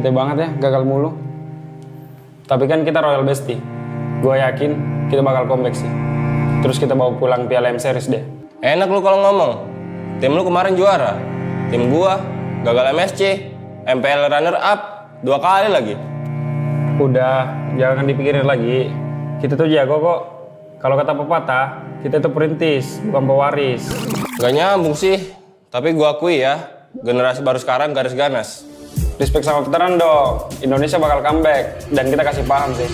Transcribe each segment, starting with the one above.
Bete banget ya, gagal mulu. Tapi kan kita Royal Bestie. Gue yakin kita bakal comeback sih. Terus kita bawa pulang Piala M Series deh. Enak lu kalau ngomong. Tim lu kemarin juara. Tim gua gagal MSC, MPL runner up 2 kali lagi. Udah, jangan dipikirin lagi. Kita tuh jago kok. Kalau kata pepatah, kita tuh perintis, bukan pewaris. Gak nyambung sih. Tapi gua akui ya, generasi baru sekarang garis ganas. Respect sama veteran dong. Indonesia bakal comeback dan kita kasih paham sih.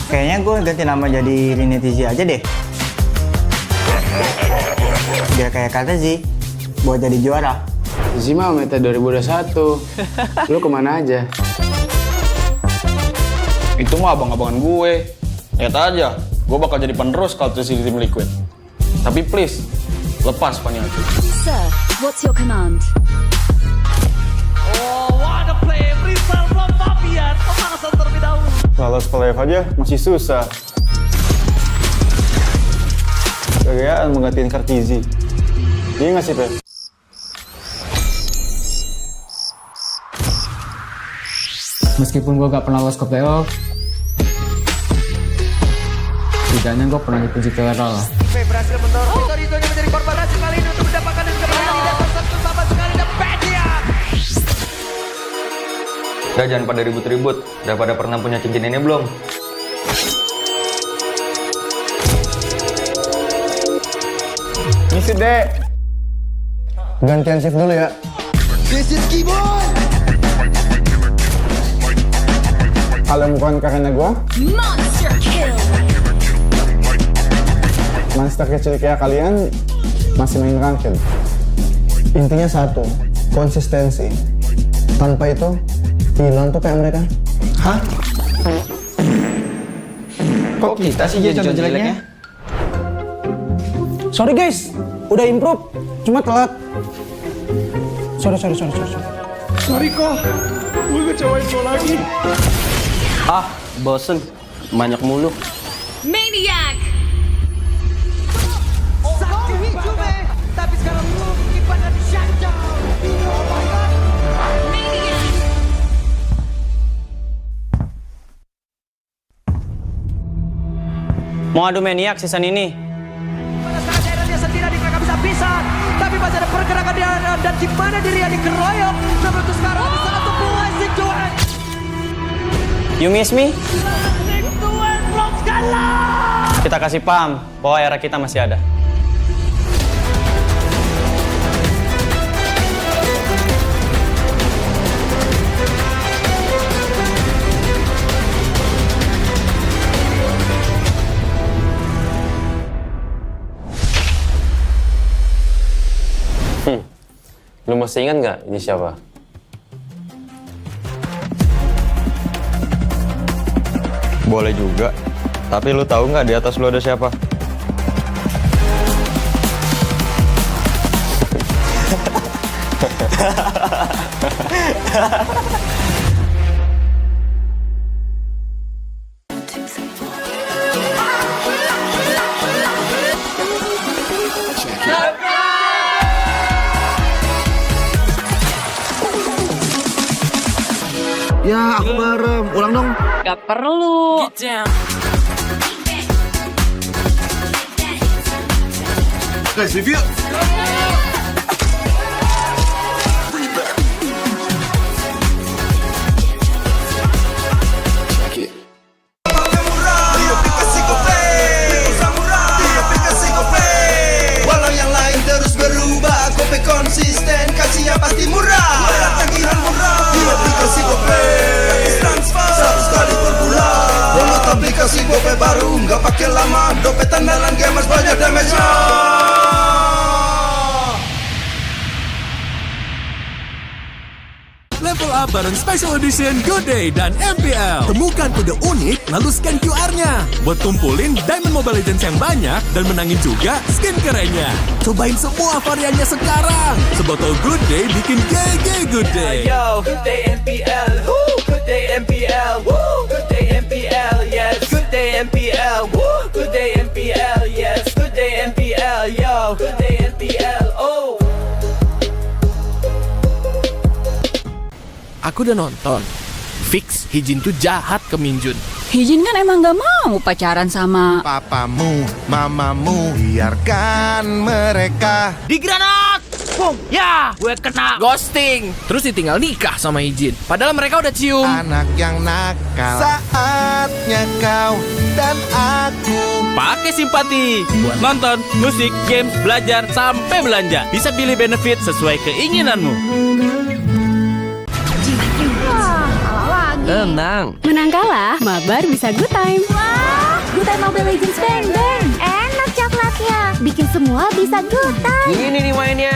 Kayaknya gue ganti nama jadi Rinetizi aja deh. Biar kayak kata Zi, buat jadi juara. Zima Meta 2021. Lu kemana aja? Itu mah abang-abangan gue. Lihat aja, gue bakal jadi penerus kalau terus di tim Liquid. Tapi please, lepas Paniati. Sir, what's your command? Oh, what a play! Rizal from Fabian. Pemanasan terlebih dahulu. Lolos ke live aja masih susah. Gayaan menggantiin Kartizi. Iya nggak sih, Pe? Meskipun gue gak pernah lolos ke playoff, setidaknya gue pernah dipuji ke Eral. Berhasil mendorong Vitorino menjadi korban hasil kali ini untuk mendapatkan kemenangan di dasar satu sama sekali dan Pedia. Udah jangan pada ribut-ribut, udah pada pernah punya cincin ini belum? Ngisi deh. Gantian shift dulu ya. This is keyboard. Kalau bukan karena gua, Monster kill! monster kecil kayak kalian masih main ranked. Intinya satu, konsistensi. Tanpa itu, hilang tuh kayak mereka. Hah? Kok kita sih jadi contoh jeleknya? Sorry guys, udah improve, cuma telat. Sorry. Sorry kok, gue kecewain lo lagi. Ah, bosen. Banyak mulu. Maniac! Sakti Hijume, tapi sekarang lu kipannya di shutdown. Oh my god. Maniac! Mau adu Maniac season ini? Pada saat daerahnya sendiri di kakak bisa tapi masih ada pergerakan di area dan di mana dirinya dikeroyok. Namun untuk sekarang bisa satu blessing duet. You miss me? Blessing duet belum kalah. Kita kasih paham bahwa era kita masih ada. Lu masih ingat nggak ini siapa? Boleh juga. Tapi lu tahu nggak di atas lu ada siapa? Ya, aku merem. Ulang dong. Gak perlu. Guys, review. Walau yang lain terus berubah, kopi konsisten, kasih yang pasti murah. Bayar tagihan murah di aplikasi GoPay. Transfer 100 kali per bulan. Download aplikasi GoPay baru, nggak pakai lama. Dompet andalan gamers banyak damage-nya. Level up bareng Special Edition Good Day dan MPL. Temukan kode unik, lalu scan QR-nya. Buat kumpulin Diamond Mobile Legends yang banyak dan menangin juga skin kerennya. Cobain semua variannya sekarang. Sebotol Good Day bikin GG Good Day. Yo, Good Day MPL. Woo, Good Day MPL. Woo, Good Day MPL. Yes, Good Day MPL. Woo, Good Day MPL. Yes, Good Day MPL. Yo, Good Day MPL. aku udah nonton. Fix, Hijin tuh jahat ke Minjun. Hijin kan emang gak mau pacaran sama Papamu, mamamu, biarkan mereka. Di granat! Boom! Ya, gue kena ghosting. Terus ditinggal nikah sama Hijin. Padahal mereka udah cium. Anak yang nakal. Saatnya kau dan aku Pakai simpati buat nonton, musik, games, belajar, sampai belanja. Bisa pilih benefit sesuai keinginanmu. Tenang. menang kalah, mabar bisa good time. Wah, good time Mobile Legends bang bang. Enak coklatnya, bikin semua bisa good time. Ini nih mainnya.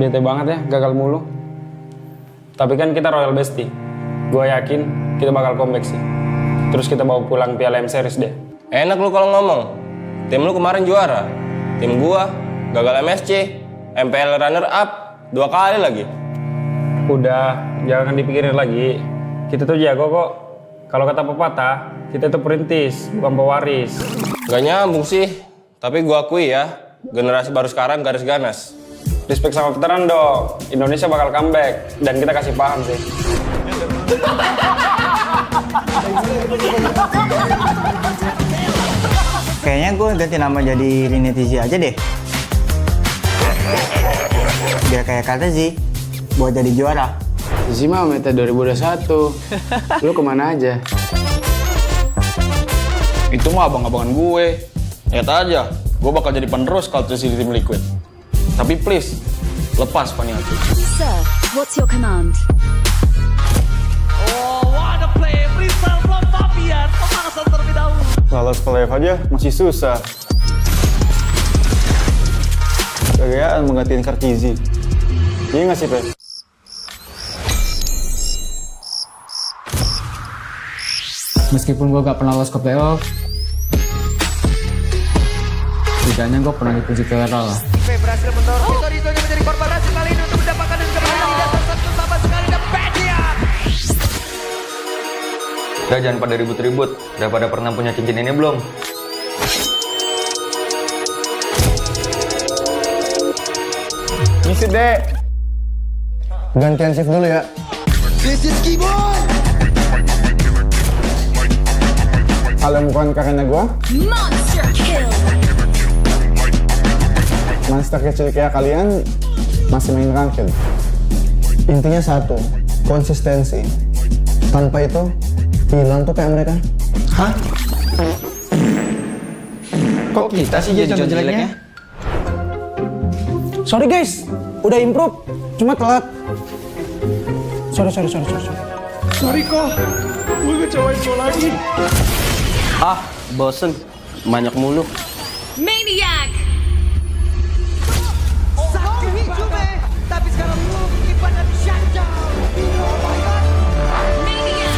Bete banget ya, gagal mulu. Tapi kan kita Royal Bestie. Gue yakin kita bakal comeback sih. Terus kita bawa pulang Piala M Series deh. Enak lu kalau ngomong. Tim lu kemarin juara. Tim gua gagal MSC, MPL runner up 2 kali lagi. Udah, jangan dipikirin lagi. Kita tuh jago kok. Kalau kata pepatah, kita tuh perintis, bukan pewaris. Gak nyambung sih. Tapi gua akui ya, generasi baru sekarang garis ganas. Respect sama veteran dong. Indonesia bakal comeback dan kita kasih paham sih. Kayaknya gue ganti nama jadi re-strategize aja deh. Biar kayak kata sih, buat jadi juara. Sisi mah meta 2021. Lu kemana aja? Itu mah abang-abangan gue. Lihat aja, gue bakal jadi penerus kalau terus di tim Liquid. Tapi please, lepas Paniatu. Sir, what's your command? Oh, what a play. Freestyle from Fabian. Pemanasan terlebih dahulu. Lolos ke live aja masih susah. Gayaan menggantiin Kartizi. Iya nggak sih, Pe? Meskipun gue gak pernah lolos ke playoff, setidaknya gue pernah dipuji ke era lah. Berhasil mendorong Toritonya menjadi korban hasil kali ini untuk mendapatkan dan kembali tidak tersentuh sama sekali dan Badian. Udah jangan pada ribut-ribut. Udah pada pernah punya cincin ini belum? Ngisi deh. Gantian shift dulu ya. This is Keyboard. Kalau bukan karena gua, Monster kill. monster kecil kayak kalian masih main ranked. Intinya satu, konsistensi. Tanpa itu, hilang tuh kayak mereka. Hah? Kok kita sih jadi contoh jeleknya? Sorry guys, udah improve, cuma telat. Sorry. Sorry kok, gue ngecewain lo lagi. Ah, bosen, banyak mulu. Maniac! Sakit Juve, tapi sekarang umpan dan shutdown. Oh my god. Maniac!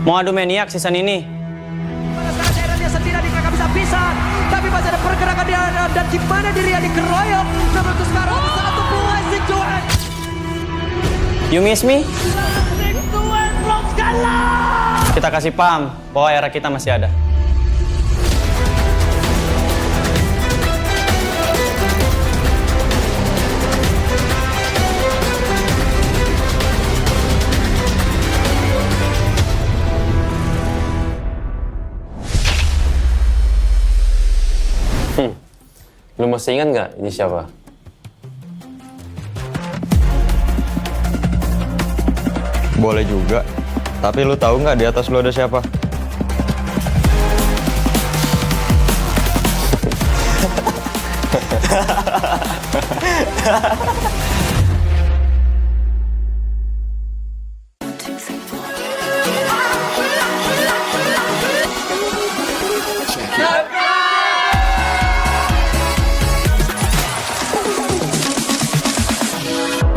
Mau adu maniak season ini? Cairan dia sendiri di kakak bisa-bisa, tapi masih ada pergerakan di dan di mana dirinya dikeroyok. Namun untuk sekarang sangat terbuai situasi. You miss me? Kita kasih paham bahwa era kita masih ada. Lu masih ingat nggak ini siapa? Boleh juga. Tapi lu tahu nggak di atas lu ada siapa?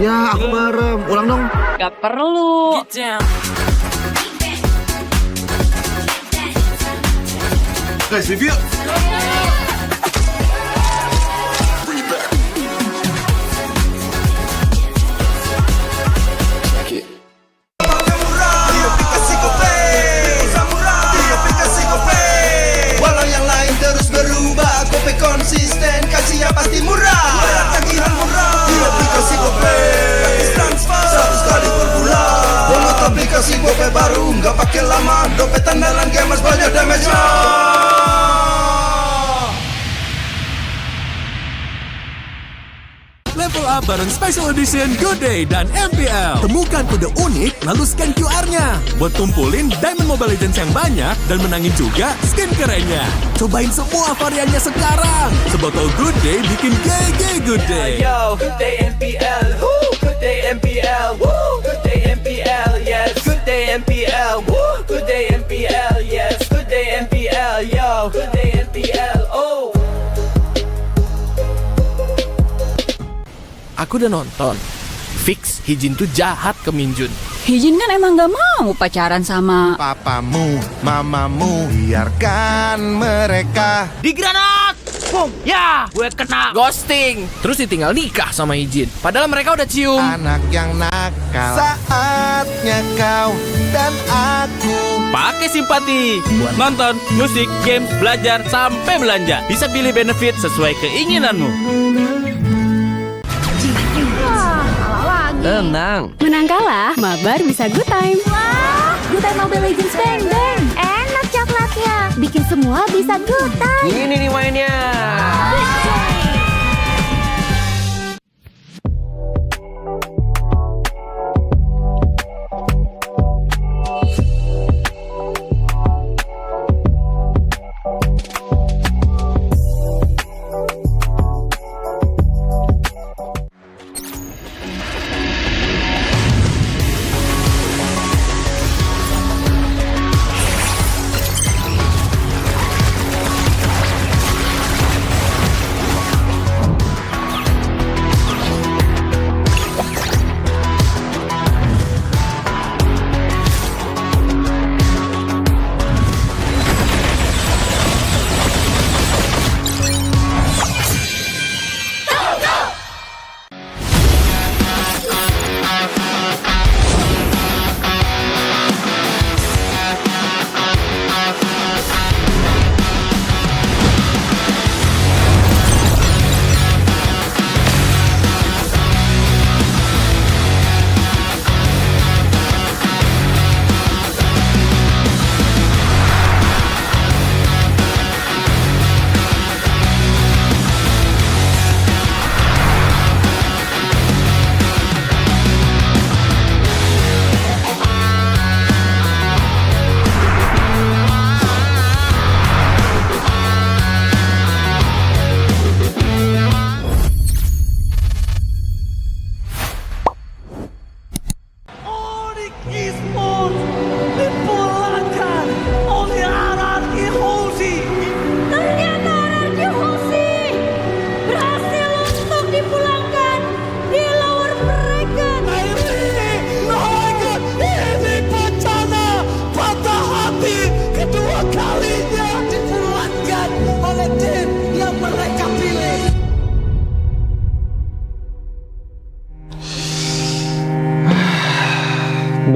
Ya, aku merem. Ulang dong. Gak perlu. Guys, review. Walau yang lain terus berubah, Gope konsisten, kasih yang pasti murah. Bayar tagihan murah di aplikasi Gope, gratis transfer 100 kali per bulan. Download aplikasi Gope baru, nggak pakai lama. Dompet andalan gamers banyak damage-nya. Level up bareng Special Edition Good Day dan MPL. Temukan kode unik lalu scan QR-nya. Buat tumpulin Diamond Mobile Legends yang banyak dan menangin juga skin kerennya. Cobain semua variannya sekarang. Sebotol Good Day bikin GG Good Day. Yo, good day MPL, woo, good day MPL, woo, good day MPL, yes, good day MPL, woo, good day MPL, yes, good day MPL, yo, good day MPL, oh. Aku udah nonton. Fix Hijin tuh jahat ke Minjun. Hijin kan emang gak mau pacaran sama Papamu, mamamu, biarkan mereka. Di granat! Boom! Ya! Gue kena! Ghosting. Terus ditinggal nikah sama Hijin. Padahal mereka udah cium. Anak yang nakal. Saatnya kau dan aku. Pakai simpati buat nonton, musik, games, belajar, sampai belanja. Bisa pilih benefit sesuai keinginanmu. Tenang. Menang kalah, mabar bisa good time. Wah, good time Mobile Legends Bang Bang. Enak coklatnya. Bikin semua bisa good time. Ini nih mainnya.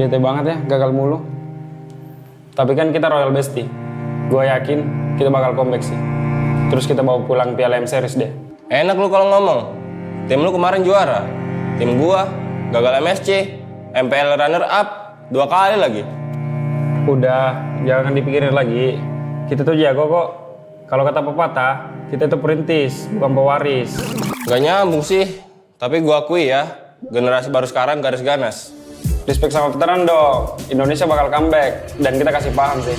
Bete banget ya, gagal mulu. Tapi kan kita Royal Bestie. Gue yakin kita bakal comeback sih. Terus kita bawa pulang Piala M Series deh. Enak lu kalau ngomong. Tim lu kemarin juara. Tim gua gagal MSC, MPL runner up 2 kali lagi. Udah, jangan dipikirin lagi. Kita tuh jago kok. Kalau kata pepatah, kita itu perintis, bukan pewaris. Gak nyambung sih. Tapi gua akui ya, generasi baru sekarang garis ganas. Respect sama veteran dong. Indonesia bakal comeback dan kita kasih paham sih.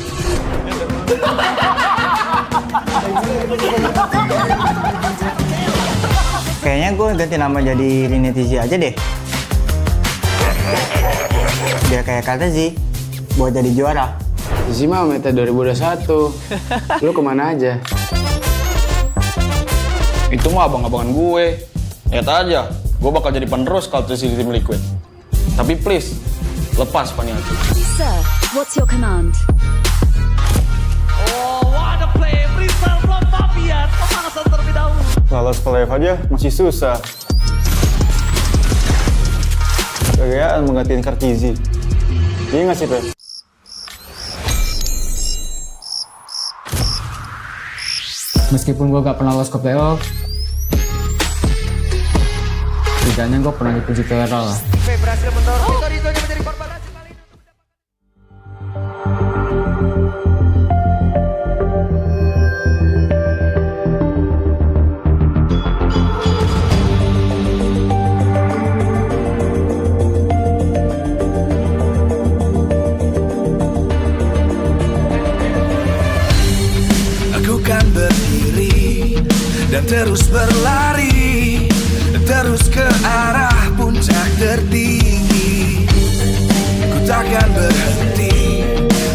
Kayaknya gue ganti nama jadi re-strategize aja deh. Biar kayak kata sih, buat jadi juara. Zizi mah meta 2021. Lu kemana aja? Itu mah abang-abangan gue. Lihat aja, gue bakal jadi penerus kalau terus di tim Liquid. Tapi please, lepas Paniati. Sir, what's your command? Lolos ke live aja masih susah. Kegayaan menggantiin Kartizi. Iya nggak sih, Pe? Meskipun gue gak pernah lolos ke playoff, setidaknya gue pernah dipuji viral lah. Berhasil mendorong Rizzo menjadi korban. Aku kan berdiri dan terus berlari, terus ke arah puncak tertinggi. Ku takkan berhenti,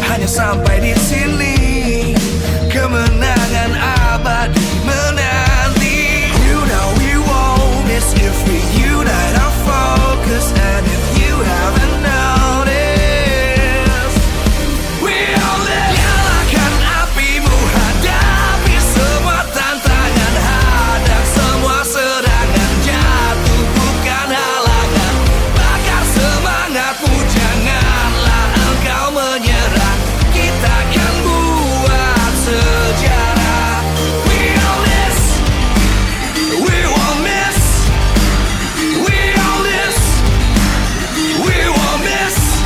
hanya sampai di sini. Kemenangan abadi menanti. You know we won't miss if we unite our focus. And if you haven't noticed, we all live. Nyalakan apimu, hadapi semua tantangan, hadang semua serangan, jatuh bukan halangan. Bakar semangatmu, janganlah engkau menyerah. Kita akan buat sejarah. We all this, we won't miss. We all this, we won't miss.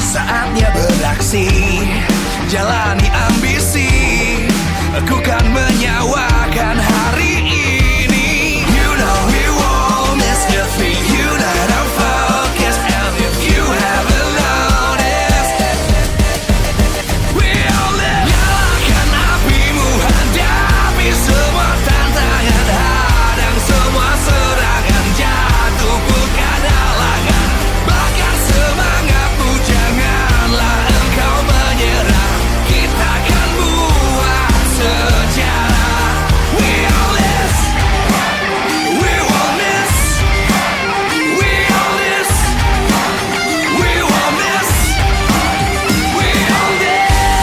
Saatnya beraksi, jalani ambisi. Aku kan menyawakan hari ini. You know we won't miss if we unite our focus. And if you haven't noticed, we all live. Nyalakan apimu, hadapi semua tantangan, hadang semua serangan, jatuh bukan halangan. Bakar semangatmu, janganlah engkau menyerah. Kita akan buat sejarah. We all this, we won't miss. We all this, we won't miss. We all this.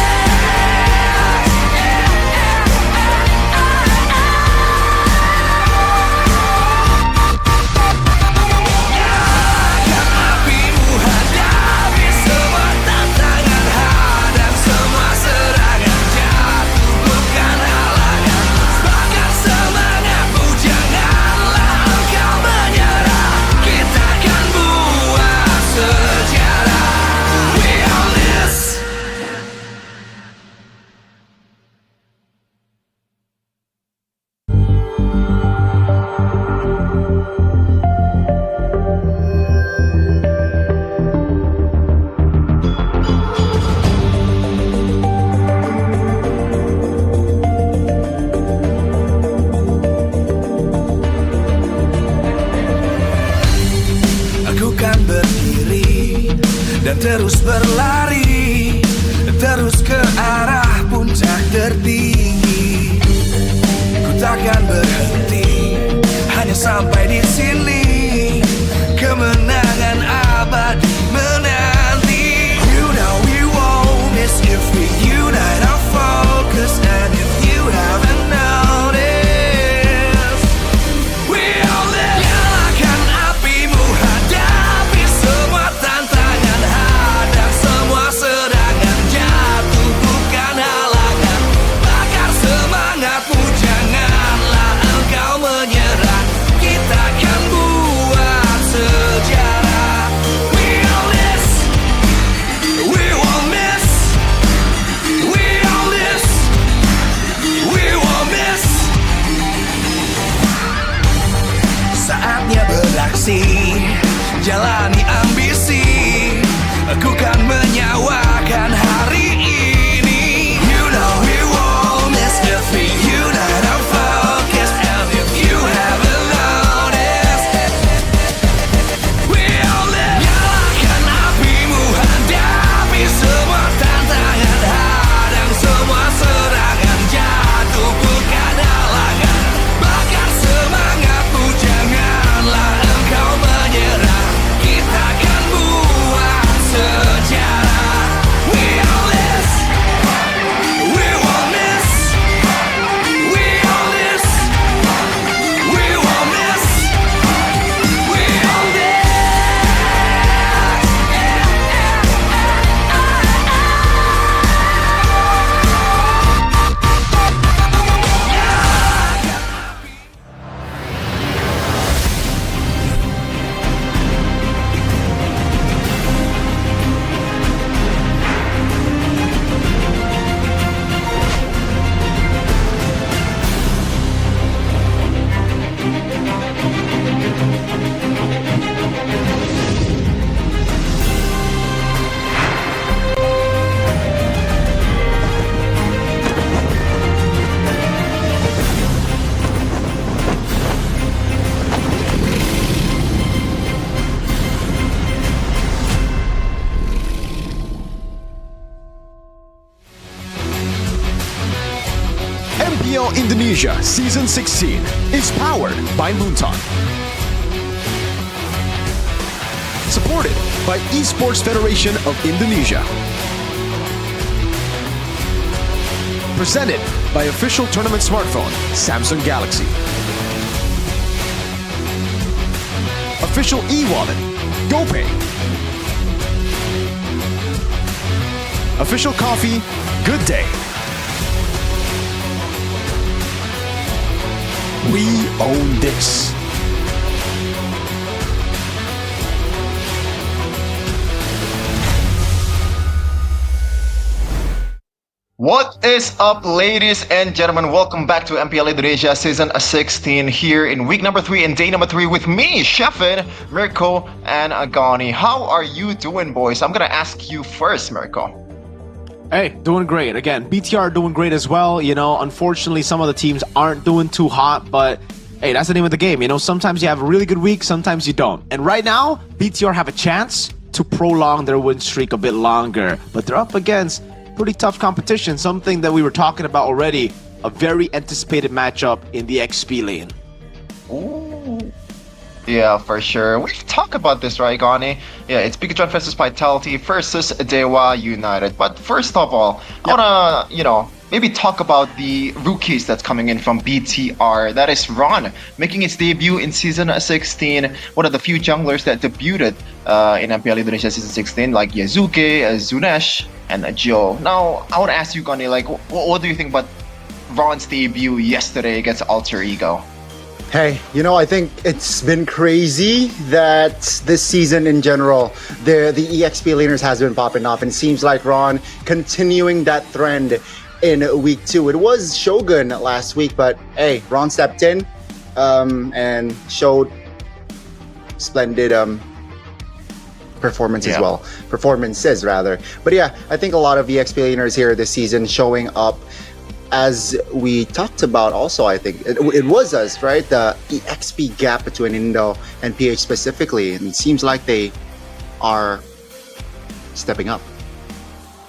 Nyalakan apimu, hadapi semua tantangan, hadang semua serangan, jatuh bukan halangan. Bakar semangatmu, janganlah engkau menyerah. Kita akan buat sejarah. We all this. Aku kan berdiri dan terus berlari, terus ke arah puncak tertinggi. Ku takkan berhenti, hanya sampai di sini. Kemenangan abadi menanti. You know we won't miss if we unite our focus. And if you haven't noticed, we all live. Nyalakan apimu, hadapi MPL Indonesia Season 16 is powered by Moonton. Supported by Esports Federation of Indonesia. Presented by official tournament smartphone, Samsung Galaxy. Official e-wallet, GoPay. Official coffee, Good Day. We own this. What is up, ladies and gentlemen? Welcome back to MPL Indonesia Season 16 here in week number 3 and day number 3 with me, Shefin, Mirko, and Agani. How are you doing, boys? I'm gonna ask you first, Mirko. Hey, doing great. Again, BTR doing great as well. You know, unfortunately, some of the teams aren't doing too hot, but hey, that's the name of the game. You know, sometimes you have a really good week, sometimes you don't. And right now, BTR have a chance to prolong their win streak a bit longer, but they're up against pretty tough competition, something that we were talking about already, a very anticipated matchup in the XP lane. Ooh. Yeah, for sure. We've talked about this, right, Gani? Yeah, it's Pikachu versus Vitality versus Dewa United. But first of all, I wanna, maybe talk about the rookies that's coming in from BTR. That is Ron, making its debut in Season 16. One of the few junglers that debuted in MPL Indonesia Season 16, like Yazuke, Zunesh, and Joe. Now, I want to ask you, Gani, like, what do you think about Ron's debut yesterday against Alter Ego? Hey, I think it's been crazy that this season in general, the EXP laners has been popping off, and it seems like Ron continuing that trend in week 2. It was Shogun last week, but hey, Ron stepped in and showed splendid performances, rather. But yeah, I think a lot of EXP laners here this season showing up. As we talked about also, I think it was us, right? The EXP gap between Indo and PH specifically, and it seems like they are stepping up.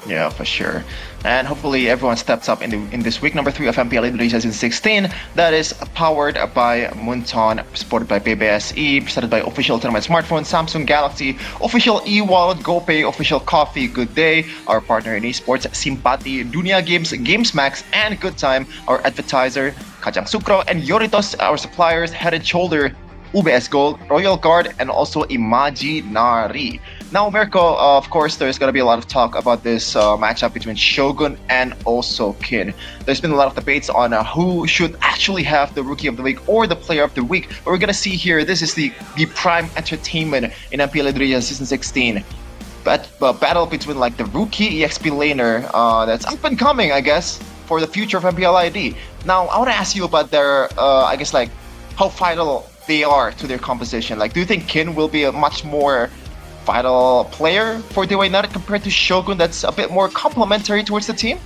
Yeah, for sure. And hopefully everyone steps up in this week number 3 of MPL Indonesia Season 16. That is powered by Moonton, supported by PBSE, presented by official tournament smartphone, Samsung Galaxy, official e-wallet, GoPay, official coffee, Good Day, our partner in esports, Simpati, Dunia Games, GamesMax, and Good Time, our advertiser, Kajang Sukro, and Yoritos, our suppliers, Head and Shoulder, UBS Gold, Royal Guard, and also Imaginary. Now, Mirko, of course, there's going to be a lot of talk about this matchup between Shogun and also Kin. There's been a lot of debates on who should actually have the Rookie of the Week or the Player of the Week. But we're going to see here, this is the prime entertainment in MPL Indonesia Season 16. Battle between like the Rookie EXP laner that's up and coming, I guess, for the future of MPL ID. Now, I want to ask you about their, how vital they are to their composition. Like, do you think Kin will be a much more vital player for Dewa United compared to Shogun that's a bit more complementary towards the team?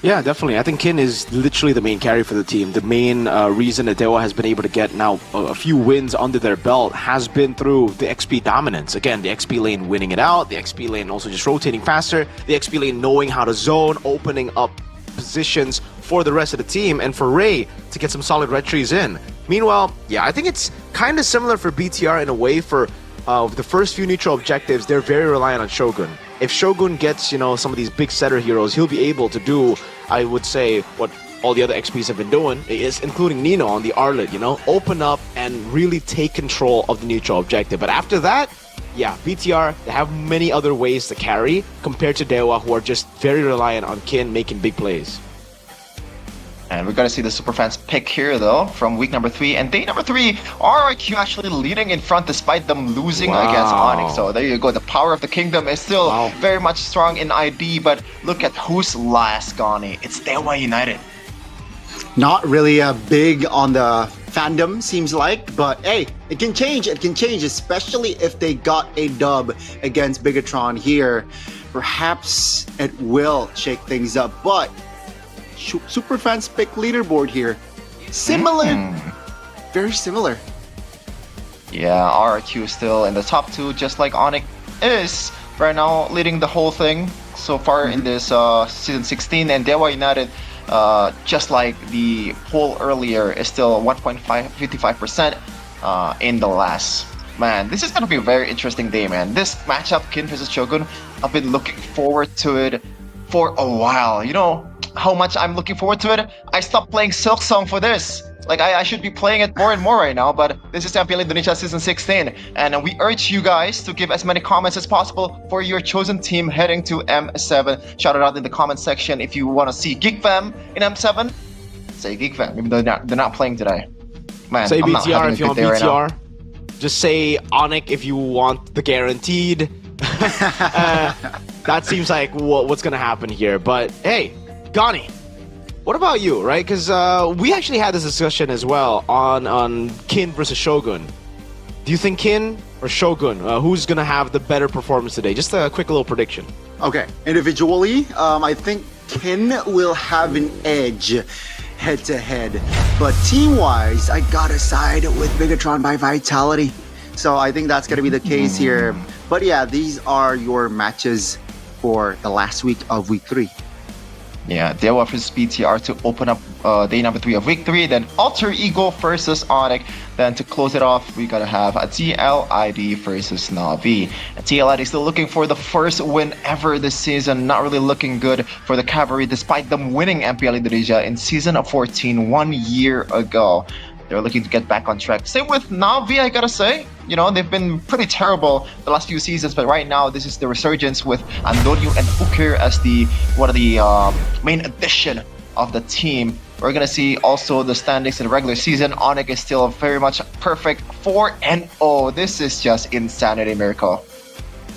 Yeah, definitely. I think Kin is literally the main carry for the team. The main reason that Dewa has been able to get now a few wins under their belt has been through the XP dominance. Again, the XP lane winning it out, the XP lane also just rotating faster, the XP lane knowing how to zone, opening up positions for the rest of the team, and for Ray to get some solid red trees in. Meanwhile, yeah, I think it's kind of similar for BTR in a way. For the first few neutral objectives, they're very reliant on Shogun. If Shogun gets, some of these big setter heroes, he'll be able to do, I would say, what all the other XPs have been doing, is including Nino on the Arlet, open up and really take control of the neutral objective. But after that, yeah, BTR, they have many other ways to carry compared to Dewa, who are just very reliant on Kin making big plays. And we're going to see the Superfans pick here, though, from week number 3. And day number 3, RIQ actually leading in front despite them losing against Onyx. So there you go. The power of the kingdom is still very much strong in ID. But look at who's last, Gani. It's Dewa United. Not really big on the fandom, seems like. But hey, it can change. It can change, especially if they got a dub against Bigatron here. Perhaps it will shake things up. But Superfans pick leaderboard here. Similar. Very similar. Yeah, RRQ is still in the top 2, just like Onyx is right now leading the whole thing so far in this Season 16. And Dewa United just like the poll earlier, is still 1.55% in the last. Man, this is gonna be a very interesting day, man. This matchup, Kin versus Shogun, I've been looking forward to it for a while. You know how much I'm looking forward to it? I stopped playing Silk Song for this. Like, I should be playing it more and more right now, but this is MPL Indonesia Season 16, and we urge you guys to give as many comments as possible for your chosen team heading to M7. Shout it out in the comment section if you want to see Geek Fam in M7. Say Geek Fam, even though they're not playing today. Man, Say I'm not having BTR a if you good want day right now. BTR. Just say Onic if you want the guaranteed. That seems like what's gonna happen here. But hey, Gani, what about you, right? Because we actually had this discussion as well on Kin versus Shogun. Do you think Kin or Shogun, who's gonna have the better performance today? Just a quick little prediction. Okay, individually, I think Kin will have an edge head-to-head. But team-wise, I gotta side with Bigatron by Vitality. So I think that's gonna be the case here. But yeah, these are your matches for the last week of week 3. Yeah, Dewa versus BTR to open up day number 3 of week 3. Then Alter Ego versus Onic. Then to close it off, we gotta have a TLID versus Na'Vi. TLID still looking for the first win ever this season. Not really looking good for the Cavalry despite them winning MPL Indonesia in season 14 1 year ago. They're looking to get back on track. Same with Na'Vi, I gotta say. You know, they've been pretty terrible the last few seasons, but right now this is the resurgence with Antonio and Ukir as one of the main addition of the team. We're gonna see also the standings in the regular season. Onic is still very much perfect 4-0. This is just insanity, Miracle.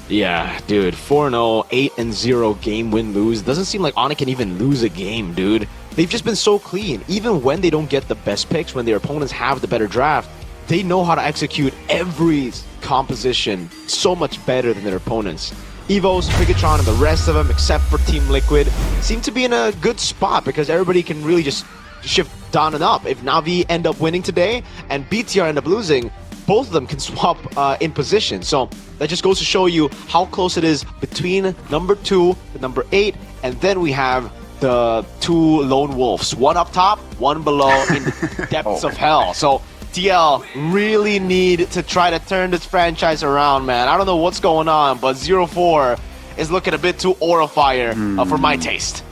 Yeah, dude, 4-0, 8-0 game win-lose. Doesn't seem like Onic can even lose a game, dude. They've just been so clean. Even when they don't get the best picks, when their opponents have the better draft, they know how to execute every composition so much better than their opponents. Evos, Bigatron, and the rest of them, except for Team Liquid, seem to be in a good spot because everybody can really just shift down and up. If Na'Vi end up winning today and BTR end up losing, both of them can swap in position. So that just goes to show you how close it is between number 2 and number 8, and then we have the 2 lone wolves, one up top, one below in the depths of hell. So TL really need to try to turn this franchise around, man. I don't know what's going on, but 0-4 is looking a bit too aura fire for my taste.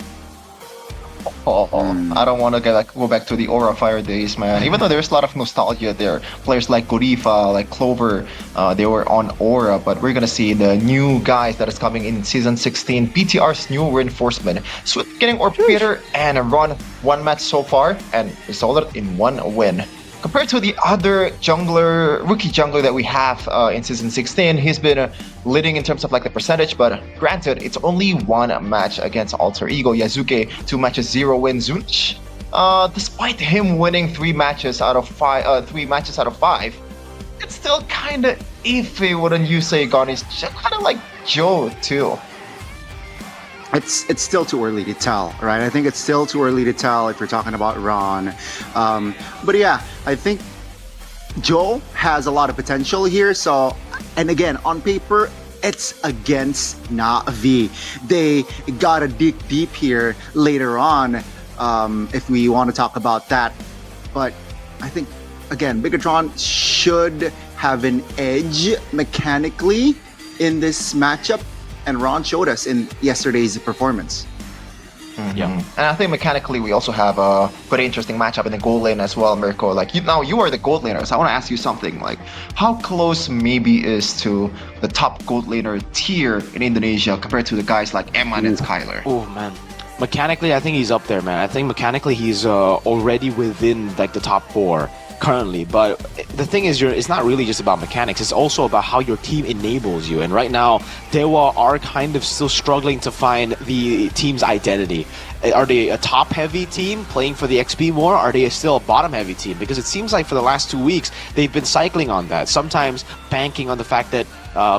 I don't want to go back to the Aura Fire days, man. Even though there's a lot of nostalgia there. Players like Gorifa, like Clover, they were on Aura, but we're gonna see the new guys that is coming in season 16. BTR's new reinforcement. Swift getting Orbiter and run one match so far and resulted in 1 win. Compared to the other rookie jungler that we have in Season 16, he's been leading in terms of like the percentage, but granted, it's only 1 match against Alter Ego. Yasuke, 2 matches, 0 wins. Zunch, despite him winning 3 matches out of 5, it's still kind of iffy, wouldn't you say, Gani? It's kind of like Joe, too. It's still too early to tell, right? I think it's still too early to tell if you're talking about Ron. But yeah, I think Joe has a lot of potential here. So, and again, on paper, it's against Na'Vi. They gotta dig deep here later on if we want to talk about that. But I think, again, Bigatron should have an edge mechanically in this matchup. And Ron showed us in yesterday's performance. Yeah, and I think mechanically we also have a pretty interesting matchup in the gold lane as well, Mirko. Like you are the gold laner, so I want to ask you something. Like, how close maybe is to the top gold laner tier in Indonesia compared to the guys like Eman and Skylar? Oh man, mechanically I think he's up there, man. I think mechanically he's already within like the top 4 currently, but the thing is, it's not really just about mechanics, it's also about how your team enables you. And right now Dewa are kind of still struggling to find the team's identity. Are they a top heavy team playing for the XP more? Are they still a bottom heavy team? Because it seems like for the last 2 weeks they've been cycling on that, sometimes banking on the fact that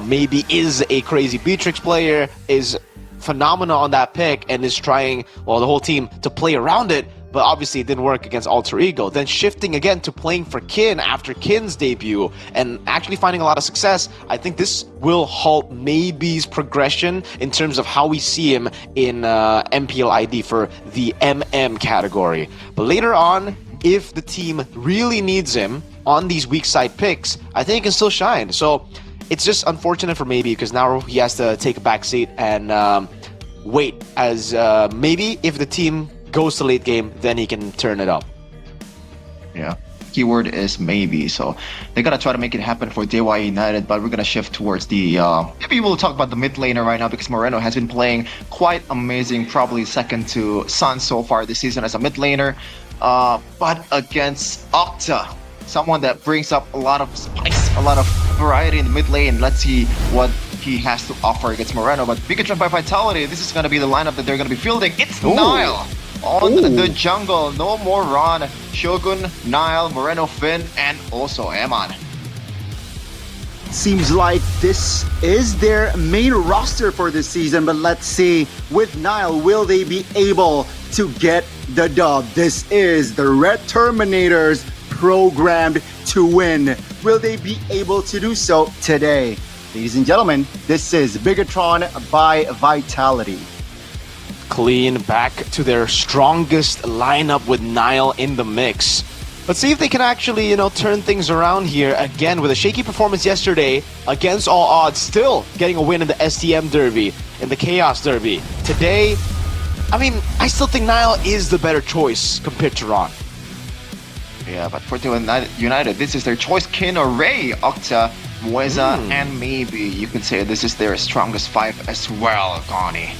maybe is a crazy Beatrix player, is phenomenal on that pick and is trying, well, the whole team to play around it, but obviously it didn't work against Alter Ego. Then shifting again to playing for Kin after Kin's debut and actually finding a lot of success, I think this will halt maybe's progression in terms of how we see him in MPL ID for the MM category. But later on, if the team really needs him on these weak side picks, I think he can still shine. So it's just unfortunate for maybe because now he has to take a back seat and wait as maybe if the team goes to late game, then he can turn it up. Yeah. Keyword is maybe, so they gotta try to make it happen for DY United, but we're gonna shift towards the maybe we'll talk about the mid laner right now because Moreno has been playing quite amazing, probably second to Sun so far this season as a mid laner, but against Octa, someone that brings up a lot of spice, a lot of variety in the mid lane. Let's see what he has to offer against Moreno, but Pikachu by Vitality, this is gonna be the lineup that they're gonna be fielding. It's Nile on the jungle. No more Ron, Shogun, Nile, Moreno, Finn, and also Eman. Seems like this is their main roster for this season, but let's see, with Nile, will they be able to get the dub? This is the Red Terminators programmed to win. Will they be able to do so today? Ladies and gentlemen, this is Bigatron by Vitality. Clean back to their strongest lineup with Nile in the mix. Let's see if they can actually, turn things around here again with a shaky performance yesterday against all odds, still getting a win in the STM Derby, in the Chaos Derby. Today, I still think Nile is the better choice compared to Ron. Yeah, but for United, this is their choice. Kin or Ray, Octa, Mueza, and maybe you could say this is their strongest five as well, Connie.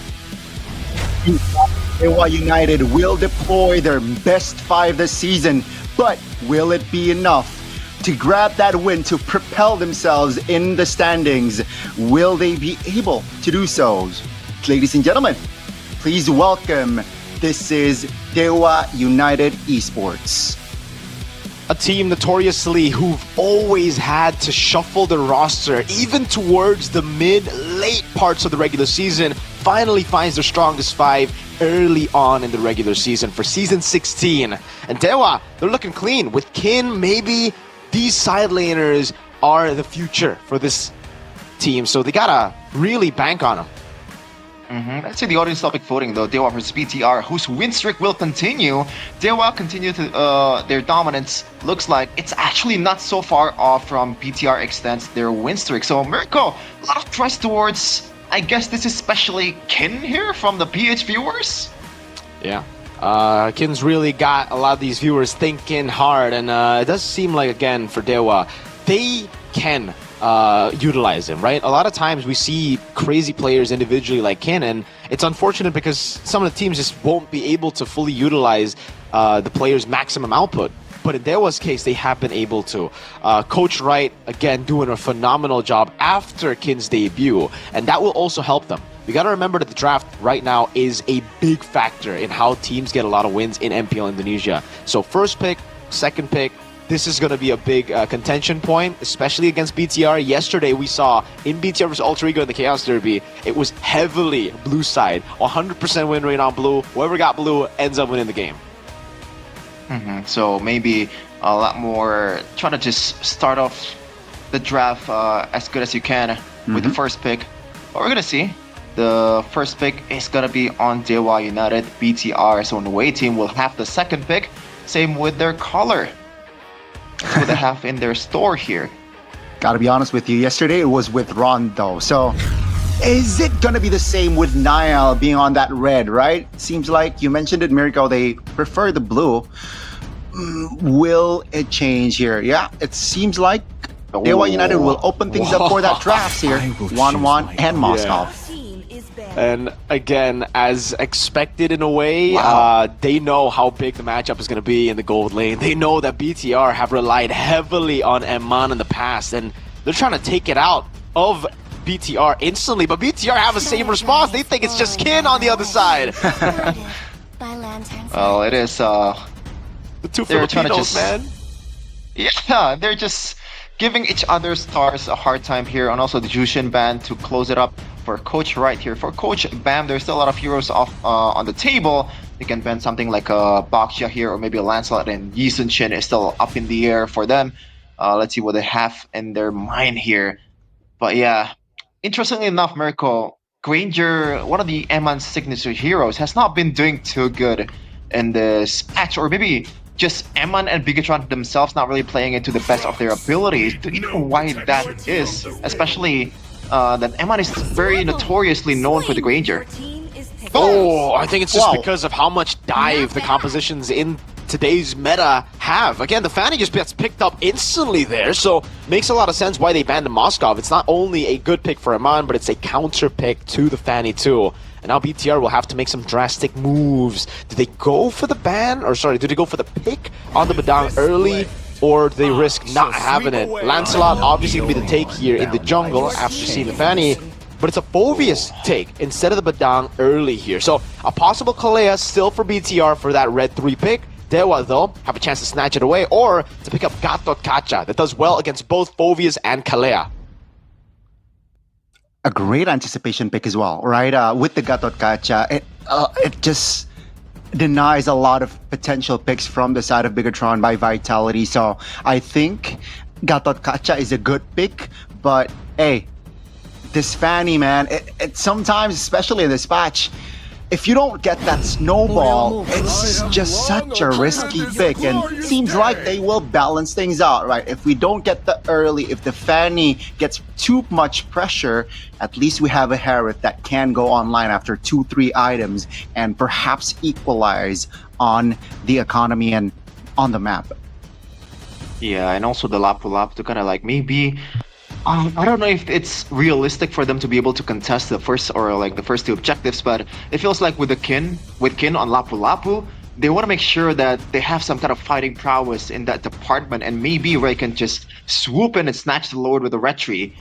DY United will deploy their best five this season, but will it be enough to grab that win to propel themselves in the standings? Will they be able to do so? Ladies and gentlemen, please welcome, this is DY United Esports. A team notoriously who've always had to shuffle the roster, even towards the mid-late parts of the regular season, finally finds their strongest five early on in the regular season for Season 16. And Dewa, they're looking clean. With Kin, maybe these side laners are the future for this team, so they gotta really bank on them. Let's see the audience topic voting though. Dewa versus BTR, whose win streak will continue. Dewa continue to their dominance. Looks like it's actually not so far off from BTR extends their win streak. So Mirko, a lot of trust towards, I guess this is especially Kin here from the PH viewers. Yeah. Kin's really got a lot of these viewers thinking hard, and it does seem like, again, for Dewa, they can utilize him, right? A lot of times we see crazy players individually like Kin, and it's unfortunate because some of the teams just won't be able to fully utilize the player's maximum output. But in Dewa's case, they have been able to. Coach Wright, again, doing a phenomenal job after Kin's debut, and that will also help them. We got to remember that the draft right now is a big factor in how teams get a lot of wins in MPL Indonesia. So first pick, second pick, this is going to be a big contention point, especially against BTR. Yesterday, we saw in BTR versus Alter Ego in the Chaos Derby, it was heavily blue side. 100% win rate on blue. Whoever got blue ends up winning the game. So maybe a lot more, try to just start off the draft as good as you can with the first pick. But we're going to see. The first pick is going to be on DY United, BTR. So on the away team will have the second pick. Same with their color. That's what they have in their store here. Gotta be honest with you, yesterday it was with Ron though. So is it gonna be the same with Nile being on that red, right? Seems like you mentioned it, Mirko, they prefer the blue. Will it change here? Yeah, it seems like DY United will open things up for that draft here. 1-1 and Moskov. And again, as expected in a way, they know how big the matchup is going to be in the gold lane. They know that BTR have relied heavily on Eman in the past, and they're trying to take it out of BTR instantly, but BTR have the same response. They think it's just Kin on the other side. Well, it is, the two Filipinos, man. Yeah, they're just giving each other's stars a hard time here, and also the Jushin band to close it up for Coach right here. For Coach Bam, there's still a lot of heroes off on the table. They can ban something like a Baksha here, or maybe a Lancelot, and Yi Sun Shin is still up in the air for them. Let's see what they have in their mind here. But yeah, interestingly enough, Mirko, Granger, one of the Eman's signature heroes, has not been doing too good in this patch, or maybe just Eman and Bigatron themselves not really playing it to the best of their abilities. Do you know why that is? Especially that Eman is very notoriously known for the Granger. Oh, I think it's just because of how much dive the compositions in today's meta have. Again, the Fanny just gets picked up instantly there, so makes a lot of sense why they banned the Moskov. It's not only a good pick for Eman, but it's a counter pick to the Fanny too. And now BTR will have to make some drastic moves. Do they go for the ban? Or sorry, do they go for the pick on the Badang early? Or do they risk not having it? Lancelot obviously going to be the take here in the jungle after seeing the Fanny. But it's a Phoveus take instead of the Badang early here. So a possible Kalea still for BTR for that red 3 pick. Dewa, though, have a chance to snatch it away or to pick up Gatot Kacha that does well against both Phoveus and Kalea. A great anticipation pick as well, right? With the Gatot Kacha, it just denies a lot of potential picks from the side of Bigatron by Vitality. So I think Gatot Kacha is a good pick, but hey, this Fanny, man, it sometimes, especially in this patch, if you don't get that snowball, it's just such a risky pick, and seems like they will balance things out, right? If we don't get the early, if the Fanny gets too much pressure, at least we have a Harith that can go online after 2-3 items and perhaps equalize on the economy and on the map. Yeah, and also the Lapu Lapu to kind of like maybe I don't know if it's realistic for them to be able to contest the first the first 2 objectives, but it feels like with Kin on Lapu Lapu, they want to make sure that they have some kind of fighting prowess in that department, and maybe Ray can just swoop in and snatch the Lord with a retry.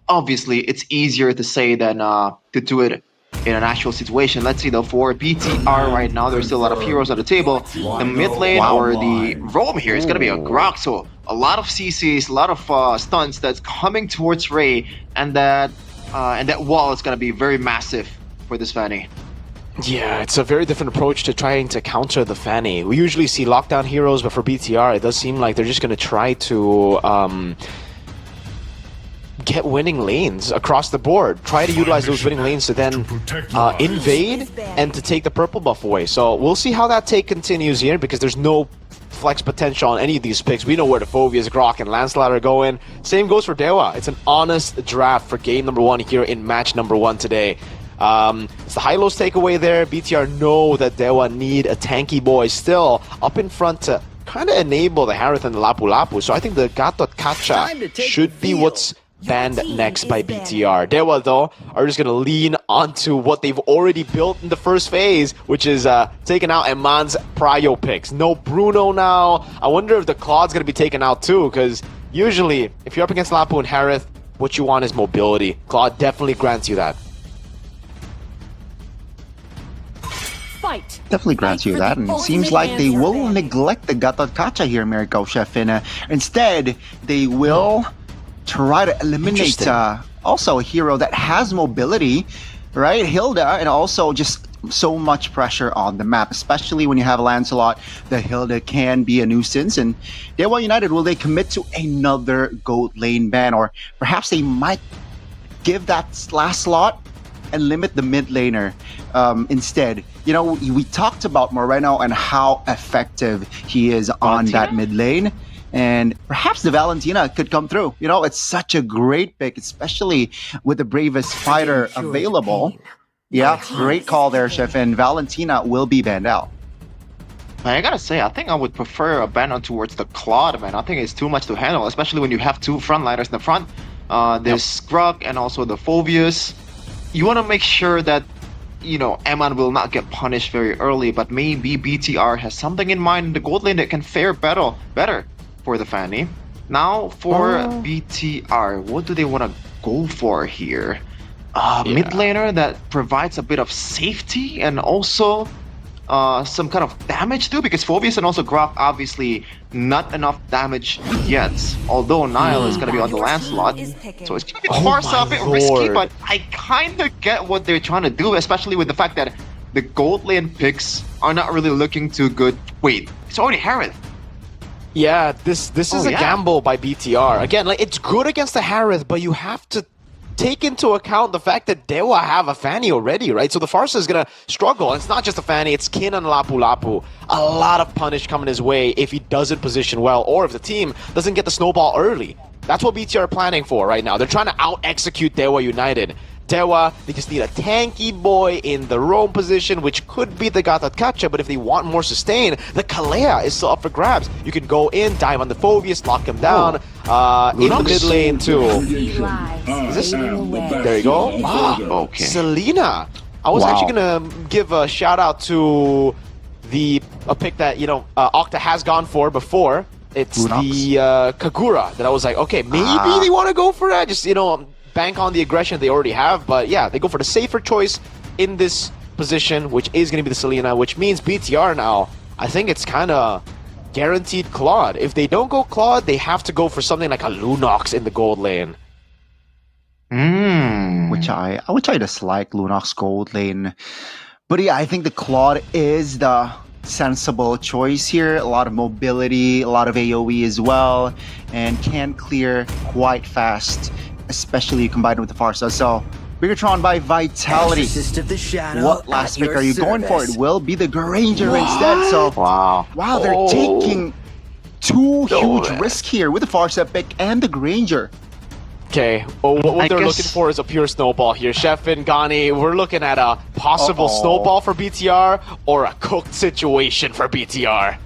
Obviously, it's easier to say than to do it in an actual situation. Let's see though, for BTR right now, there's still a lot of heroes on the table. The mid lane or the roam here is going to be a Grok, so a lot of CCs, a lot of stunts that's coming towards Ray, and that wall is going to be very massive for this Fanny. Yeah, it's a very different approach to trying to counter the Fanny. We usually see lockdown heroes, but for BTR, it does seem like they're just going to try to get winning lanes across the board. Try to utilize those winning lanes to then invade and to take the purple buff away. So we'll see how that take continues here, because there's no flex potential on any of these picks. We know where the Phoveus, Grok, and Lancelot are going. Same goes for Dewa. It's an honest draft for game number 1 here in match number 1 today. It's the high-lows takeaway there. BTR know that Dewa need a tanky boy still up in front to kind of enable the Harith and the Lapu Lapu. So I think the Gatot Kacha should be what's banned next by BTR. Dewa, though, are just going to lean onto what they've already built in the first phase, which is taking out Eman's prio picks. No Bruno now. I wonder if the Claude's going to be taken out too, because usually, if you're up against Lapu and Harith, what you want is mobility. Claude definitely grants you that. Fight. Definitely grants you that, and it seems like they will neglect the Gatot Kacha here, Mirko Chefin. Instead, they will try to eliminate also a hero that has mobility, right? Hilda, and also just so much pressure on the map, especially when you have Lancelot. The Hilda can be a nuisance, and Dewa United, will they commit to another gold lane ban, or perhaps they might give that last slot and limit the mid laner instead? You know, we talked about Moreno and how effective he is on that mid lane, and perhaps the Valentina could come through. You know, it's such a great pick, especially with the bravest fighter available. Yeah, great call there, Chef, and Valentina will be banned out. I gotta say, I think I would prefer a ban on towards the Claude, man. I think it's too much to handle, especially when you have 2 frontliners in the front. There's Grok and also the Phoveus. You want to make sure that, you know, Eman will not get punished very early, but maybe BTR has something in mind in the gold lane that can fare better for the Fanny. Now, for BTR, what do they want to go for here? Mid laner that provides a bit of safety and also some kind of damage too, because Phobius and also Grok obviously not enough damage yet. Although Nile is gonna be on the Lancelot, so it's gonna be Farsa a bit risky, but I kinda get what they're trying to do, especially with the fact that the gold lane picks are not really looking too good. Wait, it's already Harith. Yeah, this is a gamble by BTR. Again, like it's good against the Harith, but you have to take into account the fact that Dewa have a Fanny already, right? So the Farsa is gonna struggle. And it's not just a Fanny, it's Kin and Lapu Lapu. A lot of punish coming his way if he doesn't position well, or if the team doesn't get the snowball early. That's what BTR are planning for right now. They're trying to out-execute Dewa United. Dewa, they just need a tanky boy in the roam position, which could be the Gatot Kacha, but if they want more sustain, the Kalea is still up for grabs. You can go in, dive on the Phobius, lock him down, in the mid lane too. Is this? There you go. Okay. Selena. I was actually gonna give a shout out to a pick that, you know, Octa has gone for before. It's the Kagura that I was like, okay, maybe they want to go for that. Just, you know, bank on the aggression they already have, but yeah, they go for the safer choice in this position, which is going to be the Selena, which means BTR now, I think it's kind of guaranteed Claude. If they don't go Claude, they have to go for something like a Lunox in the gold lane. Which I dislike Lunox gold lane. But yeah, I think the Claude is the sensible choice here. A lot of mobility, a lot of AoE as well, and can clear quite fast, especially combined with the Farsa. So, Bigatron by Vitality. What last pick are you going for? It will be the Granger instead. So, wow, they're taking two huge risks here with the Farsa pick and the Granger. Okay, what they're looking for is a pure snowball here. Chef and Gani, we're looking at a possible snowball for BTR or a cooked situation for BTR.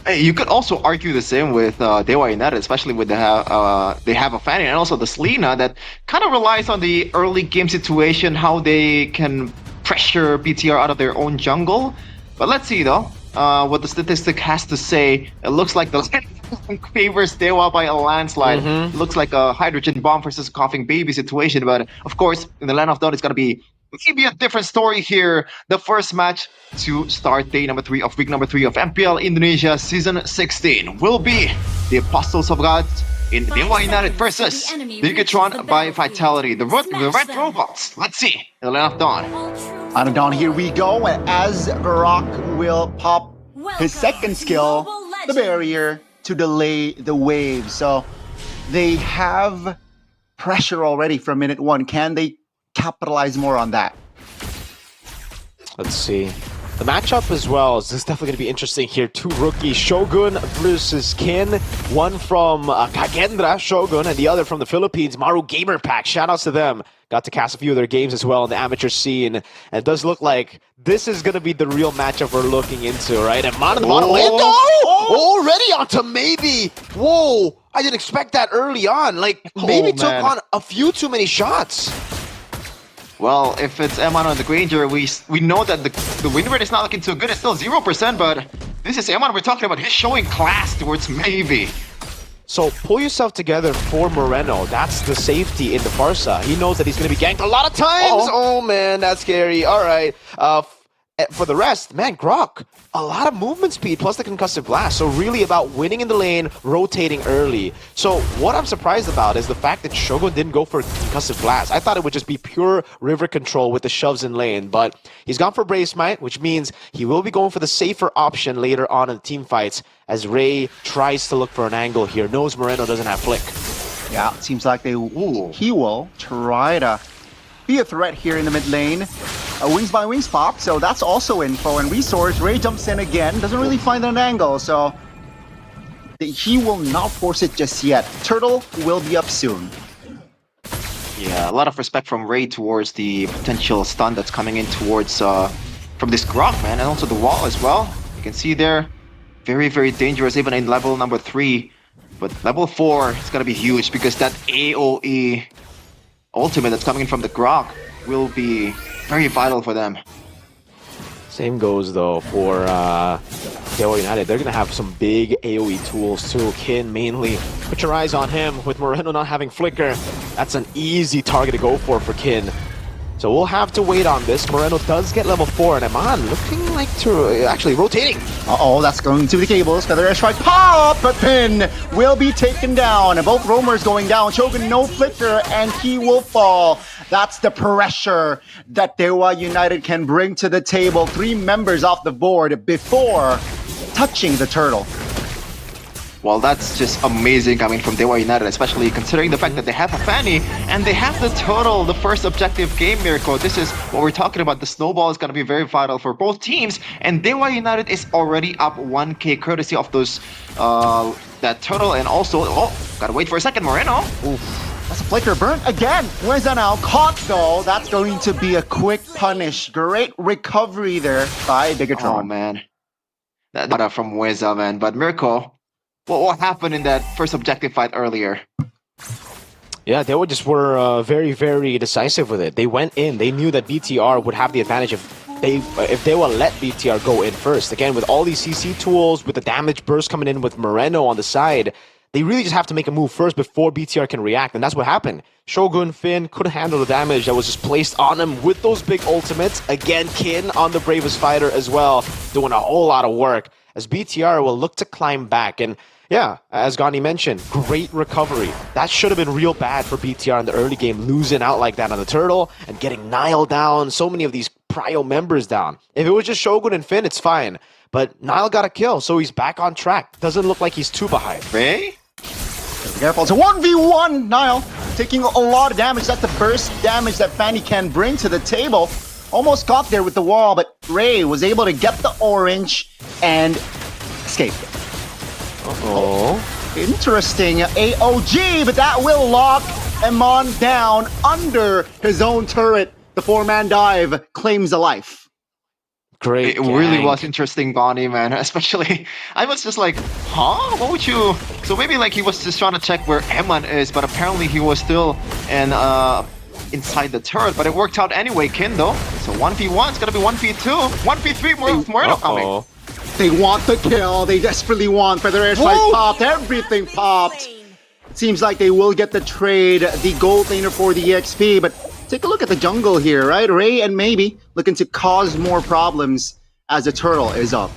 Hey, you could also argue the same with Dewa United, especially with they have a Fanny and also the Selena that kind of relies on the early game situation, how they can pressure BTR out of their own jungle. But let's see though, what the statistic has to say. It looks like the favors Dewa by a landslide. Looks like a hydrogen bomb versus a coughing baby situation, but of course, in the Land of Dawn, it's gonna be maybe a different story here. The first match to start day number 3 of week number 3 of MPL Indonesia Season 16 will be the Apostles of God in Dewa United versus Bigatron by Vitality. The red robots. Let's see. In the Land of Dawn. Land of Dawn, here we go. As Grok will pop his second skill, the barrier, to delay the wave. So they have pressure already from minute 1. Can they capitalize more on that? Let's see. The matchup as well is definitely going to be interesting here. Two rookies, Shogun versus Kin. One from Kagendra, Shogun, and the other from the Philippines, Maru Gamer Pack. Shoutouts to them. Got to cast a few of their games as well in the amateur scene. And it does look like this is going to be the real matchup we're looking into, right? And Mana the bottom lane. Already onto maybe. Whoa, I didn't expect that early on. Like, maybe took on a few too many shots. Well, if it's Eman on the Granger, we know that the win rate is not looking too good. It's still 0%, but this is Eman we're talking about. He's showing class towards maybe. So pull yourself together for Moreno. That's the safety in the Farsa. He knows that he's going to be ganked a lot of times. Oh man, that's scary. All right. For the rest, man, Grok, a lot of movement speed plus the concussive blast. So really about winning in the lane, rotating early. So what I'm surprised about is the fact that Shogun didn't go for concussive blast. I thought it would just be pure river control with the shoves in lane, but he's gone for Brave Smite, which means he will be going for the safer option later on in the team fights as Ray tries to look for an angle here. Knows Moreno doesn't have flick. Yeah, it seems like he will try to be a threat here in the mid lane. A wings by wings pop, so that's also info and resource. Ray jumps in again, doesn't really find an angle, so he will not force it just yet. Turtle will be up soon. Yeah, a lot of respect from Ray towards the potential stun that's coming in towards from this Grok, man, and also the wall as well. You can see there, very, very dangerous even in level number 3. But level 4 is gonna be huge because that AoE ultimate that's coming in from the Grok will be very vital for them. Same goes though for Dewa United. They're gonna have some big AoE tools too. Kin mainly. Put your eyes on him with Moreno not having flicker. That's an easy target to go for Kin. So we'll have to wait on this. Moreno does get level 4, and Eman looking like to actually rotating. Uh-oh, that's going to the cables. Feather Edge Strike pop, but Pin will be taken down. Both roamers going down. Shogun no flicker, and he will fall. That's the pressure that Dewa United can bring to the table. 3 members off the board before touching the turtle. Well, that's just amazing coming from Dewa United, especially considering the fact that they have a Fanny and they have the total, the first objective game, Miracle. This is what we're talking about. The snowball is going to be very vital for both teams, and Dewa United is already up 1k courtesy of those that turtle, and also, gotta wait for a second, Moreno. Oof. That's a flicker burnt again. Where's that now? Caught though. That's going to be a quick punish. Great recovery there by Bigatron. Oh man, that from Weza, man. But Miracle, what happened in that first objective fight earlier? Yeah, they were very, very decisive with it. They went in. They knew that BTR would have the advantage if they will let BTR go in first. Again, with all these CC tools, with the damage burst coming in with Moreno on the side, they really just have to make a move first before BTR can react, and that's what happened. Shogun, Finn couldn't handle the damage that was just placed on him with those big ultimates. Again, Kin on the bravest fighter as well, doing a whole lot of work, as BTR will look to climb back. And yeah, as Gani mentioned, great recovery. That should have been real bad for BTR in the early game, losing out like that on the turtle and getting Nile down, so many of these Prio members down. If it was just Shogun and Finn, it's fine. But Nile got a kill, so he's back on track. Doesn't look like he's too behind. Ray? Be careful. It's a 1v1. Nile taking a lot of damage. That's the burst damage that Fanny can bring to the table. Almost got there with the wall, but Ray was able to get the orange and escape. Uh-oh. Interesting AOG, but that will lock Eman down under his own turret. The 4-man dive claims a life. Great. It really was interesting, Bonnie, man. Especially, I was just like, huh? What would you... So maybe like he was just trying to check where Eman is, but apparently he was still inside the turret. But it worked out anyway, Kin, though. So 1v1, it's gonna be 1v2. 1v3, Moreno coming. They want the kill. They desperately want. Feather Edge Strike popped. Everything popped. Seems like they will get the trade, the gold laner for the EXP, but take a look at the jungle here, right? Ray and Maybe looking to cause more problems as the turtle is up.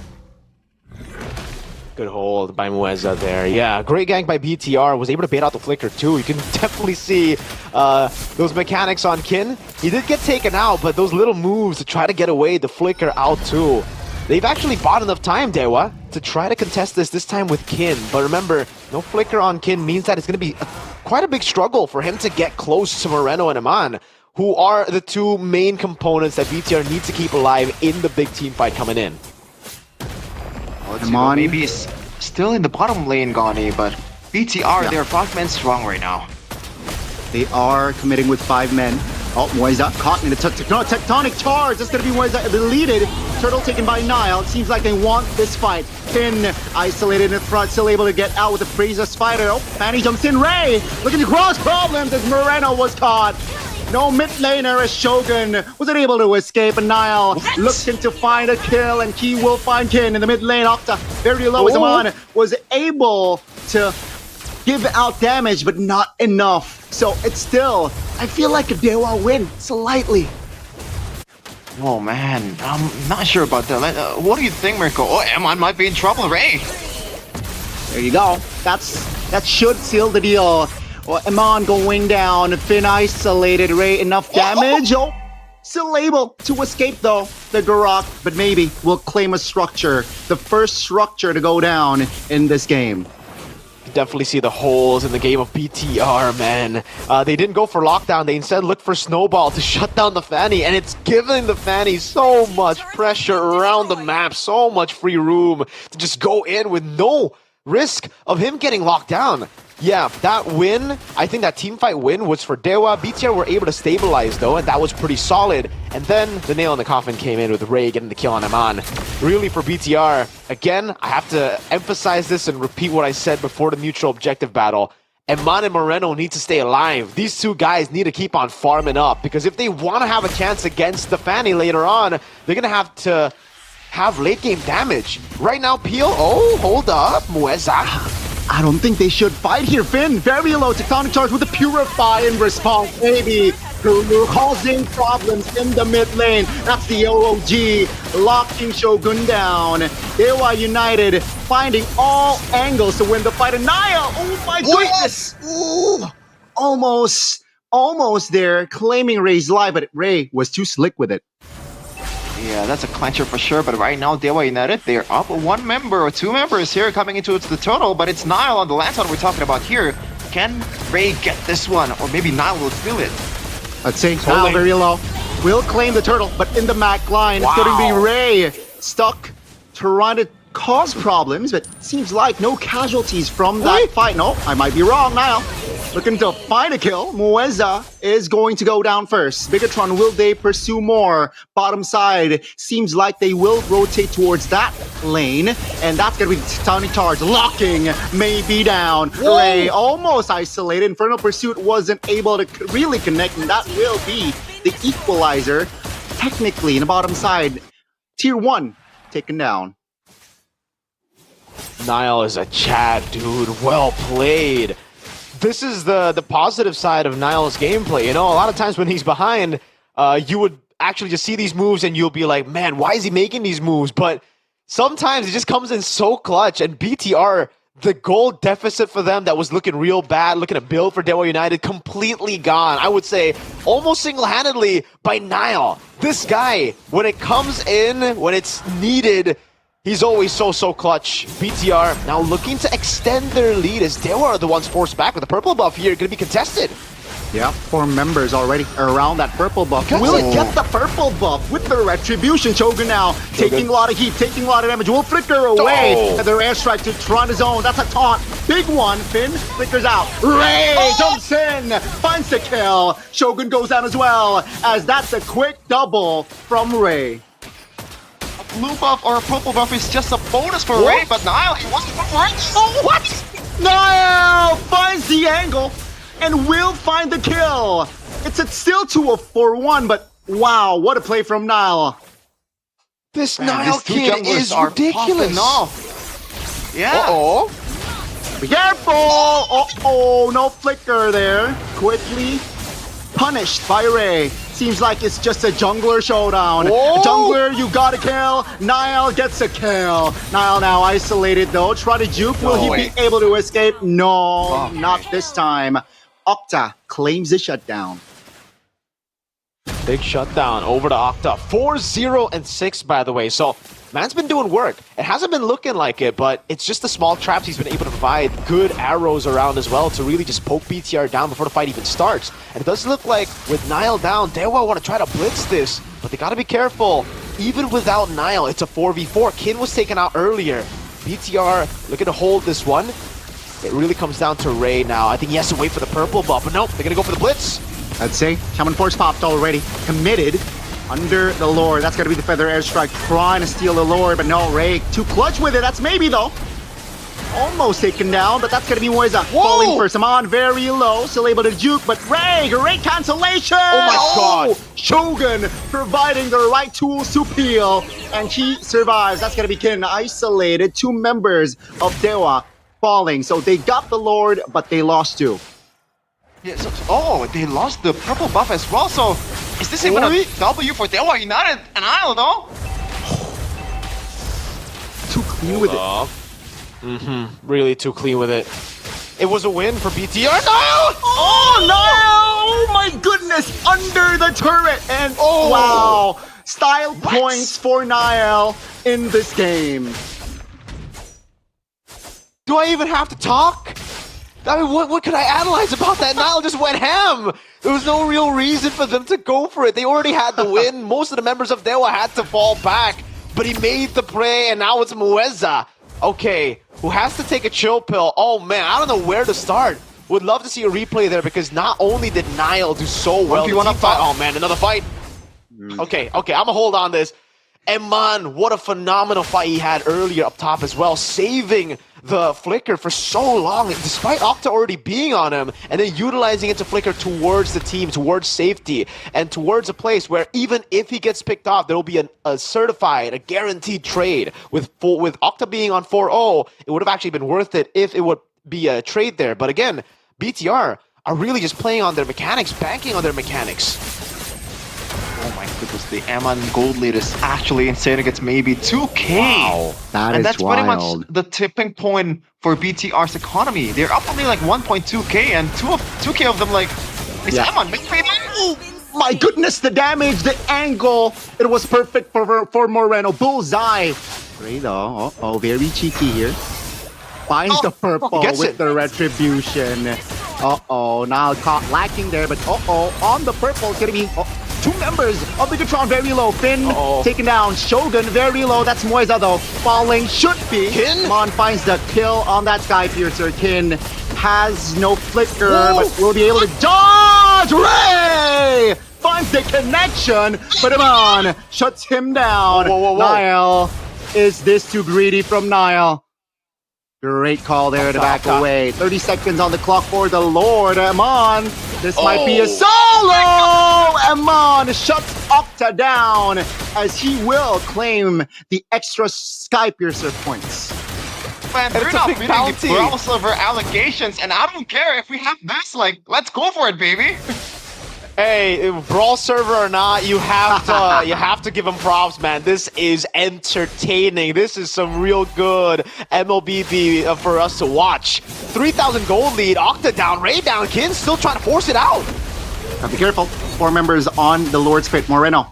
Good hold by Mueza there. Yeah, great gank by BTR. Was able to bait out the flicker too. You can definitely see those mechanics on Kin. He did get taken out, but those little moves to try to get away, the flicker out too. They've actually bought enough time, Dewa, to try to contest this time with Kin. But remember, no flicker on Kin means that it's going to be quite a big struggle for him to get close to Moreno and Eman, who are the 2 main components that BTR needs to keep alive in the big team fight coming in. Well, maybe he's still in the bottom lane, Gani, but BTR, they're 5-man strong right now. They are committing with 5 men. Oh, Moisa caught in the tectonic charge. That's going to be Moisa deleted. Turtle taken by Nile. It seems like they want this fight. Finn isolated in front, still able to get out with the Fraser Spider. Oh, Fanny jumps in. Ray looking to cross problems as Moreno was caught. No mid laner as Shogun wasn't able to escape, and Nile looking to find a kill, and he will find Kin in the mid lane. Octa very low as Eman was able to give out damage, but not enough. So it's still, I feel like a Dewa win, slightly. Oh man, I'm not sure about that. What do you think, Mirko? Oh, Eman might be in trouble, Ray. There you go. That should seal the deal. Well, Eman going down, Finn isolated, Ray enough damage. Oh, still able to escape though, the Garok, but maybe will claim a structure. The first structure to go down in this game. Definitely see the holes in the game of BTR, man. They didn't go for lockdown. They instead looked for snowball to shut down the Fanny, and it's giving the Fanny so much pressure around the map, so much free room to just go in with no risk of him getting locked down. Yeah, that win, I think that teamfight win was for Dewa. BTR were able to stabilize though, and that was pretty solid. And then the nail in the coffin came in with Ray getting the kill on Eman. Really for BTR, again, I have to emphasize this and repeat what I said before the neutral objective battle. Eman and Moreno need to stay alive. These 2 guys need to keep on farming up, because if they want to have a chance against the Fanny later on, they're going to have late game damage. Right now, Peel, oh, hold up, Mueza. I don't think they should fight here. Finn, very low tectonic charge with a Purify in response. Maybe causing problems in the mid lane. That's the OOG locking Shogun down. Dewa United finding all angles to win the fight. And Nile, oh my goodness! Ooh, almost there, claiming Ray's life, but Ray was too slick with it. Yeah, that's a clincher for sure, but right now, Dewa United, they're up one member or two members here coming into the total, but it's Nile on the land side we're talking about here. Can Ray get this one? Or maybe Nile will steal it. Let's see, Nile very low. Will claim the turtle, but in the Mac line, it's going to be Ray stuck, trying to cause problems, but seems like no casualties from that fight. No, I might be wrong, Nile. Looking to find a kill. Mueza is going to go down first. Bigatron, will they pursue more? Bottom side, seems like they will rotate towards that lane. And that's going to be the Tiny Charge. Locking may be down. Ray almost isolated. Infernal Pursuit wasn't able to really connect. And that will be the equalizer. Technically, in the bottom side, Tier 1 taken down. Nile is a Chad, dude. Well played. This is the positive side of Nile's gameplay. You know, a lot of times when he's behind, you would actually just see these moves and you'll be like, man, why is he making these moves? But sometimes it just comes in so clutch. And BTR, the goal deficit for them that was looking real bad, looking to build for Dewa United, completely gone. I would say almost single-handedly by Nile. This guy, when it comes in, when it's needed, he's always so clutch. BTR now looking to extend their lead as Dewa are the ones forced back with the purple buff here. Going to be contested. Yeah, 4 members already around that purple buff. Will it get the purple buff with the Retribution? Shogun now taking a lot of heat, taking a lot of damage. Will flicker away. And their airstrike to Tron his own. that's a taunt. Big one. Finn flickers out. Ray jumps in, finds the kill. Shogun goes down as well, as that's a quick double from Ray. A blue buff or a purple buff is just a bonus for Ray, but Nile, he wasn't for it. Oh, what? Nile finds the angle and will find the kill. It's still to a 4-1, but wow, what a play from Nile. This Nile kid is ridiculous. Yeah. Uh-oh. Be careful! Uh-oh, no flicker there. Quickly punished by Ray. Seems like it's just a jungler showdown. Whoa. Jungler, you got a kill. Nile gets a kill. Nile now isolated though. Try to juke. Will he be able to escape? No, not this time. Octa claims the shutdown. Big shutdown over to Octa. 4-0-6, by the way. So, man's been doing work. It hasn't been looking like it, but it's just the small traps he's been able to provide. Good arrows around as well to really just poke BTR down before the fight even starts. And it does look like with Nile down, Dewa want to try to blitz this, but they got to be careful. Even without Nile, it's a 4v4. Kin was taken out earlier. BTR looking to hold this one. It really comes down to Ray now. I think he has to wait for the purple buff, but nope, they're going to go for the blitz. Let's see. Shaman Force popped already. Committed under the Lord. That's going to be the Feather Airstrike trying to steal the Lord, but no, Ray too clutch with it. That's maybe though. Almost taken down, but that's going to be Mueza. Falling for Saman very low. Still able to juke, but Ray, great cancellation! Oh my god! Shogun providing the right tools to peel, and he survives. That's going to be Kin isolated. 2 members of Dewa falling. So they got the Lord, but they lost 2. Yeah, they lost the purple buff as well, so is this even a W for Dewa United and Isle though? Too clean with it. Really too clean with it. It was a win for BTR. Nile! Oh, no! Oh my goodness! Under the turret! And wow! Style points for Nile in this game. Do I even have to talk? I mean, what could I analyze about that? Nile just went ham. There was no real reason for them to go for it. They already had the win. Most of the members of Dewa had to fall back, but he made the play, and now it's Mueza. Okay, who has to take a chill pill? Oh man, I don't know where to start. Would love to see a replay there because not only did Nile do so well, oh man, another fight. Okay, I'm gonna hold on this. And man, what a phenomenal fight he had earlier up top as well, saving the flicker for so long, despite Octa already being on him, and then utilizing it to flicker towards the team, towards safety, and towards a place where even if he gets picked off, there will be a certified, a guaranteed trade. With Octa being on 4-0, it would have actually been worth it if it would be a trade there. But again, BTR are really just playing on their mechanics, banking on their mechanics. Oh my goodness, the Amman gold lead is actually insane. It gets maybe 2K. Wow, And that's pretty much the tipping point for BTR's economy. They're up only like 1.2K, and 2K of them like it's Amman. Oh my goodness, the damage, the angle. It was perfect for Moreno. Bullseye. Great though. Oh, very cheeky here. Finds the purple with the retribution. Now caught lacking there, but on the purple, it's gonna be two members of Bigatron very low. Finn taken down. Shogun very low. That's Moisa though. Falling should be. Kin Mon finds the kill on that Sky Piercer. Kin has no flicker, but will be able to dodge. Ray finds the connection, but Amon shuts him down. Niall, is this too greedy from Niall? Great call there to back away. 30 seconds on the clock for the Lord. Amon, this might be a solo! Amon shuts Octa down as he will claim the extra Sky Piercer points. Man, they're not beating the Brawl Silver allegations, and I don't care if we have this. Like, let's go for it, baby. Hey, Brawl server or not, you have to give him props, man. This is entertaining. This is some real good MLBB for us to watch. 3,000 gold lead, Octa down, Ray down, Kin still trying to force it out. Now be careful. 4 members on the Lord's Pit. Moreno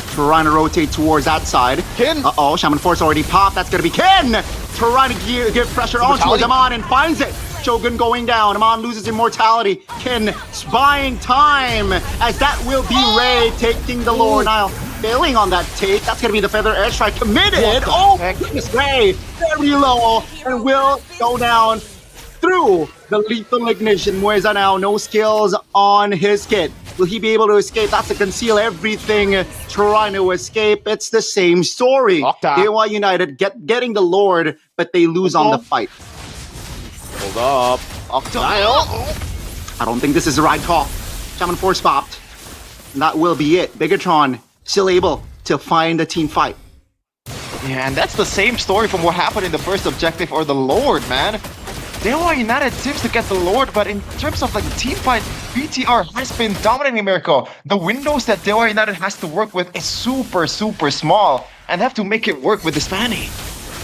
trying to rotate towards that side. Kin. Shaman Force already popped. That's gonna be Kin. Trying to give pressure onto Amon and finds it. Shogun going down. Amon loses immortality. Kin buying time as that will be Ray taking the Lord. Niall failing on that take. That's going to be the Feather Airstrike committed. Oh, goodness, Ray very low and will go down through the lethal ignition. Mueza now no skills on his kit. Will he be able to escape? That's to conceal everything, trying to escape. It's the same story. Dewa United getting the Lord, but they lose on the fight. Hold up. Octile. I don't think this is the right call. Shaman Force popped. And that will be it. Bigatron still able to find a team fight. Yeah, and that's the same story from what happened in the first objective or the Lord, man. Dewa United seems to get the Lord, but in terms of like the team fight, BTR has been dominating America. The windows that Dewa United has to work with is super, super small, and they have to make it work with the Spanny.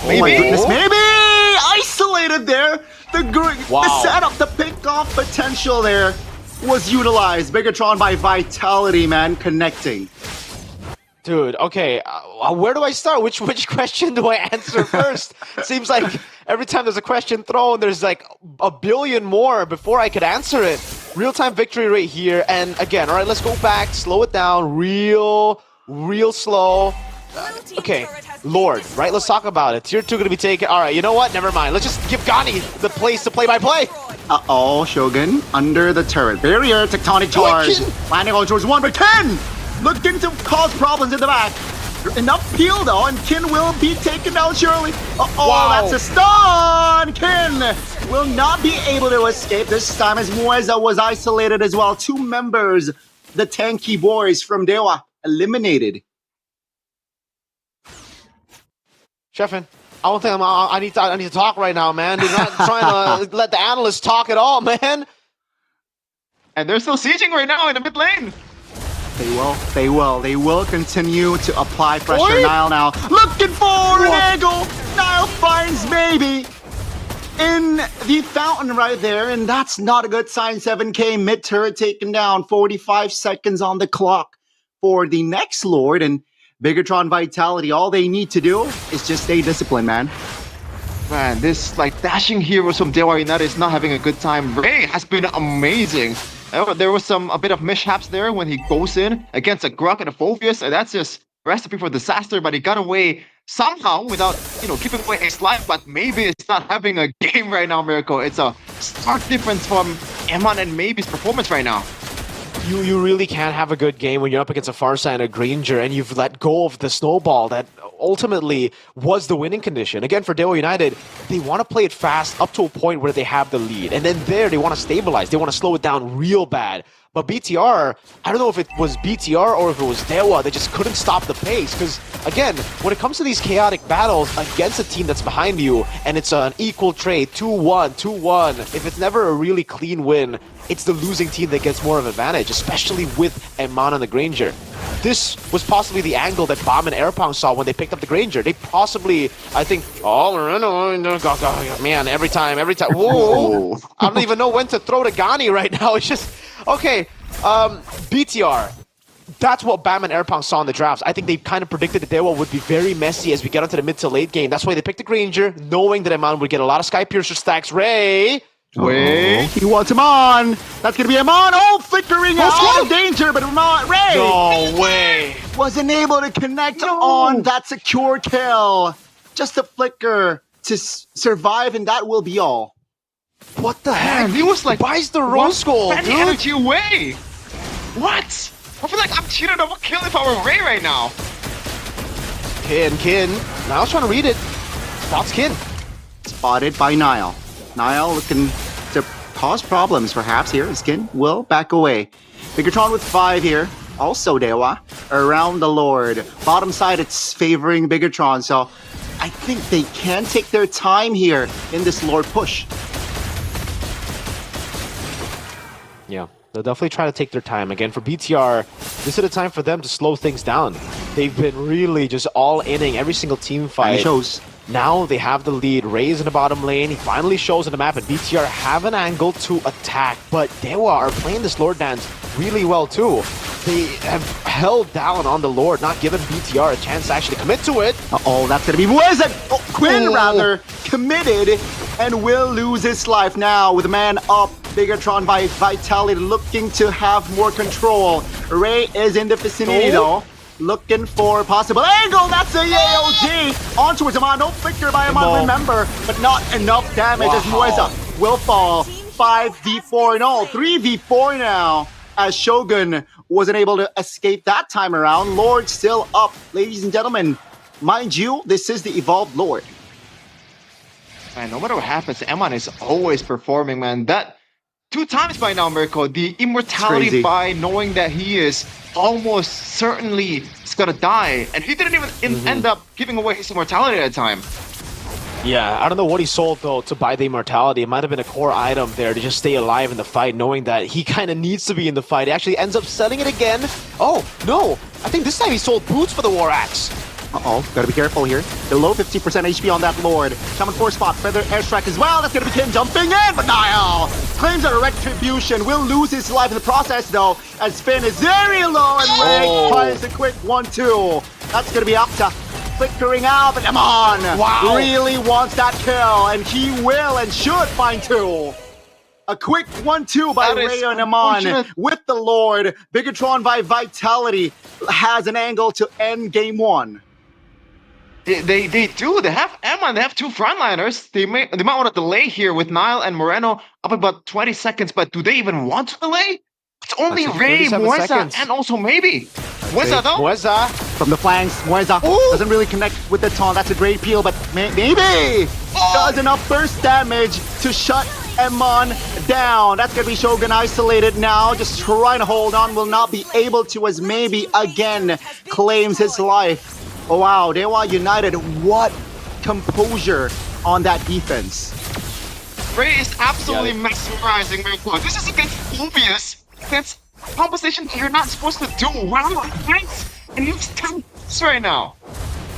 Oh my goodness, maybe! Isolated there! The setup, the pick-off potential there was utilized. Bigatron by Vitality, man, connecting. Dude, okay, where do I start? Which question do I answer first? Seems like every time there's a question thrown, there's like a billion more before I could answer it. Real-time victory rate here, and again, all right, let's go back, slow it down, real slow. Okay, Lord, right? Let's talk about it. Tier 2 gonna be taken. All right, you know what? Never mind. Let's just give Gani the place to play-by-play. Shogun under the turret. Barrier, tectonic charge. Landing on towards one, but Ken looking to cause problems in the back. Enough peel though, and Kin will be taken down surely. That's a stun! Kin will not be able to escape this time as Mueza was isolated as well. 2 members, the tanky boys from Dewa, eliminated. Chefin, I don't think I need to talk right now, man. They're not trying to let the analysts talk at all, man. And they're still sieging right now in the mid lane. They will continue to apply pressure. Niall now looking for an angle. Niall finds maybe in the fountain right there, and that's not a good sign. 7K mid turret taken down. 45 seconds on the clock for the next Lord, and Bigatron Vitality, all they need to do is just stay disciplined, man. Man, this like dashing heroes from Dewa United is not having a good time. Ray has been amazing. There was a bit of mishaps there when he goes in against a Grok and a Phobius, and that's just recipe for disaster, but he got away somehow without, giving away his life, but maybe it's not having a game right now, Miracle. It's a stark difference from Eman and Maybe's performance right now. You really can't have a good game when you're up against a Farsight and a Granger and you've let go of the snowball that ultimately was the winning condition. Again, for Dewa United, they want to play it fast up to a point where they have the lead. And then there, they want to stabilize. They want to slow it down real bad. But BTR, I don't know if it was BTR or if it was Dewa that just couldn't stop the pace. Because, again, when it comes to these chaotic battles against a team that's behind you, and it's an equal trade, 2-1, 2-1, if it's never a really clean win, it's the losing team that gets more of an advantage, especially with Eman and the Granger. This was possibly the angle that Bomb and Airpong saw when they picked up the Granger. They possibly, I think, man, every time, whoa! I don't even know when to throw the Gani right now. It's just, okay, BTR. That's what Bam and Airpong saw in the drafts. I think they kind of predicted that Dewa would be very messy as we get into the mid to late game. That's why they picked the Granger, knowing that Eman would get a lot of Sky Piercer stacks. Ray! Wait, he wants him on. That's gonna be him on. Oh, flickering out of danger, but Ray. No way. Wasn't able to connect on that secure kill. Just a flicker to survive, and that will be all. What the heck? He was like, why is the rose goal, dude? energy away. What? I feel like I'm cheated of a kill if I were Ray right now. Kin. Niall's trying to read it. Spots Kin. Spotted by Niall. Niall looking to cause problems perhaps here. Skin will back away. Bigatron with 5 here. Also Dewa around the Lord. Bottom side it's favoring Bigatron, so I think they can take their time here in this Lord push. Yeah, they'll definitely try to take their time. Again, for BTR, this is the time for them to slow things down. They've been really just all-inning every single team fight. And it shows. Now they have the lead. Ray's in the bottom lane. He finally shows on the map, and BTR have an angle to attack. But Dewa are playing this Lord dance really well too. They have held down on the Lord, not giving BTR a chance to actually commit to it. Uh-oh, that's gonna be Quinn rather committed and will lose his life now with a man up. Bigatron by Vitality looking to have more control. Ray is in the vicinity though. Looking for possible angle. That's a AOG. On towards Eman. No flicker by Eman, remember. But not enough damage as Mueza will fall. 5v4 in all. 3v4 now. As Shogun wasn't able to escape that time around. Lord still up. Ladies and gentlemen, mind you, this is the Evolved Lord. Man, no matter what happens, Eman is always performing, man. That 2 times by now, Mirko. The immortality by knowing that he is almost certainly is gonna die, and he didn't even end up giving away his immortality at a time. Yeah, I don't know what he sold though to buy the immortality. It might have been a core item there to just stay alive in the fight, knowing that he kind of needs to be in the fight. He actually ends up selling it again. Oh, no. I think this time he sold boots for the War Axe. Uh-oh, gotta be careful here. Below 50% HP on that Lord. Coming for a spot, Feather Airstrike as well. That's gonna be Ken jumping in, but Niall claims a retribution. Will lose his life in the process though, as Finn is very low and Ray tries a quick 1-2. That's gonna be up to flickering out, but Eman really wants that kill, and he will and should find 2. A quick 1-2 by Ray and Eman with the Lord. Bigatron by Vitality has an angle to end game 1. They do. They have Eman. They have 2 frontliners. They might want to delay here with Niall and Moreno up about 20 seconds, but do they even want to delay? It's only Ray, Mueza, and also maybe Mueza though. Mueza from the flanks. Mueza doesn't really connect with the taunt. That's a great peel, but maybe does enough burst damage to shut Eman down. That's gonna be Shogun isolated now, just trying to hold on. Will not be able to, as maybe again claims his life. Oh wow, Dewa United, what composure on that defense. Ray is absolutely mesmerizing, Mirko. This is against obvious. That's composition you're not supposed to do. Wow, and he's 10 right now.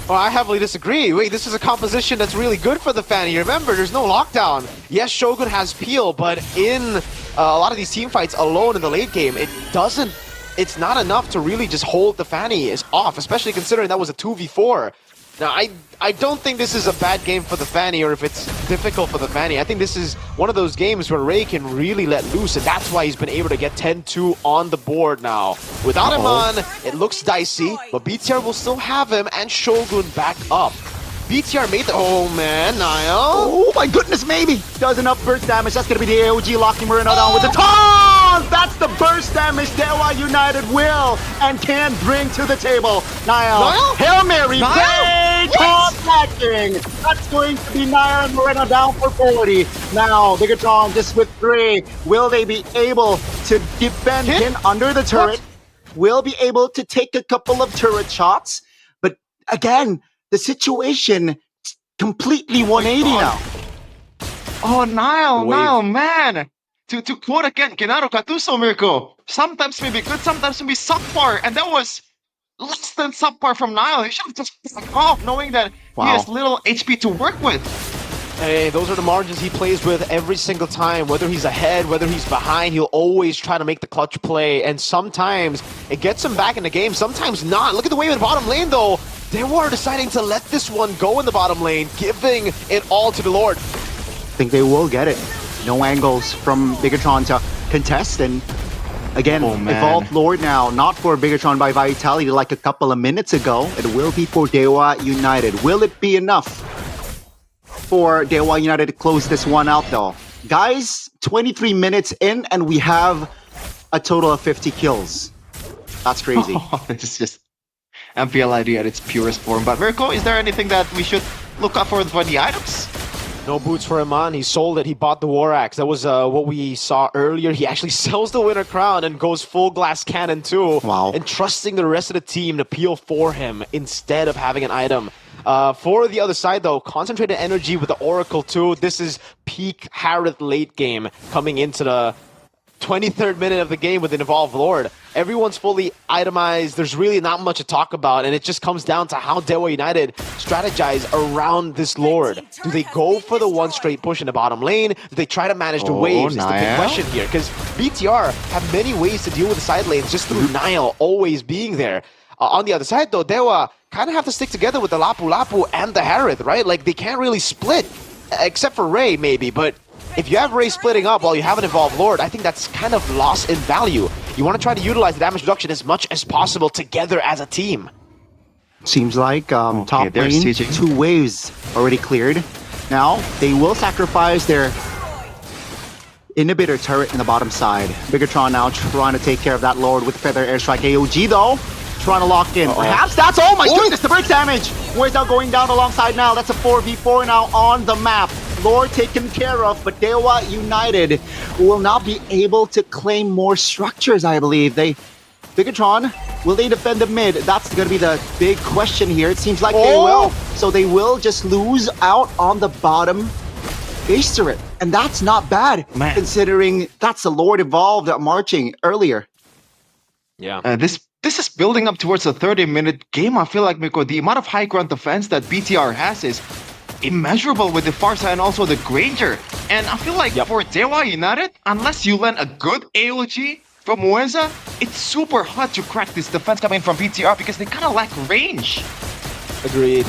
Well, I heavily disagree. Wait, this is a composition that's really good for the Fanny. Remember, there's no lockdown. Yes, Shogun has peel, but in a lot of these team fights alone in the late game, it's not enough to really just hold the Fanny off, especially considering that was a 2v4. Now, I don't think this is a bad game for the Fanny, or if it's difficult for the Fanny. I think this is one of those games where Ray can really let loose, and that's why he's been able to get 10-2 on the board now. Without him on, it looks dicey, but BTR will still have him and Shogun back up. BTR made the... Oh, man, Niall. Oh, my goodness, maybe. Does enough burst damage. That's going to be the AOG locking Moreno down with the top! response. That's the burst damage Dewa United will and can bring to the table. Niall, Hail Mary, great contacting. That's going to be Niall and Moreno down for 40. Now, Bigatron just with 3. Will they be able to defend him under the turret? Will be able to take a couple of turret shots. But again, the situation completely 180 now. Oh, Niall, man. To quote again, Genaro Gattuso, Mirko, sometimes maybe good, sometimes maybe subpar, and that was less than subpar from Niall. He should have just backed off, knowing that he has little HP to work with. Hey, those are the margins he plays with every single time. Whether he's ahead, whether he's behind, he'll always try to make the clutch play. And sometimes it gets him back in the game, sometimes not. Look at the way in the bottom lane, though. They were deciding to let this one go in the bottom lane, giving it all to the Lord. I think they will get it. No angles from Bigatron to contest. And again, Evolved Lord now, not for Bigatron by Vitality like a couple of minutes ago. It will be for Dewa United. Will it be enough for Dewa United to close this one out, though? Guys, 23 minutes in, and we have a total of 50 kills. That's crazy. This is just MPL ID at its purest form. But Mirko, is there anything that we should look out for the items? No boots for Iman. He sold it. He bought the War Axe. That was what we saw earlier. He actually sells the Winter Crown and goes full glass cannon too. Wow. And trusting the rest of the team to peel for him instead of having an item. For the other side though, concentrated energy with the Oracle too. This is peak Harith late game coming into the 23rd minute of the game with an Evolved Lord. Everyone's fully itemized. There's really not much to talk about, and it just comes down to how Dewa United strategize around this Lord. Do they go for the one straight push in the bottom lane? Do they try to manage the waves? Is the big question here, because BTR have many ways to deal with the side lanes just through Niall always being there. On the other side though, Dewa kind of have to stick together with the Lapu Lapu and the Harith, right? Like they can't really split, except for Ray maybe, but if you have Ray splitting up while you have an Evolved Lord, I think that's kind of lost in value. You want to try to utilize the damage reduction as much as possible together as a team. Seems like top lane, 2 waves already cleared. Now, they will sacrifice their inhibitor turret in the bottom side. Bigatron now trying to take care of that Lord with Feather Airstrike. AOG though, trying to lock in. Perhaps that's, oh my goodness, the break damage! Where's going down alongside now? That's a 4v4 now on the map. Lord taken care of, but Dewa United will not be able to claim more structures, I believe. Bigatron, will they defend the mid? That's going to be the big question here. It seems like they will. So they will just lose out on the bottom base turret. And that's not bad, considering that's the Lord Evolved marching earlier. Yeah. This is building up towards a 30-minute game. I feel like, Mirko, the amount of high ground defense that BTR has is immeasurable with the Farsa and also the Granger. And I feel like for Dewa United, unless you land a good AOG from Mueza, it's super hard to crack this defense coming from BTR because they kind of lack range. Agreed.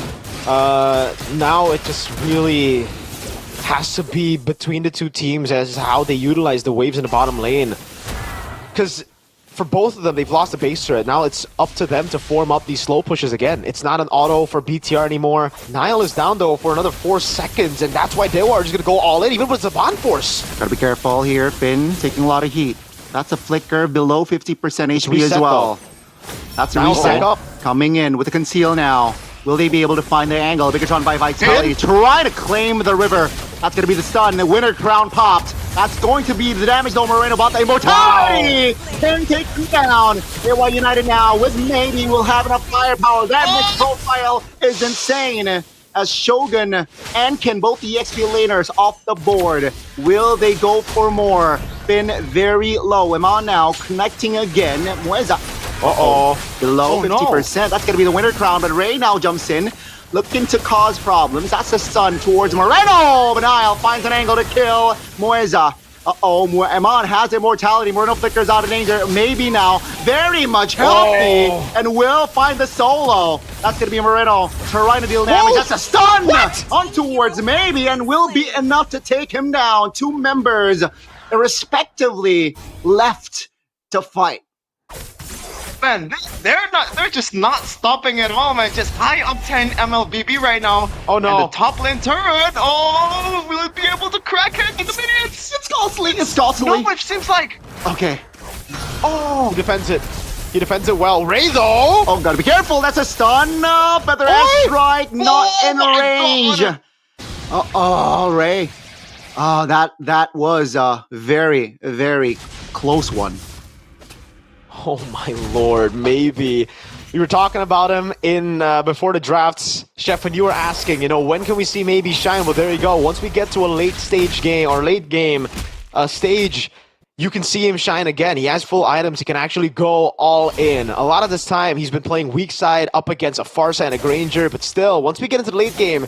Now it just really has to be between the two teams as how they utilize the waves in the bottom lane. Because for both of them, they've lost the base turret. Now it's up to them to form up these slow pushes again. It's not an auto for BTR anymore. Niall is down though for another 4 seconds, and that's why Dewa are just gonna go all in, even with the bond force. Gotta be careful here. Finn taking a lot of heat. That's a flicker below 50% HP as well. That's a reset. Coming in with a conceal now. Will they be able to find the angle? Bigatron by Vitality. Try to claim the river. That's going to be the stun. The Winter Crown popped. That's going to be the damage though. Moreno bought the immortality. Can take them down. Dewa United now with maybe will have enough firepower. That mix profile is insane. As Shogun and Ken, both the XP laners off the board. Will they go for more? Finn very low. Iman now connecting again. Mueza. Below 50%. That's going to be the Winter Crown, but Ray now jumps in, looking to cause problems. That's a stun towards Moreno, but Niall finds an angle to kill Mueza. Iman has immortality. Moreno flickers out of danger. Maybe now, very much healthy, and will find the solo. That's going to be Moreno trying to deal damage. That's a stun on towards maybe, and will be enough to take him down. 2 members, respectively, left to fight. Man, they're just not stopping at all, man. Just high up 10 MLBB right now. Oh no. And the top lane turret. Will should be able to crack it in the minions. It's costly. It's costly. No, it seems like. Okay. Oh, he defends it. He defends it well. Ray, though. Oh, gotta be careful. That's a stun. Feather airstrike, not in range. Oh, Ray. Oh, that was a very, very close one. Oh my lord, maybe. We were talking about him in before the drafts, Chef, and you were asking, when can we see maybe shine? Well, there you go. Once we get to a late game stage, you can see him shine again. He has full items. He can actually go all in. A lot of this time, he's been playing weak side up against a Farsight and a Granger, but still, once we get into the late game,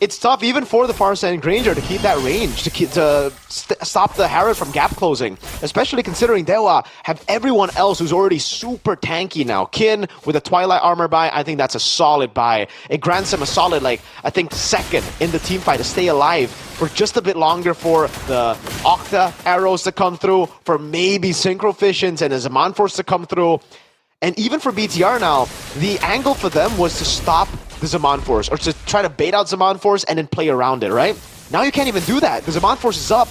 it's tough even for the Farsight and Granger to keep that range, to stop the Harrod from gap closing, especially considering Dewa have everyone else who's already super tanky now. Kin with a Twilight armor buy, I think that's a solid buy. It grants him a solid, second in the team fight to stay alive for just a bit longer, for the Octa arrows to come through, for maybe Synchro Fissions and a Zaman Force to come through. And even for BTR now, the angle for them was to stop the Zaman Force, or to try to bait out Zaman Force and then play around it, right? Now you can't even do that. The Zaman Force is up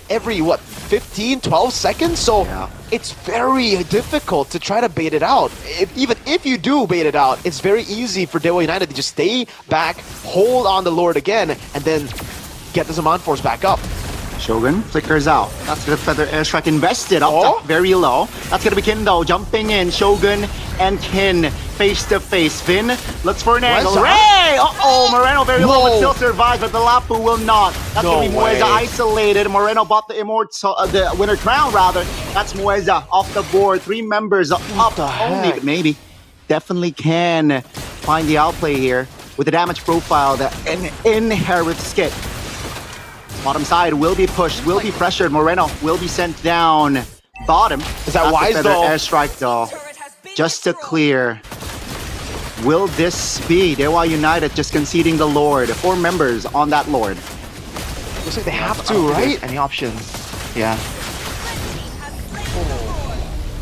every, 15, 12 seconds? So it's very difficult to try to bait it out. Even if you do bait it out, it's very easy for Dewa United to just stay back, hold on the Lord again, and then get the Zaman Force back up. Shogun flickers out. That's the Feather Airstrike invested up top, very low. That's gonna be Kin though, jumping in. Shogun and Kin face to face. Finn looks for an angle. Ray! Moreno very low but still survives, but the Lapu will not. That's gonna be Mueza isolated. Moreno bought the the winner crown rather. That's Mueza off the board. 3 members up only, but maybe definitely can find the outplay here with the damage profile that in Harrod skit. Bottom side will be pushed, will be pressured. Moreno will be sent down. Bottom. Is that wise though? Airstrike though. Just to clear. Will this be Dewa United just conceding the Lord? 4 members on that Lord. Looks like they have to, right? Any options? Yeah.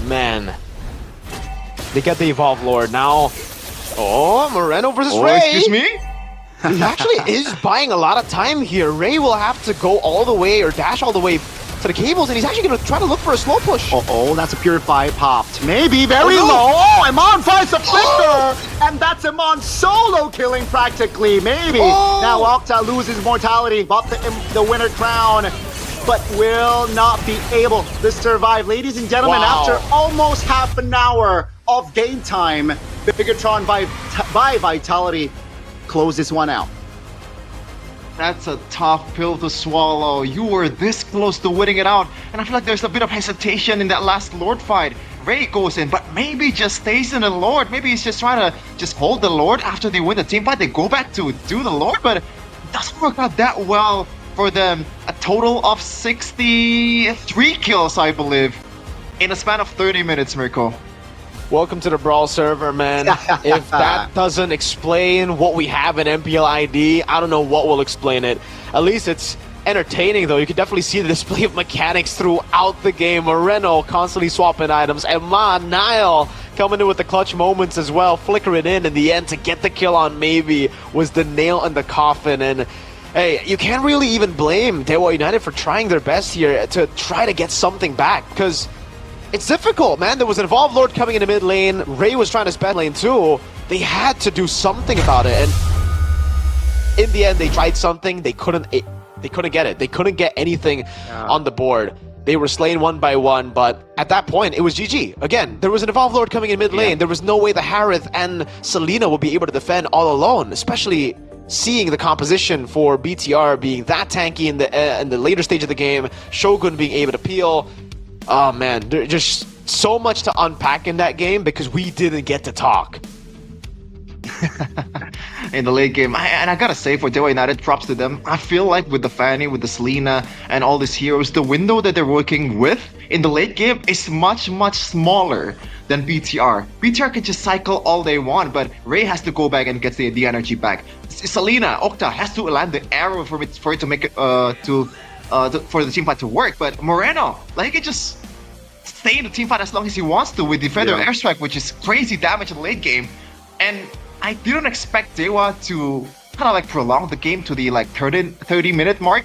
Man. They get the Evolve Lord now. Oh, Moreno versus Ray. Excuse me? He actually is buying a lot of time here. Ray will have to go all the way or dash all the way to the cables, and he's actually going to try to look for a slow push. That's a Purify popped. Maybe very low. Iman finds the flicker, and that's Iman solo killing practically. Maybe. Now Octa loses mortality, bought the winner crown, but will not be able to survive. Ladies and gentlemen, after almost half an hour of game time, Bigatron by Vitality close this one out. That's a tough pill to swallow. You were this close to winning it out, and I feel like there's a bit of hesitation in that last Lord fight. Ray goes in, but maybe just stays in the Lord. Maybe he's just trying to just hold the Lord after they win the team fight. They go back to do the Lord, but it doesn't work out that well for them. A total of 63 kills, I believe, in a span of 30 minutes, Mirko. Welcome to the Brawl server, man. If that doesn't explain what we have in MPL ID, I don't know what will explain it. At least it's entertaining, though. You can definitely see the display of mechanics throughout the game. Moreno constantly swapping items. Eman, Nile coming in with the clutch moments as well. Flickering in the end to get the kill on Maybe was the nail in the coffin. And hey, you can't really even blame Dewa United for trying their best here to try to get something back, because it's difficult, man. There was an Evolved Lord coming in the mid lane. Ray was trying to spend lane too. They had to do something about it, and in the end, they tried something. They couldn't get it. They couldn't get anything on the board. They were slain one by one, but at that point, it was GG. Again, there was an Evolved Lord coming in mid lane. There was no way the Harith and Selena would be able to defend all alone, especially seeing the composition for BTR being that tanky in the later stage of the game, Shogun being able to peel. Oh man, there's just so much to unpack in that game because we didn't get to talk. In the late game, and I gotta say, for Dewa United, props to them. I feel like with the Fanny, with the Selena, and all these heroes, the window that they're working with in the late game is much, much smaller than BTR. BTR can just cycle all they want, but Ray has to go back and get the energy back. Selena, Octa has to land the arrow for it to make it for the team fight to work. But Moreno, like, he can just stay in the team fight as long as he wants to with the Feather Airstrike, which is crazy damage in the late game. And I didn't expect Dewa to kind of like prolong the game to the like 30-minute mark.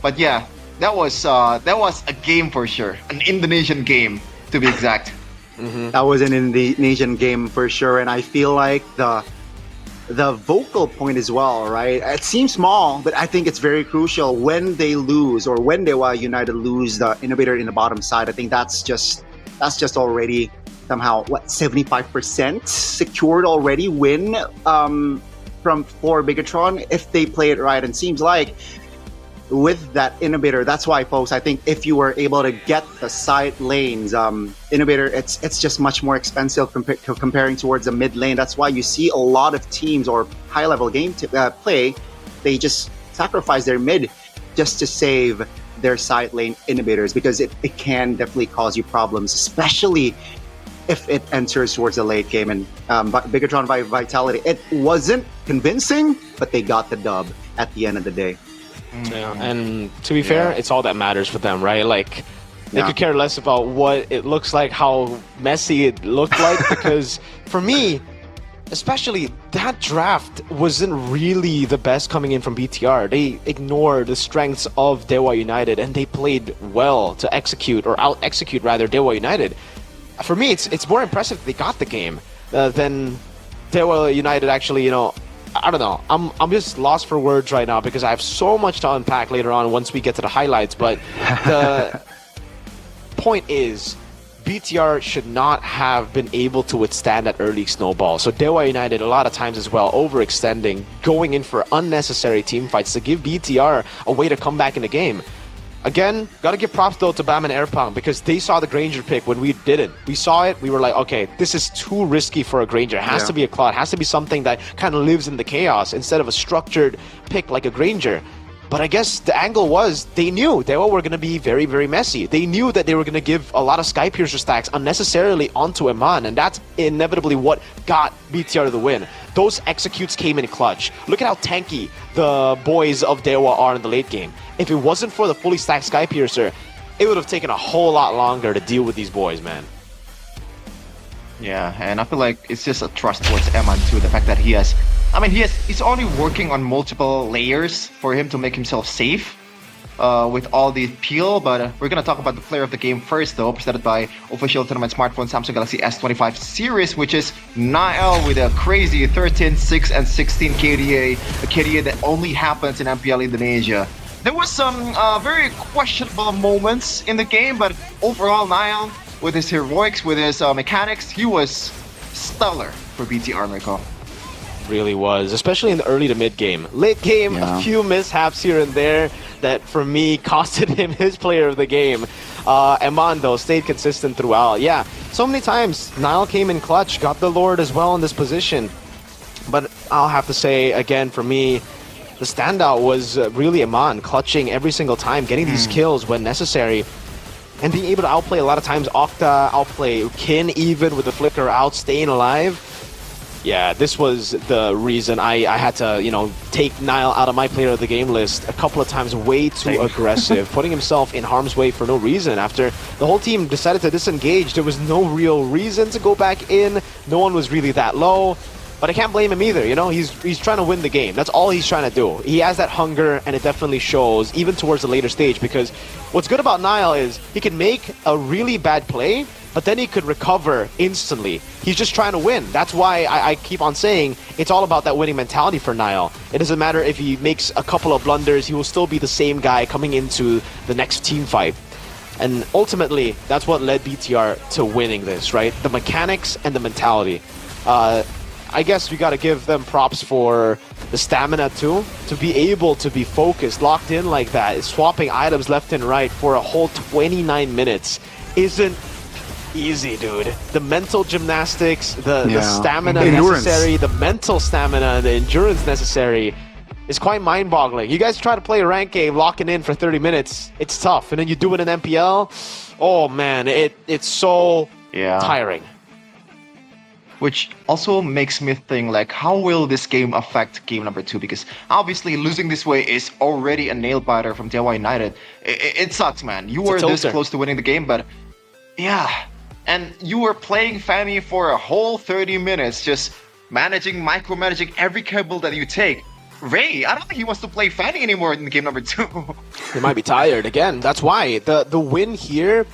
But yeah, that was a game for sure, an Indonesian game to be exact. That was an Indonesian game for sure, and I feel like the vocal point as well, right? It seems small, but I think it's very crucial when they lose or when Dewa United lose the innovator in the bottom side. I think that's just already somehow 75% secured already win for Bigatron if they play it right. And seems like with that innovator, that's why, folks, I think if you were able to get the side lanes, innovator, it's just much more expensive comparing towards the mid lane. That's why you see a lot of teams or high level game play, they just sacrifice their mid just to save their side lane innovators, because it can definitely cause you problems, especially if it enters towards the late game. And Bigatron Vitality, it wasn't convincing, but they got the dub at the end of the day. Yeah, and to be fair, it's all that matters for them, right? Like, they could care less about what it looks like, how messy it looked like, because for me, especially, that draft wasn't really the best coming in from BTR. They ignored the strengths of Dewa United, and they played well to execute, or out-execute rather, Dewa United. For me, it's more impressive that they got the game than Dewa United actually, you know, I don't know. I'm just lost for words right now because I have so much to unpack later on once we get to the highlights. But the point is, BTR should not have been able to withstand that early snowball. So Dewa United a lot of times as well, overextending, going in for unnecessary team fights to give BTR a way to come back in the game. Again, gotta give props though to Bam and Airpong, because they saw the Granger pick when we didn't. We saw it, we were like, okay, this is too risky for a Granger. It has to be a Cloud, it has to be something that kind of lives in the chaos instead of a structured pick like a Granger. But I guess the angle was, they knew they were going to be very, very messy. They knew that they were going to give a lot of Sky Piercer stacks unnecessarily onto Iman, and that's inevitably what got BTR the win. Those executes came in clutch. Look at how tanky the boys of Dewa are in the late game. If it wasn't for the fully stacked Sky Piercer, it would have taken a whole lot longer to deal with these boys, man. Yeah, and I feel like it's just a trust towards Eman too. The fact that he's already working on multiple layers for him to make himself safe with all the peel. But we're gonna talk about the player of the game first, though, presented by official tournament smartphone Samsung Galaxy S25 series, which is Nael with a crazy 13, 6, and 16 KDA, a KDA that only happens in MPL Indonesia. There was some very questionable moments in the game, but overall, Nael, with his heroics, with his mechanics, he was stellar for BTR, Mirko. Really was, especially in the early to mid game. Late game, a few mishaps here and there that for me costed him his player of the game. Eman though stayed consistent throughout. Yeah, so many times Nile came in clutch, got the Lord as well in this position. But I'll have to say again, for me, the standout was really Eman, clutching every single time, getting these kills when necessary, and being able to outplay a lot of times Octa, outplay Kin even with the flicker out, staying alive. Yeah, this was the reason I had to, you know, take Nile out of my player of the game list a couple of times. Way too aggressive, putting himself in harm's way for no reason. After the whole team decided to disengage, there was no real reason to go back in. No one was really that low. But I can't blame him either, you know, he's trying to win the game. That's all he's trying to do. He has that hunger, and it definitely shows, even towards the later stage, because what's good about Nile is he can make a really bad play, but then he could recover instantly. He's just trying to win. That's why I keep on saying it's all about that winning mentality for Nile. It doesn't matter if he makes a couple of blunders, he will still be the same guy coming into the next team fight. And ultimately, that's what led BTR to winning this, right? The mechanics and the mentality. I guess we gotta give them props for the stamina too, to be able to be focused, locked in like that, swapping items left and right for a whole 29 minutes isn't easy, dude. The mental gymnastics, the stamina necessary, the mental stamina, the endurance necessary is quite mind-boggling. You guys try to play a ranked game, locking in for 30 minutes, it's tough. And then you do it in MPL, oh man, it's so tiring. Which also makes me think, like, how will this game affect game number 2? Because obviously losing this way is already a nail-biter from Dewa United. It sucks, man. You were this close to winning the game, but yeah. And you were playing Fanny for a whole 30 minutes, just micromanaging every cable that you take. Ray, I don't think he wants to play Fanny anymore in game number 2. They might be tired again. That's why the win here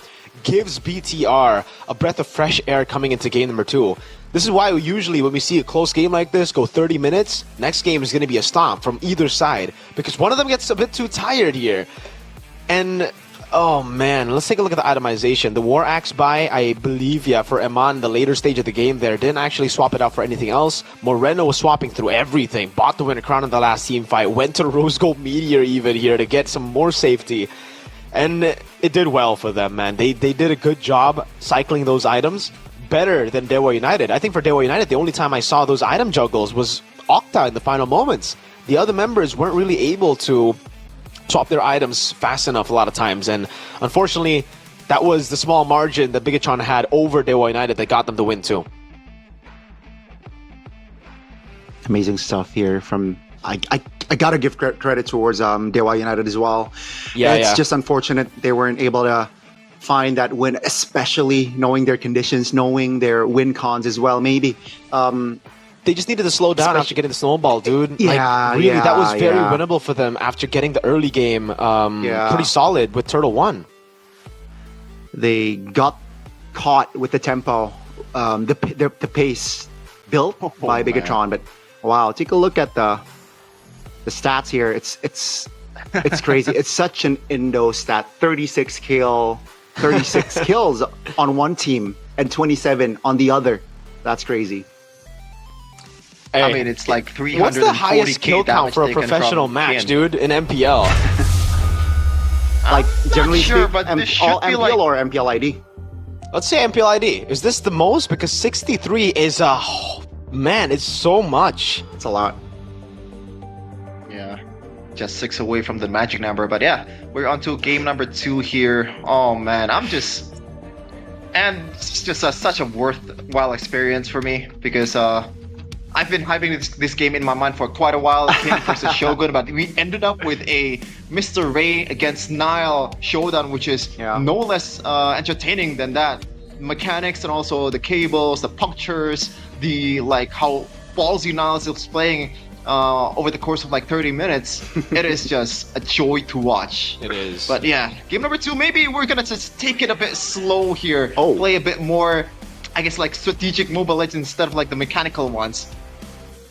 gives BTR a breath of fresh air coming into game number 2. This is why usually when we see a close game like this go 30 minutes, next game is going to be a stomp from either side because one of them gets a bit too tired here. And oh man, let's take a look at the itemization. The War Axe buy, I believe, for Eman, the later stage of the game there, didn't actually swap it out for anything else. Moreno was swapping through everything, bought the winner crown in the last team fight, went to Rose Gold Meteor even here to get some more safety. And it did well for them, man. They did a good job cycling those items, better than Dewa United. I think for Dewa United, the only time I saw those item juggles was Octa in the final moments. The other members weren't really able to swap their items fast enough a lot of times, and unfortunately that was the small margin that Bigatron had over Dewa United that got them the win too. Amazing stuff here from I gotta give credit towards Dewa United as well. It's just unfortunate they weren't able to find that win, especially knowing their conditions, knowing their win cons as well. Maybe they just needed to slow down after getting the snowball, dude. Really, that was very winnable for them after getting the early game pretty solid with Turtle 1. They got caught with the tempo, the pace built by Bigatron. But wow, take a look at the stats here. It's crazy. It's such an Indo stat. 36 kills on one team and 27 on the other. That's crazy. Hey, I mean, it's like 340k. What's the highest kill count for a professional match, dude, in MPL? Like, generally sure, speaking, but this should all be MPL like... or MPL ID? Let's say MPL ID. Is this the most? Because 63 is man, it's so much. It's a lot. Yeah, just 6 away from the magic number. But yeah, we're on to game number 2 here. Oh man, and it's just such a worthwhile experience for me because I've been hyping this game in my mind for quite a while. King versus Shogun, but we ended up with a Mr. Ray against Nile showdown, which is no less entertaining than that. Mechanics and also the cables, the punctures, the how ballsy Nile is playing over the course of 30 minutes. It is just a joy to watch. It is. But yeah, game number 2, maybe we're gonna just take it a bit slow here. Play a bit more, I guess, strategic Mobile Legends instead of the mechanical ones.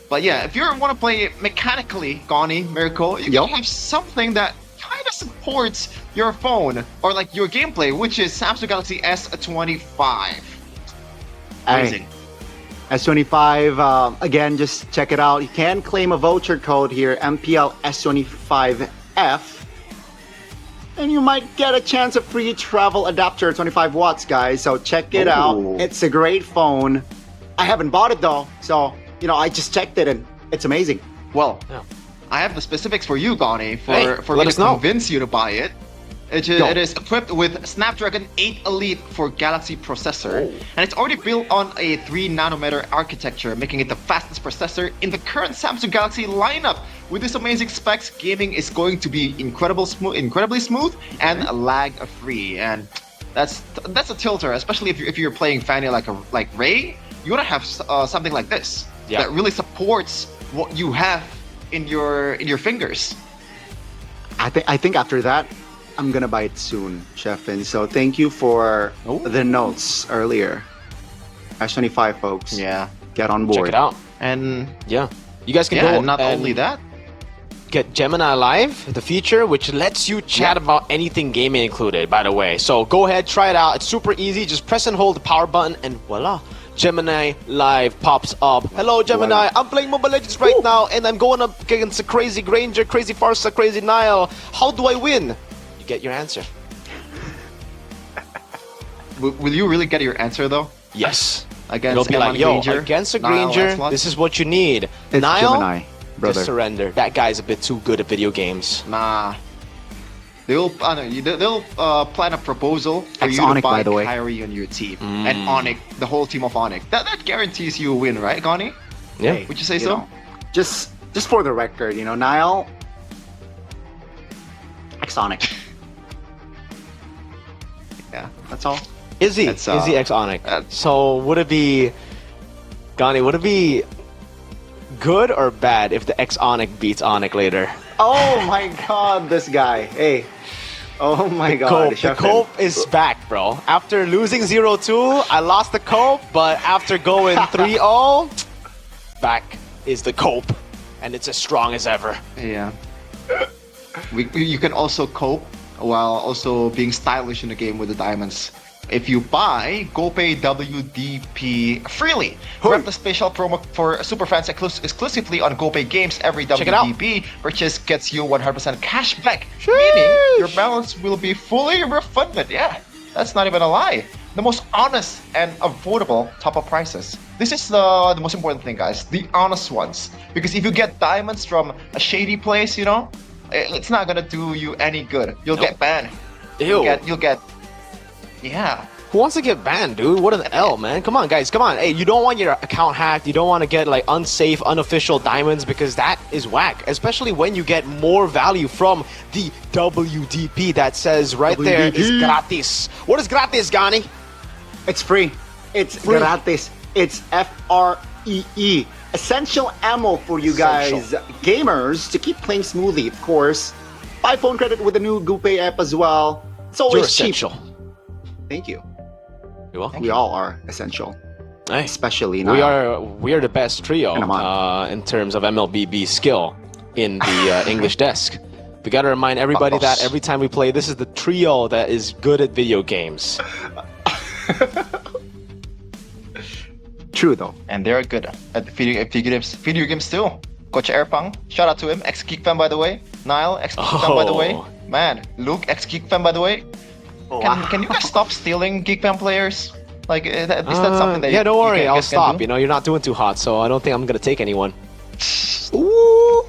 But yeah, if you want to play mechanically, Gani, Miracle, you can have something that kind of supports your phone or your gameplay, which is Samsung Galaxy S25. Amazing. S25, again, just check it out. You can claim a voucher code here, MPL S25F. And you might get a chance of free travel adapter, 25 watts, guys. So check it out. It's a great phone. I haven't bought it though, so I just checked it and it's amazing. Well, I have the specifics for you, Gani, for me to convince you to buy it. It is equipped with Snapdragon 8 Elite for Galaxy processor, and it's already built on a 3nm architecture, making it the fastest processor in the current Samsung Galaxy lineup. With this amazing specs, gaming is going to be incredibly smooth and lag-free, and that's a tilter, especially if you're playing Fanny like Ray. You want to have something like this that really supports what you have in your fingers. I think after that, I'm gonna buy it soon, Chef. And so thank you for the notes earlier. S25, folks. Yeah, get on board. Check it out. And you guys can go. Not only that, get Gemini Live, the feature which lets you chat about anything gaming included. By the way, so go ahead, try it out. It's super easy. Just press and hold the power button, and voila. Gemini Live pops up. Hello, Gemini. I'm playing Mobile Legends right now, and I'm going up against a crazy Granger, crazy Farsa, crazy Nile. How do I win? You get your answer. Will you really get your answer though? Yes. Against It'll be like, yo, Granger, against a Nile, Granger, this is what you need. It's Nile, Gemini, brother. just surrender. That guy's a bit too good at video games. Nah. They'll plan a proposal for you to Onyx, buy by the way. Kyrie on your team and Onyx, the whole team of Onyx. That guarantees you a win, right, Gani? Yeah. Would you say so? Just for the record, Nile, X-Onyx. Yeah, that's all. Izzy X Onyx. So would it be, Gani? Would it be good or bad if the X Onic beats Onic later? Oh my god, this guy. Hey. Oh my god. The cope is back, bro. After losing 0-2, I lost the cope, but after going 3-0, back is the cope. And it's as strong as ever. Yeah. You can also cope while also being stylish in the game with the diamonds. If you buy GoPay WDP freely, grab the special promo for superfans exclusively on GoPay games. Every WDP purchase gets you 100% cash back, meaning your balance will be fully refunded. Yeah, that's not even a lie. The most honest and affordable top-up prices. This is the most important thing, guys. The honest ones. Because if you get diamonds from a shady place, you know, it's not gonna do you any good. You'll get banned. Ew. You'll get. Yeah. Who wants to get banned, dude? What an L, man. Come on, guys. Come on. Hey, you don't want your account hacked. You don't want to get like unsafe, unofficial diamonds because that is whack. Especially when you get more value from the WDP that says right there is gratis. What is gratis, Gani? It's free. It's gratis. It's FREE. Essential ammo for you guys, gamers, to keep playing smoothly, of course. Buy phone credit with the new GoPay app as well. It's always cheap. Thank you. You're welcome. We all are essential. Hey, especially now. We are the best trio in terms of MLBB skill in the English desk. We gotta remind everybody that every time we play, this is the trio that is good at video games. True though. And they're good at video games too. Coach Airpang, shout out to him. Ex-Geek fan, by the way. Nile, ex-Geek fan, by the way. Man, Luke, ex-Geek fan, by the way. Can you guys stop stealing Geek fan players? Like, is that something that yeah, don't worry, I'll can stop. do? You know, you're not doing too hot, so I don't think I'm gonna take anyone. Would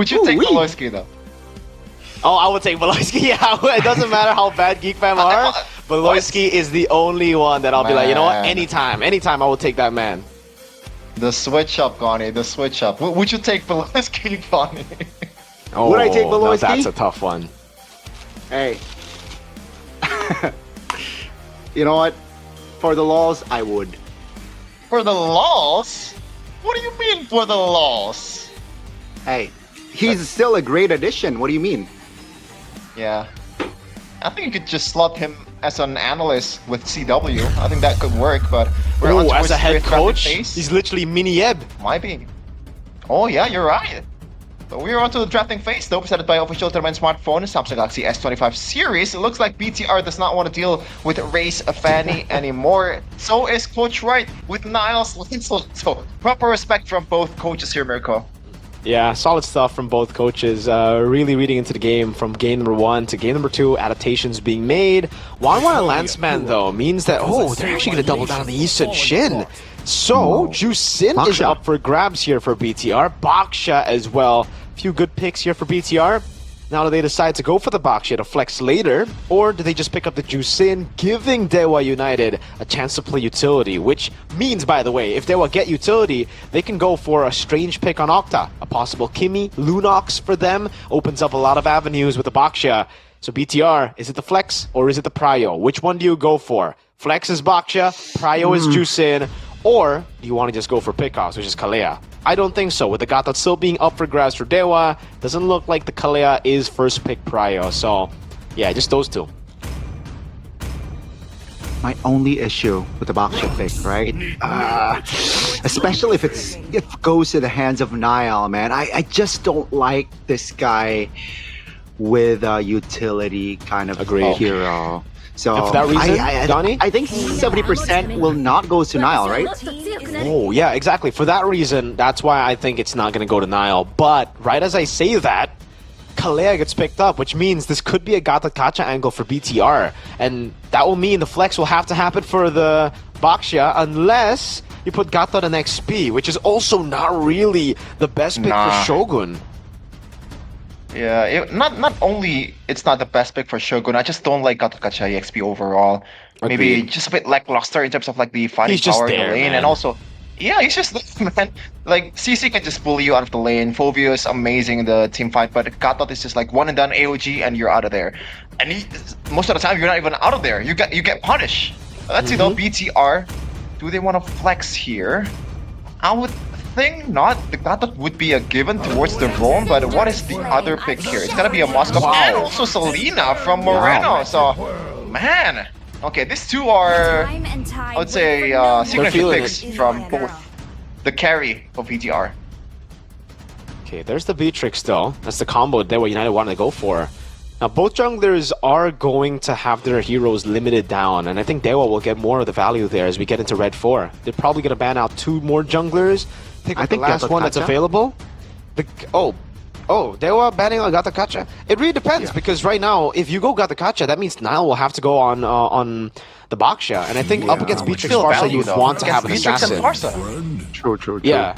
you take Maloyski though? Oh, I would take Maloyski. Yeah, it doesn't matter how bad Geek fam are. Maloyski is the only one that I'll be like, you know what? Anytime I will take that man. The switch up, Gani. The switch up. Would you take Maloyski, Gani? Oh, Would I take now Maloyski? that's a tough one. Hey. You know what? For the laws, I would. For the laws? What do you mean for the laws? Hey, he's still a great addition. What do you mean? Yeah. I think you could just slot him as an analyst with CW. I think that could work, but we're on as a head coach, face. he's literally mini Eb. Might be. Oh yeah, you're right. But we're on to the drafting phase though, presented by official tournament smartphone, Samsung Galaxy S25 series. It looks like BTR does not want to deal with Race Fanny anymore. So is Coach Wright with Niles. So proper respect from both coaches here, Mirko. Yeah, solid stuff from both coaches. Really reading into the game from game number 1 to game number 2. Adaptations being made. 1-1 Lanceman though means that they're actually going to double down on the Eastern Shin. So Jusin is up for grabs here for BTR. Baksha as well. Few good picks here for BTR. Now do they decide to go for the Baksha to flex later, or do they just pick up the Jusin, giving Dewa United a chance to play utility? Which means, by the way, if Dewa get utility, they can go for a strange pick on Octa. A possible Kimi, Lunox for them opens up a lot of avenues with the Baksha. So BTR, is it the flex or is it the prio? Which one do you go for? Flex is Baksha, prio is Jusin, or do you want to just go for pickoffs, which is Kalea? I don't think so. With the Gatot still being up for grabs for Dewa, doesn't look like the Kalea is first pick prio. So, yeah, just those two. My only issue with the Baksha pick, right? Especially if it goes to the hands of Niall, man. I just don't like this guy with a utility kind of hero. So and for that reason, Donnie? I think 70% will not go to Niall, right? Oh, yeah, exactly. For that reason, that's why I think it's not going to go to Niall. But right as I say that, Kalea gets picked up, which means this could be a Gata Kacha angle for BTR. And that will mean the flex will have to happen for the Baksha unless you put Gata on XP, which is also not really the best pick for Shogun. Yeah, not only it's not the best pick for Shogun, I just don't like Gatakacha EXP overall. Maybe just a bit lackluster in terms of like the fighting power in the lane, and also, yeah, he's just man. Like CC can just bully you out of the lane. Fovio is amazing in the team fight, but Gatot is just like one and done AOG and you're out of there. And most of the time you're not even out of there. You get punished. Let's see though, BTR. Do they want to flex here? I would think not. That would be a given towards the Rome, but what is the other pick here? It's gonna be a Moscow and also Selena from Moreno. So, man. Okay, these two are, I would say, signature picks from both the carry of VTR. Okay, there's the Beatrix though. That's the combo that United wanted to go for. Now, both junglers are going to have their heroes limited down, and I think Dewa will get more of the value there as we get into Red 4. They're probably going to ban out 2 more junglers. I think the last one that's available. Dewa banning on Gatakacha. It really depends, because right now, if you go Gatakacha, that means Nile will have to go on the Baksha, and I think up against Beatrix and Farsa, you would want to have an assassin. True. Yeah.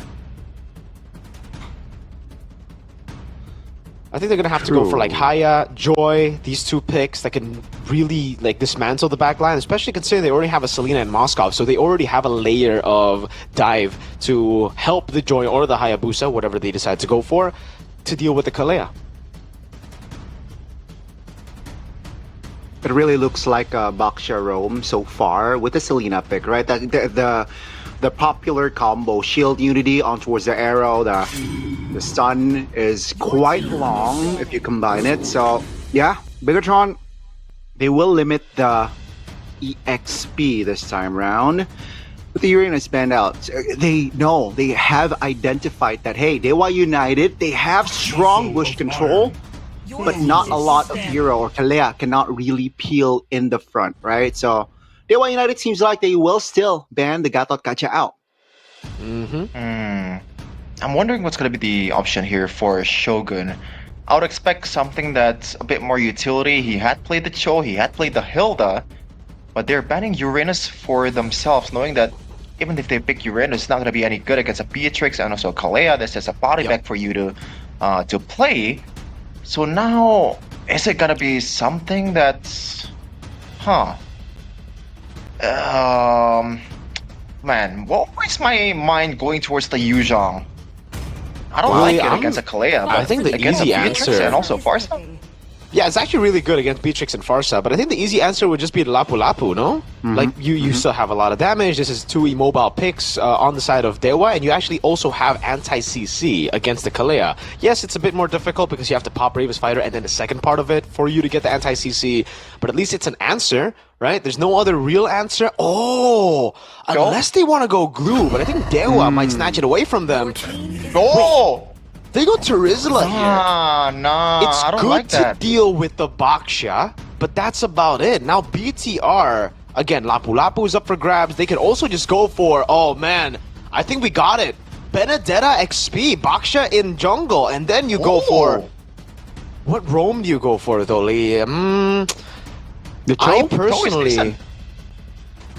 I think they're gonna have to go for like Haya, Joy, these 2 picks that can really like dismantle the backline, especially considering they already have a Selena and Moskov, so they already have a layer of dive to help the Joy or the Hayabusa, whatever they decide to go for, to deal with the Kalea. It really looks like a Baksha Rome so far with the Selena pick, right? The popular combo Shield Unity on towards the arrow, the stun is quite long if you combine it. So yeah, Bigatron, they will limit the EXP this time round. With the Uranus banned out, they have identified that, hey, Dewa United, they have strong bush control, but not a lot of hero or Kalea cannot really peel in the front, right? So Dewa United seems like they will still ban the Gatot Kacha out. I'm wondering what's going to be the option here for Shogun. I would expect something that's a bit more utility. He had played the Cho, he had played the Hilda, but they're banning Uranus for themselves, knowing that even if they pick Uranus, it's not going to be any good against a Beatrix and also Kalea. That's just a body bag for you to play. So now, is it going to be something that's... man, why is my mind going towards the Yuzhong? I don't like it against a Kalea, but I think the against easy a Beatrix answer and also Farsa? Yeah, it's actually really good against Beatrix and Farsa, but I think the easy answer would just be the Lapu Lapu, no? Like, you still have a lot of damage. This is 2 immobile picks on the side of Dewa, and you actually also have anti-CC against the Kalea. Yes, it's a bit more difficult because you have to pop Bravest Fighter and then the second part of it for you to get the anti-CC, but at least it's an answer, right? There's no other real answer. Unless they want to go glue, but I think Dewa might snatch it away from them. Oh! They go Terizla here. It's I don't good like that. to deal with the Baksha, but that's about it. Now BTR, again, Lapu Lapu is up for grabs. They could also just go for, oh man, I think we got it. Benedetta XP, Baksha in jungle, and then you go for... What roam do you go for though, Lee? I personally...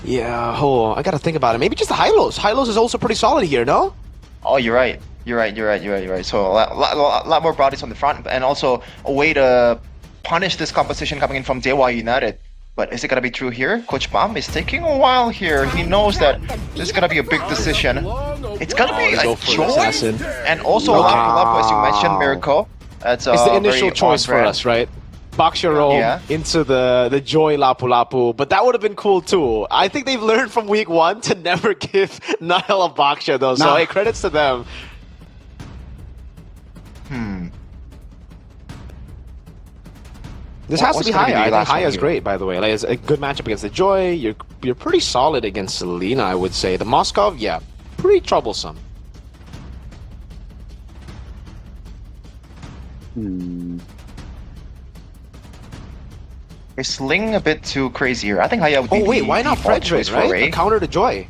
Yeah, I gotta think about it. Maybe just the Hylos. Hylos is also pretty solid here, no? Oh, you're right. You're right. So a lot more bodies on the front, and also a way to punish this composition coming in from Dewa United. But is it gonna be true here? Coach Bam is taking a while here. He knows that this is gonna be a big decision. It's gonna be a Joy and also Lapu Lapu, as you mentioned, Miracle. That's it's the initial choice for us, right? Baksha roam into the Joy Lapu Lapu, but that would have been cool too. I think they've learned from week 1 to never give Nile a Baksha though, so hey, credits to them. This has to be Haya. I think Haya is great, by the way. Like, it's a good matchup against the Joy. You're pretty solid against Selena, I would say. The Moskov, yeah, pretty troublesome. Is Ling a bit too crazy here? I think Haya would be wait, why not Frederick, right? A counter to Joy.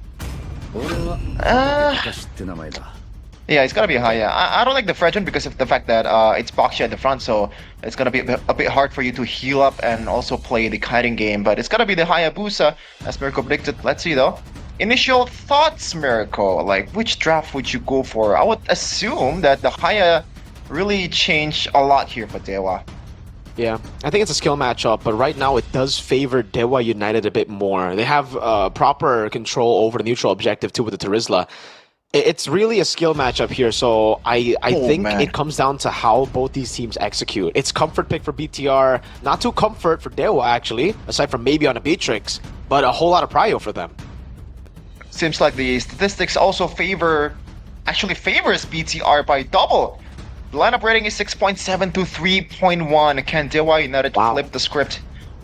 Yeah, it's gonna be Haya. I don't like the Fredrin because of the fact that it's Baksha at the front, so it's gonna be a bit hard for you to heal up and also play the kiting game. But it's gonna be the Hayabusa, as Miracle predicted. Let's see though. Initial thoughts, Miracle. Like, which draft would you go for? I would assume that the Haya really changed a lot here for Dewa. Yeah, I think it's a skill matchup, but right now it does favor Dewa United a bit more. They have proper control over the neutral objective too with the Terizla. It's really a skill matchup here, so I think it comes down to how both these teams execute. It's comfort pick for BTR, not too comfort for Dewa actually, aside from maybe on a Beatrix, but a whole lot of prio for them. Seems like the statistics also favor actually favors BTR by double. The lineup rating is 6.7 to 3.1. Can Dewa United flip the script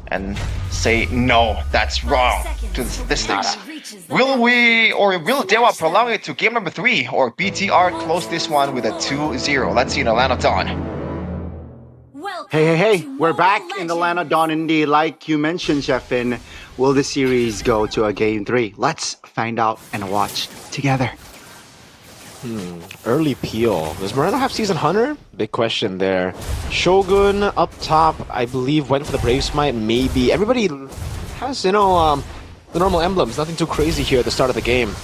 and say, no, that's wrong to the statistics? Will we, or will Dewa prolong it to game number 3, or BTR close this one with a 2-0? Let's see in Atlanta Dawn. Hey, we're back in the Atlanta Dawn Indy. Like you mentioned, Sheffin, will the series go to a game 3? Let's find out and watch together. Early peel. Does Moreno have Season Hunter? Big question there. Shogun up top, I believe, went for the Brave Smite. Maybe. Everybody has, the normal emblems. Nothing too crazy here at the start of the game.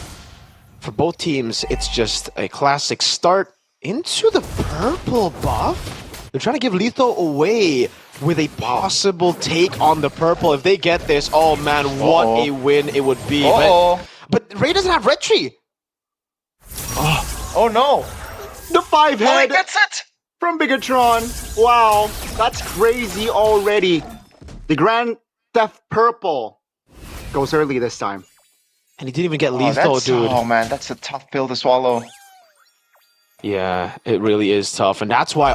For both teams, it's just a classic start into the purple buff. They're trying to give Letho away with a possible take on the purple. If they get this, oh man, what a win it would be. But Ray doesn't have Red Tree. Oh no! The 5-head gets it! from Bigatron. Wow, that's crazy already. The Grand Theft Purple goes early this time. And he didn't even get Letho, dude. Oh man, that's a tough pill to swallow. Yeah, it really is tough. And that's why,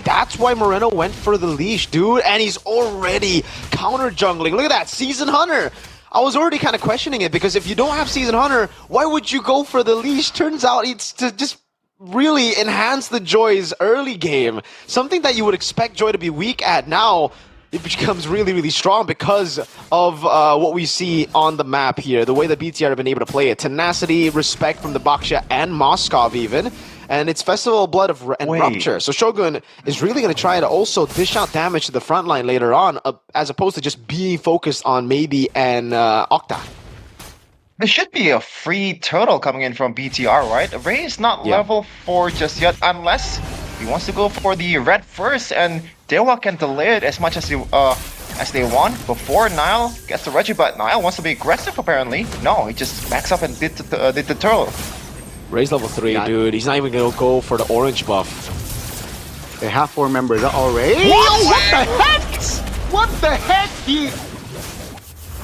that's why Moreno went for the leash, dude. And he's already counter-jungling. Look at that, Season Hunter. I was already kind of questioning it, because if you don't have Season Hunter, why would you go for the leash? Turns out it's to just really enhance the Joy's early game. Something that you would expect Joy to be weak at now, it becomes really, really strong because of what we see on the map here. The way that BTR have been able to play it. Tenacity, respect from the Baksha and Moskov even. And it's Festival of Blood and Rupture. So Shogun is really going to try to also dish out damage to the front line later on, as opposed to just being focused on maybe an Octa. There should be a free turtle coming in from BTR, right? Ray is not level 4 just yet, unless he wants to go for the red first, and Dewa can delay it as much as they want before Nile gets the Reggie, but Nile wants to be aggressive apparently. No, he just backs up and did the turtle. Ray's level 3, dude. He's not even going to go for the orange buff. They have 4 members already. What the heck? What the heck? The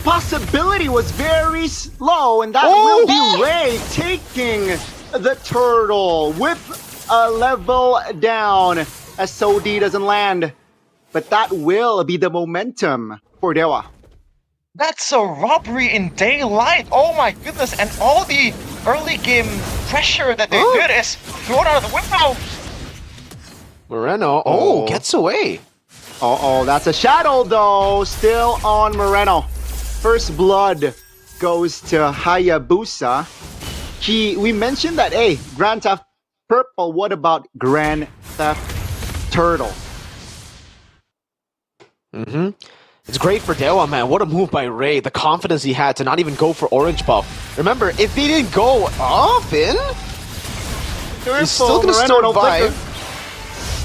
possibility was very slow, and that will be Ray taking the turtle with a level down as Sodi doesn't land. But that will be the momentum for Dewa. That's a robbery in daylight. Oh my goodness. And all the early game pressure that they did is thrown out of the window. Moreno, gets away. That's a shadow though. Still on Moreno. First blood goes to Hayabusa. We mentioned that, hey, Grand Theft Purple. What about Grand Theft Turtle? It's great for Dewa, man. What a move by Ray. The confidence he had to not even go for orange buff. Remember, if he didn't go off in, he's still going to survive.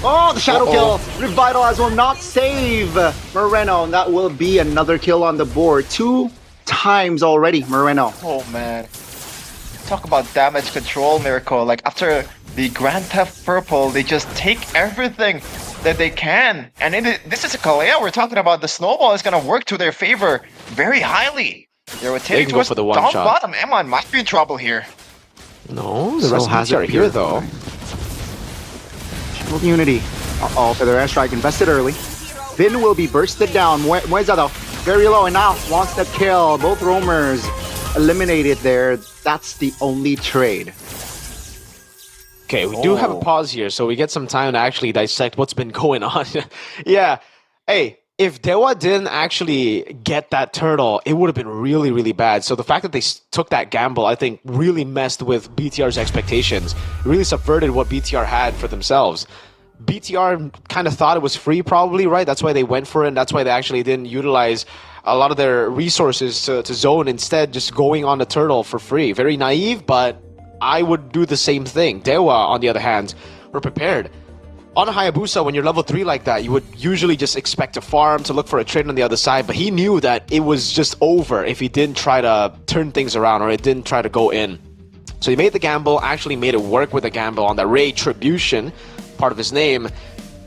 Oh, the shadow kill. Revitalize will not save Moreno. And that will be another kill on the board. 2 times already, Moreno. Oh, man. Talk about damage control, Miracle. Like, after the Grand Theft Purple, they just take everything that they can. And this is a Kalea. We're talking about the snowball is going to work to their favor very highly. They're rotating towards for the down shot. bottom. Emon might be in trouble here. No, the rest of us are here, though. Shield Unity. For the airstrike invested early. Vin will be bursted down. Mueza though, very low, and now wants the kill. Both roamers eliminated there. That's the only trade. Okay, we do have a pause here, so we get some time to actually dissect what's been going on. Yeah, hey, if Dewa didn't actually get that turtle, it would have been really, really bad. So the fact that they took that gamble, I think, really messed with BTR's expectations. It really subverted what BTR had for themselves. BTR kind of thought it was free, probably, right? That's why they went for it, and that's why they actually didn't utilize a lot of their resources to zone, instead just going on the turtle for free. Very naive, but I would do the same thing. Dewa, on the other hand, were prepared. On a Hayabusa, when you're level 3 like that, you would usually just expect to farm, to look for a trade on the other side, but he knew that it was just over if he didn't try to turn things around, or it didn't try to go in. So he made the gamble, actually made it work with the gamble on that Retribution, part of his name,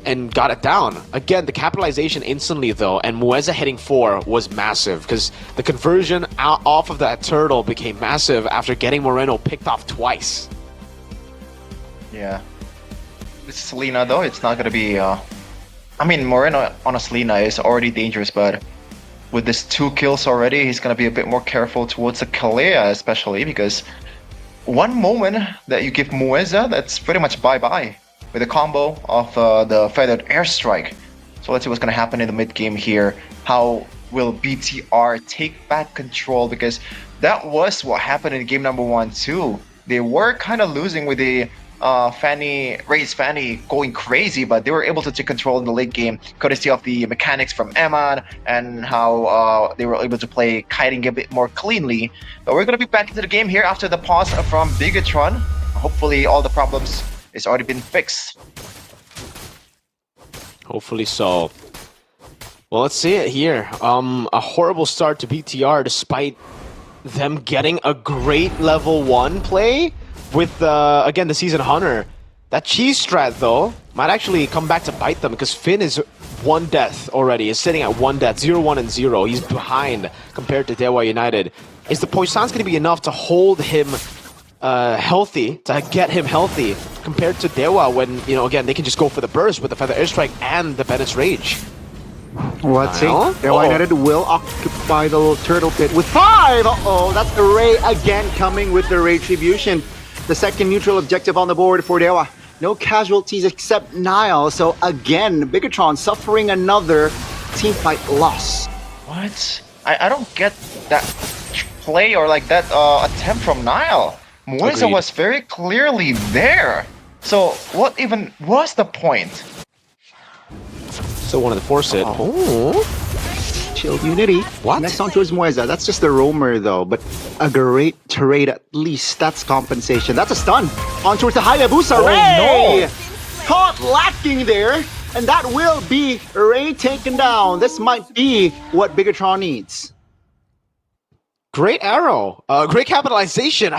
and got it down. Again, the capitalization instantly though, and Mueza hitting 4 was massive, because the conversion off of that turtle became massive after getting Moreno picked off twice. Yeah. This is Selena though, it's not gonna be I mean Moreno on a Selena is already dangerous, but with this 2 kills already, he's gonna be a bit more careful towards the Kalea especially, because one moment that you give Mueza, that's pretty much bye-bye with a combo of the feathered airstrike. So let's see what's gonna happen in the mid game here. How will BTR take back control? Because that was what happened in game number 1 too. They were kind of losing with the Ray's Fanny going crazy, but they were able to take control in the late game, courtesy of the mechanics from Eman and how they were able to play kiting a bit more cleanly. But we're gonna be back into the game here after the pause from Bigatron. Hopefully all the problems is already been fixed. Hopefully so. Well, let's see it here. A horrible start to BTR despite them getting a great level 1 play with, again, the Season Hunter. That cheese strat, though, might actually come back to bite them because Finn is 1 death already. He's sitting at 1 death, 0, 1, and 0. He's behind compared to Dewa United. Is the Poison's going to be enough to hold him healthy, to get him healthy, compared to Dewa when, you know, again, they can just go for the burst with the Feather Airstrike and the Bennett's Rage? Let's see. Dewa United will occupy the little turtle pit with 5! Uh-oh, that's the Ray again coming with the Retribution. The second neutral objective on the board for Dewa. No casualties except Nile, so again, Bigatron suffering another team fight loss. What? I don't get that play or like that attempt from Nile. Moisa was very clearly there. So what even was the point? Still wanted to force it. Oh. Shield Unity. What? Next on towards Moisa. That's just the roamer though, but a great trade at least. That's compensation. That's a stun. On towards the Hayabusa. Ray! No. Caught lacking there. And that will be Ray taken down. This might be what Bigatron needs. Great arrow. Great capitalization.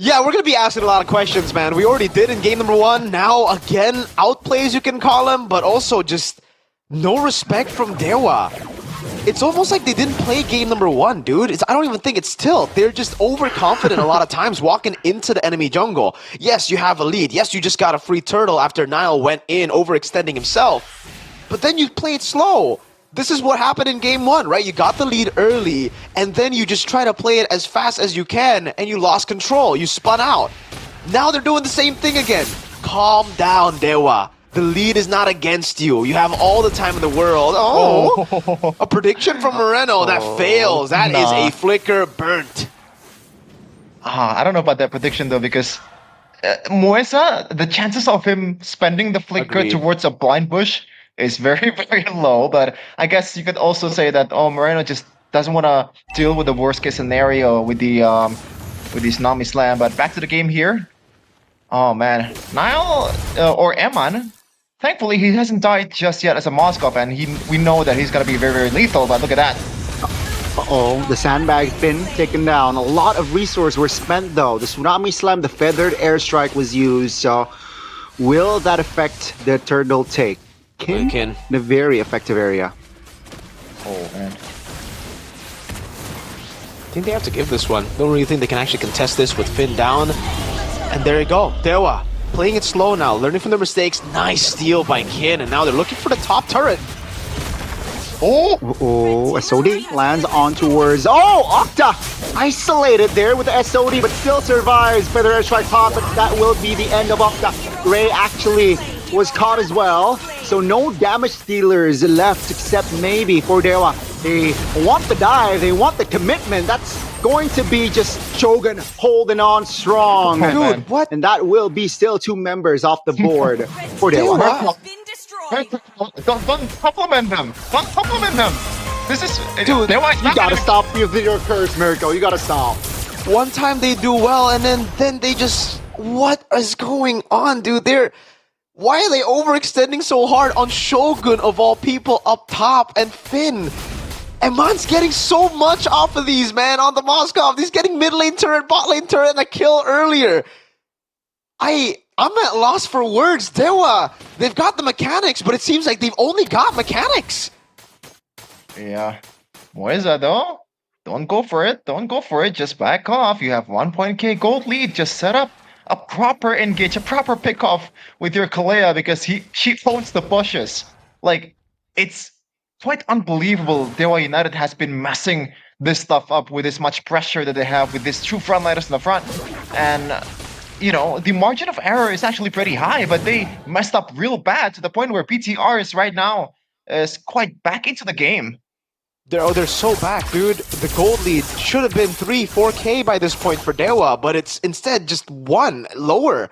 Yeah, we're going to be asking a lot of questions, man. We already did in game number 1. Now, again, outplays you can call them, but also just no respect from Dewa. It's almost like they didn't play game number 1, dude. I don't even think it's tilt. They're just overconfident a lot of times walking into the enemy jungle. Yes, you have a lead. Yes, you just got a free turtle after Nile went in, overextending himself. But then you play it slow. This is what happened in game 1, right? You got the lead early, and then you just try to play it as fast as you can, and you lost control. You spun out. Now they're doing the same thing again. Calm down, Dewa. The lead is not against you. You have all the time in the world. Oh, a prediction from Moreno that fails. That is a flicker burnt. I don't know about that prediction though, because Moisa, the chances of him spending the flicker towards a blind bush is very, very low. But I guess you could also say that Moreno just doesn't want to deal with the worst case scenario with the with the Tsunami Slam. But back to the game here. Oh man, Nile or Eman. Thankfully, he hasn't died just yet as a Moskov, and we know that he's gonna be very, very lethal. But look at that. Uh-oh, the sandbag Finn taken down. A lot of resources were spent though. The Tsunami Slam, the feathered airstrike was used. So, will that affect the turtle take? Kin in a very effective area. Oh man. I think they have to give this one. Don't really think they can actually contest this with Finn down. And there you go, Dewa. Playing it slow now, learning from their mistakes. Nice steal by Kin, and now they're looking for the top turret. Oh, SOD lands on towards... Oh, Octa! Isolated there with the SOD, but still survives. Feather Airstrike pop, but that will be the end of Octa. Ray actually was caught as well, so no damage dealers left except maybe for Dewa. They want the dive, they want the commitment. That's going to be just Shogun holding on strong. Dude, what? And that will be still 2 members off the board for Dewa. Don't compliment them. Don't compliment them. This is... Dude, you gotta stop with your curse, Mirko. You gotta stop. One time they do well, and then they just... What is going on, dude? Why are they overextending so hard on Shogun of all people up top and Finn? Eman's getting so much off of these, man, on the Moskov. He's getting mid lane turret, bot lane turret, and a kill earlier. I'm at loss for words. Dewa, they've got the mechanics, but it seems like they've only got mechanics. Yeah. Moisa, though, don't go for it. Don't go for it. Just back off. You have 1.k gold lead. Just set up a proper engage, a proper pick-off with your Kalea because she owns the pushes. Like, it's quite unbelievable. Dewa United has been messing this stuff up with this much pressure that they have with these two frontliners in the front. And, you know, the margin of error is actually pretty high, but they messed up real bad to the point where BTR is right now is quite back into the game. They're so back, dude. The gold lead should have been 3-4K by this point for Dewa, but it's instead just 1 lower.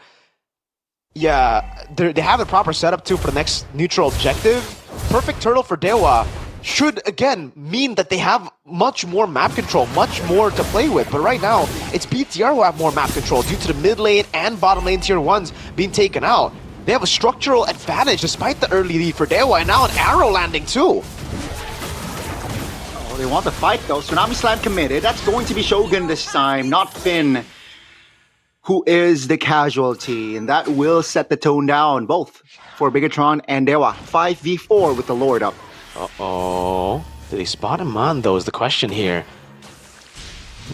Yeah, they have the proper setup too for the next neutral objective. Perfect turtle for Dewa should again mean that they have much more map control, much more to play with. But right now, it's BTR who have more map control due to the mid lane and bottom lane tier 1s being taken out. They have a structural advantage despite the early lead for Dewa, and now an arrow landing too. They want the fight though. Tsunami Slam committed. That's going to be Shogun this time, not Finn, who is the casualty. And that will set the tone down, both for Bigatron and Dewa. 5v4 with the Lord up. Uh-oh. Do they spot him on though is the question here.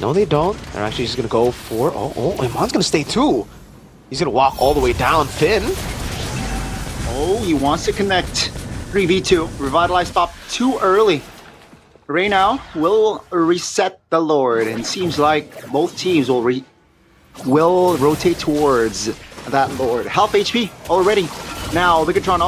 No, they don't. They're actually just going to go for... Iman's going to stay too. He's going to walk all the way down. Finn. Oh, he wants to connect. 3v2. Revitalize pop too early. Right now, will reset the Lord, and seems like both teams will rotate towards that Lord. Half HP already. Now, Bigatron,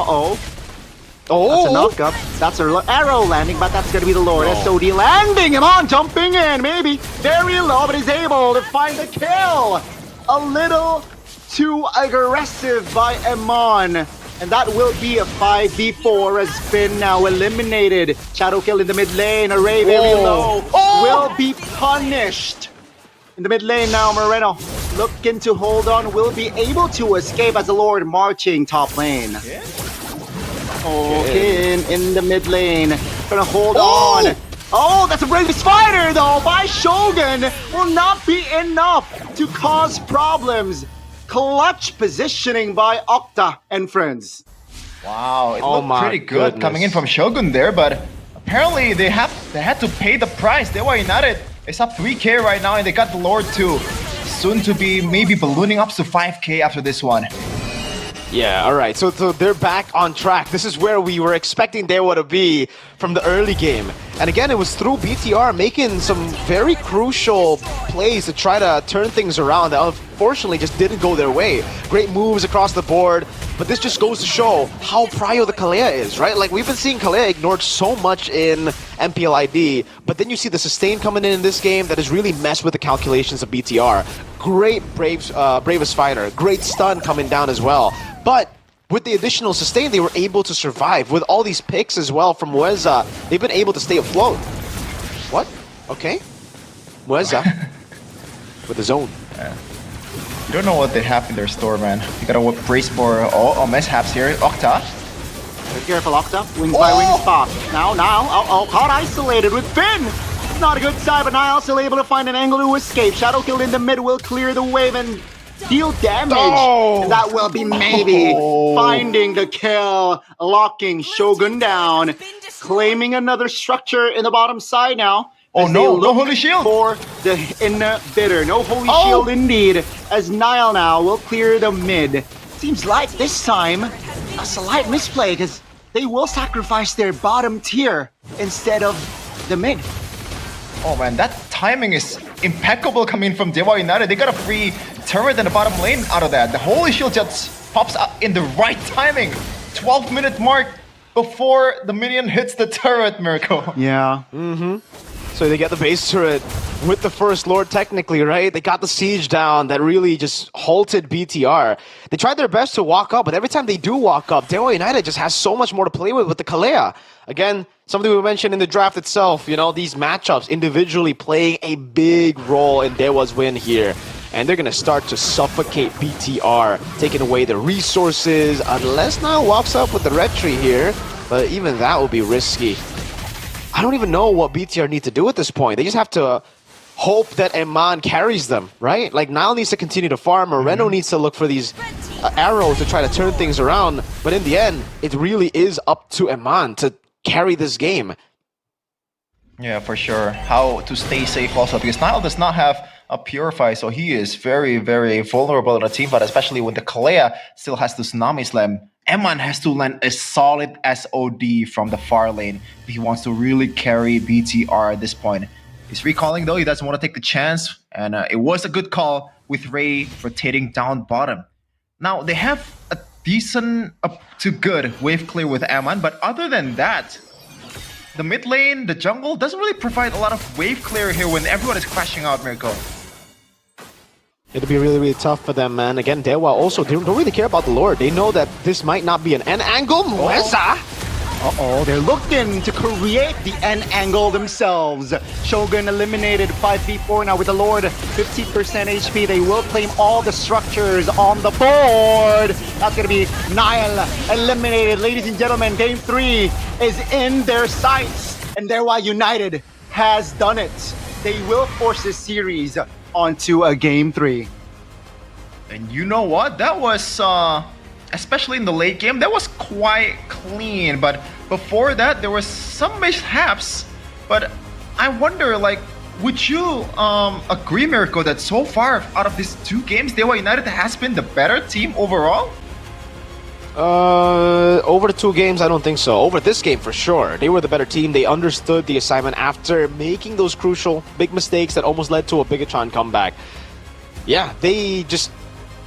that's a knock-up. That's an arrow landing, but that's going to be the Lord. SOD landing him on, jumping in, maybe. Very low, but he's able to find the kill. A little too aggressive by Emon. And that will be a 5v4 as Finn now eliminated. Shadow kill in the mid lane. Array very low. Will be punished. In the mid lane now, Moreno looking to hold on. Will be able to escape as the Lord marching top lane. Kin in the mid lane. Gonna hold on. Oh, that's a brave spider though by Shogun. Will not be enough to cause problems. Clutch positioning by Octa and friends. Wow, it looked pretty good coming in from Shogun there, but apparently they had to pay the price. Dewa United is up 3k right now, and they got the Lord too. Soon to be maybe ballooning up to 5k after this one. Yeah, alright, so they're back on track. This is where we were expecting Dewa to be from the early game. And again, it was through BTR making some very crucial plays to try to turn things around that unfortunately just didn't go their way. Great moves across the board, but this just goes to show how prio the Kalea is, right? Like, we've been seeing Kalea ignored so much in MPL ID, but then you see the sustain coming in this game that has really messed with the calculations of BTR. Great bravest fighter, great stun coming down as well. But with the additional sustain, they were able to survive. With all these picks as well from Muezza, they've been able to stay afloat. What? Okay. Muezza with the zone. You don't know what they have in their store, man. You gotta brace for all mishaps here. Octa. Be careful, Octa. Wings by wings pop. Now. Caught isolated with Finn. Not a good side, but now also able to find an angle to escape. Shadow kill in the mid will clear the wave and deal damage. And that will be maybe finding the kill, locking Shogun down, claiming another structure in the bottom side now. No Holy Shield for the inhibitor. No Holy Shield indeed, as Nile now will clear the mid. Seems like this time a slight misplay because they will sacrifice their bottom tier instead of the mid. Oh man, that timing is impeccable coming from Dewa United. They got a free turret in the bottom lane out of that. The Holy Shield just pops up in the right timing. 12-minute mark before the minion hits the turret, Mirko. Yeah. So they get the base turret with the first Lord technically, right? They got the siege down that really just halted BTR. They tried their best to walk up, but every time they do walk up, Dewa United just has so much more to play with the Kalea. Again, something we mentioned in the draft itself, you know, these matchups individually playing a big role in Dewa's win here. And they're going to start to suffocate BTR, taking away the resources, unless Nile walks up with the red tree here. But even that will be risky. I don't even know what BTR need to do at this point. They just have to hope that Eman carries them, right? Like, Nile needs to continue to farm, Moreno needs to look for these arrows to try to turn things around. But in the end, it really is up to Eman to carry this game. Yeah, for sure. How to stay safe also, because Nile does not have Purify, so he is very, very vulnerable on the team fight, especially when the Kalea still has the Tsunami Slam. Eman has to land a solid SOD from the far lane if he wants to really carry BTR at this point. He's recalling though, he doesn't want to take the chance, and it was a good call with Ray rotating down bottom. Now, they have a decent up to good wave clear with Eman, but other than that, the mid lane, the jungle, doesn't really provide a lot of wave clear here when everyone is crashing out, Mirko. It'll be really, really tough for them, man. Again, Dewa also don't really care about the Lord. They know that this might not be an end angle. Mueza! Uh-oh, they're looking to create the end angle themselves. Shogun eliminated 5v4 now with the Lord, 50% HP. They will claim all the structures on the board. That's gonna be Nile eliminated. Ladies and gentlemen, game 3 is in their sights. And Dewa United has done it. They will force this series onto a game 3. And you know what? That was, especially in the late game, that was quite clean. But before that, there was some mishaps. But I wonder, like, would you agree, Mirko, that so far out of these 2 games, Dewa United has been the better team overall? Over the 2 games, I don't think so. Over this game, for sure. They were the better team. They understood the assignment after making those crucial big mistakes that almost led to a Bigatron comeback. Yeah, they just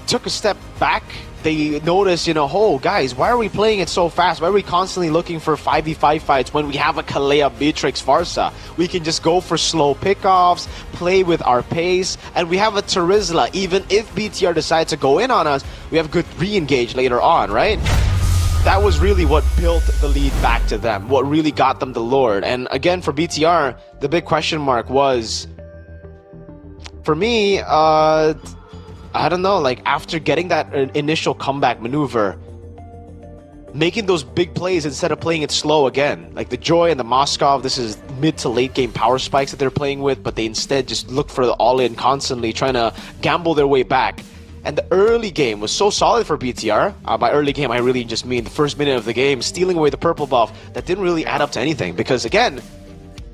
took a step back. They noticed, you know, oh, guys, why are we playing it so fast? Why are we constantly looking for 5v5 fights when we have a Kalea, Beatrix, Varsa? We can just go for slow pickoffs, play with our pace, and we have a Terizla. Even if BTR decides to go in on us, we have good re-engage later on, right? That was really what built the lead back to them, what really got them the Lord. And again, for BTR, the big question mark was, for me, I don't know, like after getting that initial comeback maneuver, making those big plays instead of playing it slow again. Like the Joy and the Moskov, this is mid to late game power spikes that they're playing with, but they instead just look for the all-in constantly, trying to gamble their way back. And the early game was so solid for BTR. By early game, I really just mean the first minute of the game, stealing away the purple buff that didn't really add up to anything. Because again,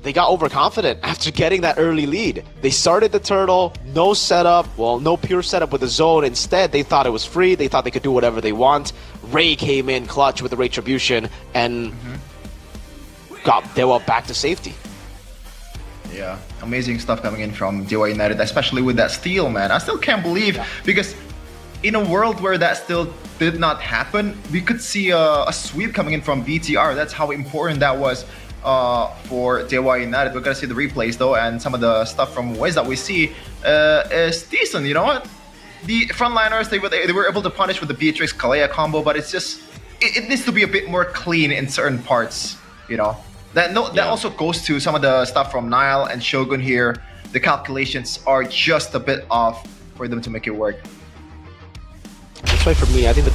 they got overconfident after getting that early lead. They started the turtle, no setup, well, no pure setup with the zone. Instead, they thought it was free. They thought they could do whatever they want. Ray came in clutch with the retribution and got Dewa back to safety. Yeah, amazing stuff coming in from Dewa United, especially with that steal, man. I still can't believe, because in a world where that still did not happen, we could see a sweep coming in from BTR. That's how important that was for Dewa United. We're gonna see the replays though, and some of the stuff from ways that we see is decent. You know what? The frontliners, they were able to punish with the Beatrix Kalea combo, but it's just it needs to be a bit more clean in certain parts. You know, that also goes to some of the stuff from Nile and Shogun here. The calculations are just a bit off for them to make it work. That's why for me, I think the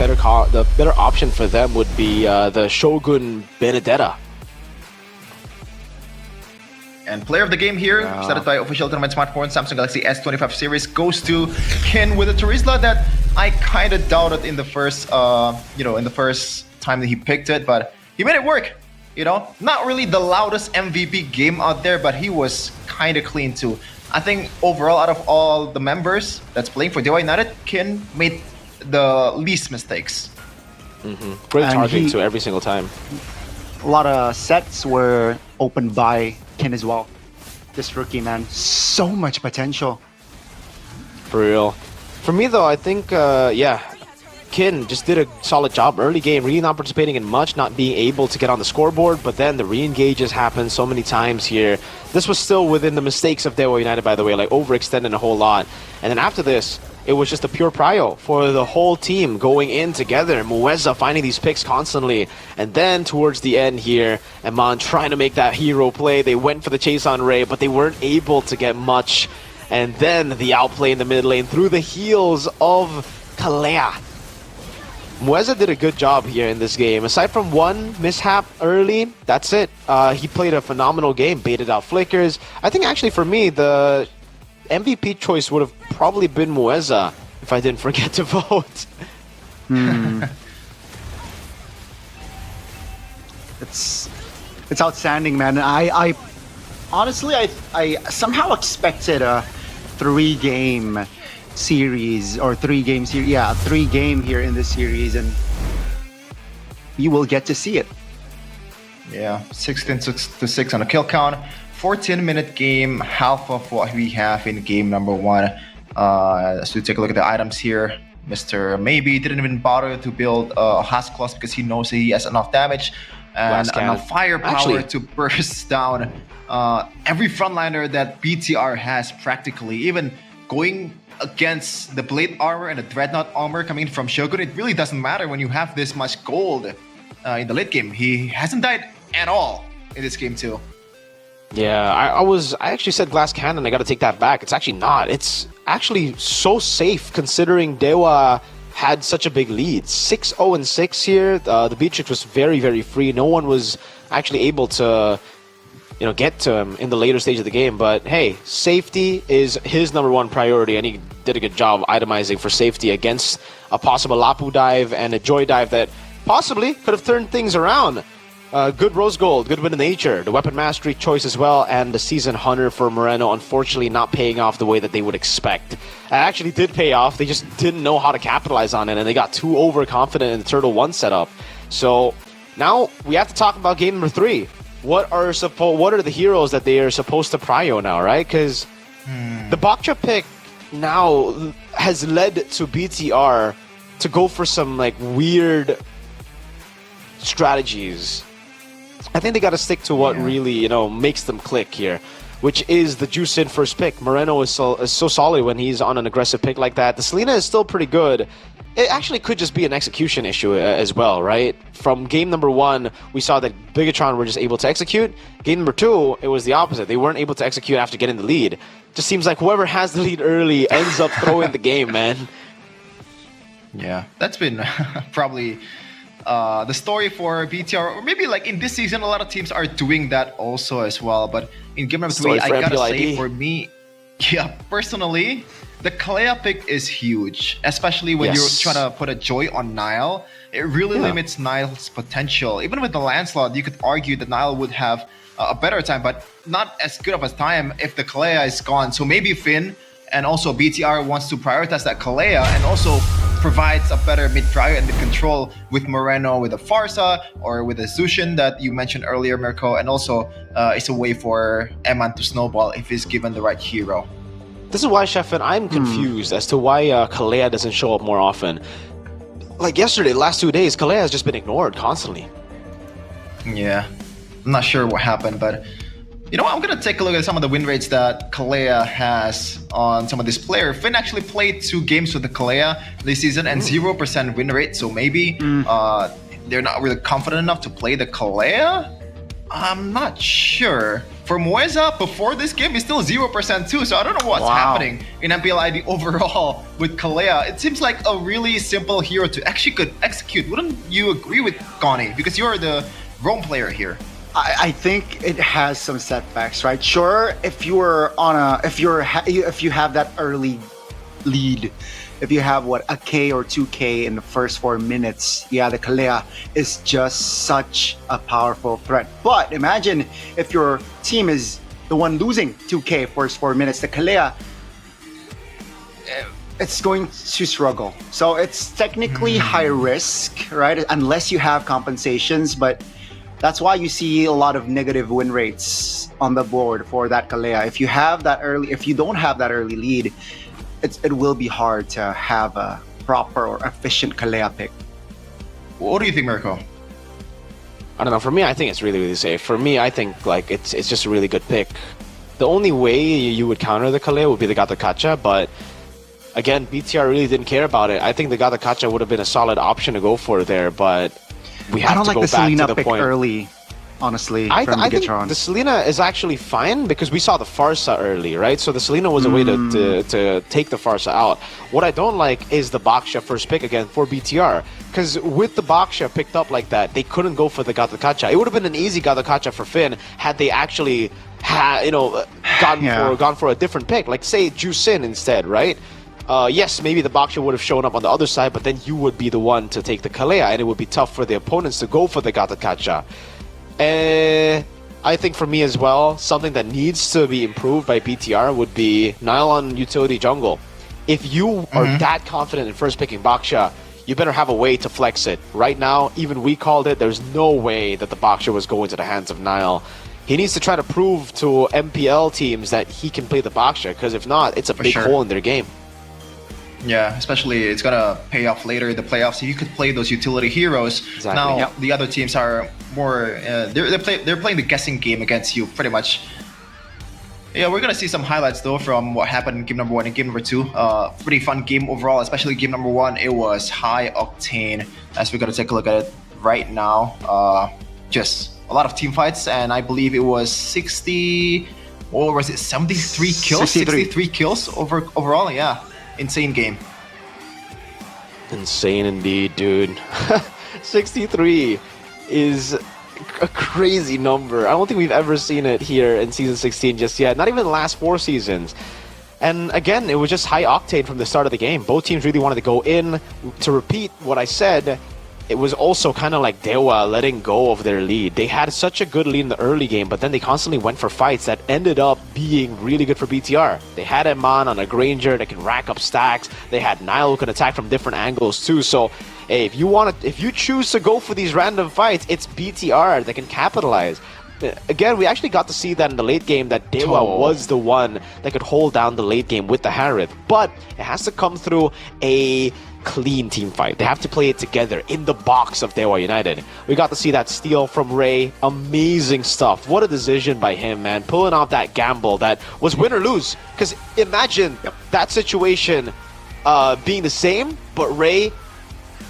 better option for them would be the Shogun Benedetta. And player of the game here, started by official tournament smartphone, Samsung Galaxy S25 series, goes to Kin with a Terizla that I kind of doubted in the first, in the first time that he picked it, but he made it work. You know, not really the loudest MVP game out there, but he was kind of clean too. I think overall, out of all the members that's playing for Dewa United, Kin made the least mistakes. Great targeting too every single time. A lot of sets were opened by Kin as well. This rookie, man, so much potential. For real. For me though, I think, Kin just did a solid job early game, really not participating in much, not being able to get on the scoreboard, but then the re-engages happened so many times here. This was still within the mistakes of Dewa United, by the way, like overextending a whole lot. And then after this, it was just a pure prio for the whole team going in together. Mueza finding these picks constantly. And then towards the end here, Eman trying to make that hero play. They went for the chase on Ray, but they weren't able to get much. And then the outplay in the mid lane through the heels of Kalea. Mueza did a good job here in this game. Aside from one mishap early, that's it. He played a phenomenal game, baited out flickers. I think actually for me, the MVP choice would have probably been Mueza if I didn't forget to vote. It's outstanding, man. I honestly, I somehow expected 3-game series or 3-game series. Yeah, 3-game here in this series, and you will get to see it. Yeah, 16-6 on a kill count. 14-minute game, half of what we have in game number 1. So take a look at the items here. Mr. Maybe didn't even bother to build a Husk Claws because he knows he has enough damage and enough firepower to burst down every frontliner that BTR has practically. Even going against the Blade Armor and the Dreadnought Armor coming from Shogun, it really doesn't matter when you have this much gold in the late game. He hasn't died at all in this game too. Yeah, I actually said Glass Cannon. I got to take that back. It's actually not. It's actually so safe considering Dewa had such a big lead. 6-0-6 here. The Beatrix was very, very free. No one was actually able to, get to him in the later stage of the game. But hey, safety is his #1 priority, and he did a good job itemizing for safety against a possible Lapu dive and a Joy dive that possibly could have turned things around. Good Rose Gold, good Win of Nature, the Weapon Mastery choice as well, and the Season Hunter for Moreno, unfortunately not paying off the way that they would expect. It actually did pay off, they just didn't know how to capitalize on it, and they got too overconfident in the Turtle 1 setup. So now we have to talk about game number 3. What are the heroes that they are supposed to prio now, right? Because the Bakcha pick now has led to BTR to go for some weird strategies. I think they got to stick to what really, makes them click here, which is the Juicin first pick. Moreno is so solid when he's on an aggressive pick like that. The Selena is still pretty good. It actually could just be an execution issue as well, right? From game number 1, we saw that Bigatron were just able to execute. Game number 2, it was the opposite. They weren't able to execute after getting the lead. Just seems like whoever has the lead early ends up throwing the game, man. Yeah, that's been probably the story for BTR, or maybe in this season a lot of teams are doing that also as well. But in game number 3, I gotta say, for me, personally, the Kalea pick is huge, especially when you're trying to put a Joy on Nile. It really limits Nile's potential. Even with the Lancelot, you could argue that Nile would have a better time, but not as good of a time if the Kalea is gone. So maybe Finn and also BTR wants to prioritize that Kalea and also provides a better mid-prio and the control with Moreno, with a Farsa, or with a Zushin that you mentioned earlier, Mirko, and also it's a way for Eman to snowball if he's given the right hero. This is why, Sheffin, I'm confused as to why Kalea doesn't show up more often. Like yesterday, the last 2 days, Kalea has just been ignored constantly. Yeah, I'm not sure what happened, but I'm going to take a look at some of the win rates that Kalea has on some of this player. Finn actually played 2 games with the Kalea this season and 0% win rate, so maybe they're not really confident enough to play the Kalea? I'm not sure. For Mueza, before this game, it's still 0% too, so I don't know what's happening in MPL ID overall with Kalea. It seems like a really simple hero to actually could execute. Wouldn't you agree with Connie? Because you're the Rome player here. I think it has some setbacks, right? Sure, if you have that early lead, if you have a K or 2K in the first 4 minutes, the Kalea is just such a powerful threat. But imagine if your team is the one losing 2K first 4 minutes, the Kalea, it's going to struggle. So it's technically high risk, right? Unless you have compensations, but that's why you see a lot of negative win rates on the board for that Kalea. If you don't have that early lead, it will be hard to have a proper or efficient Kalea pick. What do you think, Mirko? I don't know. For me, I think it's really, really safe. For me, I think it's just a really good pick. The only way you would counter the Kalea would be the Gata Kacha, but again, BTR really didn't care about it. I think the Gata Kacha would have been a solid option to go for there, but we have to go back to the point. I don't like the Selena pick early, honestly, I from think Bigatron. the Selena is actually fine because we saw the Farsa early, right? So the Selena was a way to take the Farsa out. What I don't like is the Baksha first pick again for BTR, because with the Baksha picked up like that, they couldn't go for the Gata Kacha. It would have been an easy Gata Kacha for Finn had they actually gone for a different pick, like say Juicin instead, right? Yes, maybe the Baksha would have shown up on the other side, but then you would be the one to take the Kalea, and it would be tough for the opponents to go for the Gata Kacha. I think for me as well, something that needs to be improved by BTR would be Nylon utility jungle. If you are that confident in first picking Baksha, you better have a way to flex it. Right now, even we called it, there's no way that the Baksha was going to the hands of Nile. He needs to try to prove to MPL teams that he can play the Baksha, because if not, it's a big hole in their game. Yeah, especially it's gonna pay off later in the playoffs. If you could play those utility heroes, now the other teams are more they're playing the guessing game against you pretty much. Yeah, we're gonna see some highlights though from what happened in game number 1 and game number 2. Pretty fun game overall, especially game number 1. It was high octane. As we're gonna take a look at it right now, just a lot of team fights, and I believe it was 60. Or was it 73 kills? 63 kills overall. Yeah. Insane game. Insane indeed, dude. 63 is a crazy number. I don't think we've ever seen it here in Season 16 just yet. Not even the last 4 seasons. And again, it was just high octane from the start of the game. Both teams really wanted to go in. To repeat what I said, it was also kind of like Dewa letting go of their lead. They had such a good lead in the early game, but then they constantly went for fights that ended up being really good for BTR. They had Eman on a Granger that can rack up stacks. They had Nile who can attack from different angles too. So hey, if you choose to go for these random fights, it's BTR that can capitalize. Again, we actually got to see that in the late game, that Dewa was the one that could hold down the late game with the Harith. But it has to come through a clean team fight. They have to play it together in the box of Dewa United. We got to see that steal from Ray. Amazing stuff. What a decision by him, man. Pulling off that gamble that was win or lose. Because imagine that situation being the same, but Ray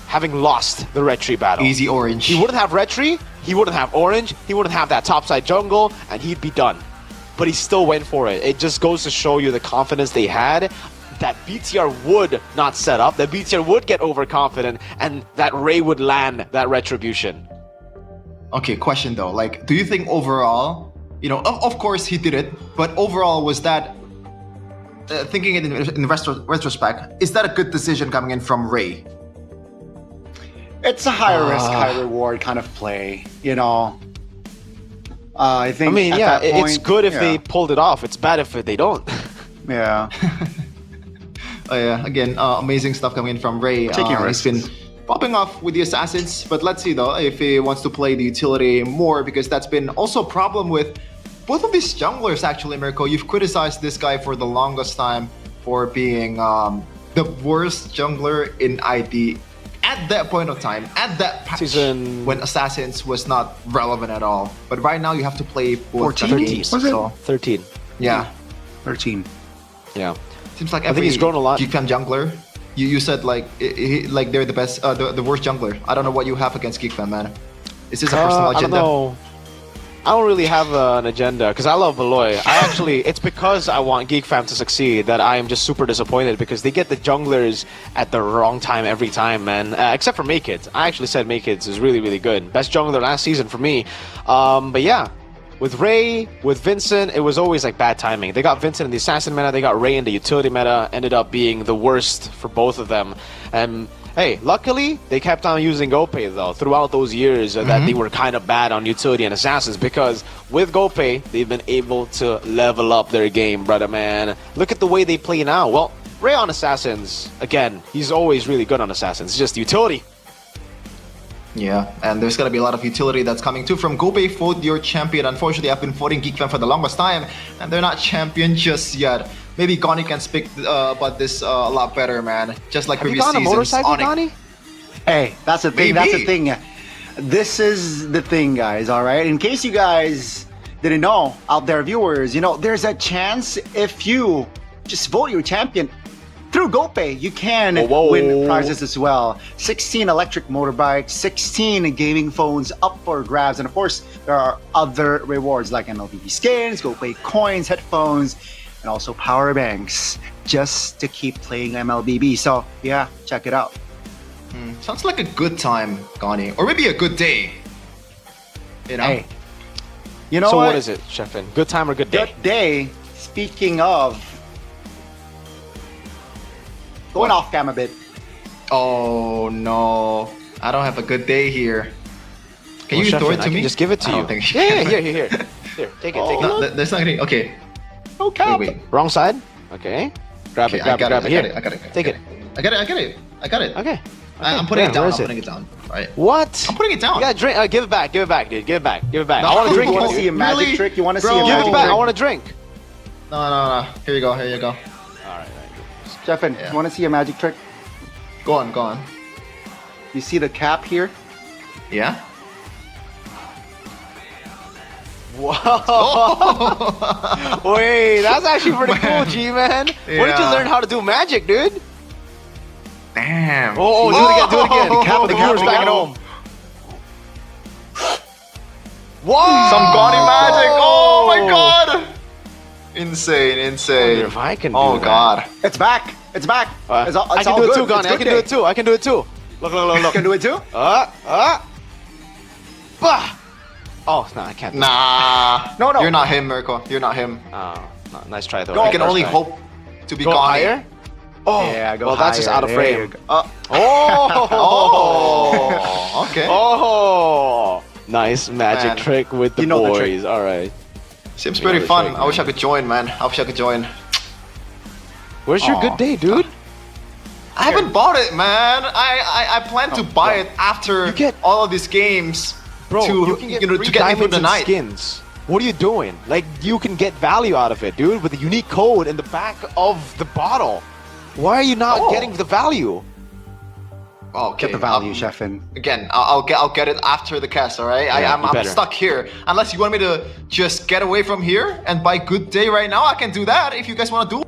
having lost the Retri battle. Easy orange. He wouldn't have Retri, he wouldn't have orange, he wouldn't have that topside jungle, and he'd be done. But he still went for it. It just goes to show you the confidence they had, that BTR would not set up, that BTR would get overconfident, and that Ray would land that retribution. Okay, question though, like, do you think overall, you know, of course he did it, but overall was that, thinking it in retrospect, is that a good decision coming in from Ray? It's a high risk, high reward kind of play, you know. I think. I mean, yeah, it's good if they pulled it off. It's bad if they don't. Yeah. Oh yeah, again, amazing stuff coming in from Ray. He's been popping off with the assassins, but let's see though if he wants to play the utility more, because that's been also a problem with both of these junglers actually, Mirko. You've criticized this guy for the longest time for being the worst jungler in ID at that point of time, at that patch season when assassins was not relevant at all. But right now you have to play both 14 games. was it? So, 13. yeah. 13. Yeah. Seems like I think he's grown a lot. Geekfam jungler, you said like like they're the best, the worst jungler. I don't know what you have against Geekfam, man. Is this a personal agenda? I don't know. I don't really have an agenda because I love Beloy. It's because I want GeekFam to succeed that I am just super disappointed, because they get the junglers at the wrong time every time, man. Except for Maykids. I actually said Maykids is really, really good. Best jungler last season for me. But yeah, with Ray, with Vincent, it was always like bad timing. They got Vincent in the assassin meta, they got Ray in the utility meta, ended up being the worst for both of them. And hey, luckily, they kept on using GoPay though throughout those years that they were kind of bad on utility and assassins, because with GoPay, they've been able to level up their game, brother man. Look at the way they play now. Well, Ray on assassins, again, he's always really good on assassins. It's just utility. Yeah, and there's gonna be a lot of utility that's coming too from GoPay. Vote your champion. Unfortunately, I've been voting Geekfam for the longest time, and they're not champion just yet. Maybe Goni can speak about this a lot better, man. Just like previous seasons. Have you gone on a motorcycle, Goni? Hey, that's the thing. That's the thing. This is the thing, guys. All right. In case you guys didn't know, out there, viewers, you know, there's a chance if you just vote your champion through GoPay, you can win prizes as well. 16 electric motorbikes, 16 gaming phones up for grabs, and of course, there are other rewards like MLBB skins, GoPay coins, headphones, and also power banks, just to keep playing MLBB. So yeah, check it out. Sounds like a good time, Gani, or maybe a good day. You know. Hey, you know so what? What is it, Chefin? Good time or good day? Good day. Speaking of, going off cam a bit. Oh no, I don't have a good day here. Can you throw it to I can me? just give it to I you. don't think you Yeah, can. here. Take it. No, that's not getting. Okay. No cap. Wait. Wrong side. Okay. Grab it. I got it. Here. I got it. Take it. I got it. Okay. I'm putting it Where down. is I'm it? putting it down. Alright. What? I'm putting it down. You gotta drink. Give it back, dude. Give it back. No, I want to drink You it. want to see a magic Really? trick? You want to see Bro, a Give magic it back. I trick? want to drink. No. Here you go. Alright. Stefan, Yeah. you want to see a magic trick? Go on. You see the cap here? Yeah. Wow. Wait, that's actually pretty cool, G-Man. Where did you Yeah. learn how to do magic, dude? Damn. Oh, do it again. The cap, the viewers back at Oh. home. Wow. Some gaudy magic. Oh my god. Insane. Wonder if I can do Oh that. god. It's back. It's back. It's all, I it's can all do it good. too, Gani. It's I can do it too. I can do it too. Look. You can do it too? Bah. Oh, no, I can't. Nah. No. You're not him, Mirko. You're not him. Oh, no, nice try though. You can Nice only try. hope to be Go gaudy. higher. Oh, Yeah, go well, that's just higher. out of There you frame. go. Oh. Okay. Oh, nice magic Man. trick with the You know the boys. All right. Seems You know pretty the fun. trick, I wish I man. could join, man. I wish I could join. Where's your Aw. good day, dude? I haven't bought it, man. I plan to buy it after You get- all of these games. Bro, to you can get to free get me through diamonds the and night. skins. What are you doing? Like, you can get value out of it, dude, with a unique code in the back of the bottle. Why are you not getting the value? Okay. Get the value, Stefan. Again, I'll get it after the cast. All right. Yeah, I'm you better. stuck here. Unless you want me to just get away from here and buy Good Day right now, I can do that. If you guys want to do.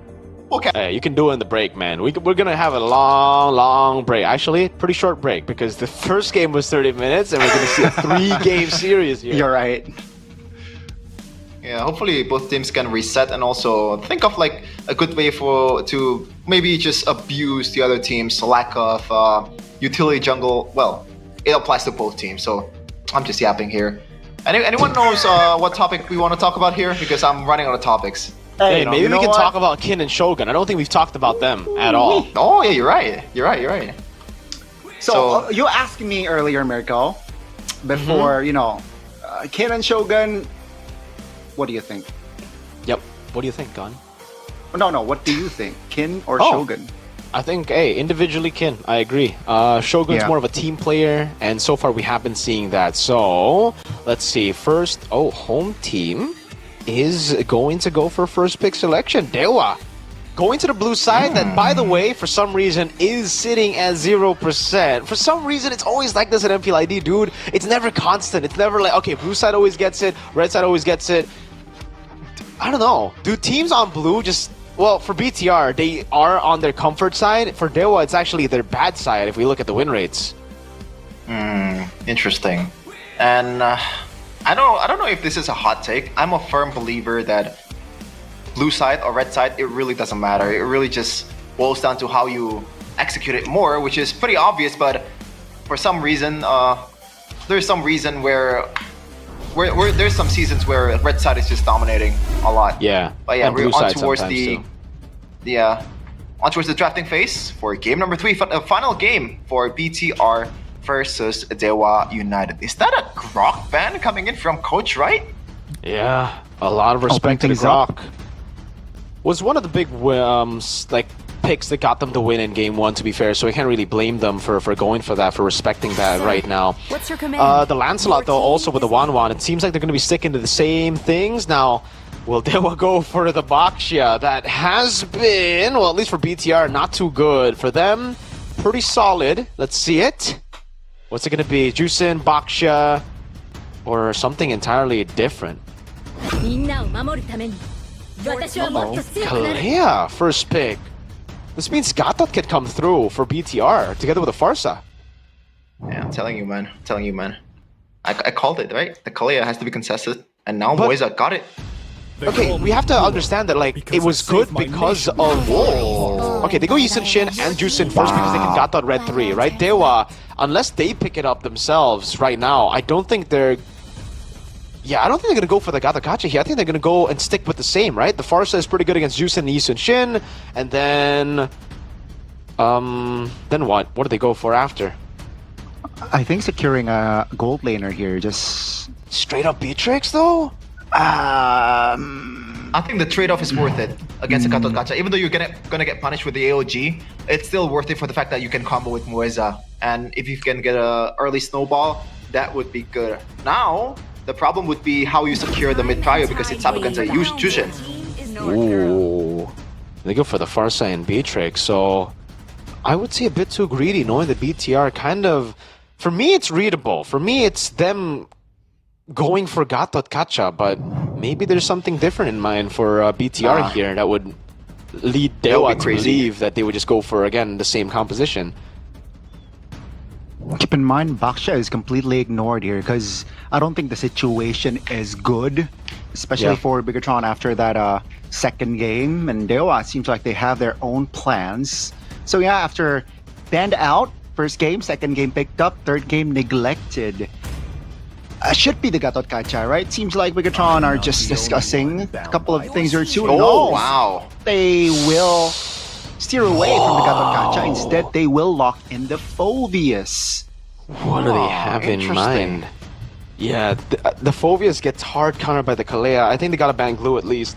Okay. Hey, you can do it in the break, man. We're gonna have a long break. Actually, pretty short break because the first game was 30 minutes and we're gonna see a 3-game series here. You're right. Yeah, hopefully both teams can reset and also think of like a good way to maybe just abuse the other team's lack of utility jungle. Well, it applies to both teams, so I'm just yapping here. Anyone knows what topic we want to talk about here? Because I'm running out of topics. Hey, maybe we can talk about Kin and Shogun. I don't think we've talked about them at all. Oh yeah, you're right. You're right. So, you asked me earlier, Mirko, before, Kin and Shogun, what do you think? Yep. What do you think, Gon? No, what do you think? Kin or Oh. Shogun? I think, individually Kin. I agree. Shogun's Yeah. more of a team player, and so far we have been seeing that. So, let's see. First, home team is going to go for first pick selection. Dewa going to the blue side that, by the way, for some reason is sitting at 0%. For some reason, it's always like this at MPL ID, dude. It's never constant. It's never like, okay, blue side always gets it, red side always gets it. I don't know. Do teams on blue just... Well, for BTR, they are on their comfort side. For Dewa, it's actually their bad side if we look at the win rates. Interesting. And I don't know if this is a hot take. I'm a firm believer that blue side or red side, it really doesn't matter. It really just boils down to how you execute it more, which is pretty obvious. But for some reason, there's some reason where there's some seasons where red side is just dominating a lot. Yeah. But yeah, and we're blue on side towards sometimes on towards the drafting phase for game number 3, final game for BTR versus Dewa United. Is that a Grok ban coming in from Coach Wright? Yeah, a lot of respect to the things up. Grok. Was one of the big picks that got them the win in game 1, to be fair, so we can't really blame them for going for that, for respecting that right now. What's your command? The Lancelot, though, also with the Wanwan, it seems like they're going to be sticking to the same things. Now, will Dewa go for the Baxia? That has been, well, at least for BTR, not too good. For them, pretty solid. Let's see it. What's it going to be? Jusin, Baxia, or something entirely different? Kalea, first pick. This means Gatot could come through for BTR together with a Farsa. Yeah, I'm telling you, man. I called it, right? The Kalea has to be contested, and now Moisa got it. Okay, we have to understand that, like, it was good because of... Okay, they go Yisun Shin and Jusin first because they can Gatot Red 3, right? Dewa, unless they pick it up themselves right now, I don't think they're... Yeah, I don't think they're going to go for the Gatot Gacha here. I think they're going to go and stick with the same, right? The Farsa is pretty good against Jusin and Yisun Shin, and then... Then what? What do they go for after? I think securing a gold laner here just straight up Beatrix though. I think the trade-off is worth it against a Gatot Kacha. Even though you're gonna get punished with the AOG, it's still worth it for the fact that you can combo with Mueza. And if you can get a early snowball, that would be good. Now, the problem would be how you secure the mid-trio because it's up against a huge Jushin. Ooh, they go for the Farsa and Beatrix, so I would say a bit too greedy, knowing the BTR kind of. For me, it's readable. For me, it's them going for Gatot Kacha, but maybe there's something different in mind for BTR here that would lead Dewa to believe that they would just go for, again, the same composition. Keep in mind, Baksha is completely ignored here because I don't think the situation is good, especially for Bigatron after that second game. And Dewa seems like they have their own plans. So yeah, after banned out, first game, second game picked up, third game neglected. Should be the Gatot Kacha, right? Seems like Bigatron are just discussing a couple of things or two. Oh, wow. They will steer away from the Gatot Kacha. Instead, they will lock in the Phoveus. What do they have in mind? Yeah, the Phoveus gets hard countered by the Kalea. I think they gotta ban glue at least,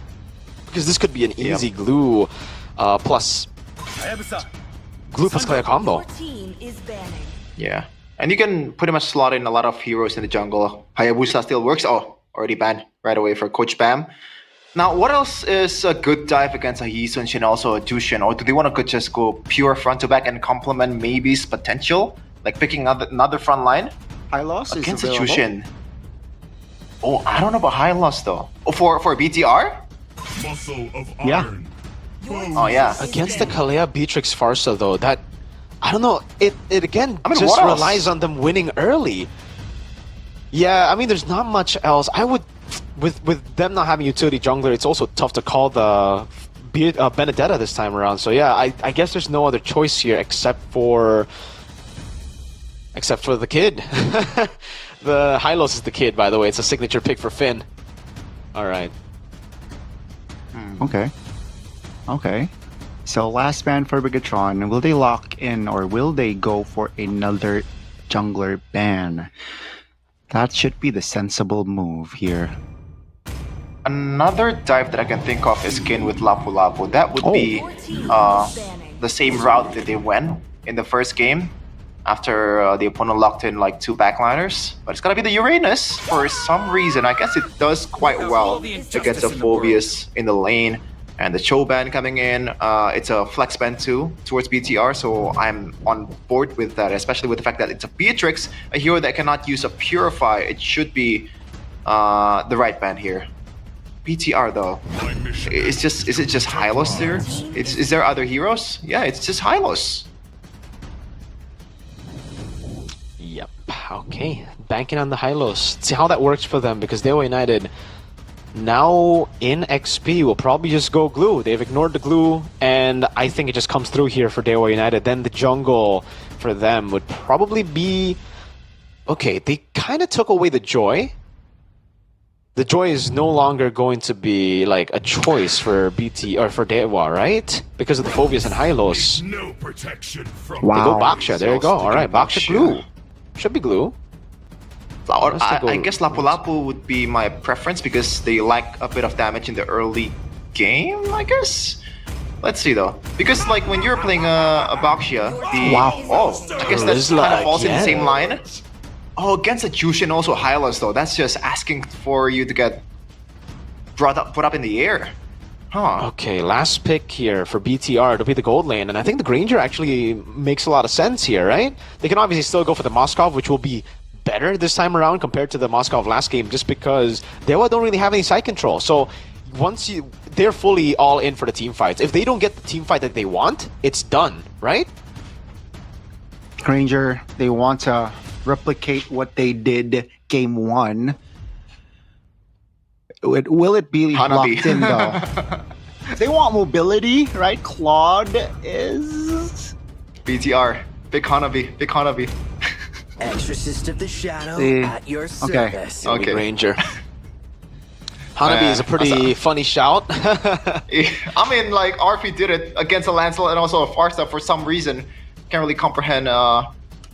because this could be an easy glue plus glue plus Kalea combo. Yeah. And you can pretty much slot in a lot of heroes in the jungle. Hayabusa still works. Oh, already banned right away for Coach Bam. Now, what else is a good dive against a Yi Sun Shin, also a Jushin? Or do they want to just go pure front to back and complement maybe's potential? Like picking another front line? High loss against a available. Jushin. Oh, I don't know about high loss though. Oh, for BTR? Yeah. Oh, yeah. Against the Kalea Beatrix Farsa though, that I don't know. It again I mean, just what else? relies on them winning early. Yeah, I mean, there's not much else. I would, with them not having utility jungler, it's also tough to call the Benedetta this time around. So yeah, I guess there's no other choice here except for the kid. The Hylos is the kid, by the way. It's a signature pick for Finn. All right. Okay. Okay. So last ban for Bigatron, will they lock in or will they go for another jungler ban? That should be the sensible move here. Another dive that I can think of is Kin with Lapu Lapu. That would be the same route that they went in the first game after the opponent locked in like 2 backliners. But it's gonna be the Uranus for some reason. I guess it does quite well against the Phoveus in the lane. And the Choban coming in, it's a flex ban too towards BTR, so I'm on board with that, especially with the fact that it's a Beatrix, a hero that cannot use a Purify. It should be the right ban here. BTR though, is it just Hylos there? Is there other heroes? Yeah, it's just Hylos. Yep. Okay. Banking on the Hylos. See how that works for them, because Dewa United now in XP will probably just go glue. They've ignored the glue, and I think it just comes through here for Dewa United. Then the jungle for them would probably be... Okay, they kind of took away the Joy. The Joy is no longer going to be like a choice for BT or for Dewa, right? Because of the Phoveus and Hylos. No protection from They go Baksha. There you go. All right, Baksha glue. Should be glue. I guess Lapu Lapu would be my preference because they lack a bit of damage in the early game, I guess? Let's see though. Because like when you're playing a Baksha, I guess that's kind of falls in the same line. Oh, against a Jushin also Hylos though. That's just asking for you to get put up in the air. Huh. Okay, last pick here for BTR to be the gold lane, and I think the Granger actually makes a lot of sense here, right? They can obviously still go for the Moskov, which will be better this time around compared to the Moskov last game, just because Dewa don't really have any side control. So once they're fully all in for the team fights. If they don't get the team fight that they want, it's done, right? Granger, they want to replicate what they did game 1. Will it be Hanabi. locked in though? They want mobility, right? Claude is... BTR. Big Hanabi. Exorcist of the Shadow at your Okay. service. Okay. Ranger. Hanabi is a pretty funny shout. I mean, like, RP did it against a Lancelot and also a Farsa for some reason. Can't really comprehend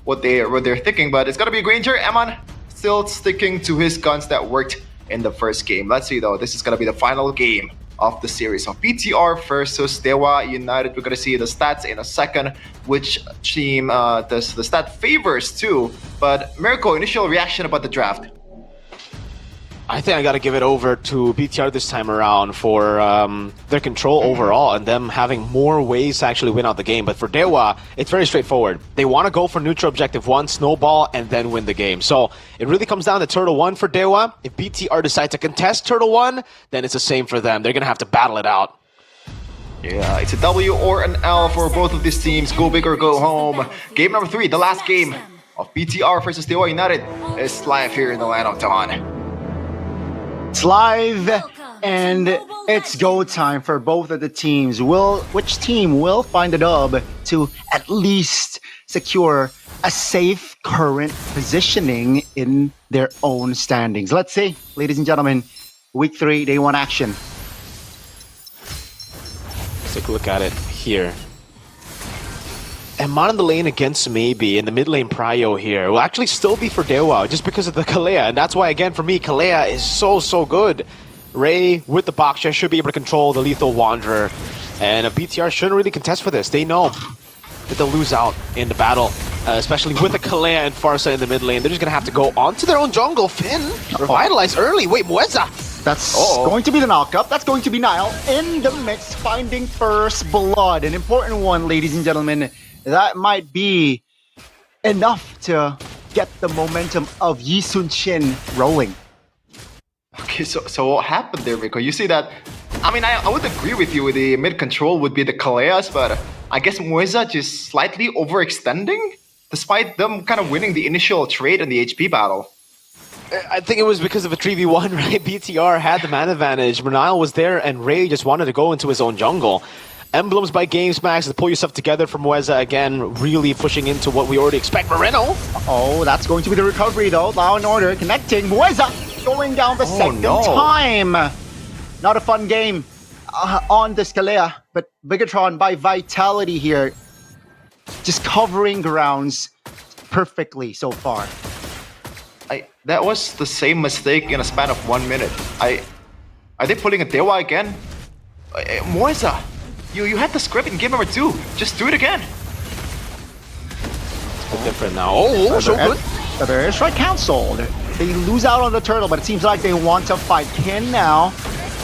what they're thinking, but it's gonna be Granger. Eman still sticking to his guns that worked in the first game. Let's see though, this is gonna be the final game of the series of BTR versus Dewa United. We're gonna see the stats in a second, which team does the stat favors too. But Mirko, initial reaction about the draft? I think I got to give it over to BTR this time around for their control overall and them having more ways to actually win out the game. But for Dewa, it's very straightforward. They want to go for neutral objective 1, snowball, and then win the game. So it really comes down to Turtle 1 for Dewa. If BTR decide to contest Turtle 1, then it's the same for them. They're going to have to battle it out. Yeah, it's a W or an L for both of these teams. Go big or go home. Game number 3, the last game of BTR versus Dewa United is live here in the Land of Dawn. It's live, and it's go time for both of the teams. Which team will find a dub to at least secure a safe current positioning in their own standings? Let's see, ladies and gentlemen, week 3, day 1 action. Let's take a look at it here. Eman in the lane against Maybe in the mid lane prio here will actually still be for Dewa just because of the Kalea, and that's why again for me Kalea is so good. Ray with the box share should be able to control the lethal Wanderer, and a BTR shouldn't really contest for this. They know that they'll lose out in the battle, especially with the Kalea and Farsa in the mid lane. They're just gonna have to go onto their own jungle. Finn revitalize early. Wait, Mueza. That's going to be the knockup. That's going to be Nile in the mix, finding first blood. An important one, ladies and gentlemen. That might be enough to get the momentum of Yi Sun Shin rolling. Okay, so what happened there, Mirko? You see that? I mean, I would agree with you. The mid control would be the Kaleas, but I guess Mueza just slightly overextending, despite them kind of winning the initial trade in the HP battle. I think it was because of a 3v1, right? BTR had the man advantage. Nile was there, and Ray just wanted to go into his own jungle. Emblems by GameSmax to pull yourself together for Mueza again, really pushing into what we already expect. Moreno! Oh, that's going to be the recovery though. Law and Order connecting. Mueza going down the second time. Not a fun game on this Kalea, but Bigatron by Vitality here. Just covering grounds perfectly so far. That was the same mistake in a span of 1 minute. Are they pulling a Dewa again? Mueza! You had the script in game number 2. Just do it again. It's different now. Oh, so good. The airstrike cancelled. They lose out on the turtle, but it seems like they want to fight. Kin now.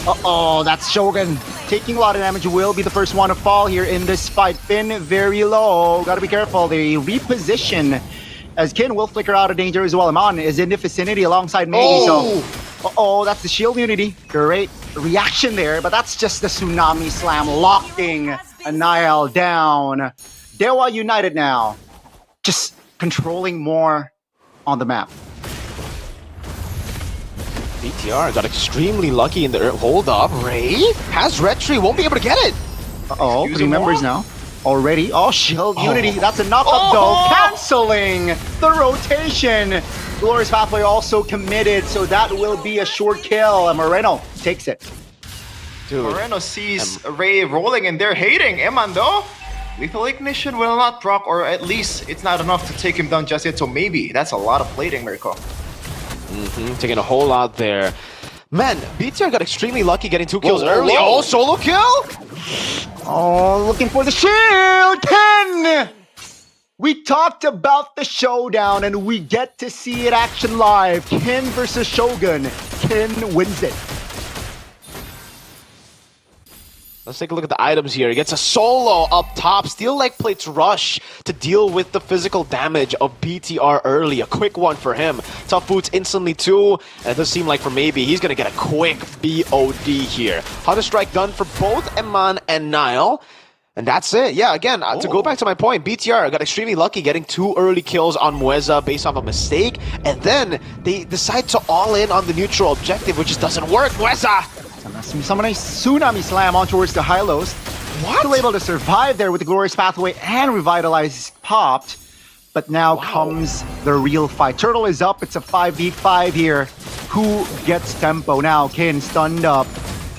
Uh-oh, that's Shogun. Taking a lot of damage, will be the first one to fall here in this fight. Finn very low. Gotta be careful. They reposition as Kin will flicker out of danger as well. Eman is in the vicinity alongside Maybe, so... Uh-oh, that's the shield unity. Great reaction there, but that's just the tsunami slam locking Nile down. Dewa United now, just controlling more on the map. BTR got extremely lucky in the hold up. Ray has Red Tree, won't be able to get it. Uh-oh, 3 members now. Already. Oh, shield unity. That's a knockup though. Canceling the rotation. Glorious Pathway also committed, so that will be a short kill. Moreno takes it. Dude, Moreno sees Ray rolling and they're hating. Eman though, Lethal Ignition will not proc, or at least it's not enough to take him down just yet, so maybe that's a lot of plating, Mirko. Taking a whole lot there. Man, BTR got extremely lucky getting 2 kills early. Oh, solo kill? Oh, looking for the shield! Ken! We talked about the showdown and we get to see it action live. Ken versus Shogun. Ken wins it. Let's take a look at the items here. He gets a solo up top. Steel leg plates rush to deal with the physical damage of BTR early. A quick one for him. Tough boots instantly too. And it does seem like for Maybe, he's going to get a quick BOD here. Hunter strike done for both Eman and Nile. And that's it. Yeah, again, to go back to my point, BTR got extremely lucky getting 2 early kills on Mueza based off a mistake. And then they decide to all in on the neutral objective, which just doesn't work. Mueza! Summon a tsunami slam on towards the Hylos. Still able to survive there with the Glorious Pathway and Revitalize popped. But now comes the real fight. Turtle is up. It's a 5v5 here. Who gets tempo? Now Kin stunned up.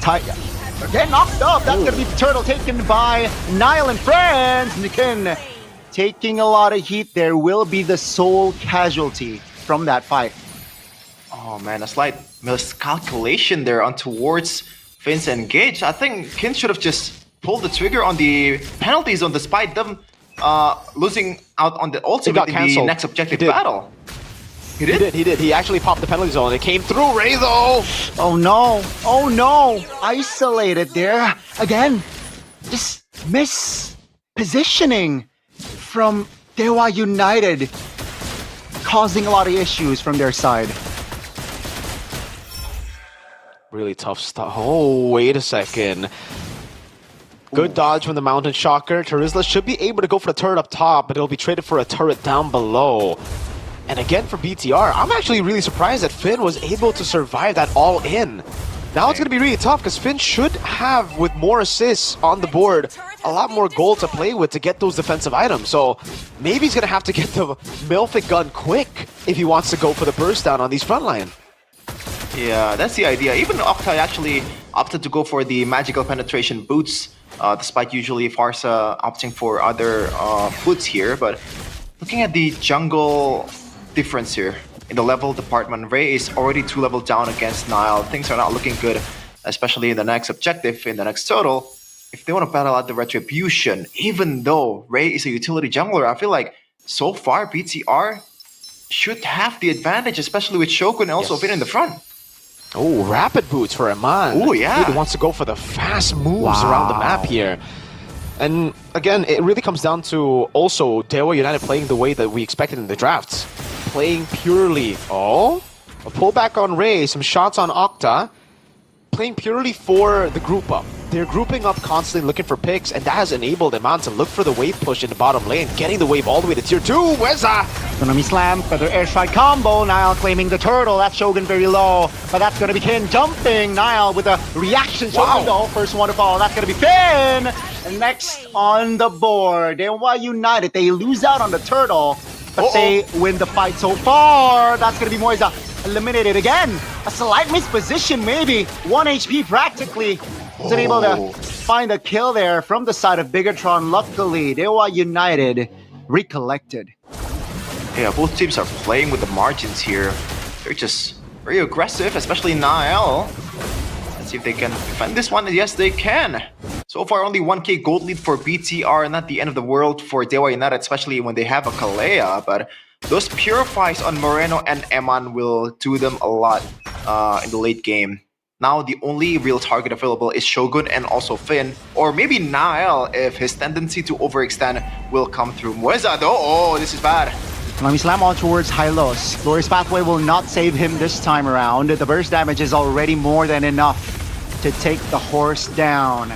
Again knocked up. That's going to be the Turtle taken by Nile and friends. And Kin taking a lot of heat there, will be the sole casualty from that fight. Oh man, a slight miscalculation there on towards Finn's engage. I think Kin should have just pulled the trigger on the penalty zone despite them losing out on the ultimate in the next objective battle. He did. He actually popped the penalty zone. It came through Ray though. Oh no. Oh no. Isolated there. Again, just mispositioning from Dewa United, causing a lot of issues from their side. Really tough stuff. Oh, wait a second. Good dodge from the Mountain Shocker. Terizla should be able to go for the turret up top, but it'll be traded for a turret down below. And again for BTR, I'm actually really surprised that Finn was able to survive that all in. Now it's going to be really tough because Finn should have, with more assists on the board, a lot more gold to play with to get those defensive items. So maybe he's going to have to get the Milfic gun quick if he wants to go for the burst down on these front line. Yeah, that's the idea. Even Octai actually opted to go for the magical penetration boots, despite usually Farsa opting for other boots here. But looking at the jungle difference here in the level department, Ray is already 2 levels down against Nile. Things are not looking good, especially in the next objective, in the next total. If they want to battle out the Retribution, even though Ray is a utility jungler, I feel like so far BTR should have the advantage, especially with Shogun and also Finn in the front. Oh, rapid boots for Iman. Oh, yeah. He wants to go for the fast moves around the map here. And again, it really comes down to also Dewa United playing the way that we expected in the drafts. Playing purely, a pullback on Ray, some shots on Octa. Playing purely for the group up. They're grouping up constantly looking for picks, and that has enabled Iman to look for the wave push in the bottom lane, getting the wave all the way to tier 2. Weza! Tsunami Slam, feather airstrike combo. Nile claiming the turtle. That's Shogun very low, but that's gonna be Kin jumping. Nile with a reaction. Shogun though, first one to fall. That's gonna be Finn. And next on the board, Dewa United. They lose out on the turtle, but they win the fight so far. That's gonna be Moisa eliminated again. A slight misposition, maybe 1 HP practically. He's able to find a kill there from the side of Bigatron. Luckily, Dewa United recollected. Yeah, both teams are playing with the margins here. They're just very aggressive, especially Nile. Let's see if they can defend this one. Yes, they can. So far, only 1k gold lead for BTR. Not the end of the world for Dewa United, especially when they have a Kalea. But those purifies on Moreno and Eman will do them a lot in the late game. Now the only real target available is Shogun and also Finn, or maybe Nile if his tendency to overextend will come through. Mueza though, oh, this is bad. Let me slam on towards Hylos. Glorious Pathway will not save him this time around. The burst damage is already more than enough to take the horse down.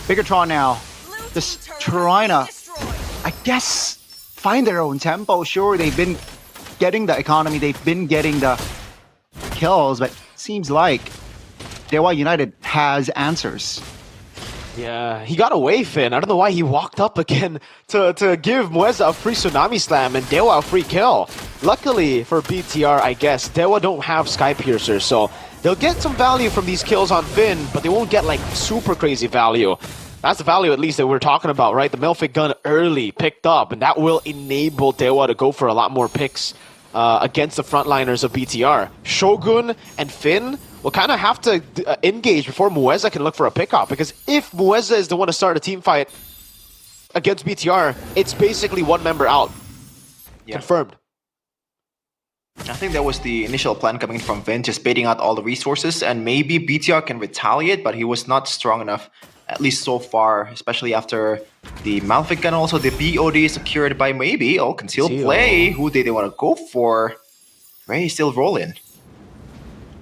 Bigatron now, just trying to, I guess, find their own tempo. Sure, they've been getting the economy, they've been getting the kills, but seems like Dewa United has answers. Yeah, he got away, Finn. I don't know why he walked up again to give Mueza a free Tsunami Slam and Dewa a free kill. Luckily for BTR, I guess, Dewa don't have Sky Piercer, so they'll get some value from these kills on Finn, but they won't get like super crazy value. That's the value at least that we're talking about, right? The Milfic gun early picked up, and that will enable Dewa to go for a lot more picks against the frontliners of BTR. Shogun and Finn will kind of have to engage before Mueza can look for a pickup, because if Mueza is the one to start a team fight against BTR, it's basically one member out. Yeah. Confirmed. I think that was the initial plan coming from Vin, just baiting out all the resources, and maybe BTR can retaliate, but he was not strong enough, at least so far, especially after the Malfic gun. Also, the BOD secured by maybe, concealed play. Who did they want to go for? Ray still rolling.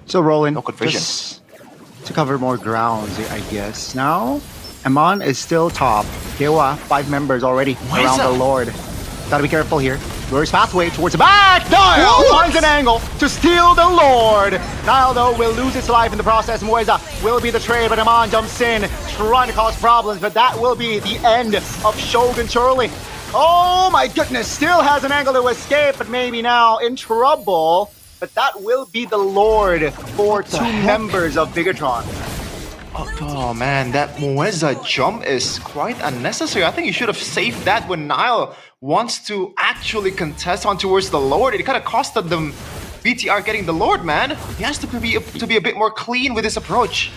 So rolling, no good vision. To cover more ground, I guess. Now, Amon is still top. Dewa, 5 members already around the Lord. Gotta be careful here. Glorious Pathway towards the back. Nile finds an angle to steal the Lord. Nile, though, will lose its life in the process. Mueza will be the trade, but Amon jumps in, trying to cause problems, but that will be the end of Shogun Charlie. Oh my goodness, still has an angle to escape, but maybe now in trouble. But that will be the Lord for 2 members of Bigatron. Oh man, that Mueza jump is quite unnecessary. I think you should have saved that when Nile wants to actually contest on towards the Lord. It kind of costed them BTR getting the Lord, man. He has to be a bit more clean with his approach.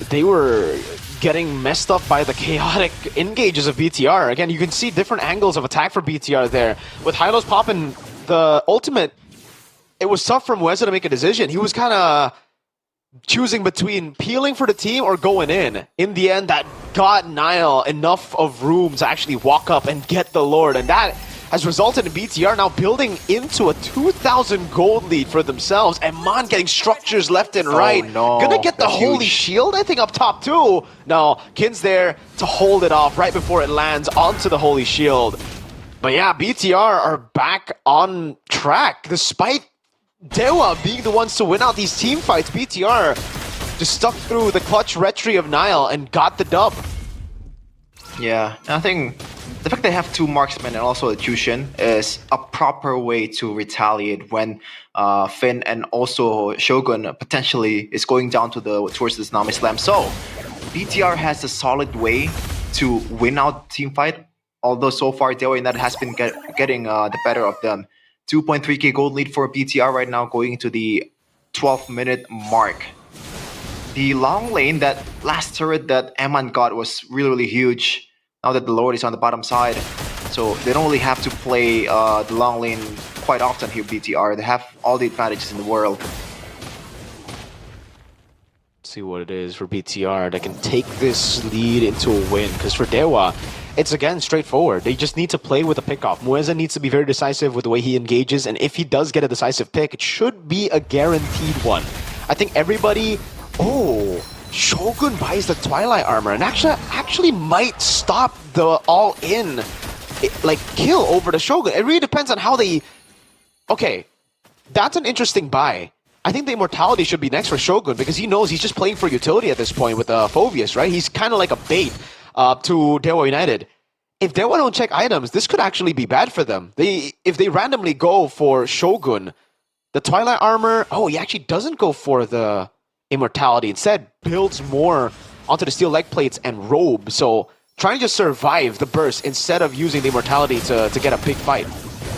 They were getting messed up by the chaotic engages of BTR. Again, you can see different angles of attack for BTR there. With Hylos popping the ultimate, it was tough for Mueza to make a decision. He was kind of choosing between peeling for the team or going in. In the end, that got Nile enough of room to actually walk up and get the Lord, and that has resulted in BTR now building into a 2,000 gold lead for themselves, and Mon getting structures left and right. No, Gonna get the that's Holy huge. Shield, I think, up top too. No, Kin's there to hold it off right before it lands onto the Holy Shield. But yeah, BTR are back on track, despite Dewa being the ones to win out these team fights. BTR just stuck through the clutch retry of Nile and got the dub. Yeah, and I think the fact they have two marksmen and also a Jushin is a proper way to retaliate when Finn and also Shogun potentially is going down towards this Nami Slam. So BTR has a solid way to win out the team fight, although so far Dewa United has been getting the better of them. 2.3k gold lead for BTR right now, going into the 12-minute mark. The long lane, that last turret that Eman got was really huge. Now that the Lord is on the bottom side, so they don't really have to play the long lane quite often here, BTR. They have all the advantages in the world. See what it is for BTR that can take this lead into a win, because for Dewa, it's again straightforward. They just need to play with a pickoff. Mueza needs to be very decisive with the way he engages, and if he does get a decisive pick, it should be a guaranteed one. I think everybody... Oh, Shogun buys the Twilight Armor and actually might stop the all-in kill over the Shogun. It really depends on how they... Okay, that's an interesting buy. I think the Immortality should be next for Shogun, because he knows he's just playing for utility at this point with Phoveus, right? He's kind of like a bait to Dewa United. If Dewa don't check items, this could actually be bad for them. If they randomly go for Shogun, the Twilight Armor... Oh, he actually doesn't go for the Immortality. Instead, builds more onto the steel leg plates and robe. So, trying to just survive the burst instead of using the Immortality to get a big fight.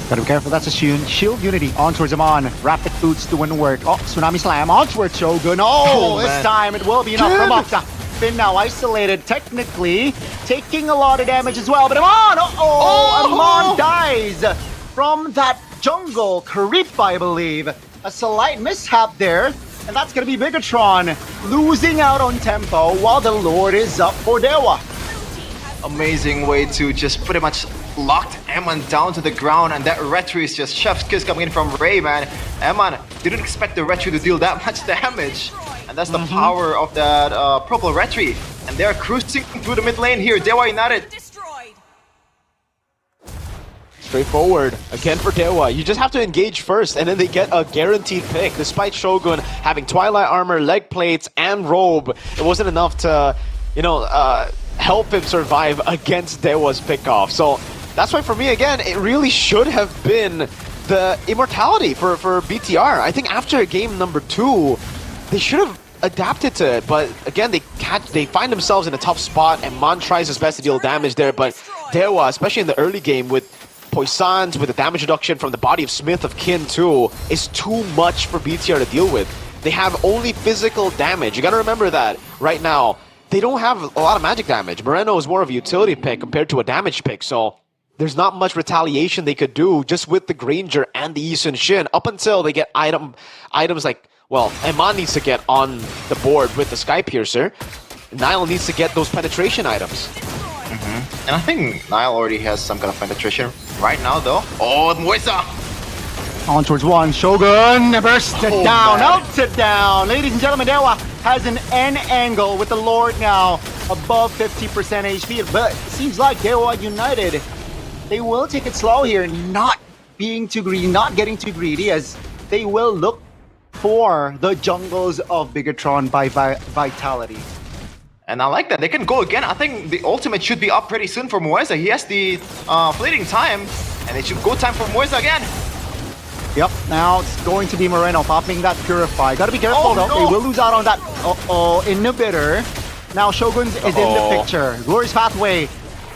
Gotta be careful, that's a Shield Unity on towards Amon. Rapid boots doing the work. Oh, Tsunami Slam on towards Shogun. Oh, this time it will be enough from Octa. Finn now isolated, technically, taking a lot of damage as well. But Amon, Amon dies from that jungle creep, I believe. A slight mishap there, and that's gonna be Bigatron losing out on tempo while the Lord is up for Dewa. Amazing way to just pretty much locked Eman down to the ground, and that retry is just chef's kiss coming in from Ray, man. Eman didn't expect the retry to deal that much damage, and that's the power of that purple retry. And they're cruising through the mid lane here. Dewa United. Straightforward again for Dewa. You just have to engage first, and then they get a guaranteed pick. Despite Shogun having Twilight Armor, leg plates, and robe, it wasn't enough to, help him survive against Dewa's pickoff. So that's why for me, again, it really should have been the Immortality for BTR. I think after game number 2, they should have adapted to it, but again, they find themselves in a tough spot, and Mon tries his best to deal damage there, but Dewa, especially in the early game with Poissons, with the damage reduction from the body of Smith of Kin too, is too much for BTR to deal with. They have only physical damage. You gotta remember that right now. They don't have a lot of magic damage. Moreno is more of a utility pick compared to a damage pick, so there's not much retaliation they could do just with the Granger and the Yi Sun-shin up until they get items like, well, Eman needs to get on the board with the Sky Piercer. Nile needs to get those penetration items. And I think Nile already has some kind of penetration right now, though. Oh, Mueza! On towards one, Shogun burst it down, melts it down. Ladies and gentlemen, Dewa has an N angle with the Lord now above 50% HP, but it seems like Dewa United, they will take it slow here, not being too greedy, not getting too greedy, as they will look for the jungles of Bigatron by Vitality. And I like that. They can go again. I think the ultimate should be up pretty soon for Mueza. He has the fleeting time, and it should go time for Mueza again. Yep, now it's going to be Moreno popping that Purify. Gotta be careful though, they will lose out on that inhibitor. Now Shogun's is in the picture. Glorious Pathway,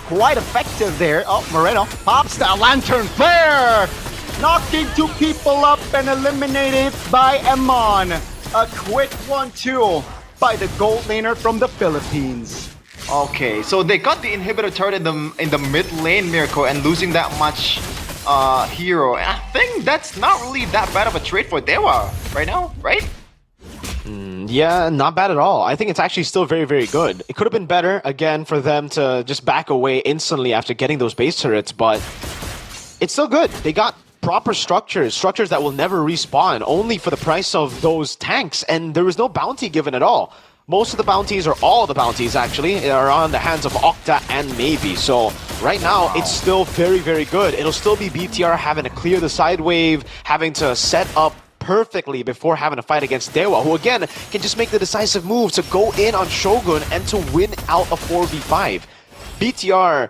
quite effective there. Oh, Moreno pops the Lantern Flare! Knocking two people up and eliminated by Amon. A quick 1-2 by the gold laner from the Philippines. Okay, so they got the inhibitor turret in the mid lane, Mirko, and losing that much hero. And I think that's not really that bad of a trade for Dewa right now, right? Yeah, not bad at all. I think it's actually still very, very good. It could have been better, again, for them to just back away instantly after getting those base turrets, but it's still good. They got proper structures that will never respawn, only for the price of those tanks, and there was no bounty given at all. Most of the bounties, or all of the bounties actually, are on the hands of Octa and Maybe. So right now, it's still very, very good. It'll still be BTR having to clear the side wave, having to set up perfectly before having to fight against Dewa, who again can just make the decisive move to go in on Shogun and to win out a 4v5. BTR,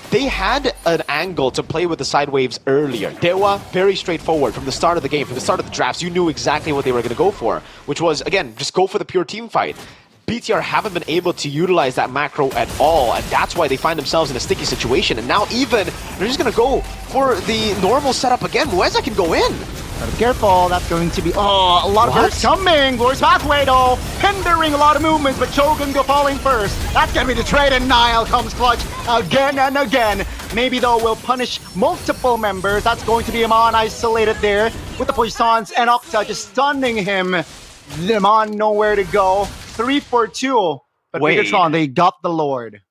they had an angle to play with the side waves earlier. Dewa, very straightforward from the start of the game, from the start of the drafts. You knew exactly what they were going to go for, which was, again, just go for the pure team fight. BTR haven't been able to utilize that macro at all, and that's why they find themselves in a sticky situation. And now even, they're just going to go for the normal setup again. Mueza can go in. Gotta be careful, that's going to be... Oh, a lot of hurts coming! Glorious Pathway though, hindering a lot of movements, but Shogun go falling first. That's gonna be the trade, and Nile comes clutch again and again. Maybe though will punish multiple members. That's going to be Amon isolated there with the Poissons and Octa just stunning him. Amon nowhere to go. 3 for 2. But Megatron, they got the Lord.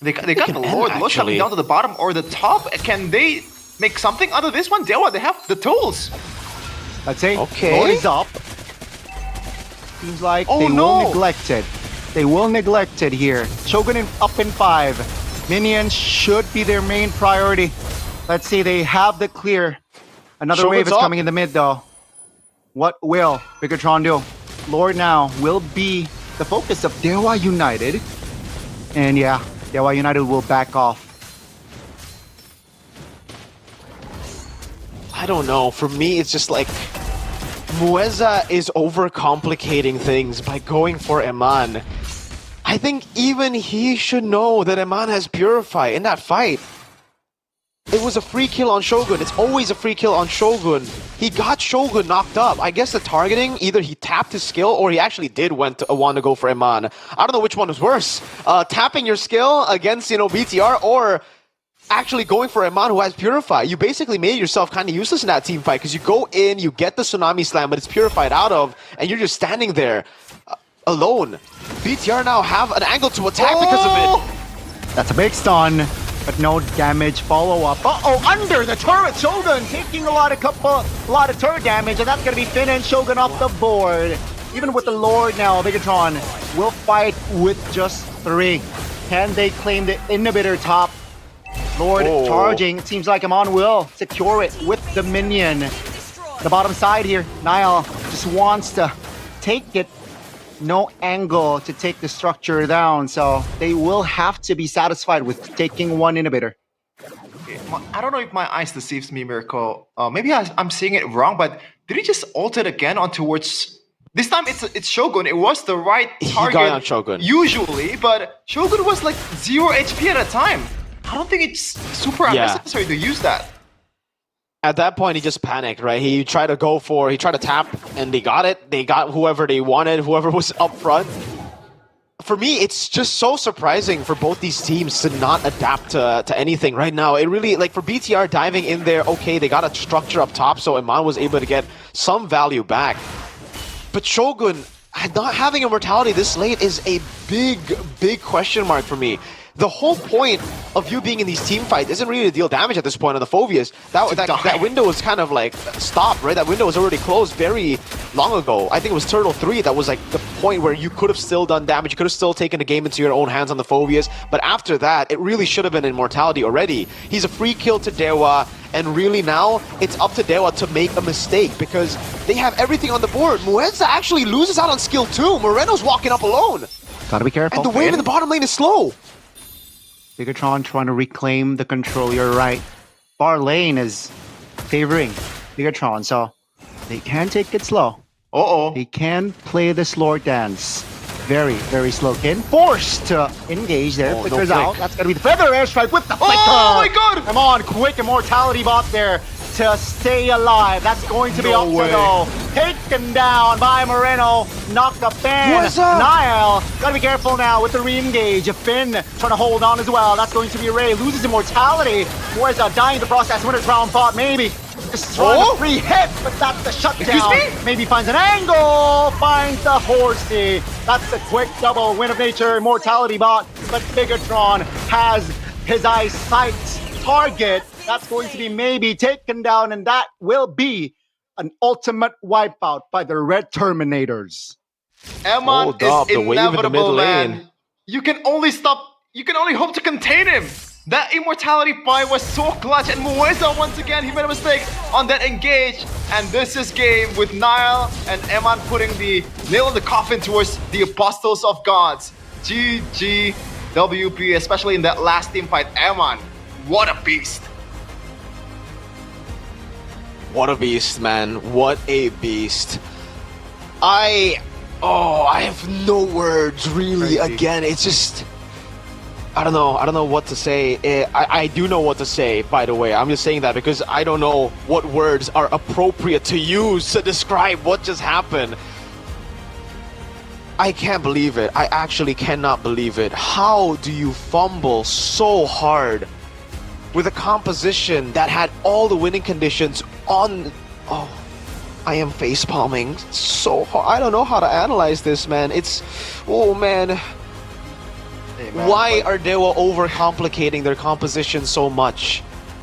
They got the Lord. The Lord coming down to the bottom or the top. Can they make something out of this one? Dewa, they have the tools. Let's say Lord is up. Seems like they will neglect it. They will neglect it here. Shogun up in 5. Minions should be their main priority. Let's see, they have the clear. Another wave is coming in the mid though. What will Bigatron do? Lord now will be the focus of Dewa United. And yeah, Dewa United will back off. I don't know. For me, it's just like Mueza is overcomplicating things by going for Eman. I think even he should know that Eman has Purify in that fight. It was a free kill on Shogun. It's always a free kill on Shogun. He got Shogun knocked up. I guess the targeting, either he tapped his skill or he actually did want to go for Eman. I don't know which one was worse. Tapping your skill against, BTR, or actually going for Eman who has Purify. You basically made yourself kind of useless in that team fight because you go in, you get the Tsunami Slam, but it's purified out of, and you're just standing there alone. BTR now have an angle to attack because of it. That's a big stun, but no damage follow-up. Uh-oh, under the turret, Shogun taking a lot of turret damage, and that's gonna be Finn and Shogun off the board. Even with the Lord now, Bigatron will fight with just 3. Can they claim the inhibitor top? Lord charging. It seems like Amon will secure it with the minion. The bottom side here, Nile just wants to take it. No angle to take the structure down, so they will have to be satisfied with taking 1 inhibitor. I don't know if my eyes deceives me, Mirko. Maybe I'm seeing it wrong, but did he just ult it again on towards... This time it's Shogun. It was the right target. He got on Shogun. Usually, but Shogun was like 0 HP at a time. I don't think it's super unnecessary to use that. At that point, he just panicked, right? He tried to tap, and they got it. They got whoever they wanted, whoever was up front. For me, it's just so surprising for both these teams to not adapt to anything right now. It really, like for BTR diving in there, okay, they got a structure up top, so Eman was able to get some value back. But Shogun, not having Immortality this late is a big, big question mark for me. The whole point of you being in these team fights isn't really to deal damage at this point on the Phobias. That window was kind of like stopped, right? That window was already closed very long ago. I think it was Turtle 3 that was like the point where you could have still done damage. You could have still taken the game into your own hands on the Phobias. But after that, it really should have been Immortality already. He's a free kill to Dewa, and really now it's up to Dewa to make a mistake because they have everything on the board. Mueza actually loses out on skill 2. Moreno's walking up alone. Gotta be careful. And the wave in the bottom lane is slow. Bigatron trying to reclaim the control, you're right. Far lane is favoring Bigatron, so they can take it slow. They can play the slow dance. Very, very slow. Kin forced to engage there. Oh, no Flickers flick. out. That's gonna be the feather airstrike with the flicker. Oh my god! Come on, quick immortality bot there to stay alive. That's going to be No up way. to go. Taken down by Moreno. Knocked up Finn. What's up? Niall. Gotta be careful now with the re-engage. Finn trying to hold on as well. That's going to be Ray. Loses immortality. Where's dying in the process. Winner's round fought, maybe. Just trying to free hit, but that's the shutdown. Excuse me? Maybe finds an angle. Finds the horsey. That's a quick double win of nature. Immortality bot. But Bigatron has his eyesight target. That's going to be maybe taken down, and that will be an ultimate wipeout by the Red Terminators. Emon Hold up, is the wave in the inevitable, middle man. lane. You can only hope to contain him. That immortality fight was so clutch, and Mueza once again, he made a mistake on that engage. And this is game with Niall and Emon putting the nail in the coffin towards the Apostles of Gods. GG WP, especially in that last team fight. Emon, what a beast. What a beast, man. What a beast. I have no words, really. Crazy. Again, it's just... I don't know what to say. I do know what to say, by the way. I'm just saying that because I don't know what words are appropriate to use to describe what just happened. I can't believe it. I actually cannot believe it. How do you fumble so hard with a composition that had all the winning conditions on... Oh, I am facepalming so hard. I don't know how to analyze this, man. It's... Oh, man. Why are Dewa overcomplicating their composition so much?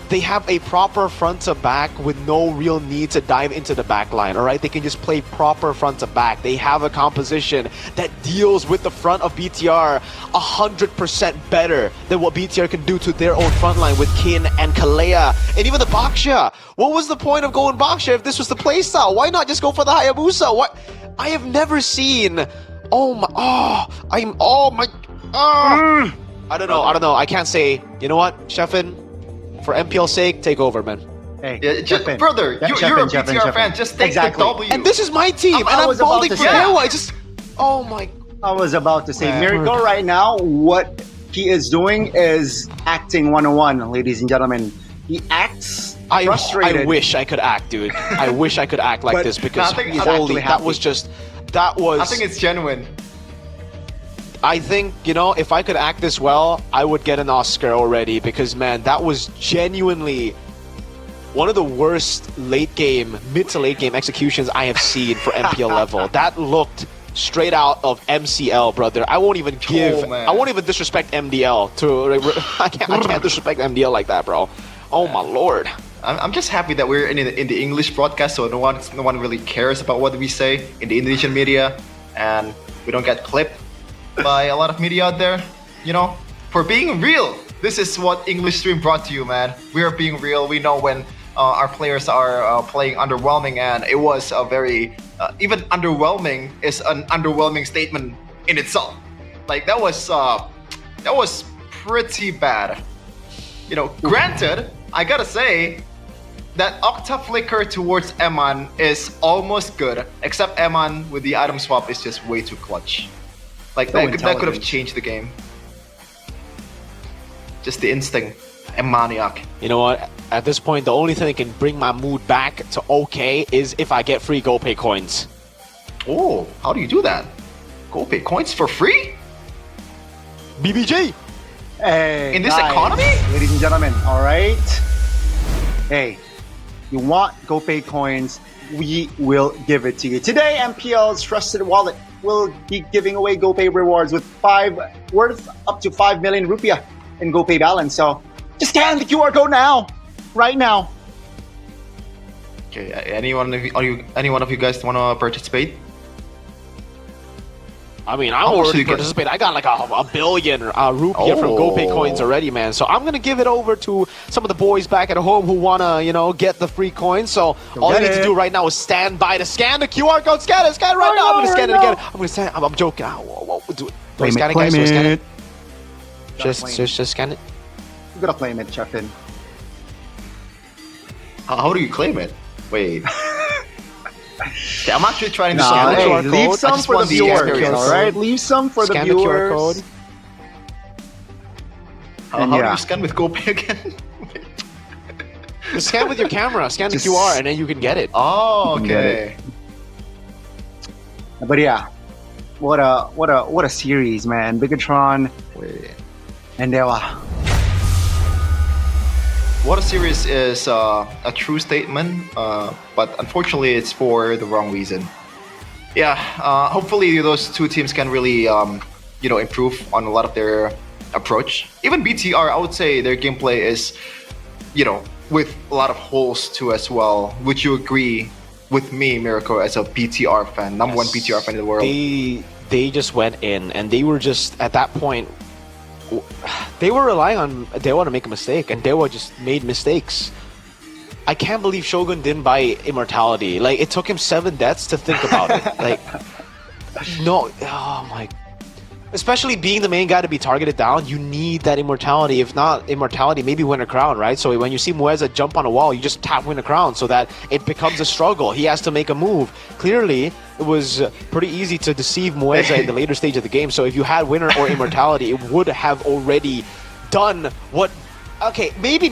They have a proper front to back with no real need to dive into the back line, alright? They can just play proper front to back. They have a composition that deals with the front of BTR 100% better than what BTR can do to their own front line with Kin and Kalea. And even the Baksha. What was the point of going Baksha if this was the playstyle? Why not just go for the Hayabusa? What? I have never seen... Oh my... I don't know. I can't say. You know what, Sheffin? For MPL's sake, take over, man. Hey, Yeah, just, Sheffin. brother, Yeah, you're a Sheffin, BTR Sheffin. fan. Just take Exactly. the W. And this is my team, and I'm was about balding to for say- Dewa. I just... Oh my... I was about to say, Miracle right now, what he is doing is acting 101, ladies and gentlemen. He acts frustrated. I wish I could act, dude. I wish I could act like But this because I think he's holy, actually that was happy. just... That was... I think it's genuine. I think, you know, if I could act this well, I would get an Oscar already because, man, that was genuinely one of the worst mid to late game executions I have seen for MPL level. That looked straight out of MCL, brother. I won't even man. I won't even disrespect MDL to... I can't disrespect MDL like that, bro. Oh my lord. I'm just happy that we're in the English broadcast, so no one really cares about what we say in the Indonesian media, and we don't get clipped by a lot of media out there. You know, for being real, this is what English Stream brought to you, man. We are being real. We know when our players are playing underwhelming, and it was a very even underwhelming is an underwhelming statement in itself. Like that was pretty bad. You know, granted, I gotta say that Octa flicker towards Eman is almost good, except Eman with the item swap is just way too clutch. Like So that could have intelligent. changed the game. Just the instinct, Emaniac. You know what? At this point, the only thing that can bring my mood back to okay is if I get free GoPay coins. Oh, how do you do that? Go pay coins for free? BBJ! Hey, In this guys, economy? ladies and gentlemen, all right? Hey, you want GoPay coins, we will give it to you. Today, MPL's trusted wallet will be giving away GoPay rewards with worth up to 5 million rupiah in GoPay balance. So just scan the QR code now, right now. Okay, any one of you guys want to participate? I mean, I How much do already you get? participate. I got like a billion rupiah from GoPay coins already, man. So I'm gonna give it over to some of the boys back at home who wanna, you know, get the free coins. So all you need to do right now is stand by to scan the QR code. Scan it right now. I'm gonna scan it again. I'm gonna scan. I'm joking. Do I scan it, guys? Do I scan it? Just scan it. You gotta claim it, Sheffin. How do you claim it? Wait. Yeah, I'm actually trying to Scan the Hey, QR leave code. some just for the want the viewers, experience. all right? Leave some for the Scan the QR viewers. code. How And do yeah. you scan with GoPay again? Just scan with your camera, scan the QR, and then you can get it. Oh, You can get okay. But yeah, what a series, man. Bigatron and Dewa. What a series is a true statement, but unfortunately, it's for the wrong reason. Yeah, hopefully those two teams can really, improve on a lot of their approach. Even BTR, I would say their gameplay is, with a lot of holes too as well. Would you agree with me, Miracle, as a BTR fan, number one BTR fan in the world? They just went in, and they were just at that point. They were relying on Dewa to make a mistake, and Dewa just made mistakes. I can't believe Shogun didn't buy Immortality. Like, it took him 7 deaths to think about it. Like, no, oh my. Especially being the main guy to be targeted down, you need that Immortality. If not Immortality, maybe win a crown, right? So when you see Mueza jump on a wall, you just tap win a crown so that it becomes a struggle. He has to make a move. Clearly, it was pretty easy to deceive Mueza in the later stage of the game. So if you had winner or Immortality, it would have already done what... Okay, maybe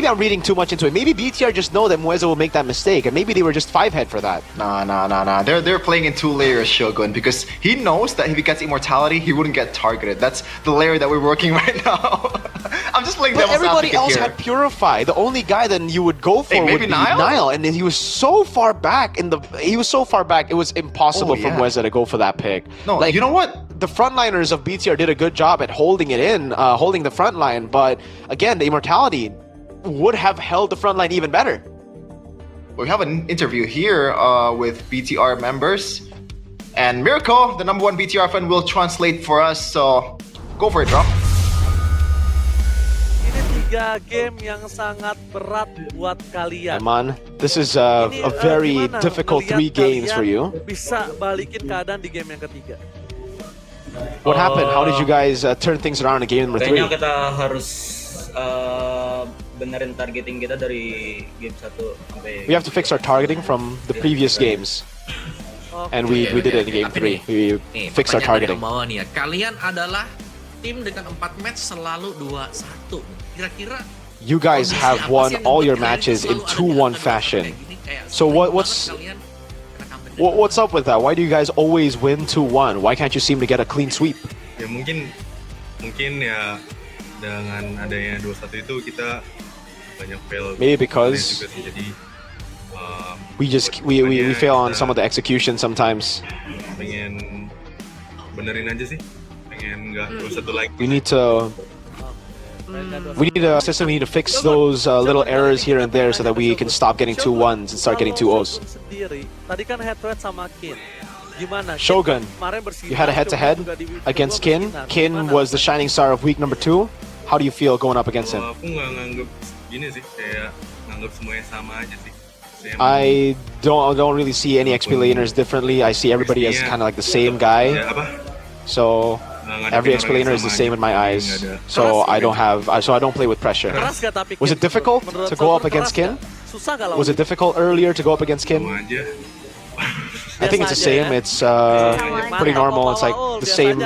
I'm reading too much into it. Maybe BTR just know that Mueza will make that mistake, and maybe they were just 5-head for that. Nah. They're playing in 2 layers, Shogun, because he knows that if he gets Immortality, he wouldn't get targeted. That's the layer that we're working right now. I'm just playing But devil's everybody advocate else here. had Purify. The only guy then you would go for Hey, would maybe be Nile? Nile, and then he was so far back it was impossible for yeah. Mueza to go for that pick. No, like, you know what? The frontliners of BTR did a good job at holding it in, holding the front line, but again, the Immortality would have held the front line even better. We have an interview here with BTR members. And Miracle, the number one BTR fan, will translate for us. So, go for it, Rob. Ini 3 game yang sangat berat buat kalian. Eman, this is a very Gimana difficult ngeliat 3 games for kalian you. Bisa balikin keadaan di game yang ketiga. What happened? How did you guys turn things around in game number 3? Kayaknya kita harus benerin targeting kita dari game 1 sampai... We have to fix our targeting from the previous games. And we did it in game 3. We fixed our targeting. Bawah nih ya. Kalian adalah tim dengan 4 match selalu 2-1. Kira-kira You guys have won all your matches in 2-1 fashion. So what's up with that? Why do you guys always win 2-1? Why can't you seem to get a clean sweep? Ya mungkin ya dengan adanya 2-1 itu kita banyak fail. Maybe because we fail on some of the execution sometimes. Pengen benerin aja sih. Pengen nggak 2-1 lagi. We need to fix those little errors here and there so that we can stop getting 2-1s and start getting 2-0s. Sendiri. Tadi kan head to head sama Kin. Gimana? Shogun, Kemarin bersih. you had a head-to-head against Kin. Kin was the shining star of week number 2. How do you feel going up against him? Aku nggak nganggep gini sih, kayak nganggep semuanya sama aja sih. I don't really see any XP laners differently. I see everybody as kind of like the same guy. So every XP laner is the same in my eyes. So I don't play with pressure. Was it difficult to go up against Kin? Was it difficult earlier to go up against Kin? I think it's the same. It's pretty normal. It's like the same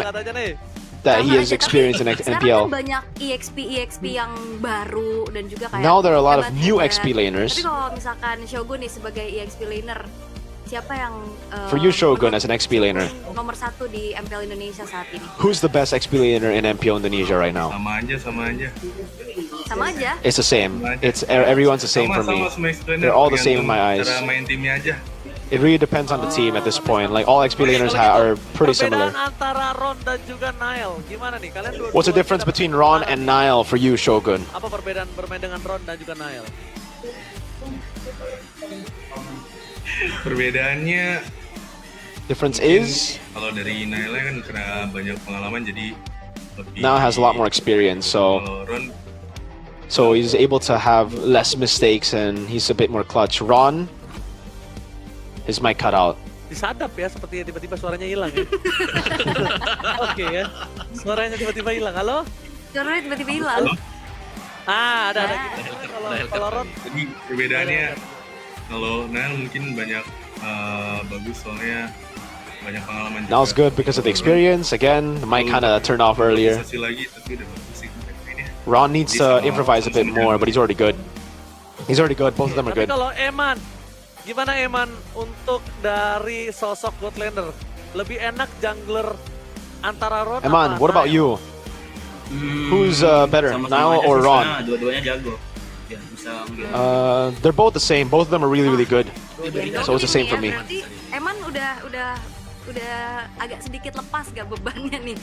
that he has experienced in MPL. Banyak EXP yang baru dan juga kayak Now there are a lot of new XP laners. Tapi kalau misalkan Shogun nih sebagai EXP laner, siapa yang For you, Shogun, as an XP laner, nomor 1 di MPL Indonesia saat ini? who's the best XP laner in MPL Indonesia right now? Sama aja. Sama aja. It's the same. It's everyone's the same for me. They're all the same in my eyes. Cara main timnya aja. It really depends on the team at this point. Like all XP laners are pretty similar. Perbedaan antara Ron dan juga Nile. Gimana nih? Kalian dua-dua What's the difference between Ron and Nile for you, Shogun? Apa perbedaan bermain dengan Ron dan juga Nile? Perbedaannya Difference is kalau dari Nile kan karena banyak pengalaman jadi lebih Nile has a lot more experience, so he's able to have less mistakes and he's a bit more clutch. Ron, his mic cut out. Disadap ya, seperti tiba-tiba suaranya hilang ya. Oke ya, suaranya tiba-tiba hilang. Halo? Suaranya tiba-tiba hilang. Ada. Kalau Ron, jadi perbedaannya kalau Nile mungkin banyak bagus soalnya banyak pengalaman juga. That was good because of the experience. Again, the mic kind of turned off earlier. Sesi lagi tapi udah bagus sih mainnya. Ron needs to improvise a bit more, but he's already good. He's already good. Both of them are Tapi good. kalau Eman, gimana Eman untuk dari sosok bootlaner? Lebih enak jungler antara Ron Eman, apa what about you? Who's better, Nile or Ron? Dua-duanya jago. Ya, bisa They're both the same. Both of them are really, really good. So it's the same for me. Berarti Eman udah agak sedikit lepas gak bebannya nih?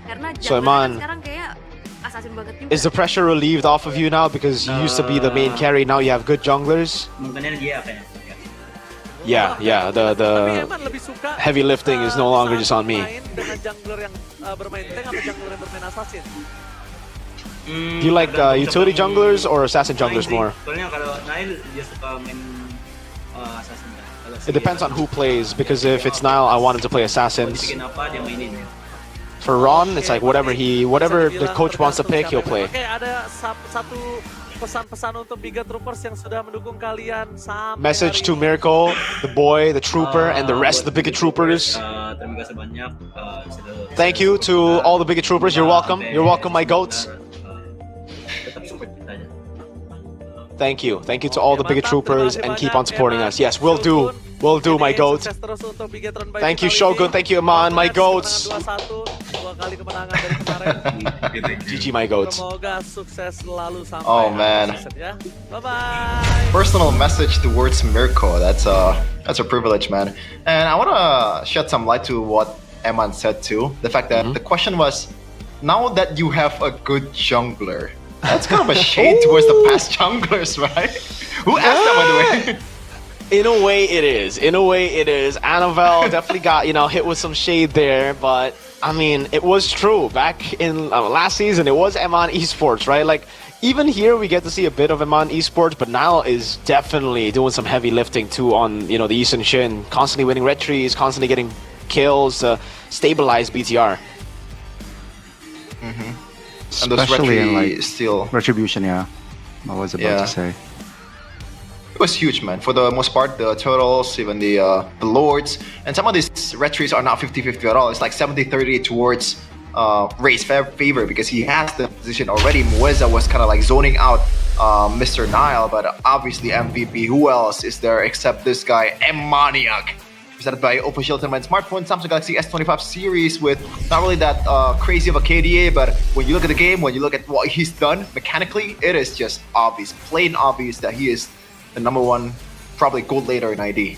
Karena So, jungler Eman, kan sekarang kayak assassin banget juga. Is the pressure relieved off of you now because you used to be the main carry? Now you have good junglers. Mungkin dia kayaknya. Yeah. The heavy lifting is no longer just on me. dengan jungler yang bermain tank atau jungler yang bermain assassin? Do you like utility junglers or assassin junglers more? Soalnya kalau Nile dia suka main assassin. It depends on who plays, because if it's Nile, I want him to play assassins. Bikin apa dia mainin. For Ron, it's like whatever the coach wants to pick, he'll play. Oke, ada satu pesan-pesan untuk Biga Troopers yang sudah mendukung kalian sampai Message to Miracle, the boy, the trooper, and the rest of the Bigot Troopers. Terima kasih banyak. Thank you to all the Bigot Troopers. You're welcome. You're welcome, my goats. Tetap support kita aja. Thank you to all the Bigot Troopers, and keep on supporting us. Yes, we'll do, my goats. Thank you, Shogun. Thank you, Aman, my goats. 2 kali kemenangan dari kemarin. GG, my goats. Semoga sukses selalu sampai Oh, man. season ya. Bye-bye. Personal message towards Mirko. That's a privilege, man. And I want to shed some light to what Eman said too. The fact that the question was, now that you have a good jungler, that's kind of a shade towards the past junglers, right? Who asked that, by the way? In a way, it is. Annabelle definitely got hit with some shade there, but I mean, it was true. Back in last season, it was Eman Esports, right? Like, even here, we get to see a bit of Eman Esports, but Nile is definitely doing some heavy lifting too on the Eastern Shin, constantly winning red trees, constantly getting kills to stabilize BTR. And those Especially in retri like still Retribution, yeah. I was about to say. It was huge, man. For the most part, the turtles, even the lords, and some of these retries are not 50-50 at all. It's like 70-30 towards Ray's favor because he has the position already. Mueza was kind of like zoning out Mr. Nile, but obviously MVP. Who else is there except this guy, Maniac? Presented by official tournament smartphone Samsung Galaxy S25 series with not really that crazy of a KDA, but when you look at the game, when you look at what he's done mechanically, it is just obvious, plain obvious that he is the #1, probably gold later in ID.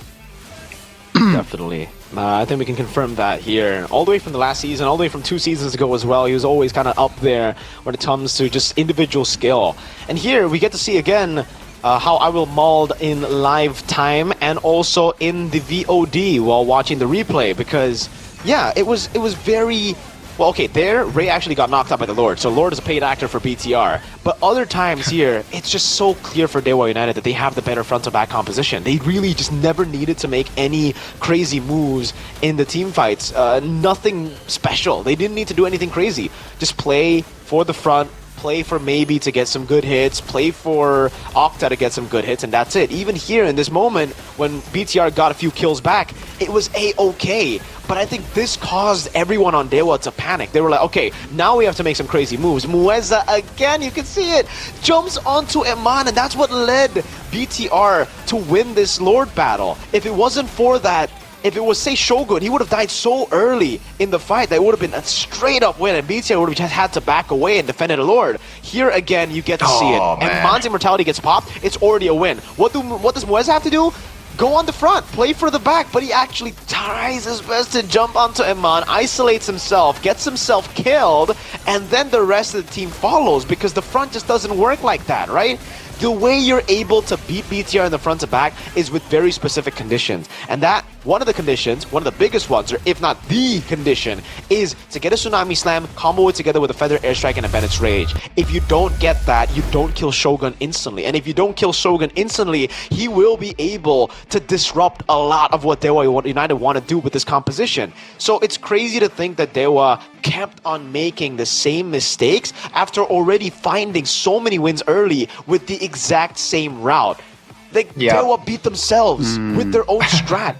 Definitely. I think we can confirm that here. All the way from the last season, all the way from 2 seasons ago as well, he was always kind of up there when it comes to just individual skill. And here we get to see again how I will mauled in live time and also in the VOD while watching the replay, because yeah, it was very well. Okay, there Ray actually got knocked out by the Lord, so Lord is a paid actor for BTR. But other times here, it's just so clear for Dewa United that they have the better front to back composition. They really just never needed to make any crazy moves in the team fights. Nothing special. They didn't need to do anything crazy. Just play for the front, play for maybe to get some good hits, play for Octa to get some good hits, and that's it. Even here in this moment, when BTR got a few kills back, it was A-okay. But I think this caused everyone on Dewa to panic. They were like, okay, now we have to make some crazy moves. Mueza, again, you can see it, jumps onto Eman, and that's what led BTR to win this Lord battle. If it wasn't for that, if it was, say, Shogun, he would have died so early in the fight that it would have been a straight-up win, and BTR would have just had to back away and defend a Lord. Here, again, you get to see it. Man. And Man's immortality gets popped, it's already a win. What does Mueza have to do? Go on the front, play for the back, but he actually tries his best to jump onto Eman, isolates himself, gets himself killed, and then the rest of the team follows, because the front just doesn't work like that, right? The way you're able to beat BTR in the front to back is with very specific conditions. And that, one of the conditions, one of the biggest ones, or if not the condition, is to get a Tsunami Slam, combo it together with a Feather Airstrike and a Bennett's Rage. If you don't get that, you don't kill Shogun instantly. And if you don't kill Shogun instantly, he will be able to disrupt a lot of what Dewa United want to do with this composition. So it's crazy to think that Dewa kept on making the same mistakes after already finding so many wins early with the exact same route. Dewa beat themselves with their own strat.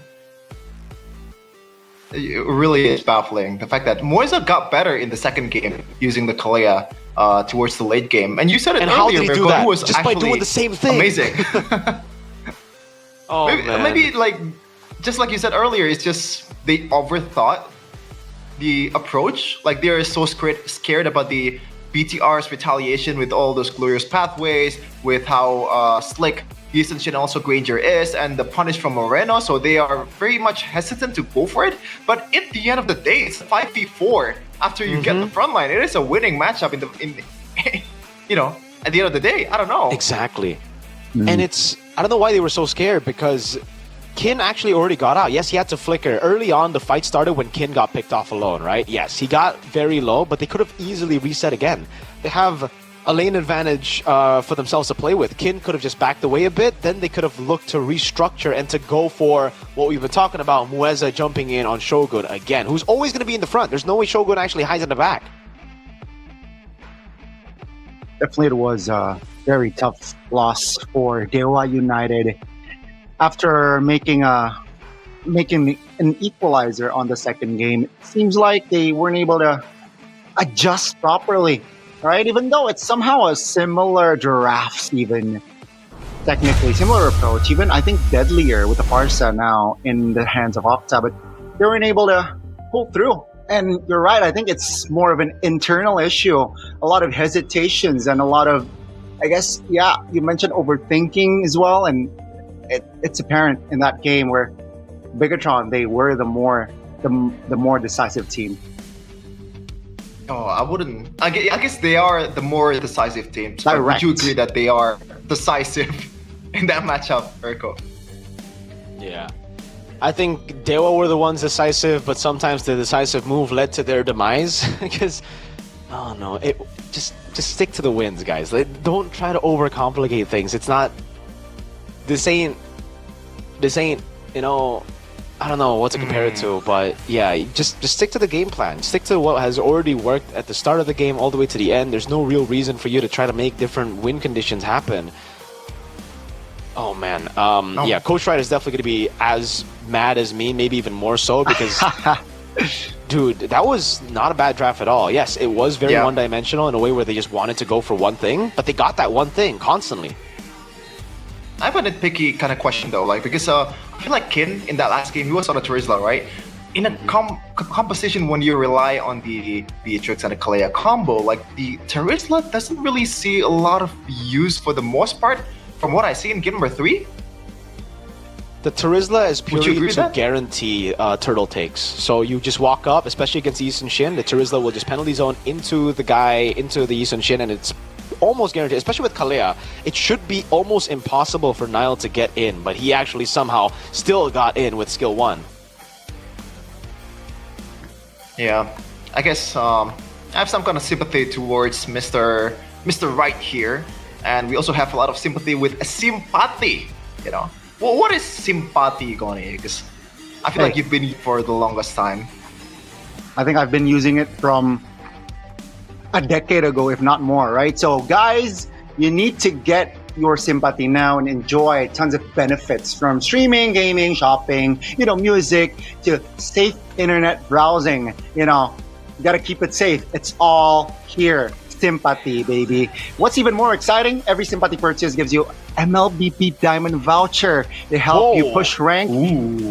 It really is baffling. The fact that Moisa got better in the second game using the Kalea towards the late game. And you said it And earlier, how did he do Mirko, that? who was Just by actually doing the same thing. amazing. Man. Maybe like, just like you said earlier, it's just they overthought the approach. Like they're so scared about the BTR's retaliation with all those glorious pathways, with how slick Houston Shin also Granger is, and the punish from Moreno, so they are very much hesitant to go for it. But at the end of the day, it's 5v4 after you get the front line. It is a winning matchup in you know, at the end of the day. I don't know. Exactly. And I don't know why they were so scared, because Kin actually already got out. Yes, he had to flicker. Early on, the fight started when Kin got picked off alone, right? Yes, he got very low, but they could have easily reset again. They have a lane advantage for themselves to play with. Kin could have just backed away a bit, then they could have looked to restructure and to go for what we've been talking about, Mueza jumping in on Shogun again, who's always going to be in the front. There's no way Shogun actually hides in the back. Definitely it was a very tough loss for Dewa United. After making an equalizer on the second game, it seems like they weren't able to adjust properly. Right, even though it's somehow a similar giraffes, even technically similar approach, even I think deadlier with the Parsa now in the hands of Octa, but they weren't able to pull through. And you're right, I think it's more of an internal issue, a lot of hesitations and a lot of, I guess, you mentioned overthinking as well, and it's apparent in that game where Bigatron, they were the more decisive team. Oh, I wouldn't. I guess they are the more decisive team. But would you agree that they are decisive in that matchup, Mirko? Yeah. I think Dewa were the ones decisive, but sometimes the decisive move led to their demise. Because, oh no, just stick to the wins, guys. Don't try to overcomplicate things. It's not. This ain't. You know. I don't know what to compare it to, but yeah, just stick to the game plan. Stick to what has already worked at the start of the game all the way to the end. There's no real reason for you to try to make different win conditions happen. Oh man, yeah, Coach Wright is definitely going to be as mad as me, maybe even more so, because dude, that was not a bad draft at all. Yes, it was very one-dimensional in a way where they just wanted to go for one thing, but they got that one thing constantly. I have a nitpicky kind of question though, like because I feel like Kin in that last game, he was on a Turisla, right? In a composition when you rely on the Beatrix and the Kalea combo, like the Turisla doesn't really see a lot of use for the most part, from what I see in game number 3. The Turisla is purely to guarantee turtle takes. So you just walk up, especially against the Eastern Shin, the Turisla will just penalty zone into the Eastern Shin, and it's almost guaranteed, especially with Kalea. It should be almost impossible for Nile to get in, but he actually somehow still got in with skill 1. Yeah, I guess I have some kind of sympathy towards Mr. Wright here, and we also have a lot of sympathy with Simpati, you know. Well, what is Simpati, Goni? Because I feel like you've been for the longest time. I think I've been using it from a decade ago, if not more, right? So guys, you need to get your Simpati now and enjoy tons of benefits from streaming, gaming, shopping, you know, music, to safe internet browsing. You know, you gotta keep it safe. It's all here. Simpati, baby. What's even more exciting, every Simpati purchase gives you MLBP Diamond voucher to help you push rank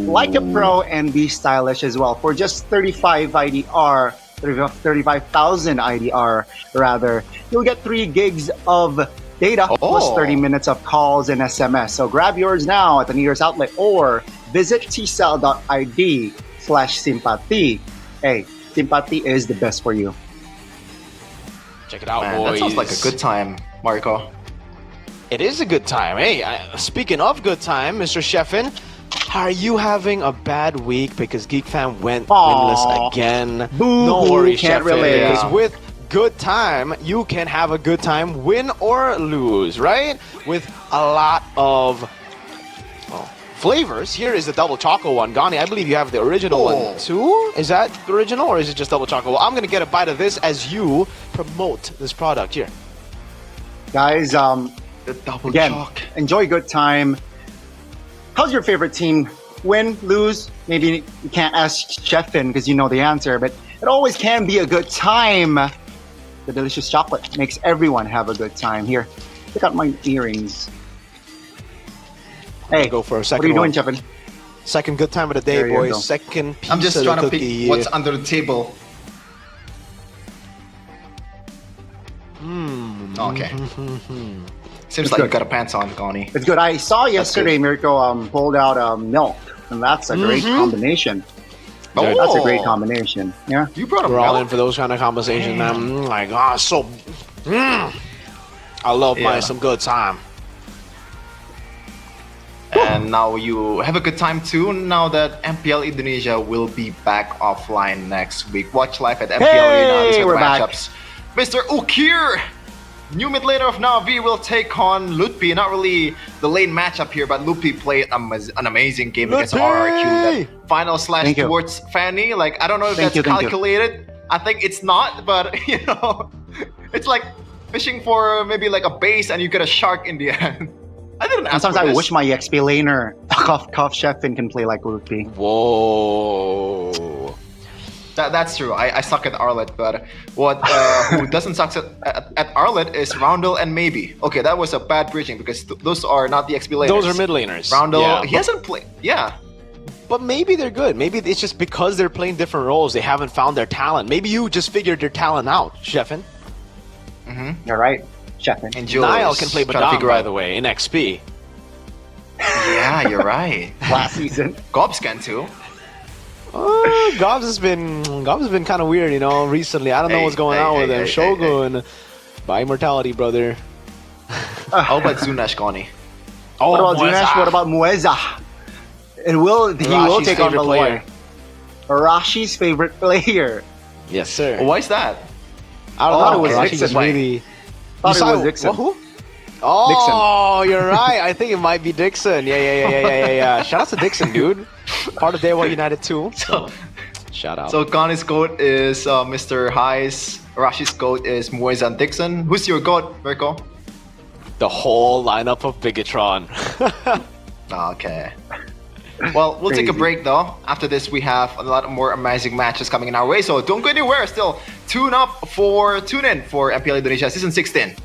like a pro and be stylish as well. For just 35,000 IDR rather, you'll get 3 gigs of data plus 30 minutes of calls and SMS. So grab yours now at the nearest outlet or visit tcell.id/Simpati. Hey, Simpati is the best for you. Check it out, Man, boys. that sounds like a good time, Marco. It is a good time. Hey, speaking of good time, Mr. Sheffin, are you having a bad week because GeekFam went winless again? No worries, can't Sheffin, relate. because with good time, you can have a good time, win or lose, right? With a lot of flavors. Here is the double choco one. Gani, I believe you have the original one too. Is that the original or is it just double choco? Well, I'm going to get a bite of this as you promote this product here. Guys, the double again, choc. enjoy good time. how's your favorite team? Win, lose? Maybe you can't ask Chefin because you know the answer, but it always can be a good time. The delicious chocolate makes everyone have a good time. Here, check out my earrings. Hey, go for a second. What are you doing, Chefin? Second good time of the day, There you boys. go. Second piece I'm just of trying the to cookie. pick what's under the table. Okay. Seems It's like you good. got a pants on, Connie. It's good. I saw yesterday Mirko pulled out milk, and that's a great combination. Oh. That's a great combination. Yeah. You brought a We're all milk? in for those kind of conversations, man. Like, so. I love Yeah. some good time. And now you have a good time too, now that MPL Indonesia will be back offline next week. Watch live at MPL Arena. These are the we're back. matchups. Mr. Ukir, new mid laner of Na'Vi, will take on Lutpi. Not really the lane matchup here, but Lutpi played an amazing game against RRQ. That final slash Thank you. towards Fanny, like, I don't know if Thank that's you, thank you. calculated. I think it's not, but you know, it's like fishing for maybe like a base and you get a shark in the end. I didn't ask Sometimes for I this. wish my XP laner, Cough Chefin, can play like Lutpi. Whoa. That's true. I suck at Arlet, but what who doesn't suck at Arlet is Roundel and Maybe. Okay, that was a bad bridging because those are not the XP laners. Those are mid laners. Roundel, Yeah, he but- hasn't played. Yeah. But maybe they're good. Maybe it's just because they're playing different roles, they haven't found their talent. Maybe you just figured their talent out, Sheffin. You're right, Chefin. And Jules Niall can play trying to Badam, figure by out- the way, in XP. Yeah, you're right. Last season. Gobs can too. Gobs has been kind of weird, recently. I don't know Hey, what's going hey, on hey, with him. hey, Shogun, by immortality, brother. How about Zunash, Connie? Oh, What about Mueza. Zunash? What about Mueza? He will Rashi's take on favorite Malloy. Rashi's favorite player. Yes, sir. Why is that? I don't thought know. it was Rashi's Dixon. really. Thought You it was saw- Dixon. Who? Oh, you're right. I think it might be Dixon. Yeah. Shout out to Dixon, dude. Part of Dewa United too. So, shout out. So Connie's goat is Mr. Highs. Rashi's goat is Mueza and Dixon. Who's your goat, Mirko? The whole lineup of Bigatron. Okay. Well, we'll take a break though. After this, we have a lot more amazing matches coming in our way. So don't go anywhere. Still, tune in for MPL Indonesia Season 16.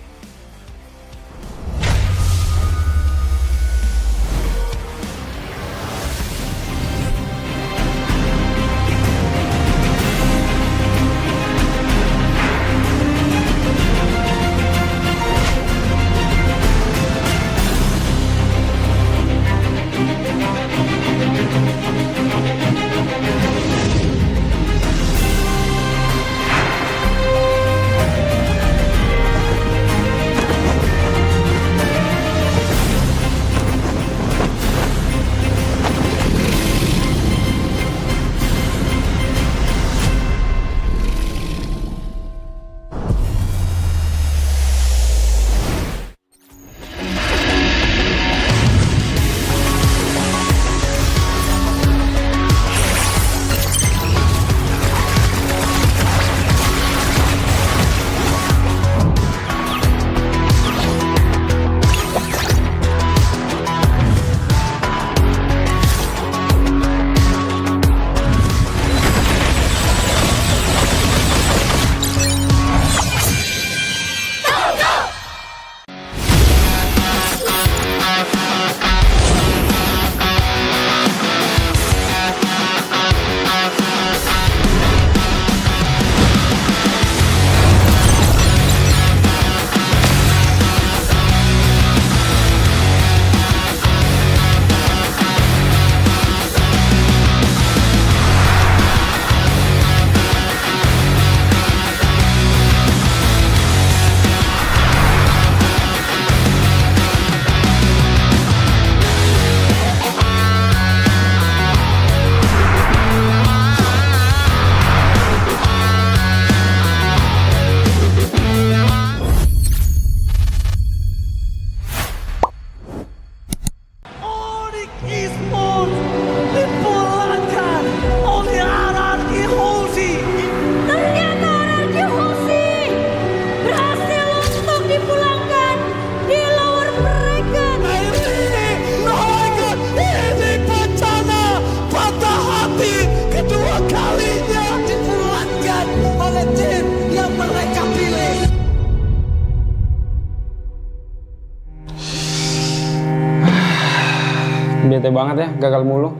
Bete banget ya, gagal mulu.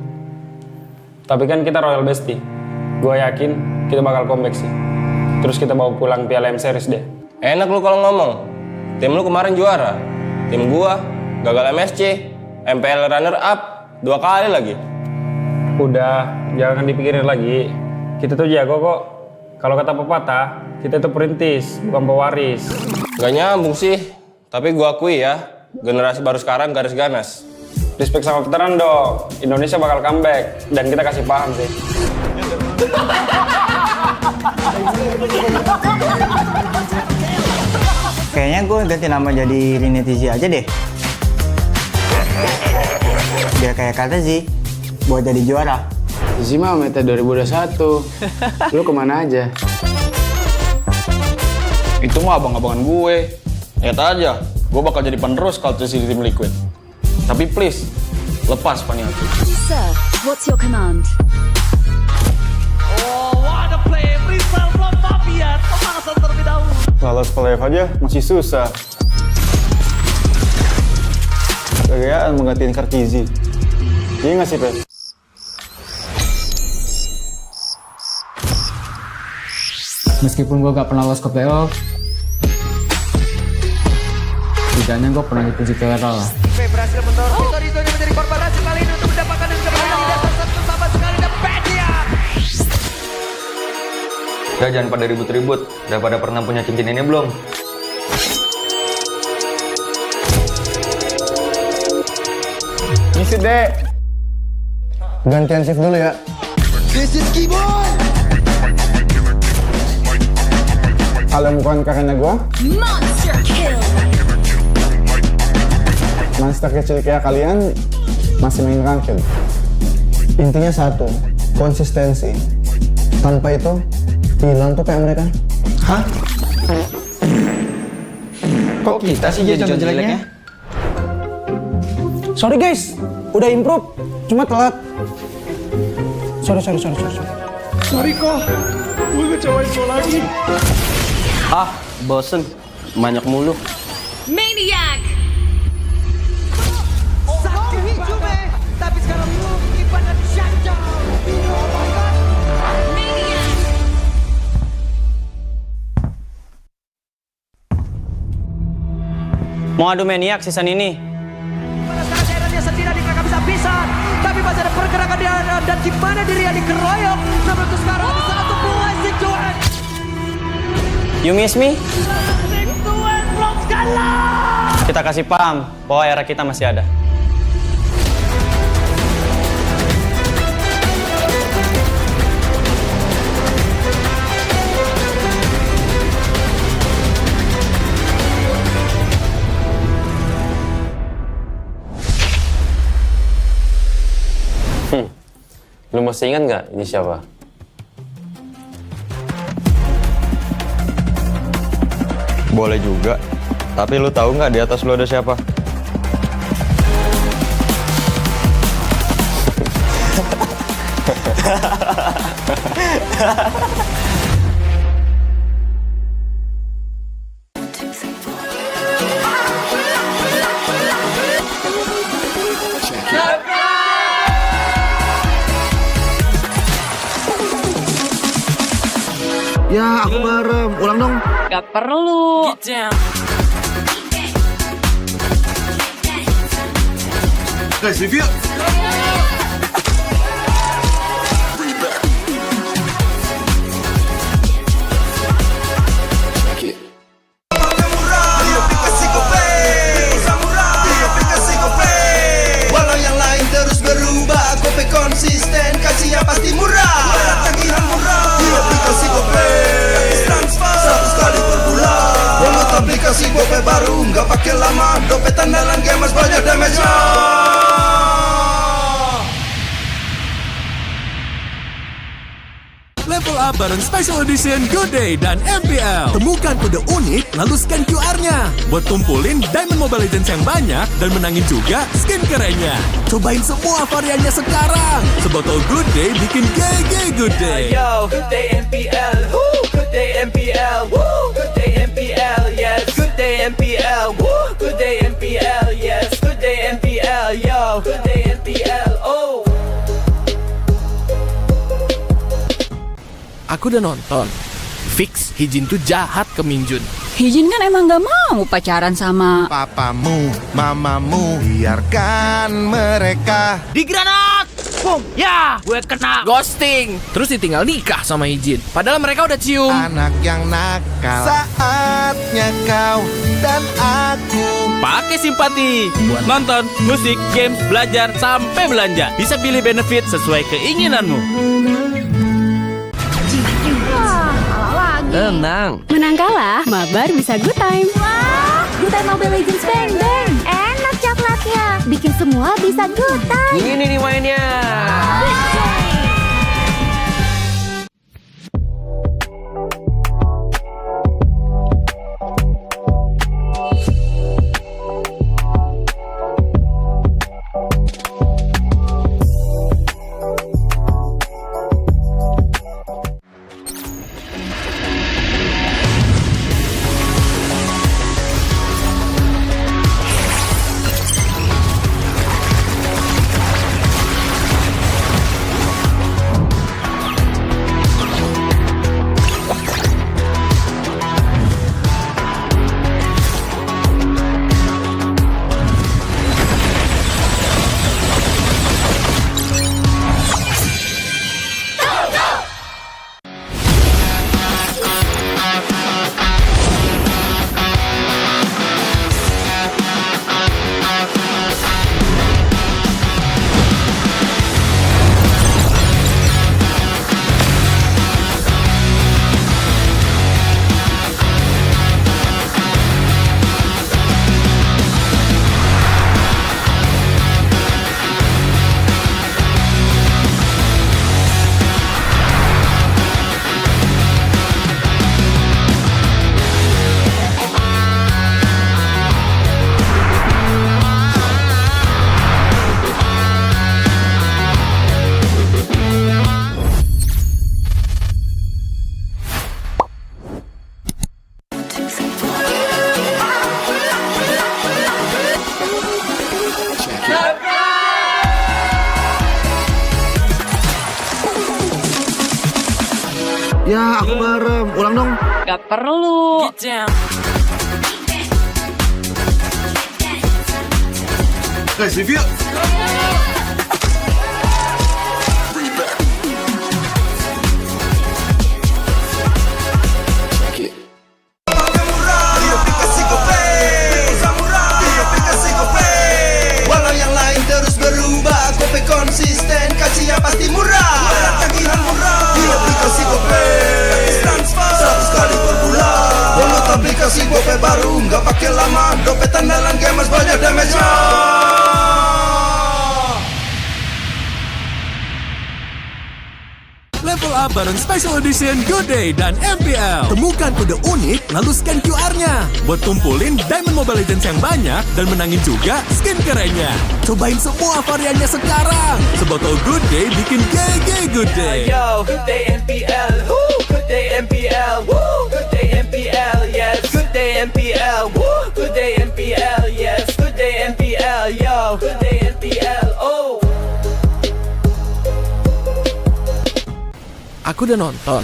Tapi kan kita Royal Bestie. Gue yakin kita bakal comeback sih. Terus kita bawa pulang Piala M Series deh. Enak lu kalau ngomong. Tim lu kemarin juara. Tim gua gagal MSC, MPL runner up 2 kali lagi. Udah, jangan dipikirin lagi. Kita tuh jago kok. Kalau kata pepatah, kita tuh perintis, bukan pewaris. Gak nyambung sih. Tapi gua akui ya, generasi baru sekarang garis ganas. Respect sama veteran dong. Indonesia bakal comeback dan kita kasih paham sih. Kayaknya gue ganti nama jadi Rinetizi aja deh. Biar kayak kata Zi, buat jadi juara. Zi mah meta 2021. Lu kemana aja? Itu mah abang-abangan gue. Lihat aja, gue bakal jadi penerus kalau terus di tim Liquid. Tapi please, lepas Paniati. Sir, what's your command? Oh, what a play! Rizal from Mafia, pemanasan terlebih dahulu. Lolos playoff aja masih susah. Kegayaan menggantiin Kartizi. Iya nggak sih, Pet? Meskipun gue gak pernah lolos ke playoff, setidaknya gue pernah dipuji ke era lah. Berhasil mendorong Vitorino yang menjadi korban hasil kali ini untuk mendapatkan kemenangan di dasar satu sama sekali dan Pedia. Udah jangan pada ribut-ribut. Udah pada pernah punya cincin ini belum? Ngisi deh. Gantian shift dulu ya. This is Keyboy. Kalau bukan karena gue, Monster kill. monster kecil kayak kalian masih main ranked. Intinya satu, konsistensi. Tanpa itu, hilang tuh kayak mereka. Hah? Kok kita sih jadi contoh jeleknya? Sorry guys, udah improve, cuma telat. Sorry. Sorry kok, gue ngecewain lo lagi. Ah, bosen. Banyak mulu. Maniac. Satu hijaume, tapi sekarang mungkin pada Shanja. Oh my god. Maniac. Mau adu maniak season ini? Pada saat daerahnya sendiri mereka bisa pisah, tapi masih ada pergerakan di ada dan di mana diri yang dikeroyok. Namun untuk sekarang ada satu buah situasi. You miss me? Situasi belum kalah. Kita kasih paham bahwa era kita masih ada. Lu masih ingat nggak ini siapa? Boleh juga. Tapi lu tahu nggak di atas lu ada siapa? Ya, aku merem. Ulang dong. Gak perlu. Guys, review. Walau yang lain terus berubah, Gope konsisten, kasih yang pasti murah. Tagihan murah di aplikasi Gope, transfer 100 kali per bulan. Download aplikasi Gope baru, nggak pakai lama. Dompet andalan gamers banyak damage-nya. Level up bareng Special Edition Good Day dan MPL. Temukan kode unik lalu scan QR-nya. Buat kumpulin Diamond Mobile Legends yang banyak dan menangin juga skin kerennya. Cobain semua variannya sekarang. Sebotol Good Day bikin GG Good Day. Yo, Good Day MPL, woo, Good Day MPL, woo, Good Day MPL, yes, Good Day MPL, woo, Good Day MPL, yes, Good Day MPL, yo, Good Day MPL. Aku udah nonton. Fix, Hijin tuh jahat ke Minjun. Hijin kan emang gak mau pacaran sama Papamu, mamamu, biarkan mereka. Di granat! Boom! Ya, gue kena ghosting. Terus ditinggal nikah sama Hijin. Padahal mereka udah cium. Anak yang nakal. Saatnya kau dan aku Pakai simpati buat nonton, musik, games, belajar, sampai belanja. Bisa pilih benefit sesuai keinginanmu. Wah, kalah lagi. Tenang. Menang kalah, mabar bisa good time. Wah, good time Mobile Legends bang bang. Enak coklatnya, bikin semua bisa good time. Ini nih mainnya. Ya, aku bareng. Ulang dong. Gak perlu. Guys, review. Walau yang lain terus berubah, Gope konsisten, kasihnya pasti murah. Tagihan murah di aplikasi Gope, transfer 100 kali per bulan. Download aplikasi Gope baru, nggak pakai lama. Dompet andalan gamers banyak damage-nya. Level up bareng Special Edition Good Day dan MPL. Temukan kode unik, lalu scan QR-nya. Buat kumpulin Diamond Mobile Legends yang banyak dan menangin juga skin kerennya. Cobain semua variannya sekarang. Sebotol Good Day bikin GG Good Day. Yo, good day MPL, woo, good day MPL, woo, good day MPL, yes, good day MPL, woo, good day MPL, yes, good day MPL, yo, good day MPL, oh. Aku udah nonton.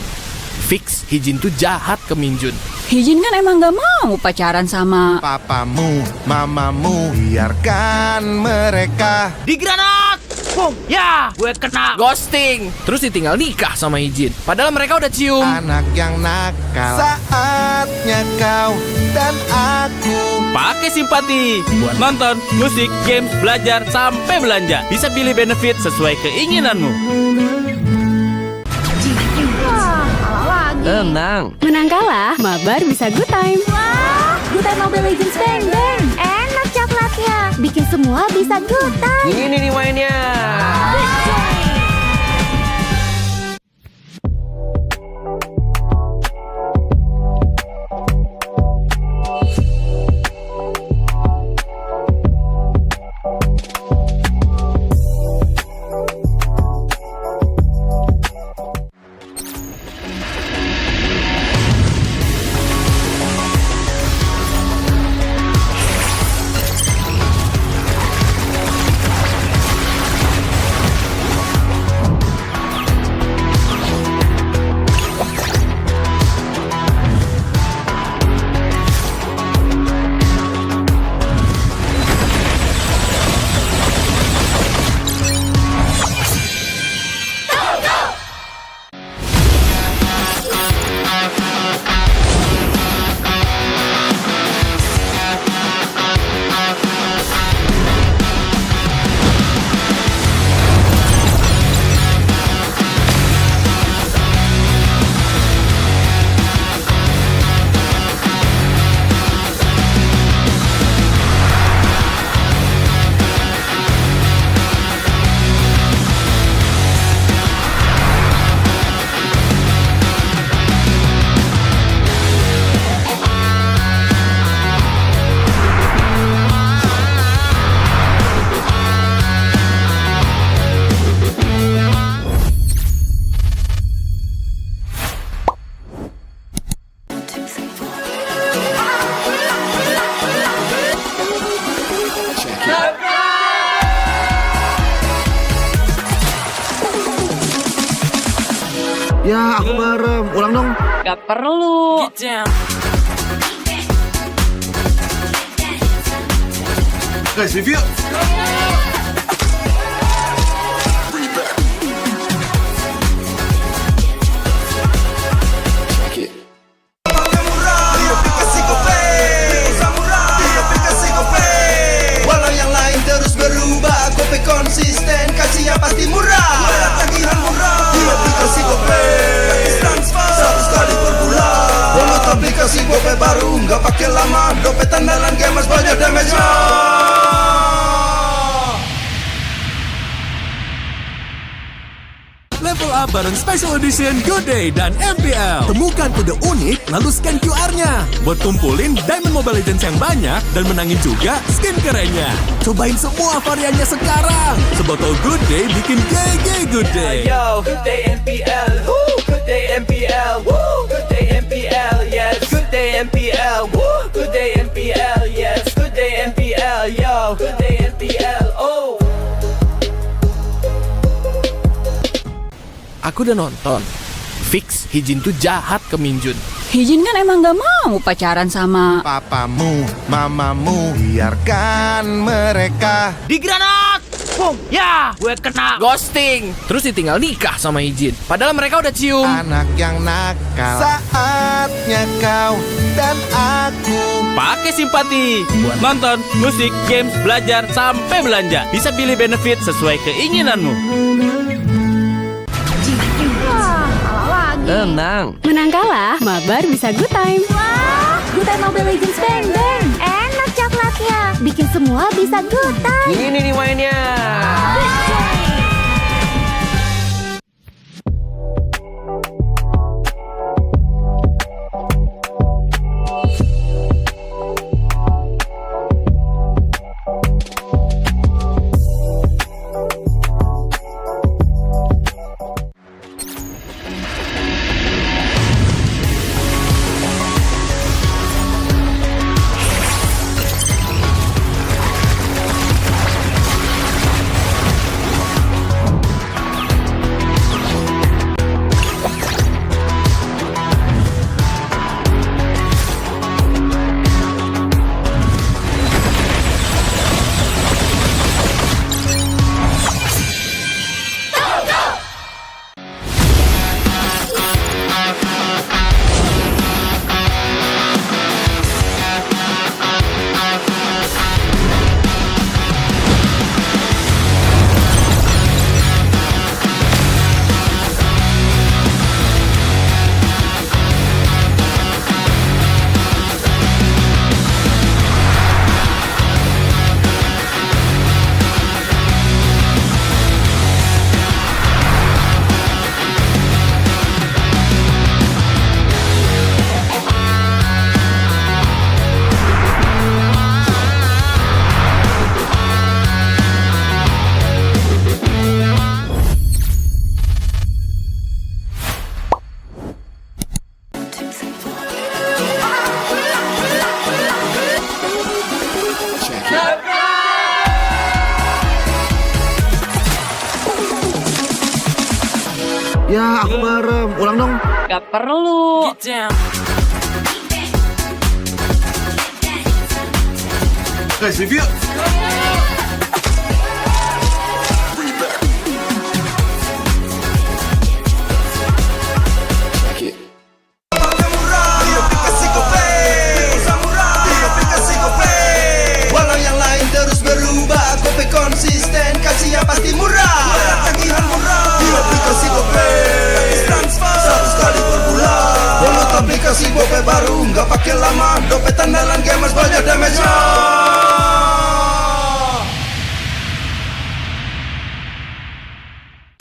Fix, Hijin tuh jahat ke Minjun. Hijin kan emang gak mau pacaran sama Papamu, mamamu, biarkan mereka. Di granat! Boom! Ya, gue kena ghosting. Terus ditinggal nikah sama Hijin. Padahal mereka udah cium. Anak yang nakal. Saatnya kau dan aku Pakai simpati buat nonton, musik, games, belajar, sampai belanja. Bisa pilih benefit sesuai keinginanmu. Wah, kalah lagi. Tenang. Menang kalah, mabar bisa good time. Wah, good time Mobile Legends bang bang. Enak coklatnya, bikin semua bisa good time. Ini nih mainnya. Ya, aku merem. Ulang dong. Gak perlu. Guys, review. Walau yang lain terus berubah, Gope konsisten, kasih yang pasti murah. Bayar tagihan murah di aplikasi Gope, gratis transfer 100 kali per bulan. Download aplikasi Gope baru, nggak pakai lama. Dompet andalan gamers banyak damage-nya. Level up bareng Special Edition Good Day dan MPL. Temukan kode unik lalu scan QR-nya. Buat kumpulin Diamond Mobile Legends yang banyak dan menangin juga skin kerennya. Cobain semua variannya sekarang. Sebotol Good Day bikin GG Good Day. Yo, Good Day MPL, woo, Good Day MPL, woo, Good Day MPL, yes, Good Day MPL, woo, Good Day MPL, yes, Good Day MPL, yo, Good Day MPL, oh. Aku udah nonton. Fix, Hijin tuh jahat ke Minjun. Hijin kan emang gak mau pacaran sama Papamu, mamamu, biarkan mereka. Di granat! Boom! Ya, gue kena ghosting. Terus ditinggal nikah sama Hijin. Padahal mereka udah cium. Anak yang nakal. Saatnya kau dan aku Pakai simpati buat nonton, musik, games, belajar, sampai belanja. Bisa pilih benefit sesuai keinginanmu. Tenang. Menang kalah, mabar bisa good time. Wah, good time Mobile Legends Bang Bang. Enak coklatnya, bikin semua bisa good time. Ini nih mainnya. Ya, aku merem. Ulang dong. Gak perlu. Guys, review. Walau yang lain terus berubah, Gope konsisten, kasih yang pasti murah. Bayar tagihan murah di aplikasi Gope, gratis transfer 100 kali per bulan. Download aplikasi Gope baru, nggak pakai lama. Dompet andalan gamers banyak damage-nya.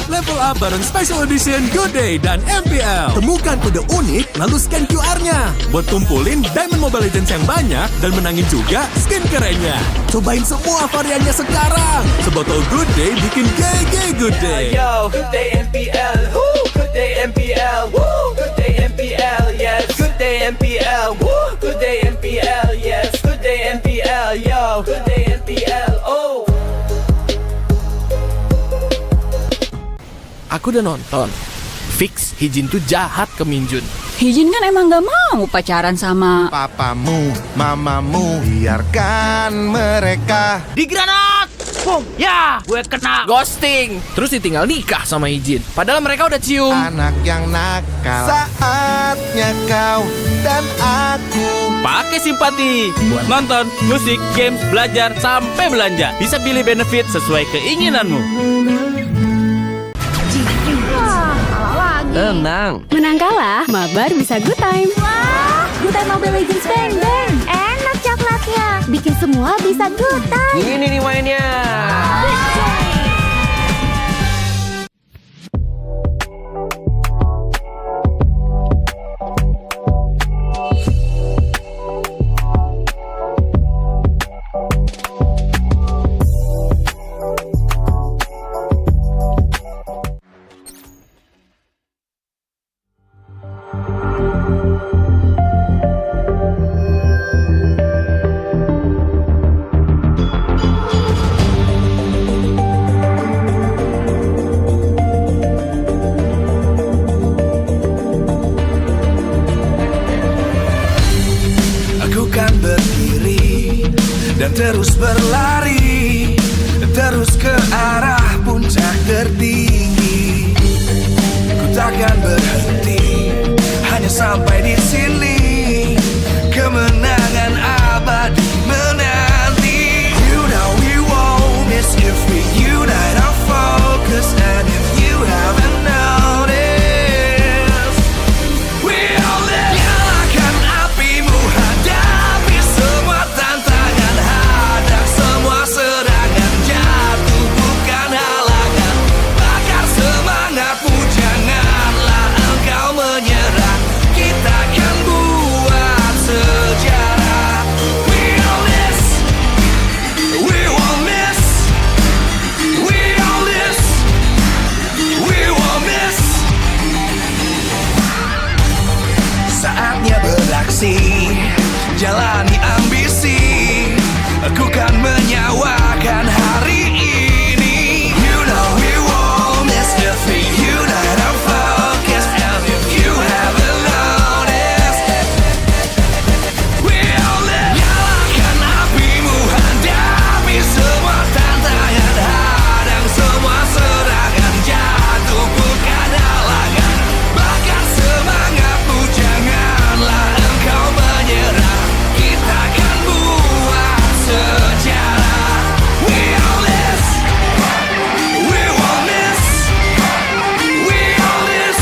Level up bareng Special Edition Good Day dan MPL. Temukan kode unik lalu scan QR-nya. Buat kumpulin Diamond Mobile Legends yang banyak dan menangin juga skin kerennya. Cobain semua variannya sekarang. Sebotol Good Day bikin GG Good Day. Yo, Good Day MPL, woo, Good Day MPL, woo, Good Day MPL, yes, Good Day MPL, woo, Good Day MPL, yes, Good Day MPL, yo, Good Day MPL, oh. Aku udah nonton. Fix, Hijin tuh jahat ke Minjun. Hijin kan emang gak mau pacaran sama Papamu, mamamu, biarkan mereka. Di granat! Boom! Ya, gue kena Ghosting. Terus ditinggal nikah sama Hijin. Padahal mereka udah cium. Anak yang nakal. Saatnya kau dan aku pakai simpati buat nonton, musik, games, belajar, sampai belanja. Bisa pilih benefit sesuai keinginanmu. Tenang. Menang kalah, mabar bisa good time. Wah, good time Mobile Legends Bang Bang. Enak coklatnya, bikin semua bisa good time. Ini nih mainnya. dan terus berlari, terus ke arah puncak tertinggi. Ku takkan berhenti, hanya sampai di sini. Kemenangan abadi menanti. You know we won't miss if we unite our focus. And if you haven't noticed, we all live. Nyalakan apimu, hadapi semua tantangan, hadang semua serangan, jatuh bukan halangan. Bakar semangatmu, janganlah engkau menyerah. Kita akan buat sejarah. We all this, we won't miss. We all this, we won't miss. Saatnya beraksi, jalani ambisi. Aku kan menyawakan hari ini. You know we won't miss if we unite our focus. And if you haven't noticed, we all live. Nyalakan apimu, hadapi semua tantangan, hadang semua serangan, jatuh bukan halangan. Bakar semangatmu, janganlah engkau menyerah. Kita akan buat sejarah. We all this, we won't miss. We all this,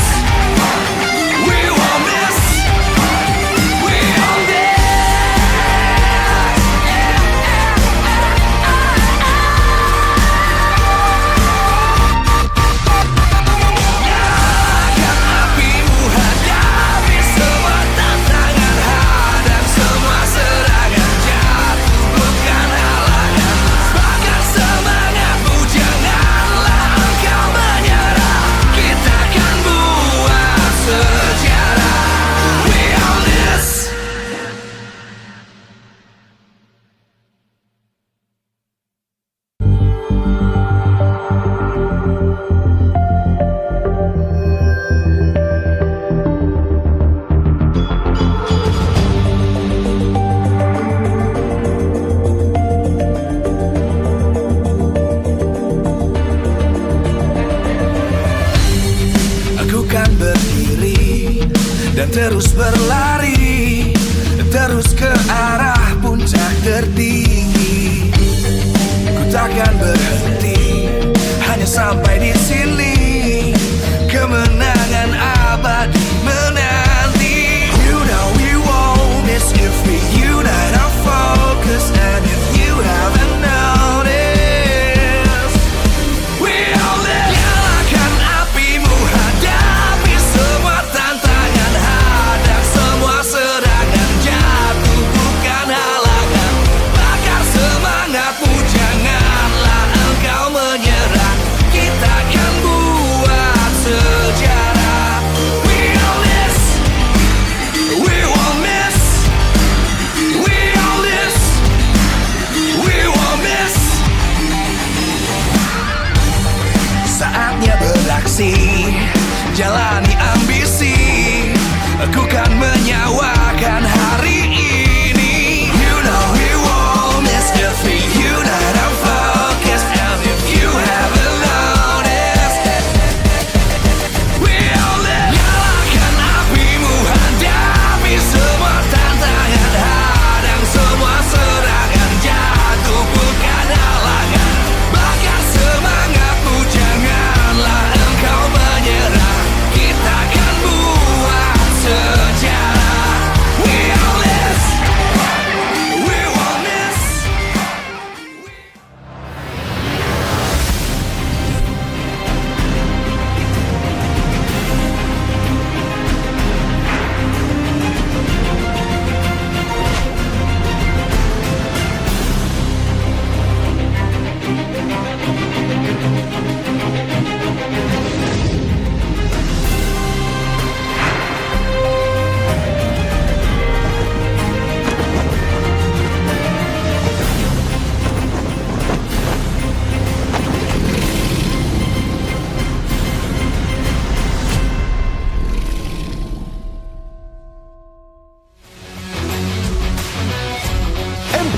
we won't miss. We all this. Nyalakan apimu, hadapi semua tantangan, hadang semua serangan, jatuh bukan halangan. Bakar semangatmu, janganlah engkau menyerah. Kita akan buat sejarah. We all this. Aku kan berdiri dan terus berlari, terus ke arah puncak tertinggi. Ku takkan berhenti, hanya sampai di sini. Kemenangan abadi menanti. You know we won't miss if we unite our focus. And if you haven't noticed, we all live. Nyalakan apimu, hadapi semua tantangan, hadang semua serangan, jatuh bukan halangan. Bakar semangatmu, janganlah engkau menyerah. Kita akan buat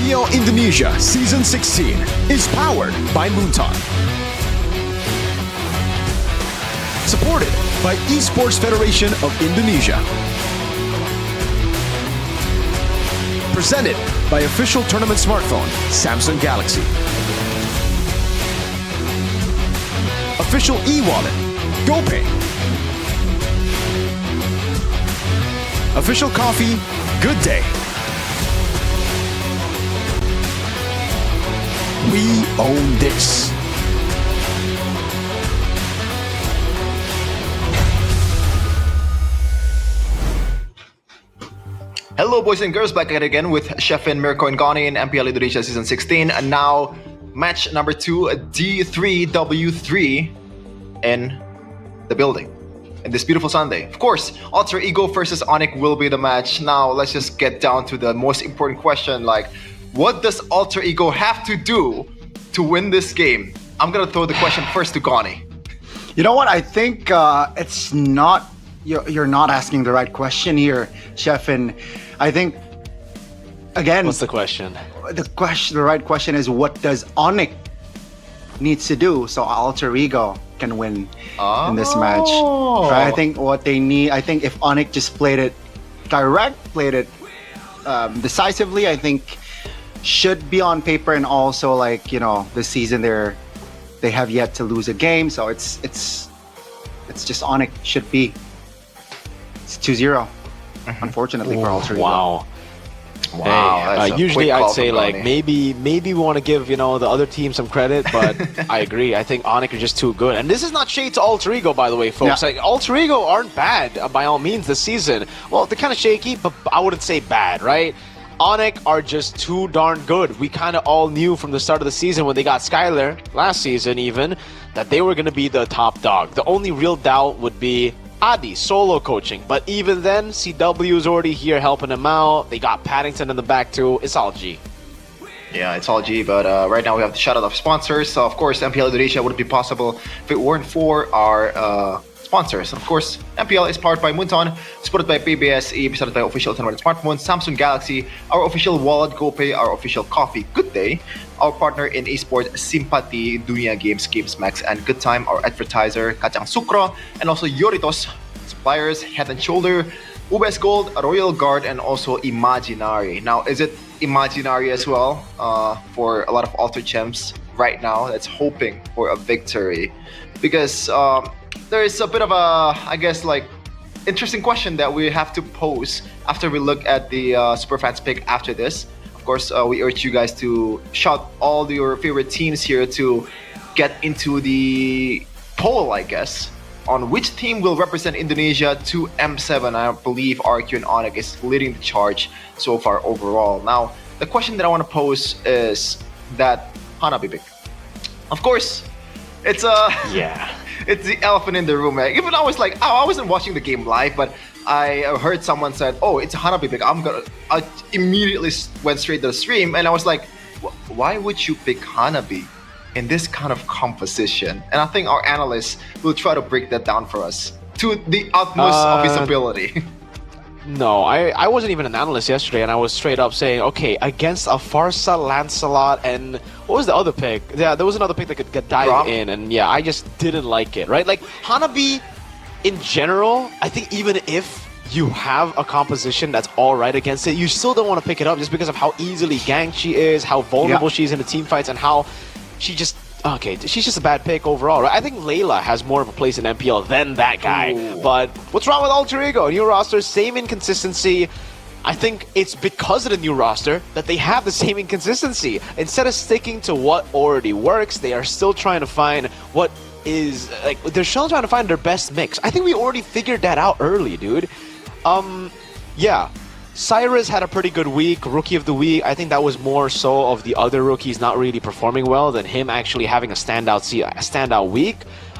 MPL Indonesia Season 16 is powered by Moonton. Supported by Esports Federation of Indonesia. Presented by official tournament smartphone, Samsung Galaxy. Official e-wallet, GoPay. Official coffee, Good Day. We own this. Hello, boys and girls, back again with Chefin, Mirko, and Gani in MPL Indonesia Season 16. And now, match number 2, D3W3 in the building. In this beautiful Sunday. Of course, Alter Ego versus Onyx will be the match. Now, let's just get down to the most important question. Like, what does Alter Ego have to do to win this game? I'm gonna throw the question first to Gani. You know what? I think it's not... You're not asking the right question here, Chef. And I think, again... What's the question? The right question is, what does Onyx needs to do so Alter Ego can win in this match? Right? I think what they need... I think if Onyx just played it decisively, I think should be on paper, and also, like, you know, this season they have yet to lose a game, so it's just Onyx should be. It's 2-0, unfortunately for Alter Ego. Wow. Wow. Hey, usually I'd say, like, maybe we want to give, you know, the other team some credit, but I agree. I think Onyx are just too good. And this is not shade to Alter Ego, by the way, folks. Yeah. Like, Alter Ego aren't bad by all means this season. Well, they're kind of shaky, but I wouldn't say bad, right? Onyx are just too darn good. We kind of all knew from the start of the season when they got Skylar, last season even, that they were going to be the top dog. The only real doubt would be Adi solo coaching, but even then, CW is already here helping him out. They got Paddington in the back too. It's all G. Yeah, it's all G, but right now we have the shout out of sponsors. So of course, MPL Indonesia wouldn't be possible if it weren't for our sponsors. Of course, MPL is powered by Moonton, supported by PBSE, presented by official tournament smartphone, Samsung Galaxy, our official wallet, GoPay, our official coffee, Good Day, our partner in esports, Simpati, Dunia Games, GamesMax, and Good Time, our advertiser, Kacang Sukro, and also Yoritos, suppliers, Head and Shoulder, Ubes Gold, Royal Guard, and also Imaginary. Now, is it Imaginary as well for a lot of Alter Champs right now that's hoping for a victory? Because there is a bit of a, I guess, like, interesting question that we have to pose after we look at the Superfans pick after this. Of course, we urge you guys to shout all your favorite teams here to get into the poll, I guess, on which team will represent Indonesia to M7. I believe RQ and Onyx is leading the charge so far overall. Now, the question that I want to pose is that Hanabi pick. Of course, it's it's the elephant in the room, right? Even I was like, I wasn't watching the game live, but I heard someone said, "Oh, it's a Hanabi pick." I immediately went straight to the stream, and I was like, "Why would you pick Hanabi in this kind of composition?" And I think our analysts will try to break that down for us to the utmost of his ability. No, I wasn't even an analyst yesterday, and I was straight up saying, okay, against a Farsa, Lancelot, and what was the other pick? Yeah, there was another pick that could dive in, and yeah, I just didn't like it, right? Like, Hanabi, in general, I think even if you have a composition that's alright against it, you still don't want to pick it up just because of how easily ganked she is, how vulnerable she is in the team fights, and how she just... Okay, she's just a bad pick overall, right? I think Layla has more of a place in MPL than that guy. Ooh. But what's wrong with Alter Ego? New roster, same inconsistency. I think it's because of the new roster that they have the same inconsistency. Instead of sticking to what already works, they are still trying to find what is... like, they're still trying to find their best mix. I think we already figured that out early, dude. Yeah. Cyrus had a pretty good week, Rookie of the Week. I think that was more so of the other rookies not really performing well than him actually having a standout week.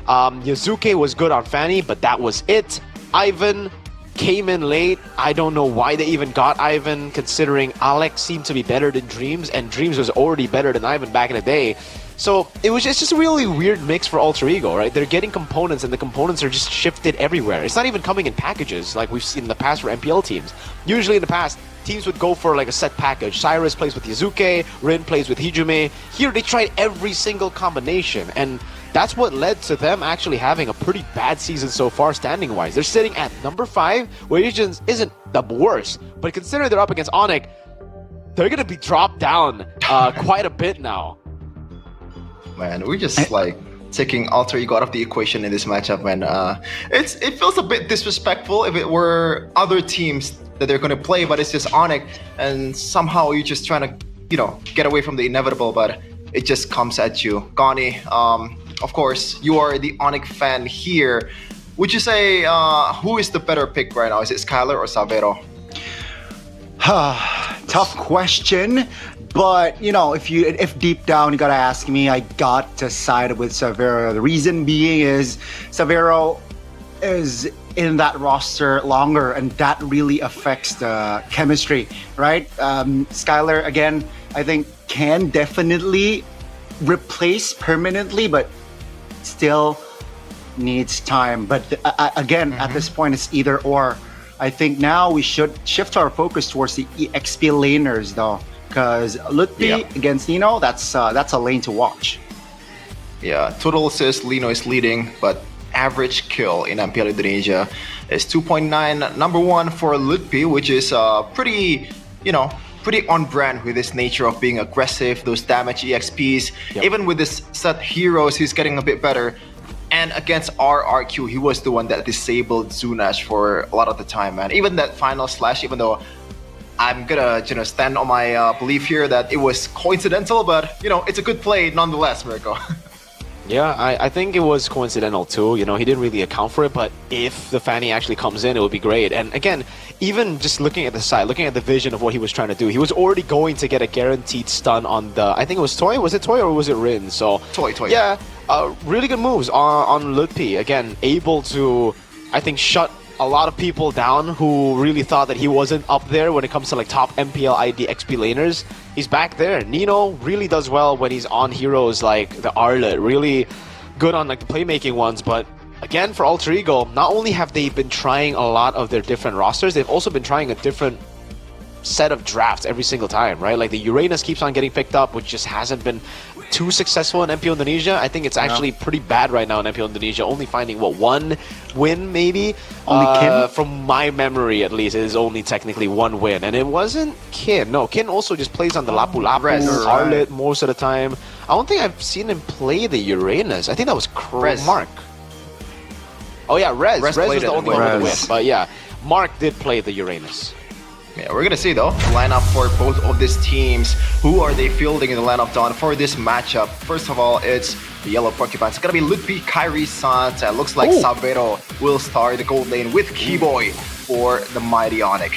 Yazuke was good on Fanny, but that was it. Ivan came in late. I don't know why they even got Ivan, considering Alex seemed to be better than Dreams, and Dreams was already better than Ivan back in the day. So it's just a really weird mix for Alter Ego, right? They're getting components, and the components are just shifted everywhere. It's not even coming in packages like we've seen in the past for MPL teams. Usually in the past, teams would go for like a set package. Cyrus plays with Yazuke, Rin plays with Hijume. Here they tried every single combination, and that's what led to them actually having a pretty bad season so far standing-wise. They're sitting at number 5, which isn't the worst, but considering they're up against Onyx, they're gonna be dropped down quite a bit now. Man, we're just like taking Alter Ego out of the equation in this matchup, man. It feels a bit disrespectful if it were other teams that they're going to play, but it's just Onyx, and somehow you're just trying to, you know, get away from the inevitable, but it just comes at you. Gani, of course, you are the Onyx fan here. Would you say who is the better pick right now? Is it Skylar or Savero? Tough question. But, you know, if deep down you gotta ask me, I got to side with Savero. The reason being is Savero is in that roster longer, and that really affects the chemistry, right? Skylar, again, I think can definitely replace permanently, but still needs time. But again, at this point, it's either or. I think now we should shift our focus towards the XP laners, though. Because Lutfi against Lino, that's a lane to watch. Yeah, total says Lino is leading, but average kill in MPL Indonesia is 2.9. Number 1 for Lutfi, which is pretty on brand with his nature of being aggressive, those damage EXPs. Even with his set heroes, he's getting a bit better. And against RRQ, he was the one that disabled Zunash for a lot of the time, man. Even that final slash, even though I'm gonna stand on my belief here that it was coincidental, but it's a good play nonetheless, Mirko. Yeah, I think it was coincidental too. He didn't really account for it, but if the Fanny actually comes in, it would be great. And again, even just looking at the side, looking at the vision of what he was trying to do, he was already going to get a guaranteed stun on the, I think it was Toy. Was it Toy or was it Rin? So Toy. Yeah, really good moves on Lutfi. Again, able to, I think, shut a lot of people down who really thought that he wasn't up there when it comes to like top MPL ID XP laners. He's back there. Nino really does well when he's on heroes like the Arlet. Really good on like the playmaking ones, but again for Alter Ego, not only have they been trying a lot of their different rosters, they've also been trying a different set of drafts every single time, right? Like the Uranus keeps on getting picked up, which just hasn't been too successful in MPL Indonesia. I think it's actually pretty bad right now in MPL Indonesia, only finding, one win maybe? Only Kin? From my memory, at least, it is only technically one win. And it wasn't Kin. No, Kin also just plays on the Lapu Lapu, Arlet most of the time. I don't think I've seen him play the Uranus. I think that was Mark. Oh yeah, Rez. Rez was the only one with the win. But yeah, Mark did play the Uranus. Yeah, we're gonna see though the lineup for both of these teams. Who are they fielding in the lineup, Don, for this matchup? First of all, it's the Yellow Porcupines. It's gonna be Lutfi, Kairi, Sant. Looks like Savero will start the gold lane with Keyboy for the mighty Onyx.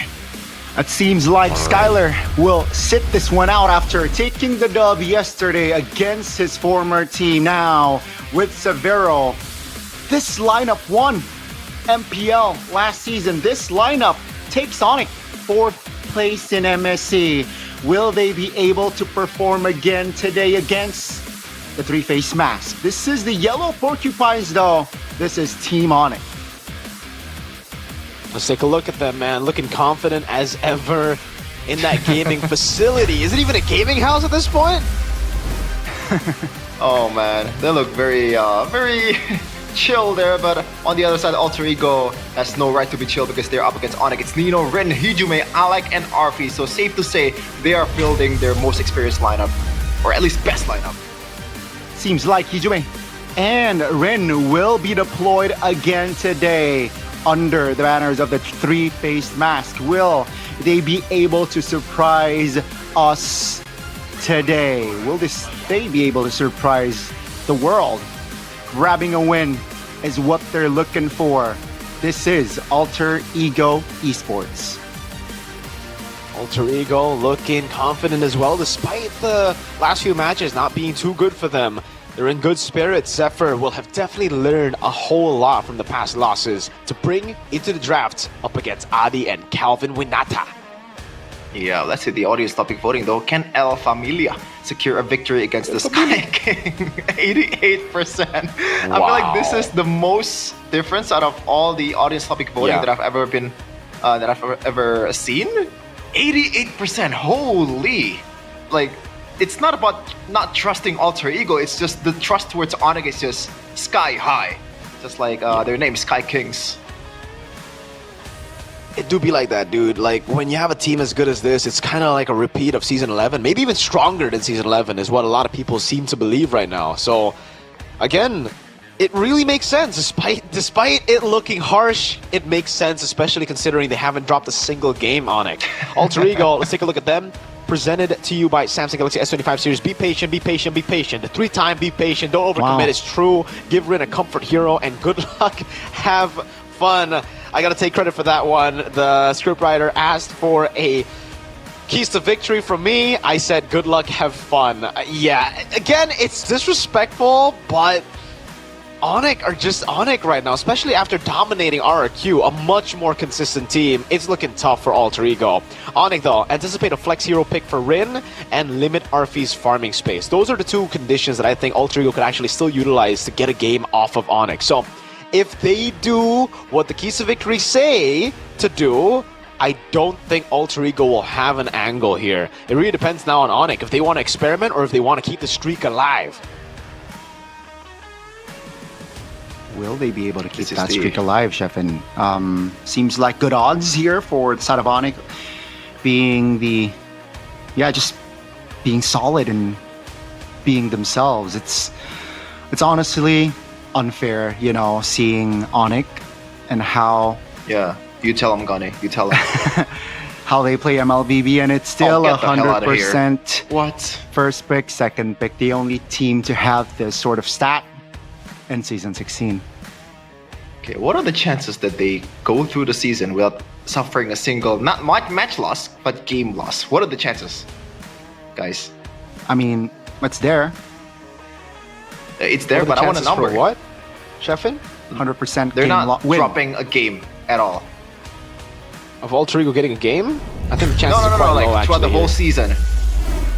It seems like Skylar will sit this one out after taking the dub yesterday against his former team. Now, with Savero, this lineup won MPL last season. This lineup takes Onyx 4th place in MSC. Will they be able to perform again today against the three-face mask? This is the Yellow Porcupines though. This is Team Onyx. Let's take a look at them, man. Looking confident as ever in that gaming facility. Is it even a gaming house at this point? Oh man, they look very chill there, but on the other side, Alter Ego has no right to be chill because they're up against Onyx. It's Nino, Ren, Hijume, Alec, and Arfi. So safe to say they are building their most experienced lineup, or at least best lineup. Seems like Hijume and Ren will be deployed again today under the banners of the three-faced mask. Will they be able to surprise us today? Will they be able to surprise the world? Grabbing a win is what they're looking for. This is Alter Ego Esports. Alter Ego looking confident as well, despite the last few matches not being too good for them. They're in good spirits. Zephyr will have definitely learned a whole lot from the past losses to bring into the draft up against Adi and Calvin Winata. Yeah, let's hit the audience topic voting though. Can El Familia secure a victory against the Sky King? 88%. I feel like this is the most difference out of all the audience topic voting that I've ever seen. 88%. Holy! Like, it's not about not trusting Alter Ego. It's just the trust towards Onyx is just sky high. Just like their name, Sky Kings. It do be like that, dude. Like, when you have a team as good as this, it's kind of like a repeat of Season 11. Maybe even stronger than Season 11 is what a lot of people seem to believe right now. So, again, it really makes sense. Despite it looking harsh, it makes sense, especially considering they haven't dropped a single game on it. Alter Ego, let's take a look at them. Presented to you by Samsung Galaxy S25 series. Be patient, be patient, be patient. The 3-time be patient. Don't overcommit. Wow. It's true. Give Rin a comfort hero and good luck. Have fun. I gotta take credit for that one. The scriptwriter asked for a keys to victory from me. I said good luck, have fun. Yeah, again, it's disrespectful, but Onyx are just Onyx right now, especially after dominating RRQ, a much more consistent team. It's looking tough for Alter Ego. Onyx, though, anticipate a flex hero pick for Rin and limit Arfi's farming space. Those are the two conditions that I think Alter Ego could actually still utilize to get a game off of Onyx. So, if they do what the keys to victory say to do, I don't think Alter Ego will have an angle here. It really depends now on Onyx if they want to experiment or if they want to keep the streak alive. Will they be able to keep that streak alive, Sheffin? Seems like good odds here for the side of Onyx being just being solid and being themselves. It's honestly unfair, you know, seeing Onyx and how... Yeah, you tell them, Gunny. You tell them. how they play MLBB, and it's still 100% what? First pick, second pick. The only team to have this sort of stat in Season 16. Okay, what are the chances that they go through the season without suffering a single, not match loss, but game loss? What are the chances, guys? I mean, it's there. It's there, but I want a number. For what? Sheffin? 100% They're game not win. dropping a game at all. Of Alter Ego getting a game? I think the chances are quite like low, throughout the whole season.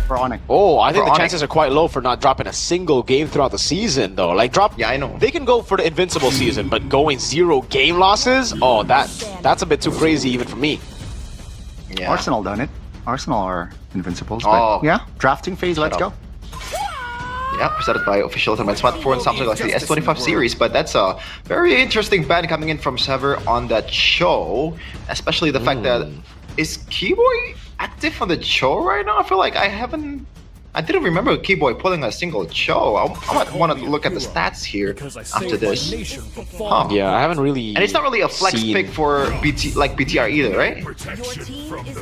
For Onyx. Oh, I think For the chances are quite low for not dropping a single game throughout the season, though. Like, Yeah, I know. They can go for the invincible season, but going 0 game losses? Oh, that's a bit too crazy even for me. Yeah. Arsenal done it. Arsenal are invincibles. Oh. But yeah, drafting phase, let's go. Yeah, presented by official Ultimate Smartphone and Samsung Galaxy S25 series, but that's a very interesting ban coming in from Sever on that show, especially the fact that is Keyboy active on the show right now? I feel like I didn't remember Keyboy pulling a single show. I might want to look at the stats here after this. Huh. Yeah, I haven't really. And it's not really a flex pick for BTR either, right?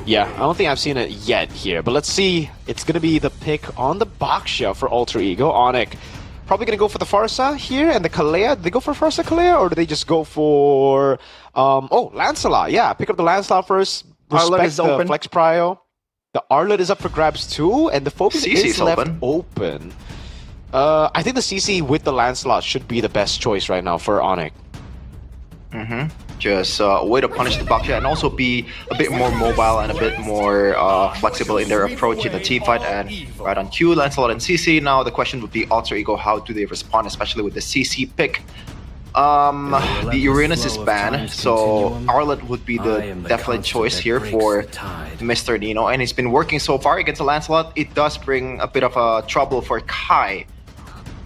Yeah, I don't think I've seen it yet here, but let's see. It's gonna be the pick on the box shelf for Alter Ego. Onyx probably gonna go for the Farsa here and the Kalea. Did they go for Farsa Kalea or did they just go for Lancelot? Yeah, pick up the Lancelot first. Arlet is open. Flex Prio. The Arlet is up for grabs too, and the Phobian is left open. I think the CC with the Lancelot should be the best choice right now for Onyx. Just a way to punish the box and also be a bit more mobile and a bit more flexible in their approach in the team fight. And right on cue, Lancelot and CC. Now the question would be Alter Ego, how do they respond, especially with the CC pick? The Uranus is banned, so Arlet would be the definite choice here for Mr. Nino, and it's been working so far against the Lancelot. It does bring a bit of a trouble for Kai.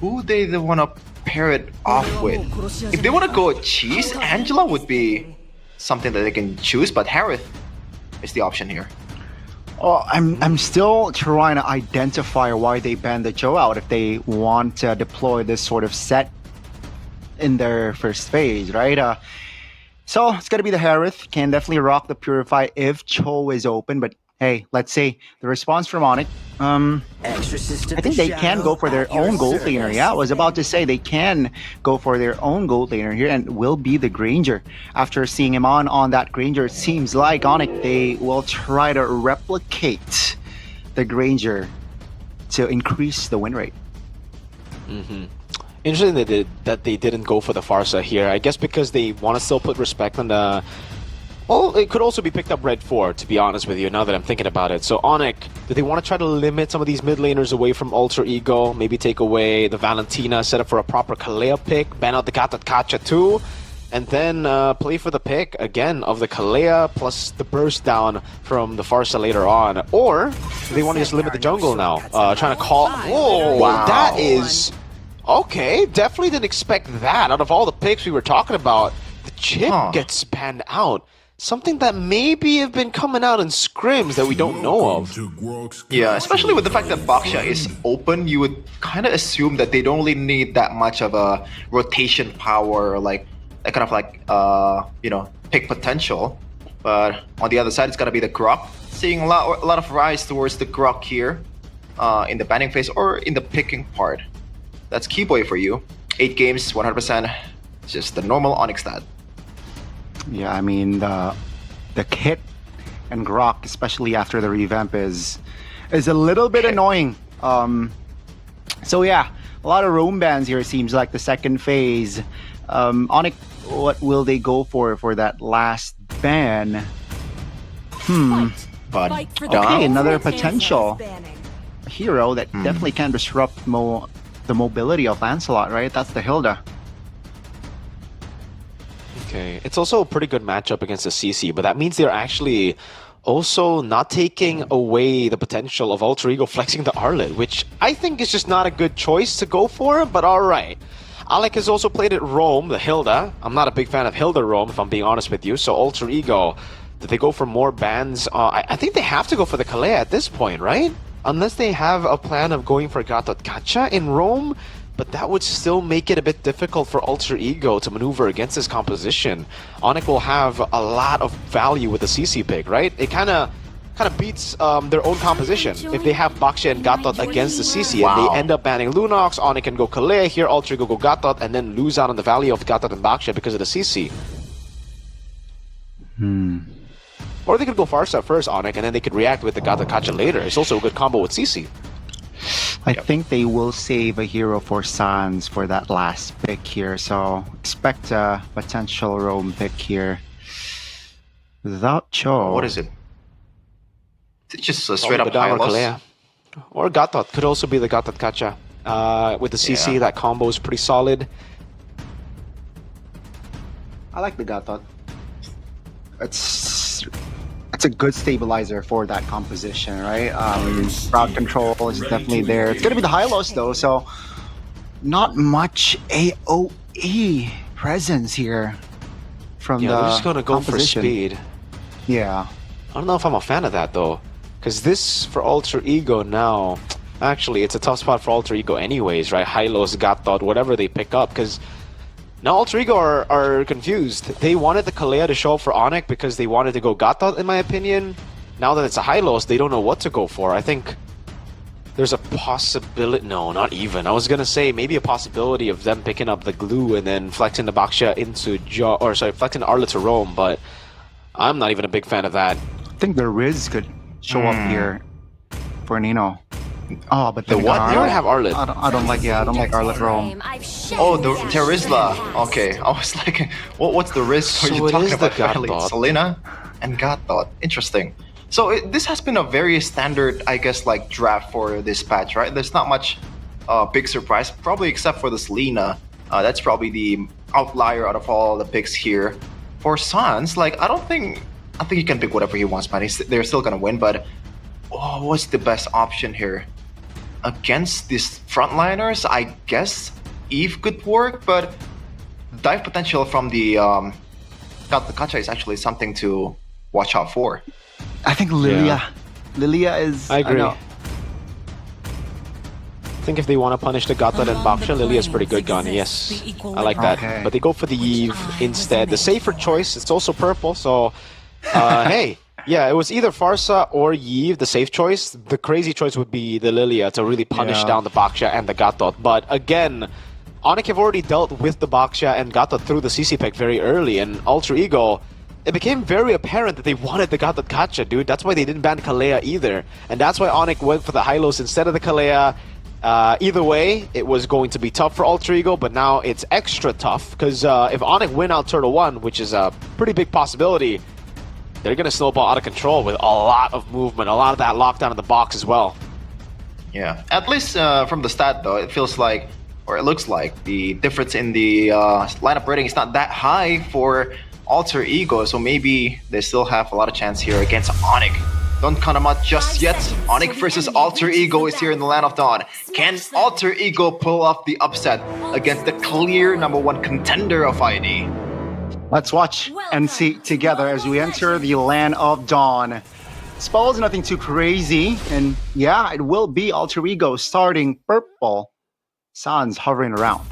Who they want to pair it off with? If they want to go Cheese, Angela would be something that they can choose, but Harith is the option here. Oh, I'm still trying to identify why they banned the Joe out if they want to deploy this sort of set in their first phase, right? So it's gonna be the Harith. Can definitely rock the Purify if Cho is open, but hey, let's see the response from Onyx. I think they can go for their own gold laner. Yeah, I was about to say they can go for their own gold laner here and will be the Granger. After seeing him on that Granger, it seems like Onyx, they will try to replicate the Granger to increase the win rate. Interesting that they didn't go for the Farsa here. I guess because they want to still put respect on the... Well, it could also be picked up Red 4, to be honest with you, now that I'm thinking about it. So Onyx, do they want to try to limit some of these mid laners away from Alter Ego? Maybe take away the Valentina, set up for a proper Kalea pick, ban out the Kacha too, and then play for the pick again of the Kalea plus the burst down from the Pharsa later on. Or they want to just limit the jungle now, trying to call. Whoa, Wow. that is okay. Definitely didn't expect that. Out of all the picks we were talking about, the chip gets banned out. Something that maybe have been coming out in scrims that we don't know of. Yeah, especially with the fact that Baksha is open, you would kind of assume that they don't really need that much of a rotation power, or like that kind of like pick potential. But on the other side, it's gonna be the Grok. Seeing a lot of rise towards the Grok here, in the banning phase or in the picking part. That's Keyboy for you. 8 games, 100%. Just the normal Onyx stat. Yeah, I mean the kit and Grok, especially after the revamp, is a little bit annoying. So yeah, a lot of roam bans here. It seems like the second phase. Onyx, what will they go for that last ban? But okay, another potential hero that definitely can disrupt the mobility of Lancelot, right? That's the Hilda. Okay, it's also a pretty good matchup against the CC, but that means they're actually also not taking away the potential of Alter Ego flexing the Arlet, which I think is just not a good choice to go for, but alright. Alec has also played at Rome, the Hilda. I'm not a big fan of Hilda Rome, if I'm being honest with you, so Alter Ego, did they go for more bans? I think they have to go for the Kalea at this point, right? Unless they have a plan of going for Gatot Gacha in Rome, but that would still make it a bit difficult for Alter Ego to maneuver against this composition. Onyx will have a lot of value with the CC pick, right? It kind of beats their own composition. If they have Baksha and Gatot against the CC and they end up banning Lunox, Onyx can go Kalea, here Alter Ego go Gatot, and then lose out on the value of Gatot and Baksha because of the CC. Or they could go Pharsa first, Onyx, and then they could react with the Gatot Gacha later. It's also a good combo with CC. I think they will save a hero for Sans for that last pick here, so expect a potential roam pick here. Without Cho. What is it? It's just a straight up Badam or high Kalea. Or Gatot, could also be the Gatot Gacha. With the CC, that combo is pretty solid. I like the Gatot. It's a good stabilizer for that composition, right? Crowd control is definitely there. It's gonna be the Hylos though, so not much AOE presence here from the they're just gonna go for composition. speed. Yeah. I don't know if I'm a fan of that though. Because this for Alter Ego now, actually it's a tough spot for Alter Ego anyways, right? Hylos, Gatot, whatever they pick up, because now Alter Ego are confused. They wanted the Kalea to show up for Onyx because they wanted to go Gatot, in my opinion. Now that it's a Hylos, they don't know what to go for. I think there's a possibility... No, not even. I was going to say maybe a possibility of them picking up the glue and then flexing the Baksha into... flexing the Arlet to Rome, but I'm not even a big fan of that. I think the Riz could show up here for Nino. Oh, but the what? They don't have Arlet. I don't like Arlet Rome. Oh, the Terizla. Okay, I was like, what's the risk? Are you talking about Gatot? Selena and Gatot. Interesting. So this has been a very standard, I guess, like draft for this patch, right? There's not much big surprise, probably except for the Selena. That's probably the outlier out of all the picks here. For Sans, like I think he can pick whatever he wants, man. They're still gonna win, but what's the best option here? Against these frontliners, I guess Eve could work, but dive potential from the Gacha is actually something to watch out for. I think Lilia. Yeah. Lilia is... I agree. I think if they want to punish the Gatot and Baksha, Lilia is pretty good gun, yes. I like that. Okay. But they go for the Eve instead. The safer choice, it's also purple, so... hey! Yeah, it was either Pharsa or Yve, the safe choice. The crazy choice would be the Lilia to really punish down the Baksha and the Gatot. But again, Onyx have already dealt with the Baksha and Gatot through the CC pick very early, and Alter Ego, it became very apparent that they wanted the Gatot Gacha, dude. That's why they didn't ban Kalea either. And that's why Onyx went for the Hylos instead of the Kalea. Either way, it was going to be tough for Alter Ego, but now it's extra tough, because if Onyx win out Turtle 1, which is a pretty big possibility, they're going to snowball out of control with a lot of movement, a lot of that lockdown in the box as well. Yeah, at least from the stat though, it feels like or it looks like, the difference in the lineup rating is not that high for Alter Ego, so maybe they still have a lot of chance here against Onyx. Don't count them out just yet. Onyx versus Alter Ego is here in the Land of Dawn. Can Alter Ego pull off the upset against the clear #1 contender of ID? Let's watch and see together as we enter the Land of Dawn. Spells nothing too crazy, and yeah, it will be Alter Ego starting purple. Sun's hovering around.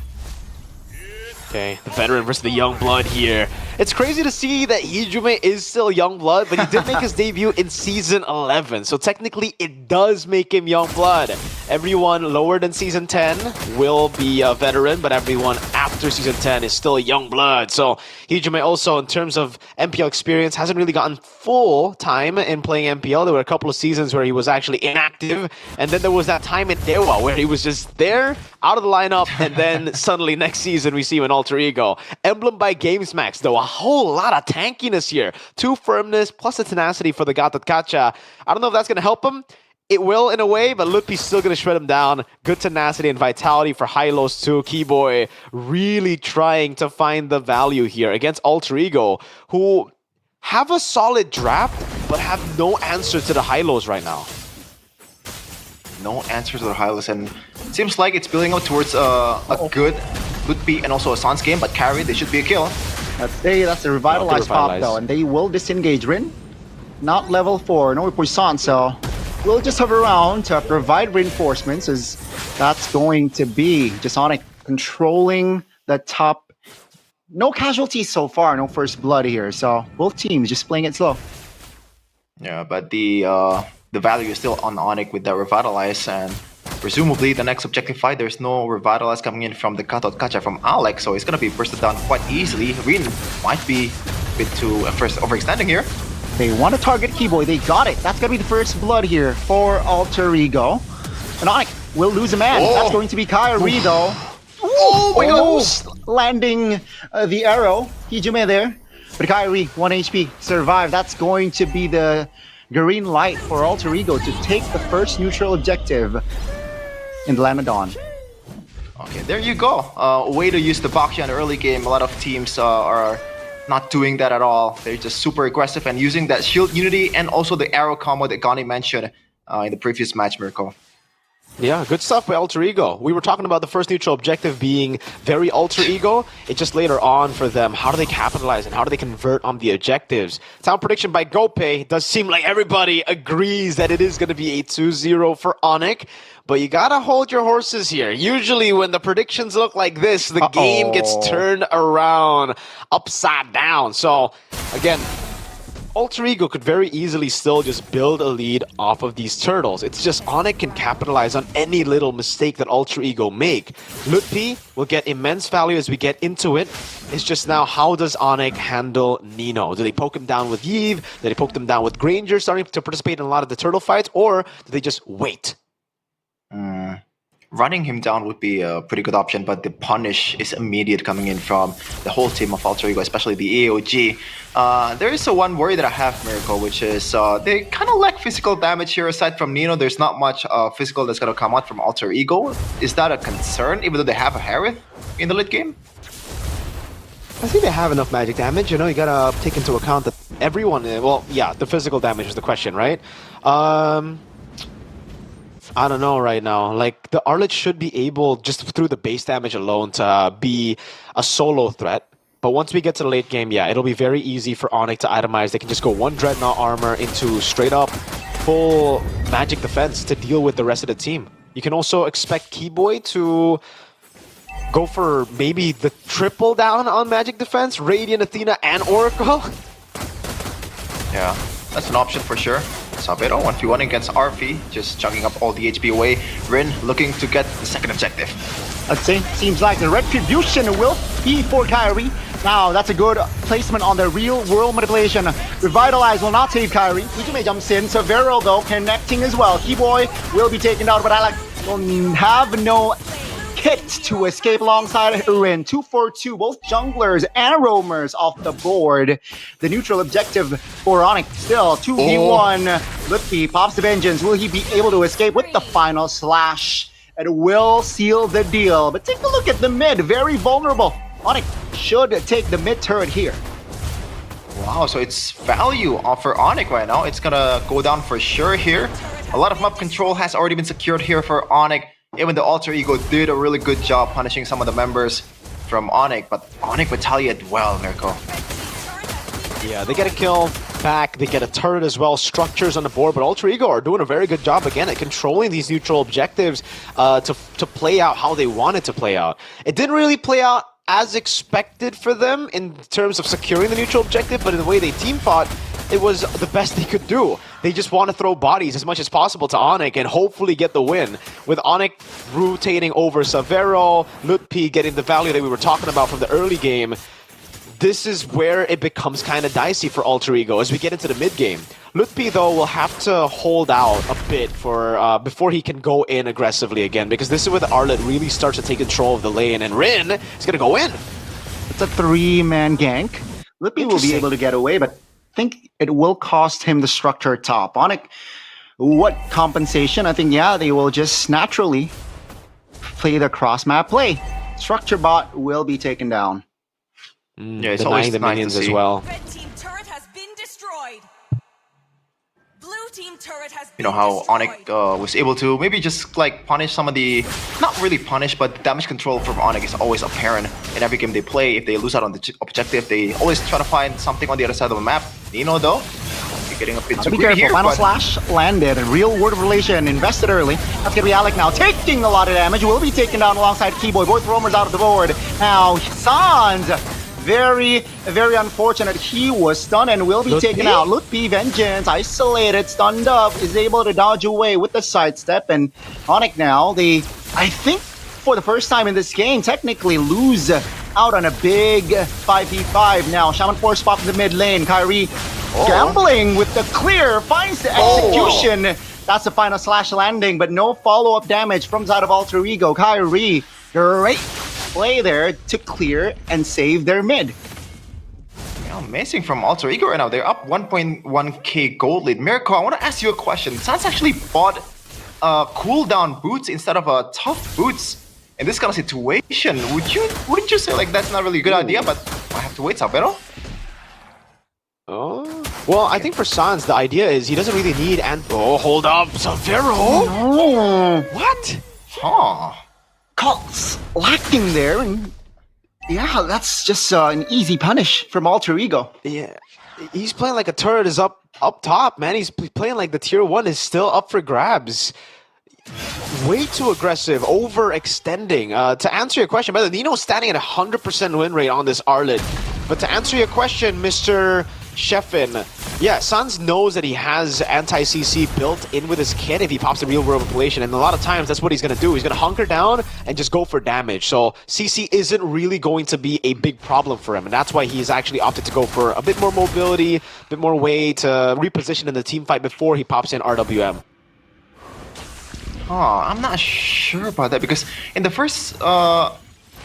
Okay, the veteran versus the young blood here. It's crazy to see that Hijume is still young blood, but he did make his debut in Season 11, so technically it does make him young blood. Everyone lower than Season 10 will be a veteran, but everyone after Season 10 is still a young blood. So Hijume also, in terms of MPL experience, hasn't really gotten full time in playing MPL. There were a couple of seasons where he was actually inactive, and then there was that time in Dewa where he was just there, out of the lineup, and then suddenly next season we see him in Alter Ego. Emblem by GamesMax, though, a whole lot of tankiness here. 2 firmness plus a tenacity for the Gatot Kacha. I don't know if that's going to help him. It will in a way, but Lutpi's still going to shred him down. Good tenacity and vitality for Hylos too. Keyboy really trying to find the value here against Alter Ego, who have a solid draft, but have no answer to the Hylos right now. No answer to the Hylos, and it seems like it's building up towards a good Lutpi and also a Sans game, but carry, they should be a kill. That's a revitalized pop though, and they will disengage Rin. Not level 4, no Poison, so we'll just hover around to provide reinforcements, as that's going to be Jasonic controlling the top. No casualties so far, no first blood here, so both teams just playing it slow. Yeah, but the value is still on Onyx with that revitalize, and presumably the next objective fight, there's no revitalize coming in from the Gatot Kacha from Alex, so it's gonna be bursted down quite easily. Rin might be a bit too first overextending here. They want to target Keyboy, they got it. That's gonna be the first blood here for Alter Ego. And Onyx will lose a man. That's going to be Kyrie though. Oh my god! Landing the arrow. Hijume there. But Kyrie, 1 HP, survive. That's going to be the green light for Alter Ego to take the first neutral objective in the Land of Dawn. Okay, there you go. A way to use the Baksha in the early game. A lot of teams are not doing that at all. They're just super aggressive and using that shield unity and also the arrow combo that Gani mentioned in the previous match, Mirko. Yeah, good stuff by Alter Ego. We were talking about the first neutral objective being very Alter Ego. It's just later on for them. How do they capitalize and how do they convert on the objectives? Town prediction by Gope. It does seem like everybody agrees that it is going to be a 2-0 for Onyx. But you gotta hold your horses here. Usually when the predictions look like this, the game gets turned around upside down. So, again, Alter Ego could very easily still just build a lead off of these turtles. It's just Onyx can capitalize on any little mistake that Alter Ego make. Lutpi will get immense value as we get into it. It's just now, how does Onyx handle Nino? Do they poke him down with Yves? Do they poke them down with Granger starting to participate in a lot of the turtle fights? Or do they just wait? Running him down would be a pretty good option, but the punish is immediate coming in from the whole team of Alter Ego, especially the AOG. There is one worry that I have, Miracle, which is they kind of lack physical damage here. Aside from Nino, there's not much physical that's going to come out from Alter Ego. Is that a concern, even though they have a Harith in the late game? I think they have enough magic damage. You know, you gotta take into account that everyone, well, yeah, the physical damage is the question, right? I don't know right now. Like, the Arlet should be able, just through the base damage alone, to be a solo threat. But once we get to the late game, yeah, it'll be very easy for Onyx to itemize. They can just go 1 Dreadnought armor into straight up full magic defense to deal with the rest of the team. You can also expect Keyboy to go for maybe the triple down on magic defense, Radiant, Athena, and Oracle. Yeah, that's an option for sure. Sabero 1v1 against RP, just chugging up all the HP away. Rin looking to get the second objective. Let's see, seems like the retribution will be for Kyrie. Now, that's a good placement on the real world manipulation. Revitalize will not save Kyrie. Hijume jumps in. Severo, though, connecting as well. Keyboy will be taken out, but Alex will have no kit to escape alongside Rin. 2-4-2, both junglers and roamers off the board. The neutral objective for Onyx still 2v1. Lutpi pops the vengeance. Will he be able to escape with the final slash? it will seal the deal. But take a look at the mid, very vulnerable. Onyx should take the mid turret here. Wow, so it's value for Onyx right now. It's gonna go down for sure here. A lot of map control has already been secured here for Onyx. Even the Alter Ego did a really good job punishing some of the members from Onyx, but Onyx retaliated well, Mirko. Yeah, they get a kill back, they get a turret as well, structures on the board, but Alter Ego are doing a very good job again at controlling these neutral objectives to play out how they want it to play out. It didn't really play out as expected for them in terms of securing the neutral objective, but in the way they team fought, it was the best they could do. They just want to throw bodies as much as possible to Onyx and hopefully get the win. With Onyx rotating over Savero, Lutpi getting the value that we were talking about from the early game, this is where it becomes kind of dicey for Alter Ego as we get into the mid game. Lutpi, though, will have to hold out a bit for before he can go in aggressively again, because this is where the Arlet really starts to take control of the lane, and Rin is going to go in. It's a 3-man gank. Lutpi will be able to get away, but I think it will cost him the structure top. Onyx, what compensation? I think, yeah, they will just naturally play the cross-map play. Structure bot will be taken down. Yeah, it's always the nice minions to see. as well. Red team turret has been destroyed. Blue team turret has been You know how Onyx was able to maybe just like punish some of the, not really punish, but damage control from Onyx is always apparent in every game they play. If they lose out on the objective, they always try to find something on the other side of the map. Nino though, you're getting a bit too Be greedy careful, here. final but- slash landed. Real word of relation, invested early. That's gonna be Alec now, taking a lot of damage. Will be taken down alongside Keyboy. Both roamers out of the board. Now, Sans, very unfortunate. He was stunned and will be taken out. Lutpi, Vengeance, isolated, stunned up, is able to dodge away with the sidestep. And Onyx now, they, I think, for the first time in this game, technically lose out on a big 5v5 now. Shaman Force spot in the mid lane. Kyrie gambling with the clear, finds the execution. That's the final slash landing, but no follow-up damage from side of Alter Ego. Kyrie, great play there to clear and save their mid. Yeah, amazing from Alter Ego right now. They're up 1.1k gold lead. Mirko, I want to ask you a question. Sans actually bought cooldown boots instead of tough boots in this kind of situation. Wouldn't you say like that's not really a good idea, but I have to wait, Savero? Oh, well, I think for Sans, the idea is he doesn't really need hold up, Savero? No. What? Huh. Caught lacking there, and yeah, that's just an easy punish from Alter Ego. Yeah, he's playing like a turret is up top, man. He's playing like the tier 1 is still up for grabs. Way too aggressive, overextending. To answer your question, by the way, Nino's standing at 100% win rate on this Arlet. But to answer your question, Mr. Sheffin, yeah, Sans knows that he has anti-CC built in with his kit if he pops the real world population, and a lot of times that's what he's going to do. He's going to hunker down and just go for damage. So CC isn't really going to be a big problem for him, and that's why he's actually opted to go for a bit more mobility, a bit more way to reposition in the team fight before he pops in RWM. I'm not sure about that because in the first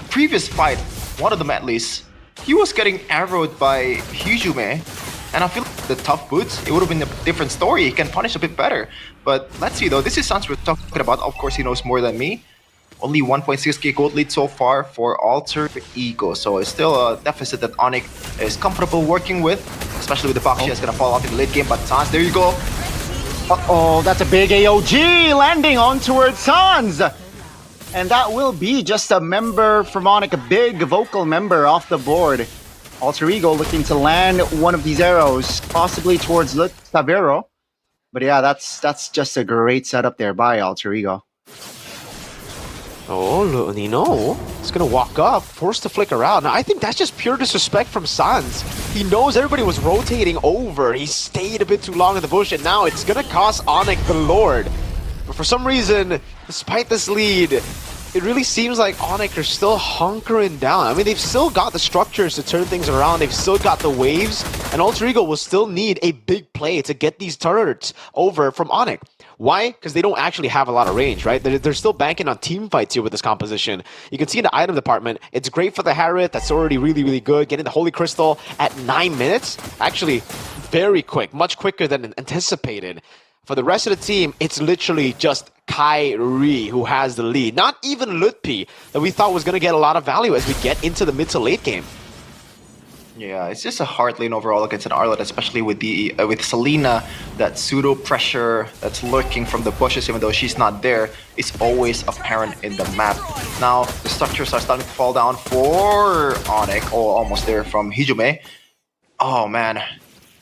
previous fight, one of them at least, he was getting arrowed by Hijume, and I feel like the tough boots, it would have been a different story. He can punish a bit better. But let's see though, this is Sans we're talking about. Of course, he knows more than me. Only 1.6k gold lead so far for Alter Ego, so it's still a deficit that Onyx is comfortable working with, especially with the Bakshi is gonna fall off in the late game. But Sans, there you go. Uh-oh, that's a big AOG landing on towards Sans. And that will be just a member from Onyx, a big vocal member off the board. Alter Ego looking to land one of these arrows, possibly towards Savero. But yeah, that's just a great setup there by Alter Ego. Oh, Nino, he's gonna walk up, forced to flicker out. Now, I think that's just pure disrespect from Sans. He knows everybody was rotating over. He stayed a bit too long in the bush, and now it's gonna cost Onyx the Lord. But for some reason, despite this lead, it really seems like Onyx are still hunkering down. I mean, they've still got the structures to turn things around. They've still got the waves, and Alter Ego will still need a big play to get these turrets over from Onyx. Why? Because they don't actually have a lot of range, right? They're still banking on team fights here with this composition. You can see in the item department, it's great for the Harriet. That's already really, really good. Getting the Holy Crystal at 9 minutes. Actually, very quick. Much quicker than anticipated. for the rest of the team, it's literally just Kyrie who has the lead. Not even Lutpi that we thought was going to get a lot of value as we get into the mid to late game. Yeah, it's just a hard lane overall against an Arlet, especially with the with Selena. That pseudo pressure that's lurking from the bushes, even though she's not there, is always apparent in the map. Now the structures are starting to fall down for Onyx. Oh, almost there from Hijume. Oh man,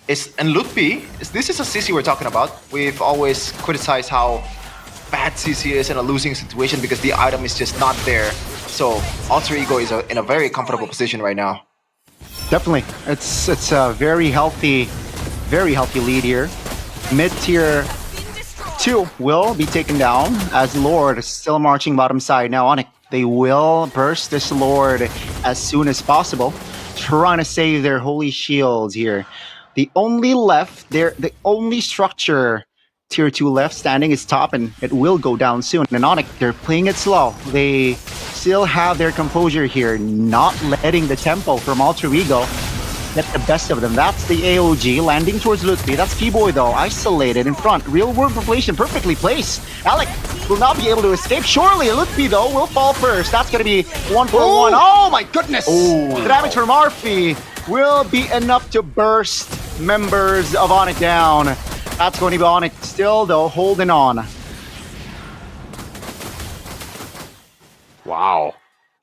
and Lutpi. This is a CC we're talking about. We've always criticized how bad CC is in a losing situation because the item is just not there. So Alter Ego is in a very comfortable position right now. Definitely, it's a very healthy lead here. Mid tier 2 will be taken down as Lord is still marching bottom side. Now Onyx, they will burst this Lord as soon as possible, trying to save their holy shields here. The only structure tier 2 left standing is top, and it will go down soon. And Onyx, they're playing it slow. They still have their composure here, not letting the tempo from Alter Ego get the best of them. That's the AOG landing towards Lutfi. That's P-Boy though, isolated in front. Real world population perfectly placed. Alec will not be able to escape. Surely Lutfi though will fall first. That's going to be 1 for 1. Oh my goodness! The damage from Arfi will be enough to burst members of Onyx down. That's going to be Onyx still though, holding on. Wow.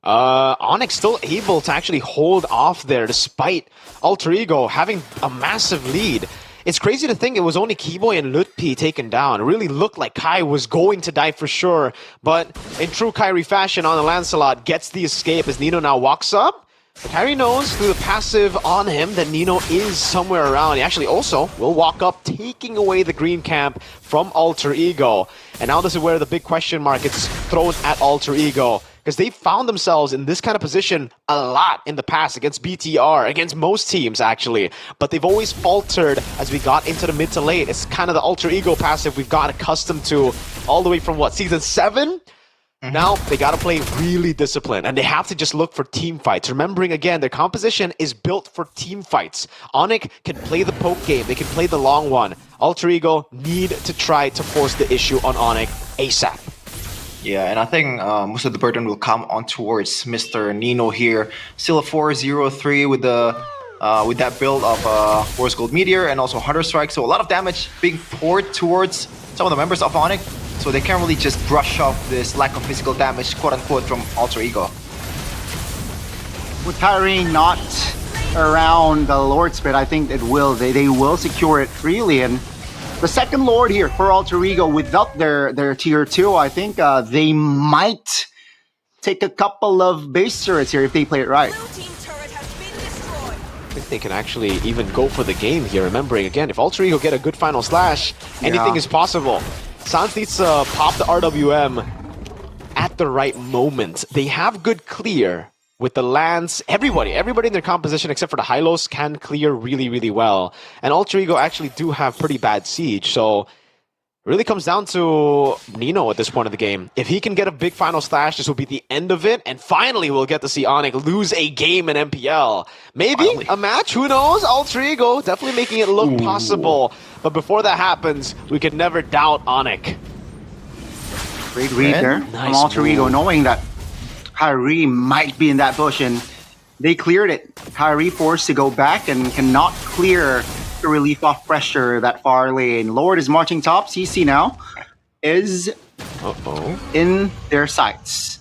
Onyx still able to actually hold off there despite Alter Ego having a massive lead. It's crazy to think it was only Keyboy and Lutpi taken down. It really looked like Kai was going to die for sure. But in true Kyrie fashion, on the Lancelot gets the escape as Nino now walks up. Kyrie knows through the passive on him that Nino is somewhere around. He actually also will walk up, taking away the green camp from Alter Ego. And now this is where the big question mark is thrown at Alter Ego, because they found themselves in this kind of position a lot in the past against BTR, against most teams actually. But they've always faltered as we got into the mid to late. It's kind of the Alter Ego passive we've got accustomed to all the way from what, season 7? Now they gotta play really disciplined, and they have to just look for team fights. Remembering again, their composition is built for team fights. Onyx can play the poke game, they can play the long one. Alter Ego need to try to force the issue on Onyx ASAP. Yeah, and I think most of the burden will come on towards Mr. Nino here. Still a 4-0-3 with that build of Force Gold Meteor and also Hunter Strike. So a lot of damage being poured towards some of the members of Onyx. So they can't really just brush off this lack of physical damage, quote-unquote, from Alter Ego. With Kyrie not around the Lord Spit, I think it will. They will secure it freely. And the second Lord here for Alter Ego, without their tier 2, I think they might take a couple of base turrets here if they play it right. I think they can actually even go for the game here. Remembering again, if Alter Ego get a good final slash, anything is possible. Sans needs to pop the RWM at the right moment. They have good clear with the lands. Everybody in their composition except for the Hylos can clear really, really well. And Alter Ego actually do have pretty bad siege. So it really comes down to Nino at this point of the game. If he can get a big final slash, this will be the end of it. And finally, we'll get to see Onyx lose a game in MPL. Maybe a match, who knows? Alter Ego definitely making it look possible. But before that happens, we can never doubt Onyx. Great read there from Alter Ego, knowing that Kyrie might be in that bush, and they cleared it. Kyrie forced to go back and cannot clear the relief off pressure that far lane. Lord is marching top. CC now is in their sights.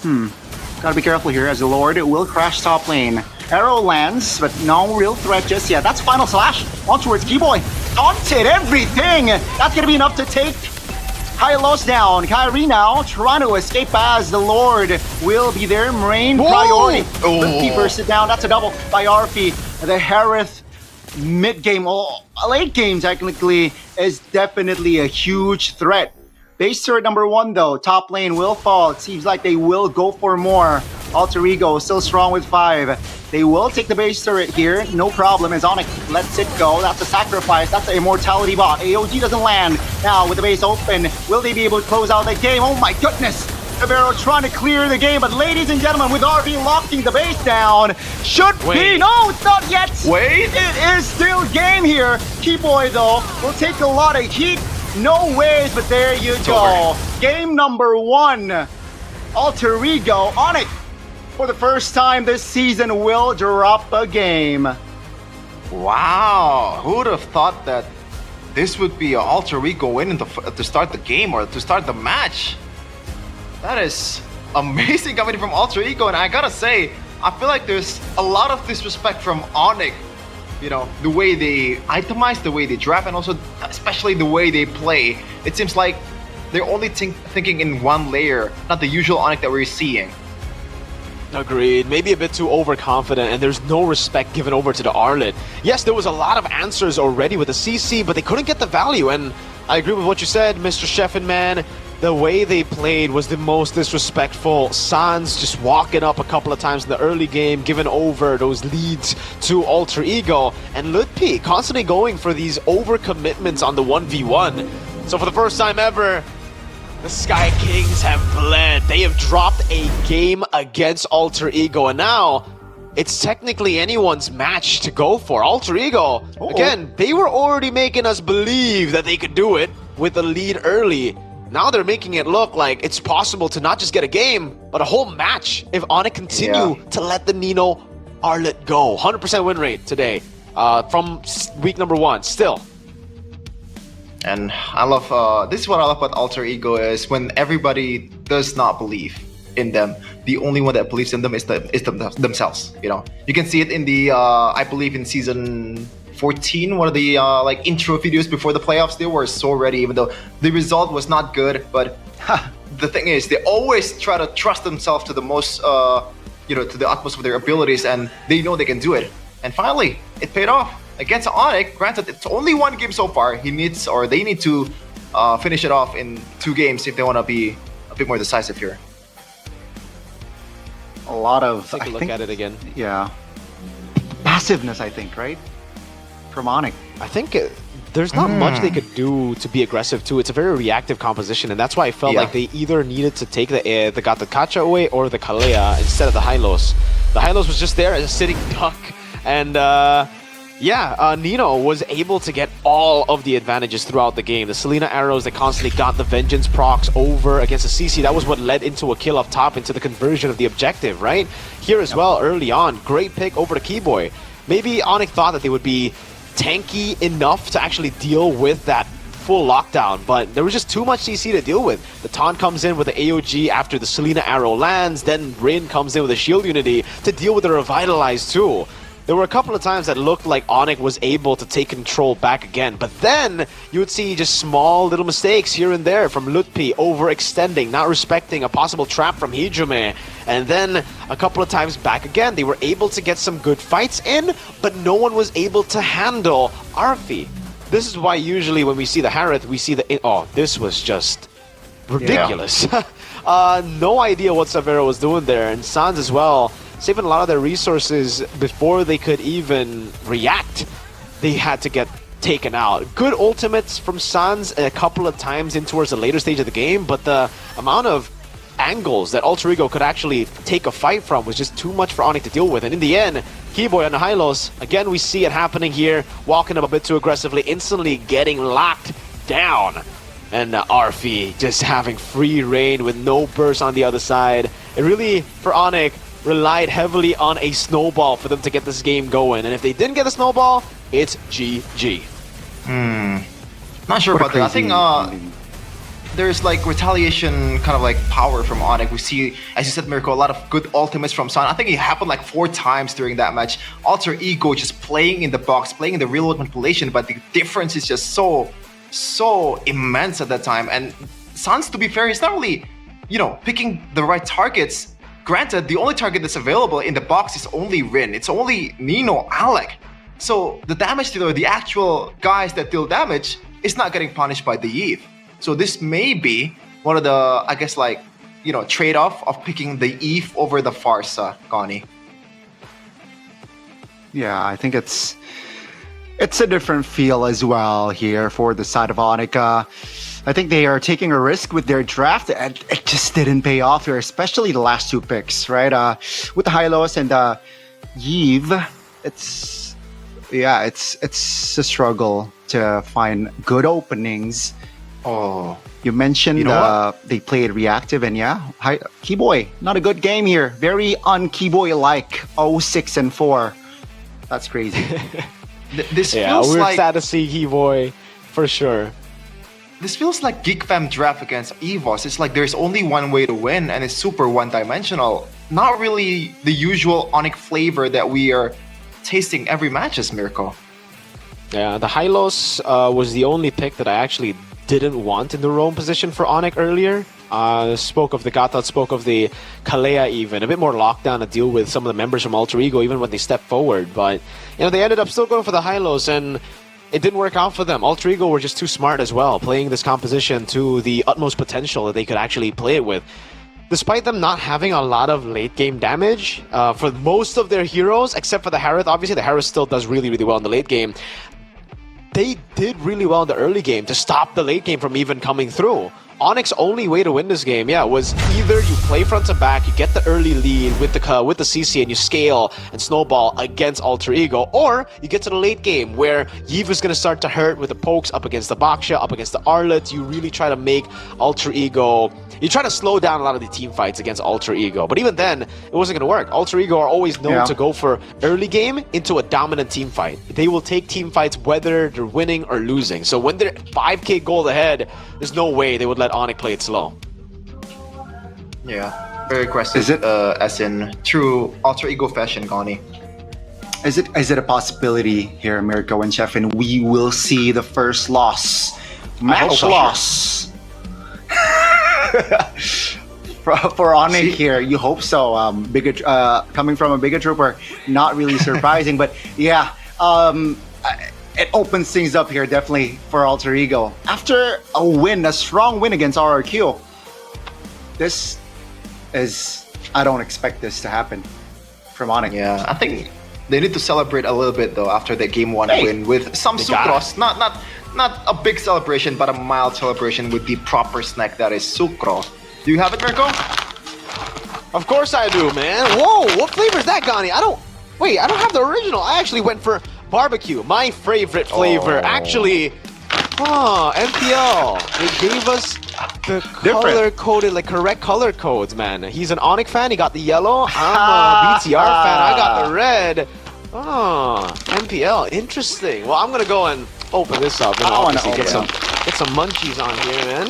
Gotta be careful here as the Lord will crash top lane. Arrow lands, but no real threat just yet. That's final slash on towards Keyboy. Taunted everything. That's gonna be enough to take Hylos down. Kyrie now trying to escape as the Lord will be their main priority. Lutfi bursts it down. That's a double by Arfi. The Harith mid-game, late game technically, is definitely a huge threat. Base turret number 1 though, top lane will fall. It seems like they will go for more. Alter Ego still strong with 5. They will take the base turret here, no problem, as Onyx lets it go. That's a sacrifice, that's an immortality bot. AOG doesn't land. Now with the base open, will they be able to close out the game? Oh my goodness! Avero trying to clear the game, but ladies and gentlemen, with RV locking the base down, should be, no, it's not yet. Wait. It is still game here. Keyboy though will take a lot of heat. No ways, but there you go. Game number 1. Alter Ego on it. For the first time this season will drop a game. Wow, who would have thought that this would be an Alter Ego win to start the game or to start the match? That is amazing coming from Alter Ego, and I gotta say, I feel like there's a lot of disrespect from Onyx. You know, the way they itemize, the way they draft, and also especially the way they play. It seems like they're only thinking in one layer, not the usual Onyx that we're seeing. Agreed. Maybe a bit too overconfident, and there's no respect given over to the Arlet. Yes, there was a lot of answers already with the CC, but they couldn't get the value, and I agree with what you said, Mr. Sheffenman. The way they played was the most disrespectful. Sans just walking up a couple of times in the early game, giving over those leads to Alter Ego, and Lutpi constantly going for these overcommitments on the 1v1. So for the first time ever, the Sky Kings have bled. They have dropped a game against Alter Ego, and now it's technically anyone's match to go for. Alter Ego, again, they were already making us believe that they could do it with the lead early. Now they're making it look like it's possible to not just get a game, but a whole match if Onyx continue to let the Nino Arlet go. 100% win rate today from week number 1 still. And I love, this is what I love about Alter Ego is when everybody does not believe in them, the only one that believes in them is themselves, you know. You can see it in the, I believe in season 14, one of the like intro videos before the playoffs. They were so ready, even though the result was not good, but the thing is, they always try to trust themselves to the most, you know, to the utmost of their abilities, and they know they can do it. And finally, it paid off. Against Onyx, granted, it's only 1 game so far. They need to finish it off in 2 games if they want to be a bit more decisive here. A lot of... Take a look at it again. Yeah. Passiveness, I think, right? From Onyx. I think there's not much they could do to be aggressive too. It's a very reactive composition, and that's why I felt like they either needed to take the Gatakacha away or the Kalea instead of the Hylos. The Hylos was just there as a sitting duck, and Nino was able to get all of the advantages throughout the game. The Selena arrows that constantly got the Vengeance procs over against the CC, that was what led into a kill up top, into the conversion of the objective, right? Here as well, early on, great pick over to Keyboy. Maybe Onyx thought that they would be tanky enough to actually deal with that full lockdown, but there was just too much CC to deal with. The taunt comes in with the AOG after the Selena arrow lands, then Rin comes in with a shield unity to deal with the Revitalize too. There were a couple of times that looked like Onyx was able to take control back again, but then you would see just small little mistakes here and there from Lutpi, overextending, not respecting a possible trap from Hijime, and then a couple of times back again, they were able to get some good fights in, but no one was able to handle Arfi. This is why usually when we see the Harith, we see the... Oh, this was just ridiculous. No idea what Savero was doing there, and Sans as well, saving a lot of their resources before they could even react. They had to get taken out. Good ultimates from Sans a couple of times in towards the later stage of the game, but the amount of angles that Alter Ego could actually take a fight from was just too much for Onyx to deal with. And in the end, Keyboy on the Hylos, again we see it happening here, walking up a bit too aggressively, instantly getting locked down. And Arfi just having free reign with no burst on the other side. It really, for Onyx, relied heavily on a snowball for them to get this game going. And if they didn't get a snowball, it's GG. Not sure about that. I think there's like retaliation kind of like power from Onyx. We see, as you said, Mirko, a lot of good ultimates from Sun. I think it happened like 4 times during that match. Alter Ego just playing in the box, playing in the real world manipulation, but the difference is just so immense at that time. And Sans, to be fair, is not really, you know, picking the right targets. Granted, the only target that's available in the box is only Rin. It's only Nino, Alec. So the damage dealer, the actual guys that deal damage, is not getting punished by the Eve. So this may be one of the, I guess, like, you know, trade-off of picking the Eve over the Farsa, Connie. Yeah, I think it's a different feel as well here for the side of Onyx. I think they are taking a risk with their draft, and it just didn't pay off here, especially the last two picks, right? With the Hylos and Yves, it's a struggle to find good openings. Oh, you mentioned they played reactive, and Keyboy, not a good game here. Very un-Keyboy-like. 0-6 and 4. That's crazy. This Yeah, feels we're like sad to see Keyboy for sure. this feels like Geek Fam draft against EVOS. It's like there's only one way to win, and it's super one-dimensional. Not really the usual Onyx flavor that we are tasting every matches, Mirko. Yeah, the Hylos was the only pick that I actually didn't want in the roam position for Onyx earlier. Spoke of the Gatot, spoke of the Kalea even. A bit more lockdown to deal with some of the members from Alter Ego even when they step forward. But, they ended up still going for the Hylos, and it didn't work out for them. Alter Ego were just too smart as well, playing this composition to the utmost potential that they could actually play it with. Despite them not having a lot of late game damage for most of their heroes, except for the Harith, obviously the Harith still does really, really well in the late game. They did really well in the early game to stop the late game from even coming through. Onyx's only way to win this game, was either you play front to back, you get the early lead with the CC and you scale and snowball against Alter Ego, or you get to the late game where Yves is going to start to hurt with the pokes up against the Baksha, up against the Arlet. You really try to make Alter Ego... You try to slow down a lot of the team fights against Alter Ego, but even then, it wasn't going to work. Alter Ego are always known to go for early game into a dominant team fight. They will take team fights whether they're winning or losing. So when they're 5k gold ahead, there's no way they would let Onyx play it slow. Yeah, very aggressive. Is it as in true Alter Ego fashion, Gani? Is it a possibility here, Mirko and Chef, and we will see the first loss? Match loss. For Onyx here, you hope so. Coming from a bigger trooper, not really surprising, but it opens things up here definitely for Alter Ego. After a strong win against RRQ, I don't expect this to happen from Onyx. Yeah, I think they need to celebrate a little bit though after the game 1 win with some sucros. Not a big celebration, but a mild celebration with the proper snack that is sucro. Do you have it, Mirko? Of course I do, man. Whoa, what flavor is that, Gani? I don't have the original. I actually went for barbecue, my favorite flavor. Actually, MPL. They gave us the color-coded, correct color codes, man. He's an Onyx fan, he got the yellow. I'm a BTR fan, I got the red. MPL, interesting. Well, I'm gonna go and open this up and obviously get some munchies on here, man.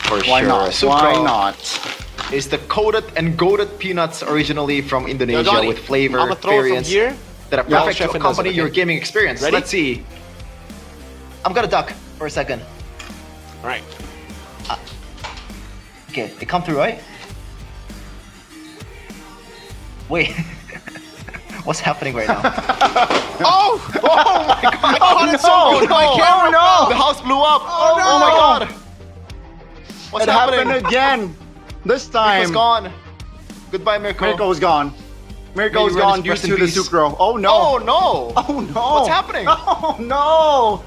For Why sure. not? Sucro Why not? Is the coated and goated peanuts originally from Indonesia Johnny, with flavor I'm gonna throw it from variants here. that are perfect to accompany your gaming experience. Ready? Let's see. I'm gonna duck for a second. All right. Okay, they come through, right? Wait. What's happening right now? oh my god! Oh, it's so good! My camera! Oh, no! The house blew up! Oh, no! Oh my god! What's it happening? happened again. This time. Mirko's gone. Goodbye, Mirko. Mirko's gone. Mirko's May gone due rest in to the peace. sucro. Oh no! Oh no! Oh no! What's happening? Oh no!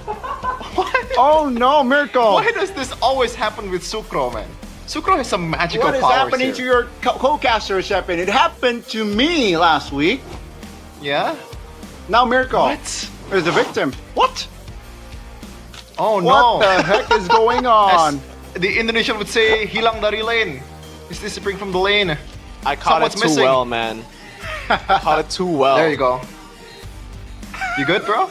What? Oh no, Mirko! Why does this always happen with sucro, man? Sucro has some magical powers. What is happening here. to your co-caster, Shepin? It happened to me last week. Yeah? Now Mirko What? is the victim. What? Oh no! What the heck is going on? As the Indonesian would say, hilang dari lane. Is this spring from the lane? I caught it too well, man. Caught it too well. There you go. You good, bro?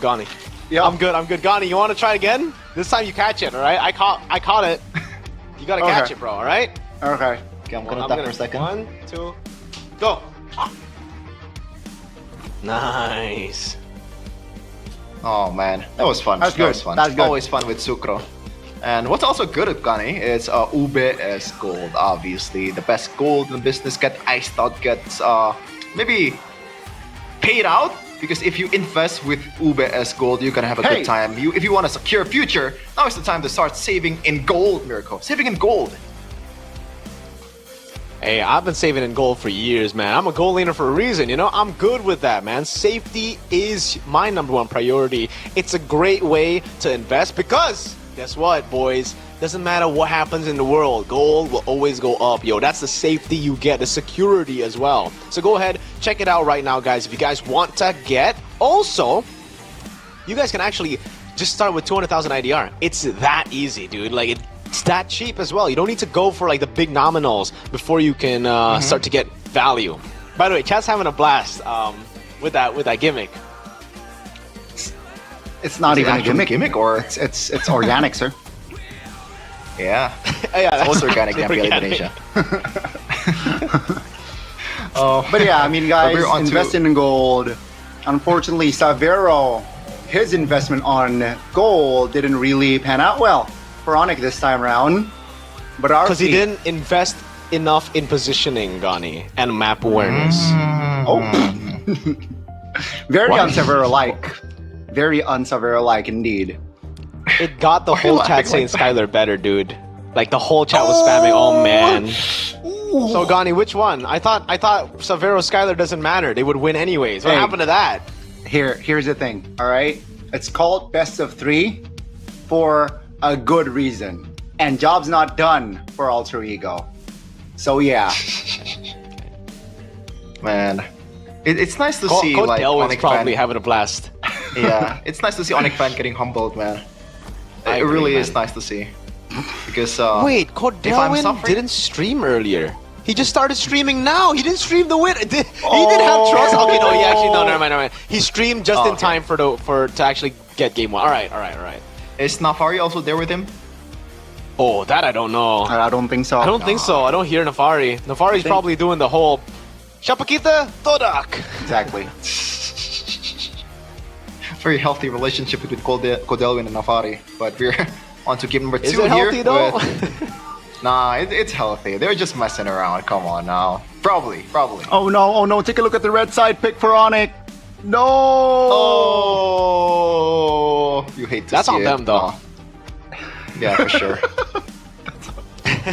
Gani. Yeah, I'm good. Gani, you want to try again? This time you catch it, all right? I caught it. You gotta catch it, bro. All right? Okay. Okay, I'm gonna duck for a second. 1, 2, go. Nice. Oh man, that was fun. That's That good. was fun. That's good. Always fun with sucro. And what's also good at Gani is Ube as gold. Obviously, the best gold in the business get iced out, gets maybe paid out. Because if you invest with Ube as gold, you're gonna have a good time. If you want a secure future, now is the time to start saving in gold, Mirko. Saving in gold. Hey, I've been saving in gold for years, man. I'm a gold laner for a reason, you know? I'm good with that, man. Safety is my #1 priority. It's a great way to invest because Guess what, boys? Doesn't matter what happens in the world, gold will always go up, yo. That's the safety you get, the security as well. So go ahead, check it out right now, guys. If you guys want to get, also, you guys can actually just start with 200,000 IDR. It's that easy, dude. Like, it's that cheap as well. You don't need to go for like the big nominals before you can start to get value. By the way, chat's having a blast with that gimmick. It's not even a gimmick, or it's organic, sir. Yeah. Yeah, it's also organic MPL Indonesia. But yeah, I mean, guys, investing in gold. Unfortunately, Savero, his investment on gold didn't really pan out well for Onyx this time around. But because he didn't invest enough in positioning, Gani, and map awareness. Very unsavero-like. Very unsavero-like indeed. It got the whole chat saying Skylar better, dude. Like the whole chat was spamming. Oh man. So Gani, which one? I thought Savero Skylar doesn't matter. They would win anyways. What happened to that? Here's the thing. All right, it's called best of 3 for a good reason, and job's not done for Alter Ego. So yeah. Man, it's nice to see Code like Delwyn's Onyx probably fan. having a blast. Yeah, it's nice to see Onyx fan getting humbled, man. It really is nice to see. Because wait, Code Delwyn didn't stream earlier. He just started streaming now. He didn't stream the win. He didn't have trust. Okay, no, he actually never mind. He streamed just in time to actually get game 1. All right. Is Nafari also there with him? Oh, that I don't know. I don't think so. I don't think so. I don't hear Nafari. Nafari's probably doing the whole Shapakita Todak. Exactly. Very healthy relationship between Kodelwyn and Nafari, but we're on to game number 2 Is here. it healthy though? Nah, it's healthy. They're just messing around. Come on now. Probably. Oh no! Take a look at the red side pick for Onyx. No! Oh, you hate to That's see on it. them though. Yeah, for sure.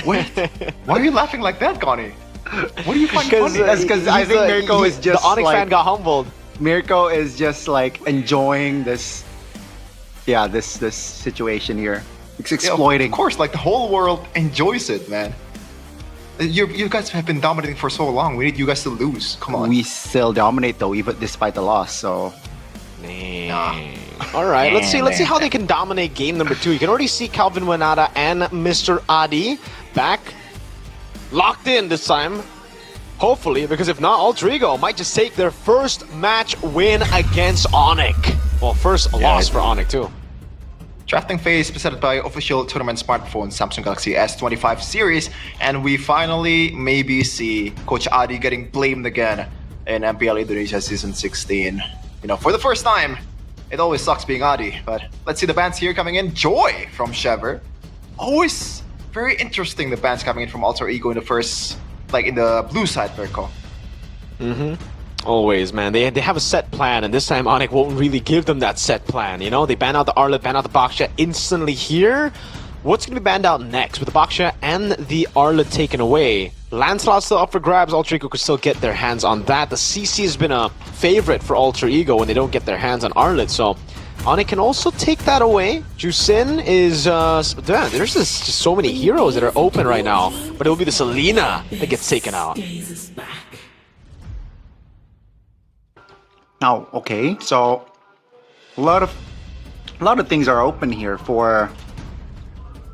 Wait, why are you laughing like that, Gani? What are you finding funny? That's because I think Mirko is just the Onyx like, fan got humbled. Mirko is just like enjoying this situation here. It's exploiting. Yeah, of course, like the whole world enjoys it, man. You guys have been dominating for so long. We need you guys to lose. Come on. We still dominate though, even despite the loss. So. All right, let's see how they can dominate game number 2. You can already see Calvin Wanada and Mr. Adi back, locked in this time. Hopefully, because if not, Alter Ego might just take their first match win against Onyx. Well, first loss for Onyx too. Drafting phase presented by official tournament smartphone Samsung Galaxy S25 series, and we finally maybe see Coach Adi getting blamed again in MPL Indonesia Season 16. You know, for the first time. It always sucks being Adi, but let's see the bans here coming in. Joy from Shever. Always very interesting, the bans coming in from Alter Ego in the first, like in the blue side, Mirko. Always, man. They have a set plan, and this time Onyx won't really give them that set plan, you know? They ban out the Arlet, ban out the Baksha instantly here. What's going to be banned out next? With the Baksha and the Arlet taken away, Lancelot's still up for grabs. Alter Ego could still get their hands on that. The CC has been a favorite for Alter Ego when they don't get their hands on Arlet, so Onyx can also take that away. Jusin is... there's just so many heroes that are open right now, but it will be the Selena that gets taken out. Now, okay, so a lot of things are open here for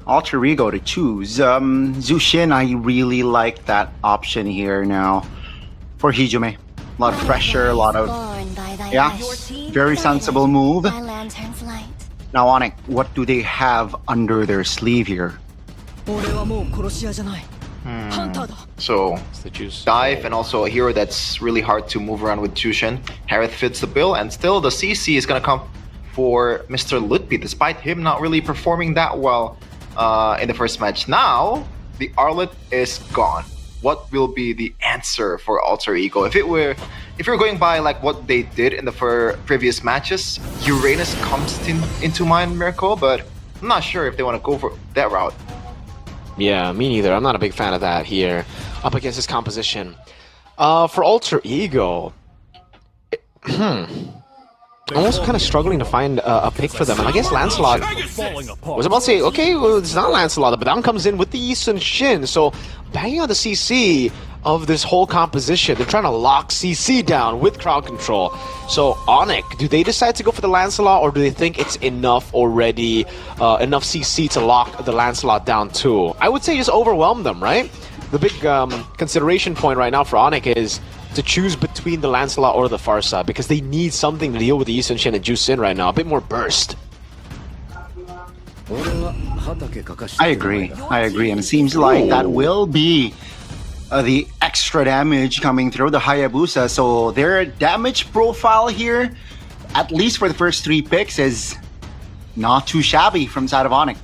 Alter Ego to choose. Zushin, I really like that option here now for Hijime. A lot of pressure, a lot of very sensible move. Now, Onyx, what do they have under their sleeve here? So, Dive and also a hero that's really hard to move around with Jushin. Harith fits the bill, and still the CC is gonna come for Mr. Lutpi, despite him not really performing that well in the first match. Now, the Arlet is gone. What will be the answer for Alter Ego? If you're going by like what they did in the previous matches, Uranus comes into mind, Mirko, but I'm not sure if they want to go for that route. Yeah, me neither. I'm not a big fan of that here. Up against this composition. For Alter Ego... almost kind of struggling to find a pick for them. And I guess Lancelot was about to say, okay, well, it's not Lancelot, but down comes in with the Yi Sun-shin. So banging on the CC of this whole composition. They're trying to lock CC down with crowd control. So Onyx, do they decide to go for the Lancelot, or do they think it's enough already, enough CC to lock the Lancelot down too? I would say just overwhelm them, right? The big consideration point right now for Onyx is to choose between the Lancelot or the Farsa, because they need something to deal with the Yi Sun-shin and Juice In right now. A bit more burst. I agree. And it seems like that will be the extra damage coming through the Hayabusa. So their damage profile here, at least for the first 3 picks, is not too shabby from side of Onyx.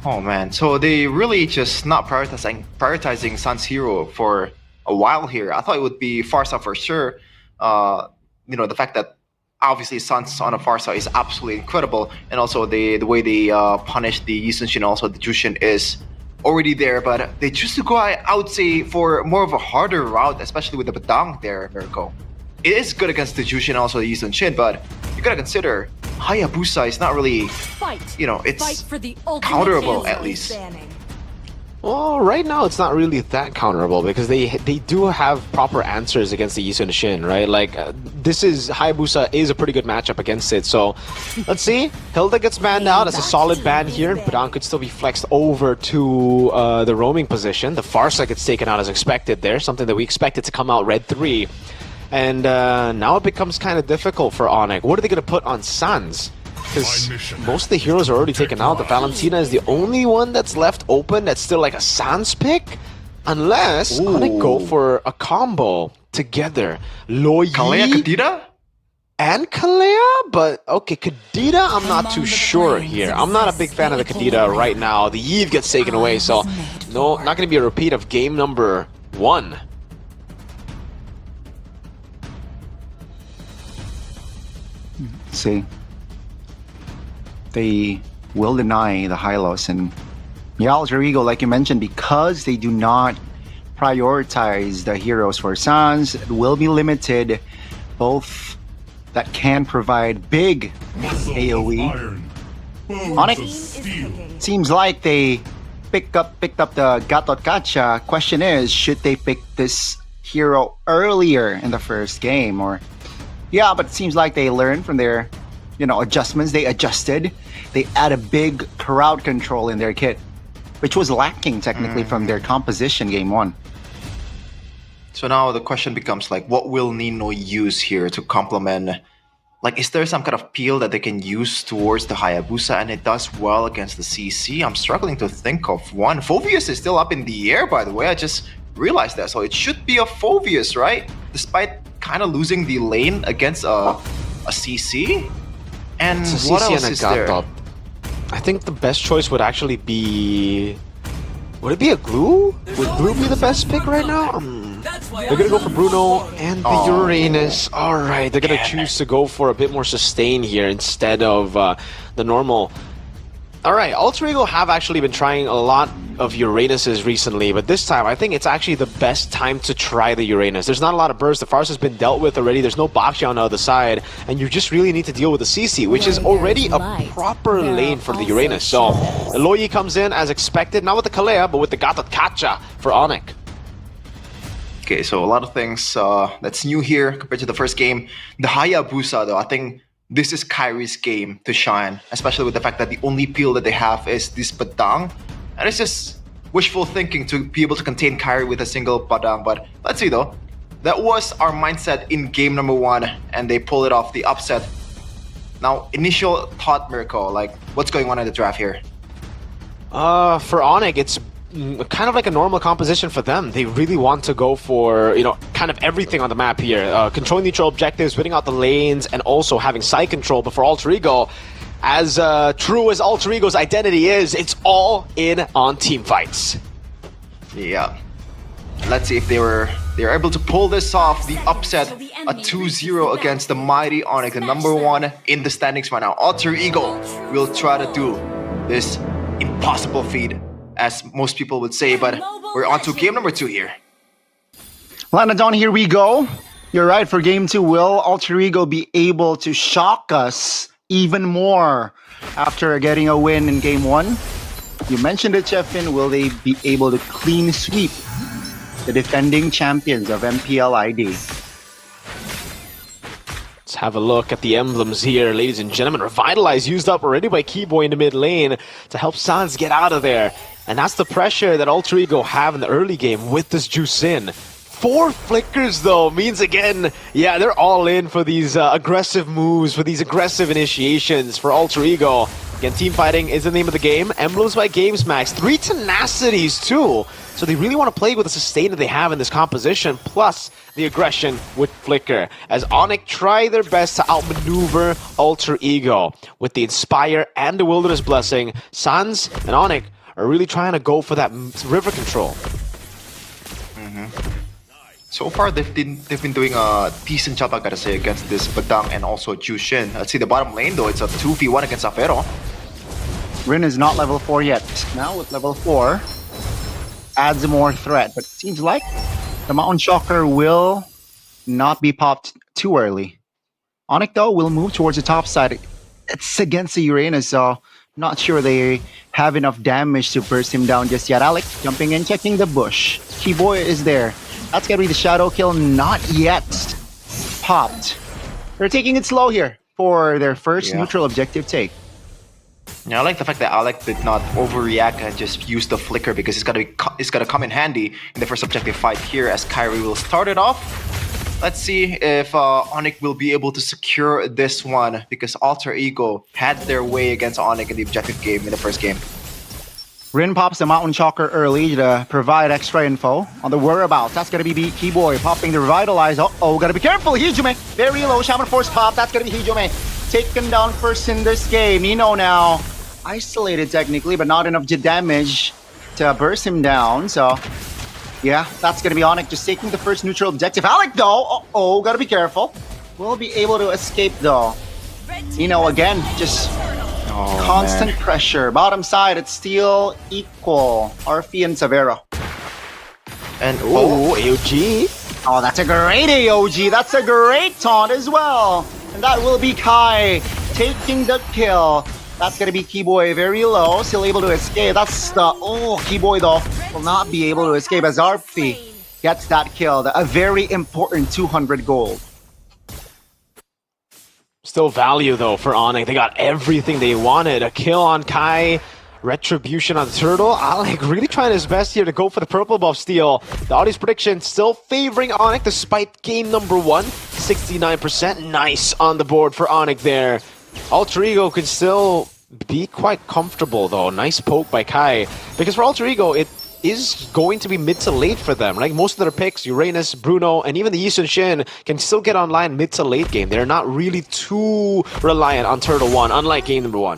Oh man, so they really just not prioritizing Sun's hero for a while here. I thought it would be Farsa for sure. The fact that obviously Sun's on a Farsa is absolutely incredible, and also the way they punish the Yi Sun-shin, also the Jushin is already there, but they choose to go, I would say, for more of a harder route, especially with the Badang there, Mirko. It is good against the Jushin, also the Yi Sun-shin, but you gotta consider Hayabusa is not really, it's counterable at least. Well, right now it's not really that counterable because they do have proper answers against the Yi Sun-shin, right? Like, Hayabusa is a pretty good matchup against it. So, let's see. Hilda gets banned out. That's a solid ban here. Badang could still be flexed over to the roaming position. The Farsa gets taken out as expected there, something that we expected to come out red 3. And now it becomes kind of difficult for Onyx. What are they going to put on Sans? Because most of the heroes are already taken out. The Valentina is the only one that's left open that's still like a Sans pick. Unless Onyx go for a combo together. Loyi Kalea Kadita? And Kalea? But okay, Kadita, I'm not too sure here. I'm not a big fan of the Kadita right now. The Eve gets taken away, so no, not going to be a repeat of game number 1. See, they will deny the Hylos, and Alter Ego, like you mentioned, because they do not prioritize the heroes for Sans, it will be limited, both that can provide big AoE. Onyx seems like they picked up the Gatot Kacha. Question is, should they pick this hero earlier in the first game, or yeah, but it seems like they learned from their, adjustments. They adjusted. They add a big crowd control in their kit, which was lacking technically from their composition game 1. So now the question becomes like, what will Nino use here to complement? Like, is there some kind of peel that they can use towards the Hayabusa, and it does well against the CC? I'm struggling to think of one. Phoveus is still up in the air, by the way. I just realized that. So it should be a Phoveus, right? Despite kind of losing the lane against a CC. And what else is there? I think the best choice would actually be... Would it be a Glue? Would Glue be the best pick right now? They're gonna go for Bruno and the Uranus. Alright, they're gonna choose to go for a bit more sustain here instead of the normal. Alright, Alter Ego have actually been trying a lot of Uranuses recently, but this time I think it's actually the best time to try the Uranus. There's not a lot of burst, the Farsa has been dealt with already, there's no Bakshi on the other side, and you just really need to deal with the CC, which is already a proper lane for the Uranus. So, Loyi comes in as expected, not with the Kalea, but with the Gatot Kacha for Onyx. Okay, so a lot of things that's new here compared to the first game. The Hayabusa, though, I think this is Kyrie's game to shine, especially with the fact that the only peel that they have is this Badang. And it's just wishful thinking to be able to contain Kyrie with a single Badang. But let's see though. That was our mindset in game number 1, and they pull it off, the upset. Now, initial thought, Mirko, like, what's going on in the draft here? For Onyx, it's kind of like a normal composition for them. They really want to go for, kind of everything on the map here. Controlling neutral objectives, winning out the lanes, and also having side control. But for Alter Ego, as true as Alter Ego's identity is, it's all in on team fights. Yeah. Let's see if they're able to pull this off, the upset, a 2-0 against the mighty Onyx, the number 1 in the standings right now. Alter Ego will try to do this impossible feat, as most people would say, but we're on to game number 2 here. Lanadon, here we go. You're right. For game 2, will Alter Ego be able to shock us even more after getting a win in game 1? You mentioned it, Chefin. Will they be able to clean sweep the defending champions of MPL ID? Let's have a look at the emblems here, ladies and gentlemen. Revitalize used up already by Keyboy in the mid lane to help Sans get out of there. And that's the pressure that Alter Ego have in the early game with this juice in. 4 flickers though means again, yeah, they're all in for these aggressive moves, for these aggressive initiations for Alter Ego. Again, team fighting is the name of the game. Emblems by GamesMax. 3 tenacities too. So they really want to play with the sustain that they have in this composition, plus the aggression with Flicker. As Onyx try their best to outmaneuver Alter Ego. With the Inspire and the Wilderness Blessing, Sans and Onyx are really trying to go for that river control. So far, they've been doing a decent job, I gotta say, against this Badang and also Jushin. Let's see the bottom lane though, it's a 2v1 against Afero. Rin is not level 4 yet. Now with level 4, adds more threat. But it seems like the Mountain Shocker will not be popped too early. Onyx though will move towards the top side. It's against the Uranus, so not sure they have enough damage to burst him down just yet. Alex jumping in, checking the bush. Keyboy is there. That's gonna be the shadow kill, not yet popped. They're taking it slow here for their first neutral objective take. Yeah, I like the fact that Alec did not overreact and just use the flicker because it's gotta come in handy in the first objective fight here as Kyrie will start it off. Let's see if Onyx will be able to secure this one because Alter Ego had their way against Onyx in the objective game in the first game. Rin pops the Mountain Shocker early to provide extra info on the whereabouts. That's gonna be Keyboy popping the Revitalize. Uh-oh, gotta be careful. Hijume, very low. Shaman Force pop. That's gonna be Hijume. Taken down first in this game. Nino now isolated technically, but not enough damage to burst him down. So, yeah, that's gonna be Onyx just taking the first neutral objective. Alec though, uh-oh, gotta be careful. Will be able to escape though. Nino again, just constant pressure. Bottom side, it's still equal. Arfi and Savero. And AOG. Oh, that's a great AOG. That's a great taunt as well. And that will be Kai taking the kill. That's gonna be Keyboy very low, still able to escape. That's the Keyboy though will not be able to escape as Arfi gets that kill. A very important 200 gold. Still value though for Onyx. They got everything they wanted. A kill on Kai, retribution on Turtle. Alec really trying his best here to go for the purple buff steal. The audience prediction still favoring Onyx despite game number 1. 69%. Nice on the board for Onyx there. Alter Ego can still be quite comfortable though. Nice poke by Kai. Because for Alter Ego, it is going to be mid to late for them. Like most of their picks, Uranus, Bruno, and even the Yisun Shin can still get online mid to late game. They're not really too reliant on Turtle 1, unlike game number 1.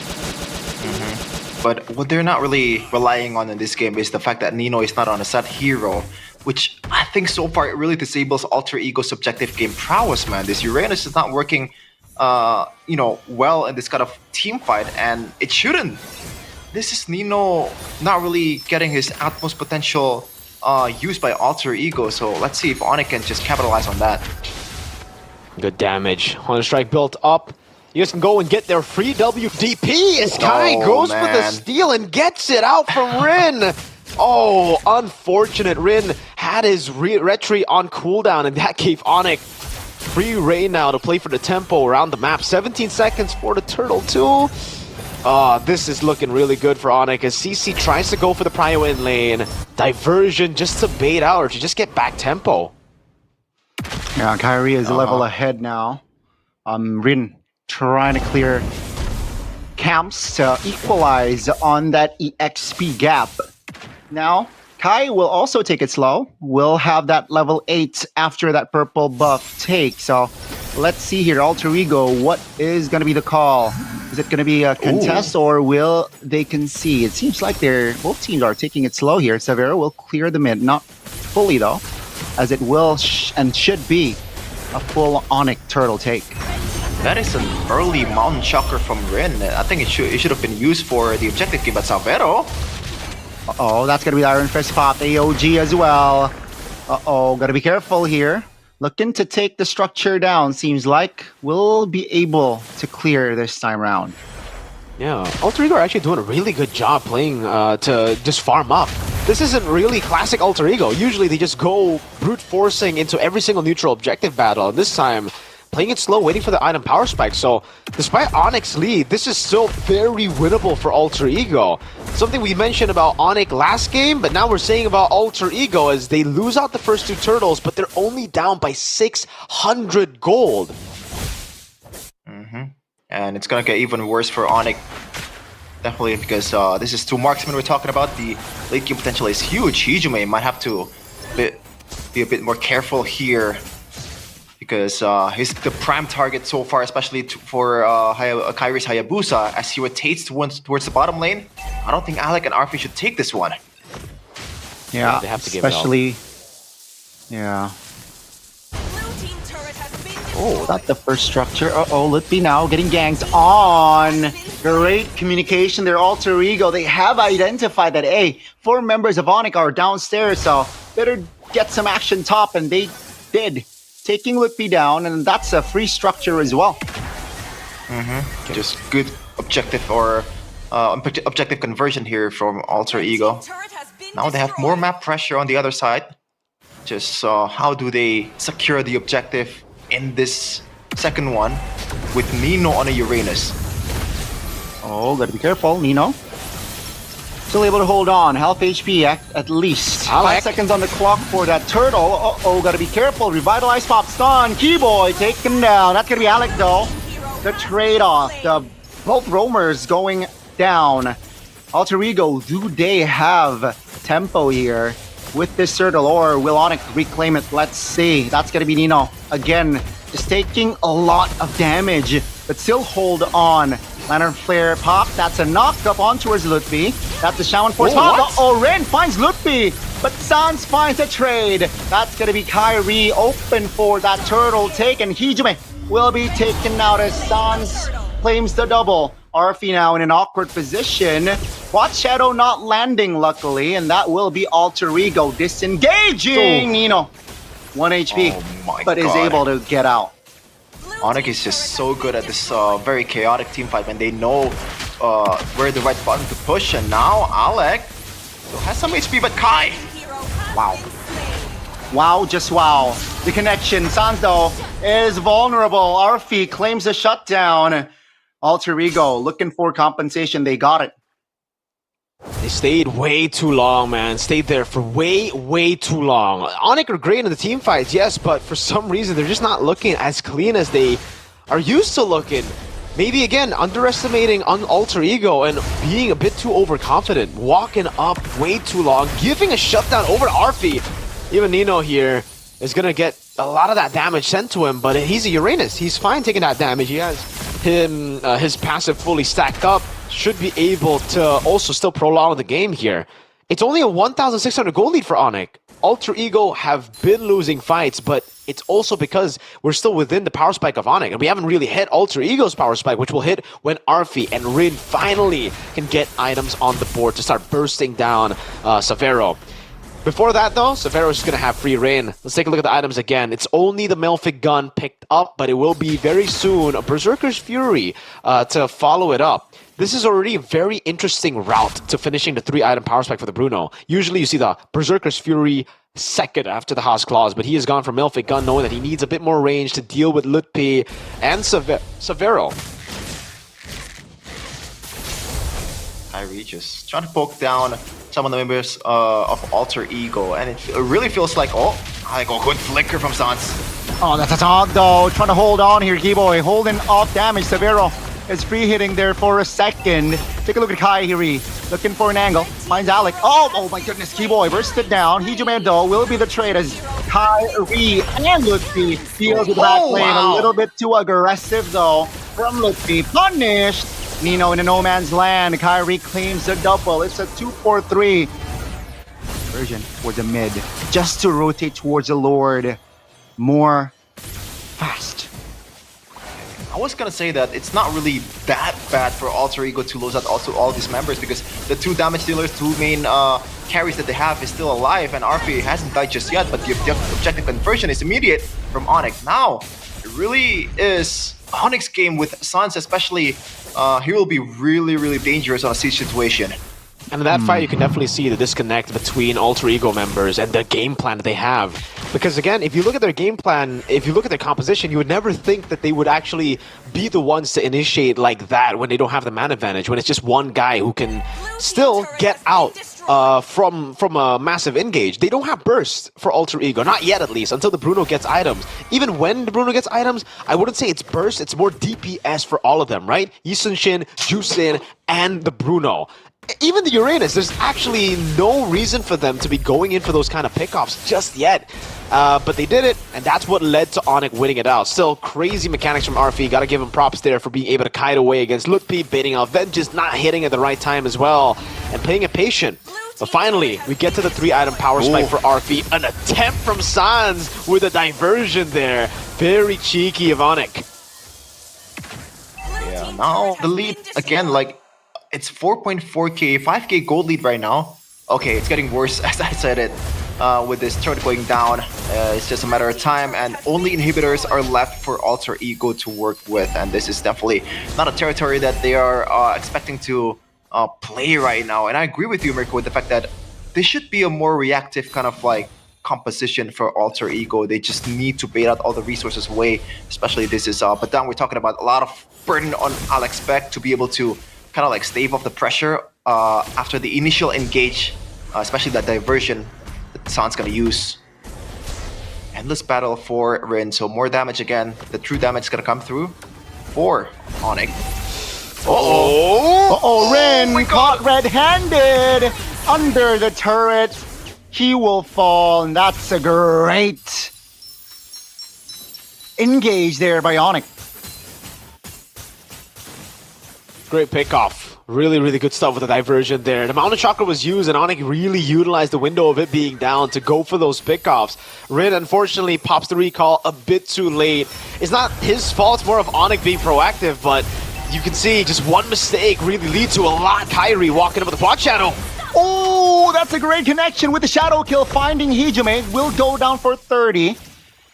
But what they're not really relying on in this game is the fact that Nino is not on a set hero, which I think so far it really disables Alter Ego's subjective game prowess, man. This Uranus is not working, well in this kind of team fight, and it shouldn't. This is Nino not really getting his utmost potential used by Alter Ego, so let's see if Onyx can just capitalize on that. Good damage. Hunter Strike built up. You guys can go and get their free WDP as Kai goes for the steal and gets it out from Rin. Oh, unfortunate. Rin had his retreat on cooldown, and that gave Onyx free reign now to play for the tempo around the map. 17 seconds for the Turtle too. This is looking really good for Onyx as CC tries to go for the prio in lane. Diversion just to bait out or to just get back tempo. Yeah, Kyrie is a level ahead now. Rin trying to clear camps to equalize on that EXP gap. Now, Kai will also take it slow. We'll have that level 8 after that purple buff take. So let's see here, Alter Ego, what is going to be the call? Is it going to be a contest or will they concede? It seems like both teams are taking it slow here. Severo will clear the mid, not fully though, as it will and should be a full Onyx Turtle take. That is an early Mountain Shocker from Rin. I think it should have been used for the objective game, but Savero. Uh-oh, that's gonna be the Iron Fist pop. AOG as well. Uh-oh, gotta be careful here. looking to take the structure down. Seems like we'll be able to clear this time round. Yeah, Alter Ego are actually doing a really good job playing to just farm up. This isn't really classic Alter Ego. Usually they just go brute forcing into every single neutral objective battle. And this time, playing it slow, waiting for the item power spike. So, despite Onyx lead, this is still very winnable for Alter Ego. Something we mentioned about Onyx last game, but now we're saying about Alter Ego as they lose out the first 2 turtles, but they're only down by 600 gold. And it's gonna get even worse for Onyx. Definitely, because this is 2 marksmen we're talking about. The late game potential is huge. Hijume might have to be a bit more careful here, because he's the prime target so far, especially for Kairi's Hayabusa, as he rotates towards the bottom lane. I don't think Alec and Arfi should take this one. Yeah, they have to give it especially... Yeah. Oh, that's the first structure. Uh-oh, Litby now getting ganked on. Great communication there, Alter Ego. They have identified that, hey, 4 members of Onyx are downstairs, so better get some action top, and they did. Taking Litby down, and that's a free structure as well. Just good objective or objective conversion here from Alter Ego. Now they have more map pressure on the other side. Just how do they secure the objective in this second one with Nino on a Uranus? Oh, gotta be careful, Nino. Still able to hold on. Half HP at least. 5 seconds on the clock for that turtle. Uh-oh, gotta be careful. Revitalize pop stun. Keyboy taken down. That's gonna be Alec though. The trade-off. Both roamers going down. Alter Ego, do they have tempo here with this turtle, or will Onyx reclaim it? Let's see. That's gonna be Nino. Again, just taking a lot of damage, but still hold on. Lantern Flare pop, that's a knock up on towards Lutfi. That's the Shaman Force pop. Oh, Ren finds Lutfi, but Sans finds a trade. That's gonna be Kairi open for that turtle take, and Hijume will be taken out as Sans claims the double. Arfi now in an awkward position. Watch Shadow not landing, luckily, and that will be Alter Ego disengaging. Nino, 1 HP, but is able to get out. Onyx is just so good at this very chaotic team fight when they know where the right button to push, and now Alec still has some HP, but Kai! Wow. Wow, just wow. The connection, Sans though, is vulnerable. Arfi claims a shutdown. Alter Ego looking for compensation, they got it. They stayed way too long, man. Stayed there for way too long. Onyx are great in the team fights, yes, but for some reason they're just not looking as clean as they are used to looking. Maybe again, underestimating on Alter Ego and being a bit too overconfident. Walking up way too long, giving a shutdown over to Arfi. Even Nino here is gonna get a lot of that damage sent to him, but he's a Uranus. He's fine taking that damage. He has his passive fully stacked up. Should be able to also still prolong the game here. It's only a 1,600 gold lead for Onyx. Alter Ego have been losing fights, but it's also because we're still within the power spike of Onyx, and we haven't really hit Alter Ego's power spike, which will hit when Arfi and Rin finally can get items on the board to start bursting down Severo. Before that though, Severo is just going to have free reign. Let's take a look at the items again. It's only the Melfic gun picked up, but it will be very soon a Berserker's Fury to follow it up. This is already a very interesting route to finishing the 3-item power spike for the Bruno. Usually you see the Berserker's Fury second after the Haas Claws, but he has gone for Melfic gun knowing that he needs a bit more range to deal with Lutpi and Severo. Kairi just trying to poke down some of the members of Alter Ego, and it really feels like, a good flicker from Sans. Oh, that's a taunt though. Trying to hold on here, Keyboy. Holding off damage. Severo is free hitting there for a second. Take a look at Kairi. Looking for an angle. Finds Alec. Oh my goodness, Keyboy bursted down. Hijume though will be the trade as Kairi and Lutfi deals with the back lane. A little bit too aggressive though from Lutfi. Punished. Nino in a no man's land. Kairi claims the double. It's a 2-4-3. Version towards the mid. Just to rotate towards the Lord. More fast. I was gonna say that it's not really that bad for Alter Ego to lose out also all these members because the two damage dealers, two main carries that they have is still alive, and RP hasn't died just yet, but the objective conversion is immediate from Onyx. Now, it really is Onyx game with Sans, especially. He will be really, really dangerous on a siege situation. And in that fight, you can definitely see the disconnect between Alter Ego members and the game plan that they have. Because again, if you look at their game plan, if you look at their composition, you would never think that they would actually be the ones to initiate like that when they don't have the man advantage, when it's just one guy who can still get out from a massive engage. They don't have burst for Alter Ego, not yet at least, until the Bruno gets items. Even when the Bruno gets items, I wouldn't say it's burst, it's more DPS for all of them, right? Yi Sun-shin, Jusin, and the Bruno. Even the Uranus, there's actually no reason for them to be going in for those kind of pickoffs just yet. But they did it, and that's what led to Onyx winning it out. Still, crazy mechanics from RFE. Gotta give him props there for being able to kite away against Lutpi, baiting out, then just not hitting at the right time as well, and playing it patient. But finally, we get to the 3-item power spike for RFE. An attempt from Sans with a diversion there. Very cheeky of Onyx. Yeah, now the lead, again, like, it's 4.4k, 5k gold lead right now. Okay, it's getting worse as I said it. With this turret going down, it's just a matter of time, and only inhibitors are left for Alter Ego to work with, and this is definitely not a territory that they are expecting to play right now. And I agree with you, Mirko, with the fact that this should be a more reactive kind of like composition for Alter Ego. They just need to bait out all the resources away, especially this is but then we're talking about a lot of burden on Alex Beck to be able to kind of like stave off the pressure after the initial engage, especially that diversion that San's gonna use. Endless battle for Rin, so more damage again. The true damage is gonna come through for Onyx. Rin caught red-handed under the turret. He will fall, and that's a great engage there by Onyx. Great pickoff. Really, really good stuff with the diversion there. The Mountain Chakra was used, and Onyx really utilized the window of it being down to go for those pickoffs. Rin, unfortunately, pops the recall a bit too late. It's not his fault, it's more of Onyx being proactive, but you can see just one mistake really leads to a lot. Kyrie walking up with the quad shadow. Oh, that's a great connection with the shadow kill. Finding Hijime will go down for 30.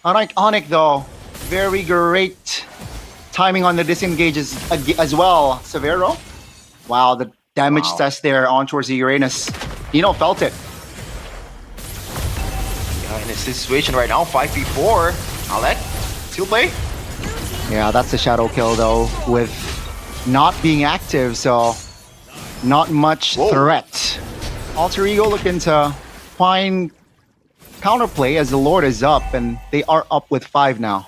Unlike Onyx, though, very great timing on the disengages as well. Severo. Wow, the damage test there on towards the Uranus. Nino felt it. Yeah, in this situation right now, 5v4. Alex, still play? Yeah, that's the shadow kill though, with not being active, so not much threat. Alter Ego looking to find counterplay as the Lord is up, and they are up with 5 now.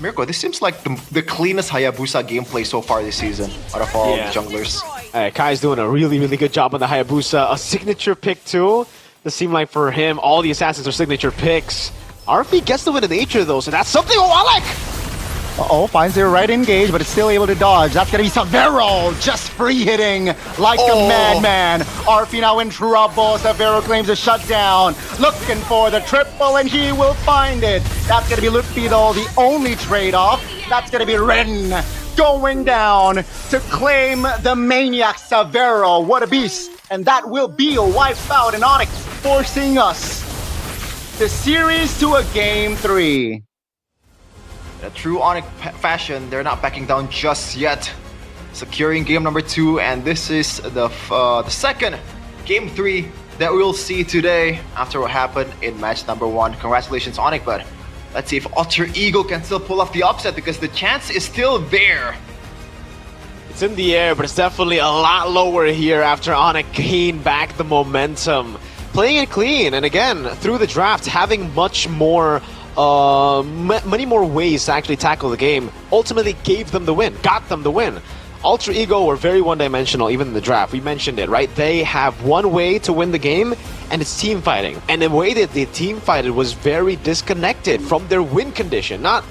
Mirko, this seems like the cleanest Hayabusa gameplay so far this season out of all the junglers. Kai's doing a really, really good job on the Hayabusa. A signature pick too. It seemed like for him, all the assassins are signature picks. RP gets the win in nature though, so that's something Alec! Finds their right engage, but it's still able to dodge. That's gonna be Severo, just free hitting like a madman. RP now in trouble. Severo claims a shutdown. Looking for the triple, and he will find it. That's gonna be Lutfi though, the only trade-off. That's gonna be Ren going down to claim the maniac Severo. What a beast. And that will be a wipe out in Onyx, forcing us the series to a game 3. In a true Onyx fashion, they're not backing down just yet. Securing game number 2, and this is the second game 3 that we'll see today after what happened in match number 1. Congratulations, Onyx, but let's see if Alter Ego can still pull off the upset because the chance is still there. It's in the air, but it's definitely a lot lower here after Onyx gained back the momentum. Playing it clean, and again, through the draft, having much more many more ways to actually tackle the game, ultimately gave them the win, got them the win. Alter Ego were very one-dimensional, even in the draft. We mentioned it, right? They have one way to win the game, and it's team fighting. And the way that they team fighted was very disconnected from their win condition. Not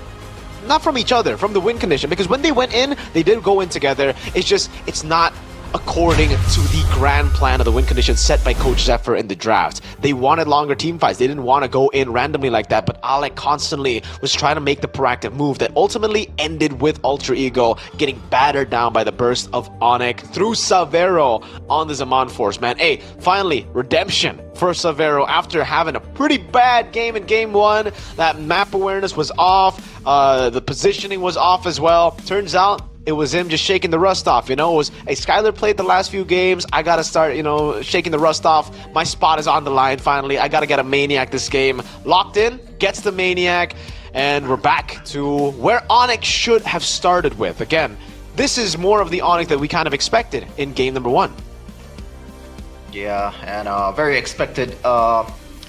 from each other, from the win condition. Because when they went in, they did go in together. It's just, it's not according to the grand plan of the win conditions set by Coach Zephyr in the draft. They wanted longer team fights. They didn't want to go in randomly like that, but Alec constantly was trying to make the proactive move that ultimately ended with Alter Ego getting battered down by the burst of Onyx through Savero on the Zaman Force, man. Hey, finally, redemption for Savero after having a pretty bad game in game 1. That map awareness was off. The positioning was off as well. Turns out it was him just shaking the rust off, you know? It was, hey, Skylar played the last few games. I gotta start, you know, shaking the rust off. My spot is on the line finally. I gotta get a Maniac this game. Locked in, gets the Maniac, and we're back to where Onyx should have started with. Again, this is more of the Onyx that we kind of expected in game number 1. Yeah, and very expected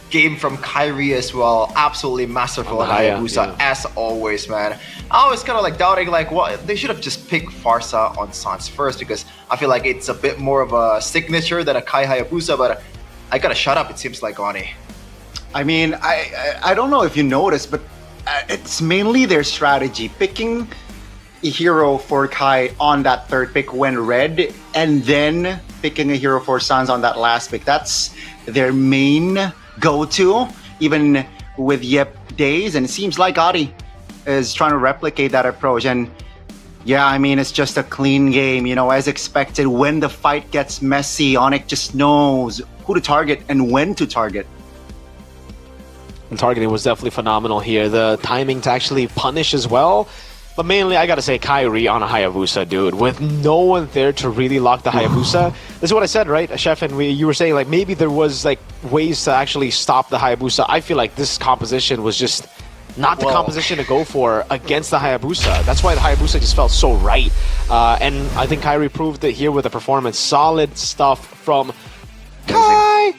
game from Kyrie as well. Absolutely masterful on Hayabusa, as always, man. I was kind of like doubting, like, what they should have just picked Farsa on Sans first, because I feel like it's a bit more of a signature than a Kai Hayabusa, but I gotta shut up, it seems like, Oni. I mean, I don't know if you noticed, but it's mainly their strategy. Picking a hero for Kai on that third pick when red, and then picking a hero for Sans on that last pick. That's their main go-to, even with Yep days, and it seems like Adi is trying to replicate that approach. And yeah, I mean, it's just a clean game, you know, as expected. When the fight gets messy, Onyx just knows who to target and when to target. The targeting was definitely phenomenal here. The timing to actually punish as well. But mainly, I gotta say, Kyrie on a Hayabusa, dude. With no one there to really lock the Hayabusa. This is what I said, right, Chef? And you were saying, like, maybe there was, like, ways to actually stop the Hayabusa. I feel like this composition was just not the composition to go for against the Hayabusa. That's why the Hayabusa just felt so right. And I think Kyrie proved it here with a performance. Solid stuff from Kyrie!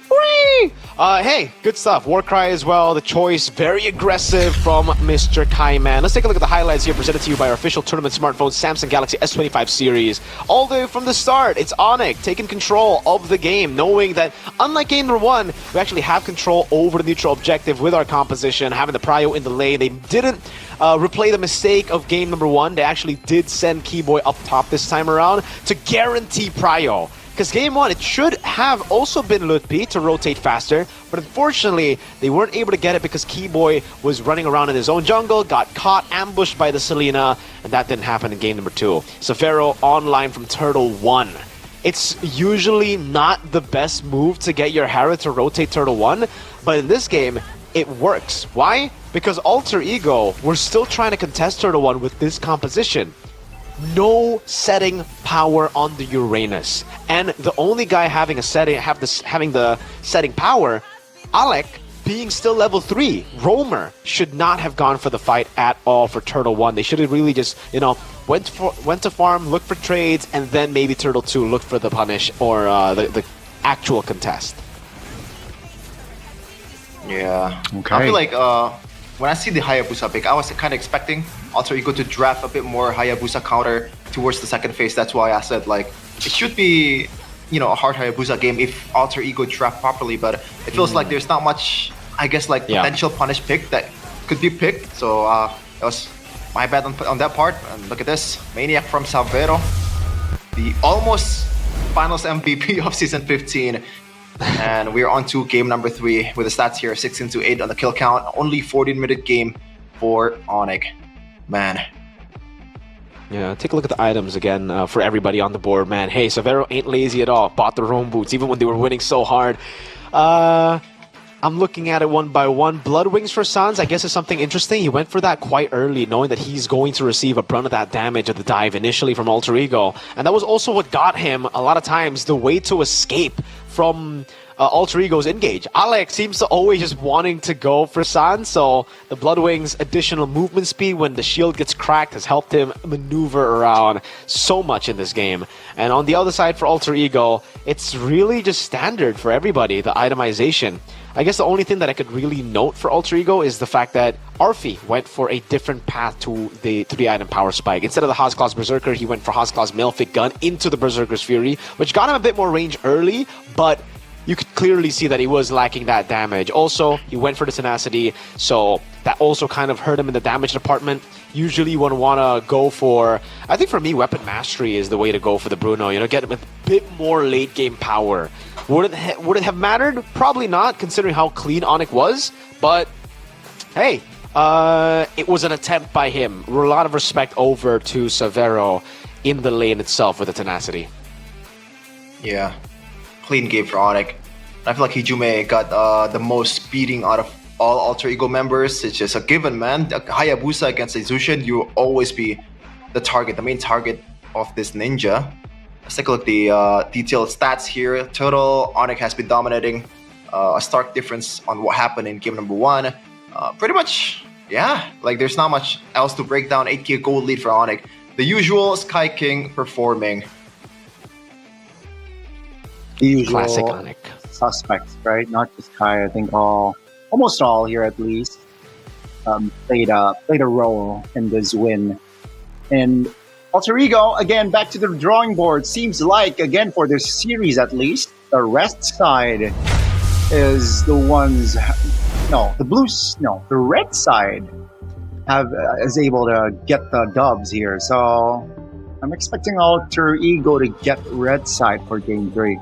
Hey, good stuff. Warcry as well. The choice, very aggressive from Mr. Kai, man. Let's take a look at the highlights here presented to you by our official tournament smartphone, Samsung Galaxy S25 series. All the way from the start, it's Onyx taking control of the game, knowing that unlike game number 1, we actually have control over the neutral objective with our composition, having the prio in the lane. They didn't replay the mistake of game number 1. They actually did send Keyboy up top this time around to guarantee prio. Because game 1, it should have also been Lutpi to rotate faster, but unfortunately, they weren't able to get it because Keyboy was running around in his own jungle, got caught, ambushed by the Selena, and that didn't happen in game number 2. Savero online from Turtle 1. It's usually not the best move to get your Hera to rotate Turtle 1, but in this game, it works. Why? Because Alter Ego, we're still trying to contest Turtle 1 with this composition. No setting power on the Uranus, and the only guy having the setting power, Alec, being still level 3. Roamer should not have gone for the fight at all for Turtle 1. They should have really just, you know, went to farm, looked for trades, and then maybe Turtle 2 looked for the punish or the actual contest. Yeah. Okay. I feel like when I see the Hayabusa pick, I was kind of expecting Alter Ego to draft a bit more Hayabusa counter towards the second phase. That's why I said, like, it should be, you know, a hard Hayabusa game if Alter Ego draft properly, but it feels like there's not much, I guess, like, potential punish pick that could be picked. So that was my bad on that part. And look at this, Maniac from Savero, the almost finals MVP of season 15. And we're on to game number 3 with the stats here, 16-8 on the kill count. Only 14-minute game for Onyx. Man. Yeah, take a look at the items again for everybody on the board, man. Hey, Savero ain't lazy at all. Bought the roam boots, even when they were winning so hard. I'm looking at it one by one. Blood Wings for Sans, I guess, is something interesting. He went for that quite early, knowing that he's going to receive a brunt of that damage of the dive initially from Alter Ego. And that was also what got him, a lot of times, the way to escape from Alter Ego's engage. Alex seems to always just wanting to go for Sans, so the Blood Wings' additional movement speed when the shield gets cracked has helped him maneuver around so much in this game. And on the other side for Alter Ego, it's really just standard for everybody, the itemization. I guess the only thing that I could really note for Alter Ego is the fact that Arfi went for a different path to the 3-item power spike. Instead of the Haasclaw's Berserker, he went for Haasclaw's Malefic Gun into the Berserker's Fury, which got him a bit more range early, but you could clearly see that he was lacking that damage. Also, he went for the tenacity, so that also kind of hurt him in the damage department. Usually you would want to go for, I think for me, weapon mastery is the way to go for the Bruno. You know, get him a bit more late game power. Would it have mattered? Probably not, considering how clean Onyx was. But hey, it was an attempt by him. A lot of respect over to Severo in the lane itself with the tenacity. Yeah, clean game for Onyx. I feel like Hijume got the most beating out of all Alter Ego members. It's just a given, man. Hayabusa against a Zushin, you will always be the target, the main target of this ninja. Let's take a look at the detailed stats here. Total, Onyx has been dominating. A stark difference on what happened in game number 1. Pretty much, yeah, like there's not much else to break down. 8k gold lead for Onyx. The usual Sky King performing. The usual classic Onyx suspects, right? Not just Kai. I think almost all here at least played a role in this win. And Alter Ego, again, back to the drawing board. Seems like, again, for this series at least, the rest side is the ones... No, the red side is able to get the dubs here. So I'm expecting Alter Ego to get red side for game 3.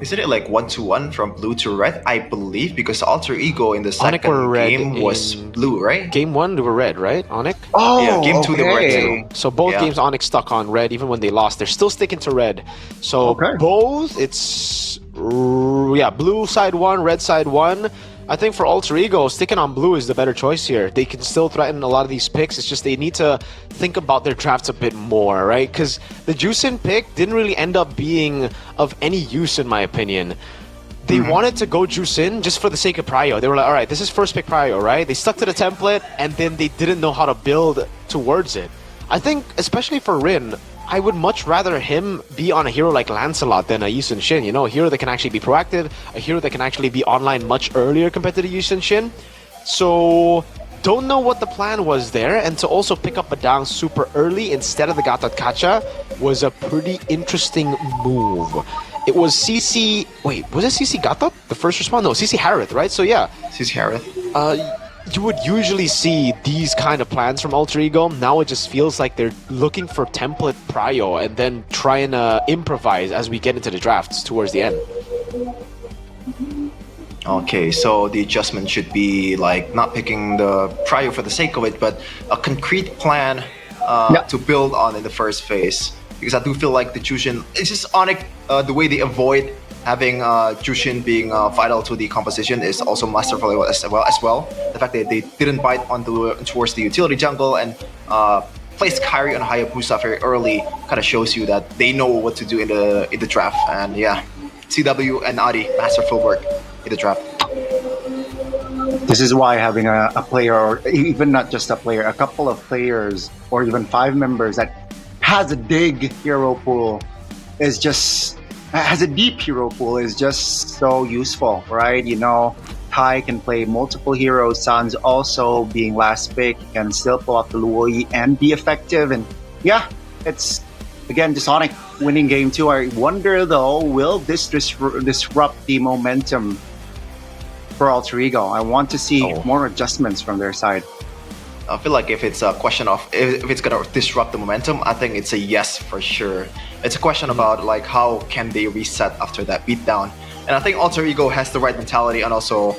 Isn't it like 1-1 from blue to red? I believe, because Alter Ego in the second game was blue, right? Game 1 they were red, right? Onyx? Oh, yeah, game 2 they were red too. So both games Onyx stuck on red, even when they lost. They're still sticking to red. So both, it's blue side 1, red side 1. I think for Alter Ego, sticking on blue is the better choice here. They can still threaten a lot of these picks. It's just they need to think about their drafts a bit more, right? Because the Juicin pick didn't really end up being of any use, in my opinion. They wanted to go Juicin just for the sake of Prio. They were like, all right, this is first pick Prio, right? They stuck to the template, and then they didn't know how to build towards it. I think, especially for Rin, I would much rather him be on a hero like Lancelot than a Yusun Shin. You know, a hero that can actually be proactive, a hero that can actually be online much earlier compared to the Yusun Shin. So, don't know what the plan was there, and to also pick up a down super early instead of the Gatot Kacha was a pretty interesting move. It was CC... Wait, was it CC Gatot? The first respawn? No, CC Harith, right? So yeah. CC Harith. You would usually see these kind of plans from Alter Ego. Now it just feels like they're looking for template Prio and then trying to improvise as we get into the drafts towards the end. Okay, so the adjustment should be like not picking the Prio for the sake of it, but a concrete plan to build on in the first phase. Because I do feel like the Jushin, it's just Onyx, the way they avoid having Jushin being vital to the composition is also masterful as well. The fact that they didn't bite towards the utility jungle and placed Kairi on Hayabusa very early kind of shows you that they know what to do in the draft. And yeah, CW and Adi, masterful work in the draft. This is why having a player, or even not just a player, a couple of players, or even 5 members that has a big hero pool is just... has a deep hero pool is just so useful, right? You know, Tai can play multiple heroes. Sans also being last pick can still pull off the Luoi and be effective. And yeah, it's again Sonic winning game 2. I wonder though, will this disrupt the momentum for Alter Ego? I want to see more adjustments from their side. I feel like if it's a question of if it's gonna disrupt the momentum, I think it's a yes for sure. It's a question about like how can they reset after that beatdown, and I think Alter Ego has the right mentality and also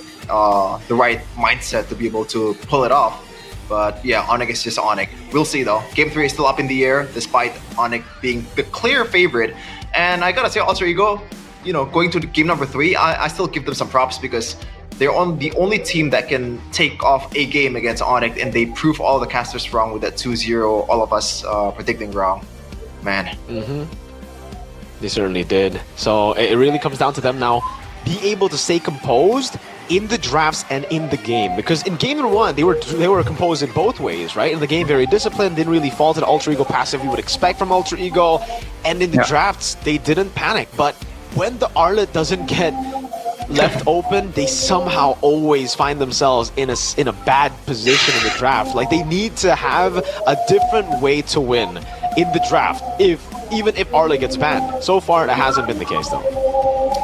the right mindset to be able to pull it off. But yeah, Onyx is just Onyx. We'll see though. Game 3 is still up in the air despite Onyx being the clear favorite, and I gotta say Alter Ego, you know, going to game number 3, I still give them some props because they're the only team that can take off a game against Onyx, and they prove all the casters wrong with that 2-0, all of us predicting wrong. Man. They certainly did. So it really comes down to them now. Be able to stay composed in the drafts and in the game. Because in game number 1, they were composed in both ways, right? In the game, very disciplined, didn't really fall to the Alter Ego passive you would expect from Alter Ego. And in the drafts, they didn't panic. But when the Arlet doesn't get left open, they somehow always find themselves in a bad position in the draft. Like they need to have a different way to win in the draft, even if Arlet gets banned. So far, that hasn't been the case though.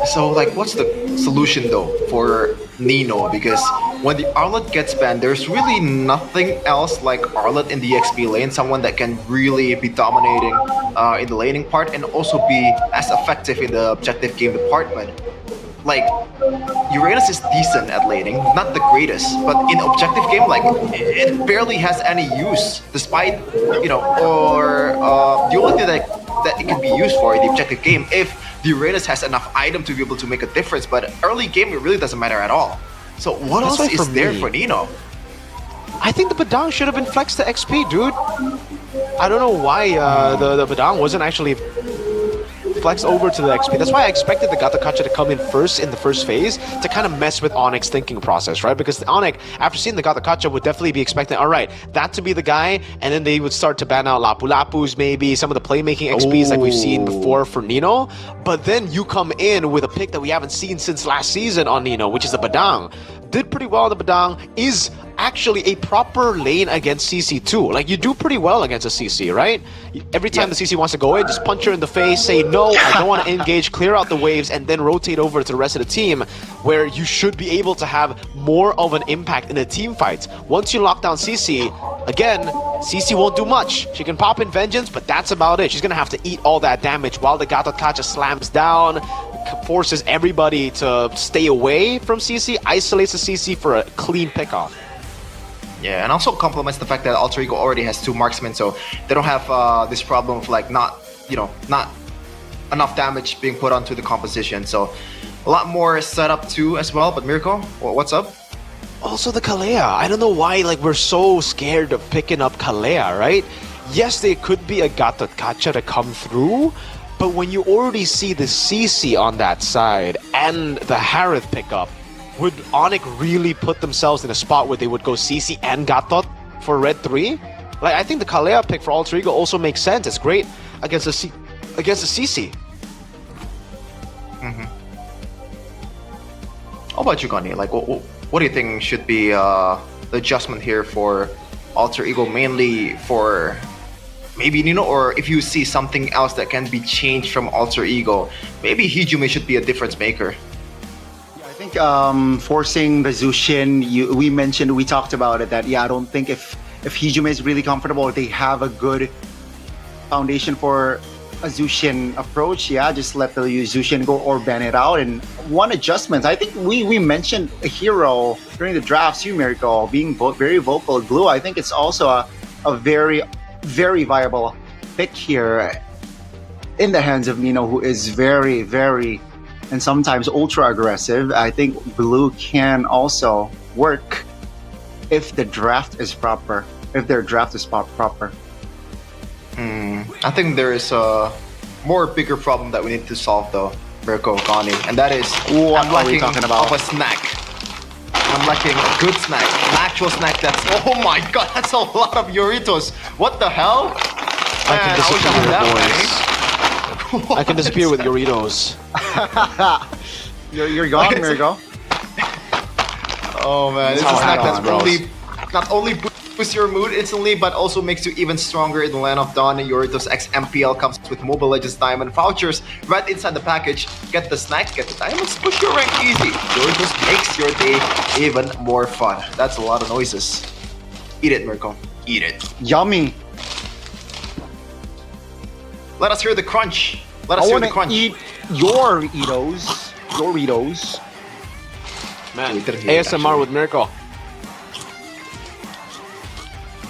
So, like, what's the solution though for Nino? Because when the Arlet gets banned, there's really nothing else like Arlet in the XP lane, someone that can really be dominating in the laning part and also be as effective in the objective game department. Like, Uranus is decent at laning, not the greatest, but in objective game, like, it barely has any use, despite, you know, or the only thing that it can be used for in the objective game if the Uranus has enough item to be able to make a difference, but early game, it really doesn't matter at all. So what That's else why is for there me- for Nino? I think the Badang should have been flexed to XP, dude. I don't know why the Badang wasn't actually flexed over to the XP. That's why I expected the Gata Kacha to come in first in the first phase to kind of mess with Onyx thinking process, right? Because Onyx, after seeing the Gata Kacha, would definitely be expecting, all right, that to be the guy, and then they would start to ban out Lapu Lapus, maybe some of the playmaking XPs like we've seen before for Nino. But then you come in with a pick that we haven't seen since last season on Nino, which is the Badang. Did pretty well on the Badang, is actually a proper lane against CC too. Like, you do pretty well against a CC, right? Every time the CC wants to go in, just punch her in the face, say, no, I don't want to engage, clear out the waves, and then rotate over to the rest of the team, where you should be able to have more of an impact in the team fights. Once you lock down CC, again, CC won't do much. She can pop in Vengeance, but that's about it. She's going to have to eat all that damage while the Gata Kacha slams down, forces everybody to stay away from CC, isolates the CC for a clean pickoff. Yeah, and also complements the fact that Alter Ego already has 2 marksmen, so they don't have this problem of like not enough damage being put onto the composition. So a lot more setup too as well. But Miracle, what's up? Also the Kalea. I don't know why like we're so scared of picking up Kalea, right? Yes, there could be a Gata Kacha to come through, but when you already see the CC on that side and the Harith pickup, would Onyx really put themselves in a spot where they would go CC and Gatot for Red 3? Like, I think the Kalea pick for Alter Ego also makes sense. It's great against the CC. Mm-hmm. How about you, Gandhi? Like, what do you think should be the adjustment here for Alter Ego, mainly for maybe Nino, or if you see something else that can be changed from Alter Ego, maybe Hijime should be a difference maker. I think forcing the Zushin, we talked about it, that I don't think if Hijime is really comfortable, if they have a good foundation for a Zushin approach, just let the Zushin go or ban it out. And one adjustment, I think we mentioned a hero during the drafts, Miracle, being very vocal. Glue, I think it's also a very, very viable pick here in the hands of Nino, who is very, very and sometimes ultra aggressive. I think Blue can also work if the draft is proper. If their draft is proper. I think there is a more bigger problem that we need to solve though, Mirko, Connie, and that is what I'm are we lacking talking about? of a snack. I'm lacking a good snack, an actual snack that's, oh my god, that's a lot of Doritos. What the hell? I can disappear, boys. I can disappear with Doritos. You're gone, Mirko. Oh man, this is a snack that's not only boosts your mood instantly, but also makes you even stronger in the Land of Dawn. And Doritos X MPL comes with Mobile Legends Diamond vouchers right inside the package. Get the snack, get the diamonds, push your rank easy. Doritos makes your day even more fun. That's a lot of noises. Eat it, Mirko. Eat it. Yummy. Let us hear the crunch. Let us hear the crunch. Eat your Doritos. Man, ASMR with Mirko.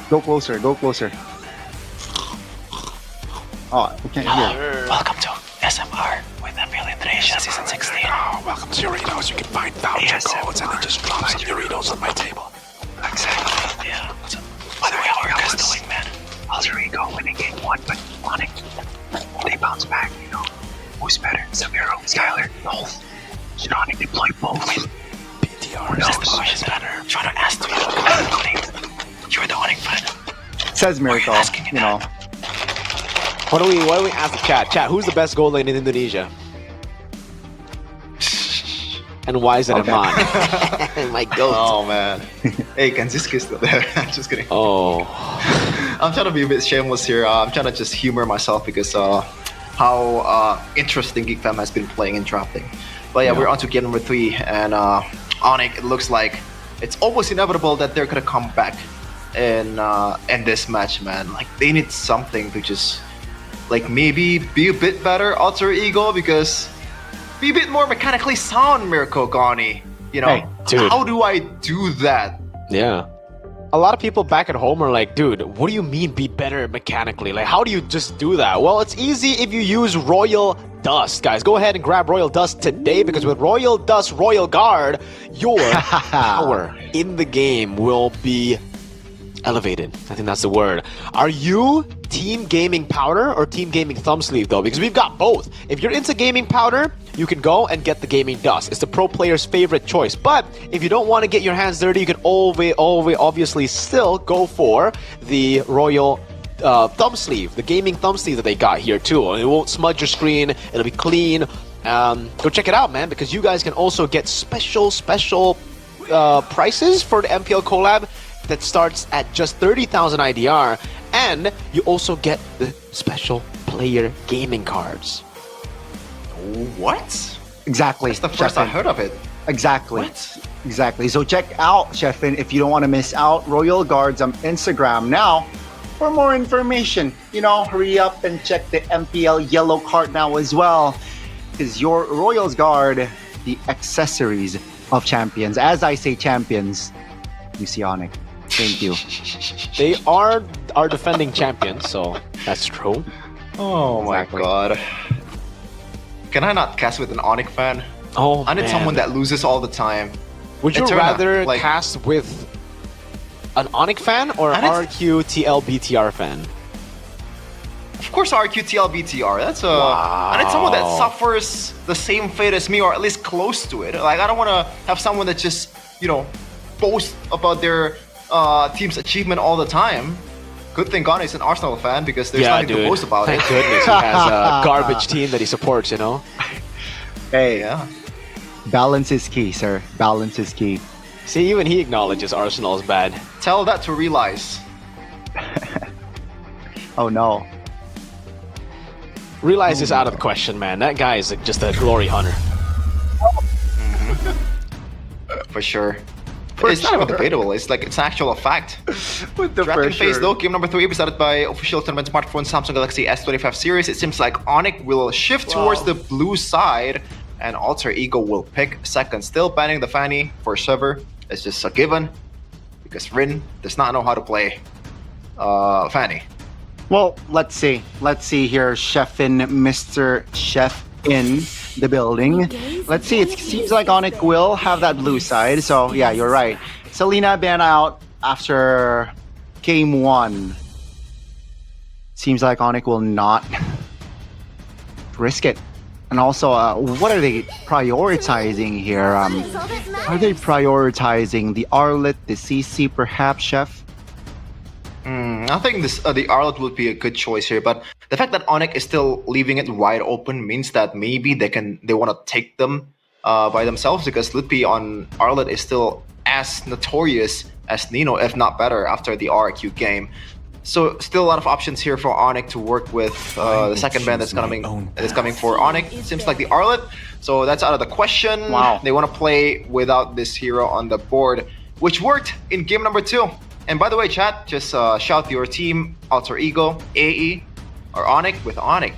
Go closer, go closer. Oh, we can't hear. Welcome to SMR with MPL ID S16 Season 16. Oh, welcome to Doritos. You can find voucher codes and then just drop some Doritos on my table. Exactly, yeah. By the way, how are you guys doing, man? Alter Ego winning game 1, but Onyx, they bounce back, you know. Who's better? Severo, Skyler, both. Should Onyx deploy both? PTR. That's the question better. I'm trying to ask you. You're the Onyx fan. Says Miracle, you know. Why don't we ask the chat? Chat, who's the best gold lane in Indonesia? And why is it Aman? My goat. Oh man. Hey, Kanziski's still there. I'm just kidding. Oh. I'm trying to be a bit shameless here. I'm trying to just humor myself because how interesting Geek Fam has been playing in drafting. But yeah, we're on to game number 3, and Onyx, it looks like it's almost inevitable that they're gonna come back in this match, man. Like, they need something to just, like, maybe be a bit better, Alter Ego, because be a bit more mechanically sound, Mirko Gani. You know, Hey, dude. how do I do that? Yeah. A lot of people back at home are like, dude, what do you mean be better mechanically? Like, how do you just do that? Well, it's easy if you use Royal Dust. Guys, go ahead and grab Royal Dust today, because with Royal Dust Royal Guard, your power in the game will be elevated. I think that's the word. Are you Team Gaming Powder or Team Gaming Thumb Sleeve, though? Because we've got both. If you're into Gaming Powder, you can go and get the Gaming Dust. It's the pro player's favorite choice. But if you don't want to get your hands dirty, you can always obviously still go for the Royal Thumb Sleeve, the Gaming Thumb Sleeve that they got here too. It won't smudge your screen. It'll be clean. Go check it out, man, because you guys can also get special prices for the MPL collab that starts at just 30,000 IDR, and you also get the special player gaming cards. What? Exactly. That's the first I Chefin. heard of it. Exactly. What? Exactly. So check out, Chefin, if you don't want to miss out, Royal Guards on Instagram now. For more information, you know, hurry up and check the MPL yellow card now as well. Because your Royals Guard, the accessories of champions. As I say champions, you see Onyx. Thank you. They are our defending champions, so that's true. Oh my god. Can I not cast with an Onyx fan? Oh, I need man. someone that loses all the time. Would you Eterna, rather like- cast with an Onyx fan or an RQTLBTR fan? Of course, RQTLBTR. That's I need someone that suffers the same fate as me, or at least close to it. Like, I don't want to have someone that just, you know, boast about their team's achievement all the time. Good thing Ghana is an Arsenal fan, because there's nothing to boast about. Thank goodness he has a garbage team that he supports, you know? Hey, yeah. Balance is key, sir. Balance is key. See, even he acknowledges Arsenal is bad. Tell that to realize. Oh no. Realize is out of the question, man. That guy is just a glory hunter. For sure. It's not even debatable. It's like, it's an actual fact. With the Drafting pressure. phase though, game number 3 presented by official tournament smartphone Samsung Galaxy S25 series. It seems like Onyx will shift towards the blue side, and Alter Ego will pick second. Still banning the Fanny for Shiver. It's just a given, because Rin does not know how to play Fanny. Well, let's see. Let's see here, Chefin, Mr. Chef in the building. Let's see. It seems like Onyx will have that blue side. So yeah, you're right. Selena ban out after game 1. Seems like Onyx will not risk it. And also, what are they prioritizing here? Are they prioritizing the Arlet, the CC, perhaps, Chef? I think the Arlet would be a good choice here, but the fact that Onyx is still leaving it wide open means that maybe they want to take them by themselves, because Litpi on Arlet is still as notorious as Nino, if not better, after the RQ game. So still a lot of options here for Onyx to work with. The second band that's coming for Onyx seems like the Arlet, so that's out of the question. Wow. They want to play without this hero on the board, which worked in game number 2. And by the way, chat, just shout your team, Alter Ego, AE, or Onyx with Onyx.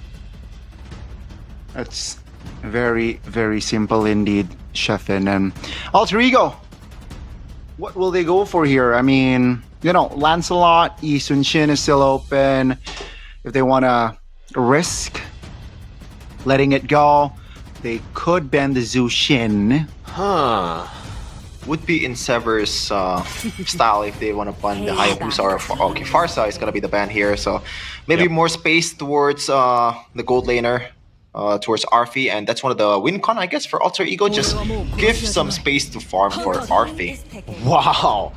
That's very, very simple indeed, Chefin. And Alter Ego, what will they go for here? I mean, you know, Lancelot, Yi Sun Shin is still open. If they want to risk letting it go, they could ban the Zhu Shin. Would be in Sever's style if they want to ban the Hayabusa or okay, Farsa is gonna be the ban here, so maybe more space towards the gold laner, towards Arfi, and that's one of the win con, I guess, for Alter Ego. Just give some space to farm for Arfi. Wow.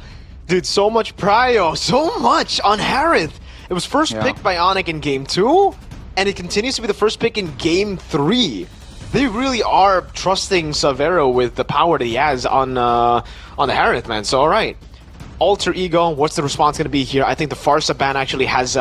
Dude, so much prio, so much on Harith. It was first picked by Onyx in game 2, and it continues to be the first pick in game 3. They really are trusting Savero with the power that he has on the Harith, man. So, all right. Alter Ego, what's the response going to be here? I think the Farsa ban actually has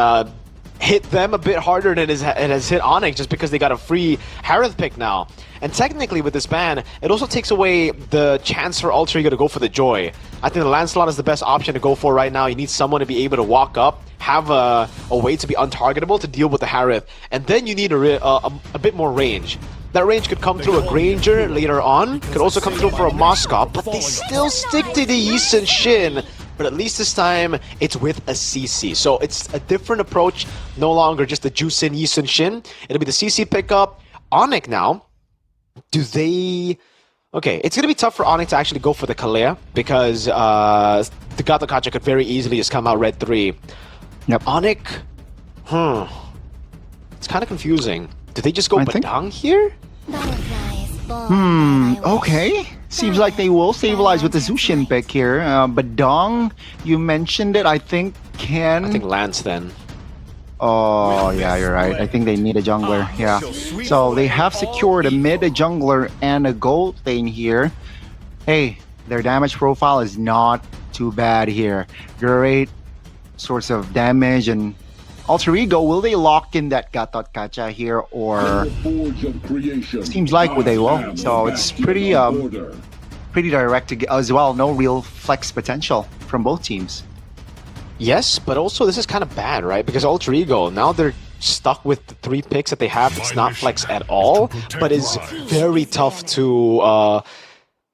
hit them a bit harder than it has hit Onyx, just because they got a free Harith pick now. And technically with this ban, it also takes away the chance for Alter Ego to go for the Joy. I think the Lancelot is the best option to go for right now. You need someone to be able to walk up, have a way to be untargetable to deal with the Harith, and then you need a bit more range. That range could come through a Granger later on, could also come through for a Moskov, but they still stick to the Yi Sun Shin. But at least this time, it's with a CC. So it's a different approach, no longer just the Jusin Yi Sun Shin. It'll be the CC pickup. Onyx now, do they... Okay, it's going to be tough for Onyx to actually go for the Kalea, because the Gato Kacha could very easily just come out red 3. Yep. Onyx, it's kind of confusing. Do they just go Badang here? Okay. Seems like they will stabilize with the Zushin pick here. Badong, you mentioned it, I think I think Lance then. Oh, yeah, you're right. I think they need a jungler, yeah. So they have secured a mid, a jungler, and a gold lane here. Hey, their damage profile is not too bad here. Great source of damage, and Alter Ego, will they lock in that Gatot Kacha here, or seems like they will. So it's pretty direct as well. No real flex potential from both teams. Yes, but also this is kind of bad, right? Because Alter Ego, now they're stuck with the 3 picks that they have. It's not flex at all, but it's very tough to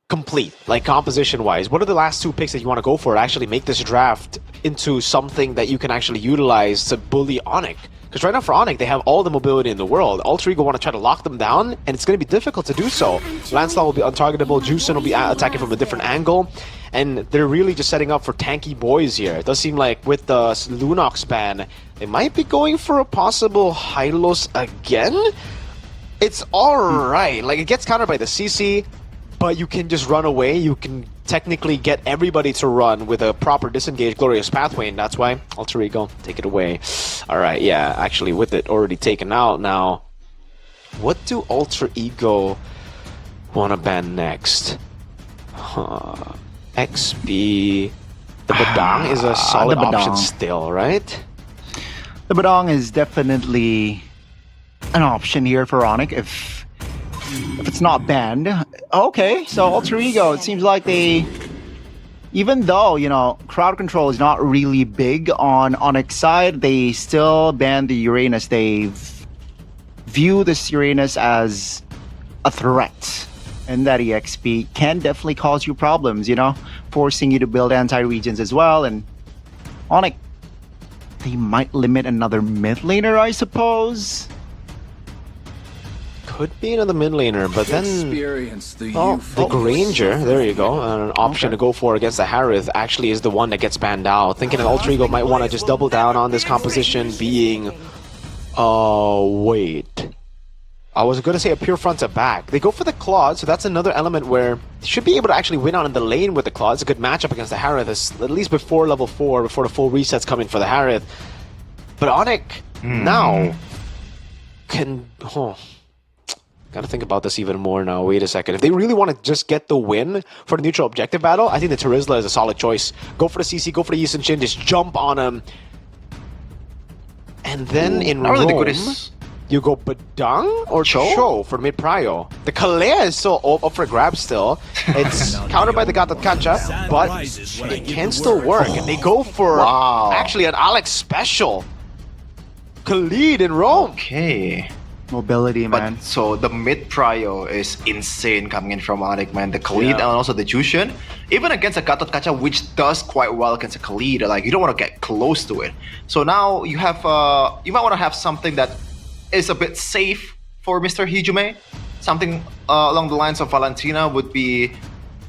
complete, like composition-wise. What are the last 2 picks that you want to go for to actually make this draft into something that you can actually utilize to bully Onyx? Because right now for Onyx, they have all the mobility in the world. Alter Ego want to try to lock them down, and it's going to be difficult to do so. Lancelot will be untargetable, Jusin will be attacking from a different angle, and they're really just setting up for tanky boys here. It does seem like with the Lunox ban, they might be going for a possible Hylos again? It's alright, like it gets countered by the CC, but you can just run away. You can technically get everybody to run with a proper disengage Glorious Pathway, and that's why Alter Ego, take it away. Alright, yeah, actually with it already taken out now, what do Alter Ego want to ban next? XP... The Badang is a solid option still, right? The Badang is definitely an option here for Onyx if it's not banned. Okay, so Alter Ego, it seems like they, even though, you know, crowd control is not really big on Onyx side, they still ban the Uranus. They view this Uranus as a threat, and that EXP can definitely cause you problems, you know, forcing you to build anti-regions as well. And Onyx, they might limit another mid laner, I suppose. Could be another mid laner, but then the Granger, there you go, an option to go for against the Harith actually is the one that gets banned out. Thinking that Alter Ego might want to just double down on this composition being... wait. I was going to say a pure front to back. They go for the Claw, so that's another element where they should be able to actually win out in the lane with the Claw. It's a good matchup against the Harith, at least before level 4, before the full resets come in for the Harith. But Onyx now can... Gotta think about this even more now. Wait a second. If they really want to just get the win for the neutral objective battle, I think the Terizla is a solid choice. Go for the CC, go for the Yi Sun Shin, just jump on him. And then in Rome, you go Badang or Cho for mid prio. The Kalea is still up for grabs still. It's countered by the Gatot Kacha, but it can still work. And they go for actually an Alex special. Khalid in Rome. Okay. Mobility, man. But, so the mid prio is insane coming in from Onyx, man. The Khalid and also the Jushin. Even against a Gatot Kacha, which does quite well against a Khalid, like you don't want to get close to it. So now you have, you might want to have something that is a bit safe for Mr. Hijume. Something along the lines of Valentina would be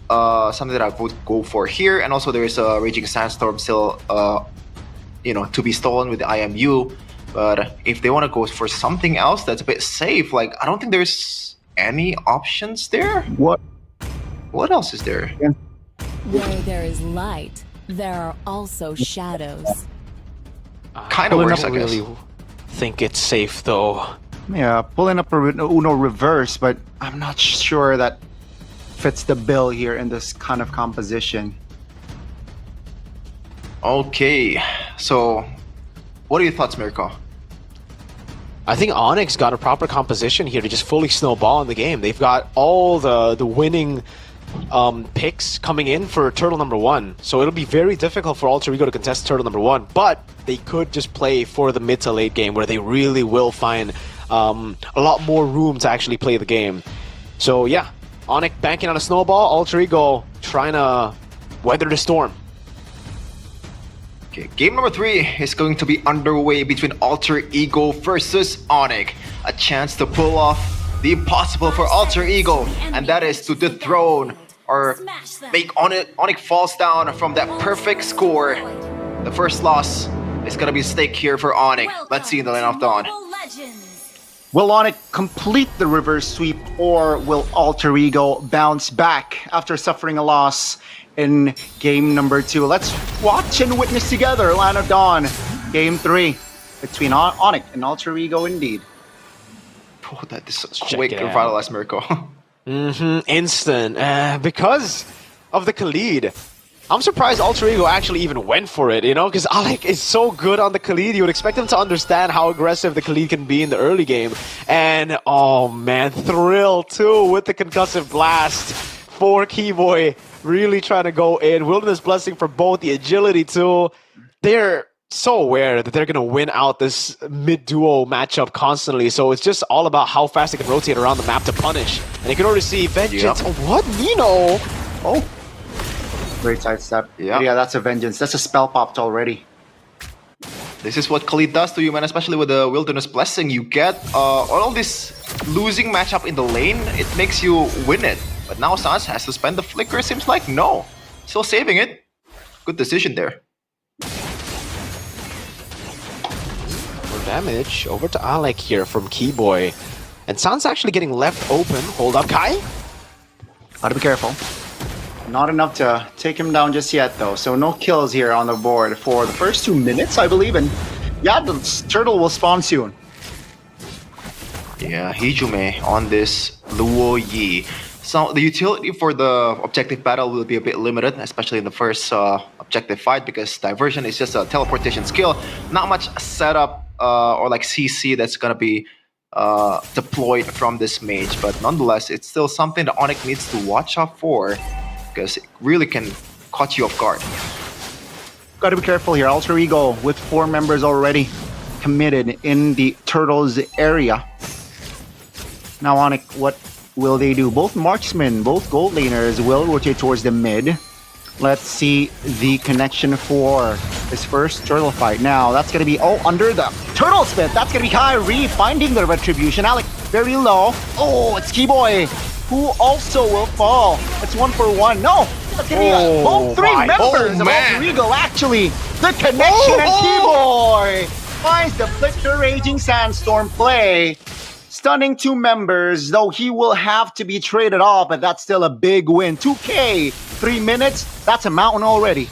something that I would go for here. And also there is a Raging Sandstorm still, you know, to be stolen with the IMU. But if they want to go for something else that's a bit safe, like I don't think there's any options there. What else is there? Where there is light, there are also shadows. Kind of works, I guess. Really think it's safe though. Yeah, pulling up a Uno reverse, but I'm not sure that fits the bill here in this kind of composition. Okay, so what are your thoughts, Mirko? I think Onyx got a proper composition here to just fully snowball in the game. They've got all the winning picks coming in for turtle number 1. So it'll be very difficult for Alter Ego to contest turtle number 1. But they could just play for the mid to late game where they really will find a lot more room to actually play the game. So yeah, Onyx banking on a snowball, Alter Ego trying to weather the storm. Okay, game number 3 is going to be underway between Alter Ego versus Onyx. A chance to pull off the impossible for Alter Ego, and that is to dethrone or make Onyx falls down from that perfect score. The first loss is gonna be a stake here for Onyx. Let's see in the Land of Dawn. Will Onyx complete the reverse sweep, or will Alter Ego bounce back after suffering a loss in game number 2? Let's watch and witness together Land of Dawn, game 3 between Onyx and Alter Ego indeed. Oh, that is a quick revitalized miracle. Instant. Because of the Khalid. I'm surprised Alter Ego actually even went for it, you know, because Alec is so good on the Khalid. You would expect him to understand how aggressive the Khalid can be in the early game. And, oh man, Thrill too with the concussive blast for Keyboy. Really trying to go in. Wilderness Blessing for both, the agility too. They're so aware that they're going to win out this mid-duo matchup constantly. So it's just all about how fast they can rotate around the map to punish. And you can already see Vengeance. Yep. Oh, what? Nino? Oh. Great sidestep. Yeah, that's a Vengeance. That's a spell popped already. This is what Khalid does to you, man, especially with the Wilderness Blessing. You get all this losing matchup in the lane, it makes you win it. But now Sans has to spend the flicker, seems like. No. Still saving it. Good decision there. More damage over to Alec here from Keyboy. And Sans actually getting left open. Hold up, Kai. Gotta be careful. Not enough to take him down just yet, though. So no kills here on the board for the first 2 minutes, I believe. And yeah, the turtle will spawn soon. Yeah, Hijume on this Luo Yi. So the utility for the objective battle will be a bit limited, especially in the first objective fight, because diversion is just a teleportation skill. Not much setup or like CC that's gonna be deployed from this mage, but nonetheless, it's still something that Onyx needs to watch out for, because it really can catch you off guard. Gotta be careful here. Alter Ego with 4 members already committed in the Turtles area. Now Onyx, what will they do? Both marksmen, both gold laners will rotate towards the mid. Let's see the connection for this first turtle fight. Now, that's going to be, under the turtle spit. That's going to be Kyrie finding the retribution. Alec, very low. Oh, it's Keyboy, who also will fall. It's 1 for 1. No, that's going to be both 3 members of Alter Ego, actually. The connection, and Keyboy finds the Flicker Raging Sandstorm play. Stunning 2 members, though he will have to be traded off, but that's still a big win. 2K, 3 minutes, that's a mountain already.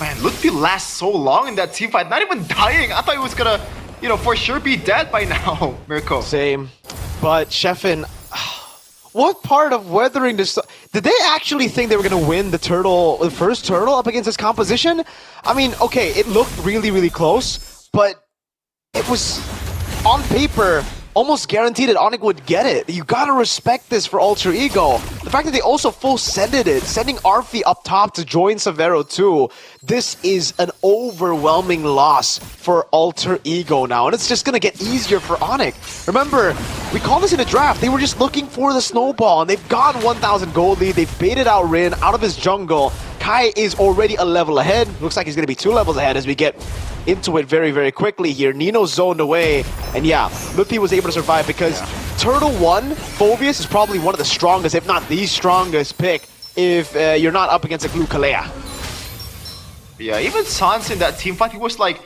Man, Lutfi lasts so long in that team fight, not even dying. I thought he was gonna, for sure be dead by now, Mirko. Same. But Sheffin, what part of weathering this? Did they actually think they were gonna win the first turtle up against this composition? I mean, okay, it looked really, really close, but it was on paper almost guaranteed that Onyx would get it. You gotta respect this for Alter Ego. The fact that they also full-sended it, sending Arfi up top to join Severo too. This is an overwhelming loss for Alter Ego now, and it's just gonna get easier for Onyx. Remember, we called this in a draft. They were just looking for the snowball, and they've gotten 1,000 gold lead. They've baited out Rin out of his jungle. Kai is already a level ahead. Looks like he's gonna be 2 levels ahead as we get into it very, very quickly here. Nino zoned away, and yeah, Luffy was able to survive because Turtle 1, Phobius is probably one of the strongest, if not the strongest pick, if you're not up against a Glue Kalea. Yeah, even Sans in that team fight, he was like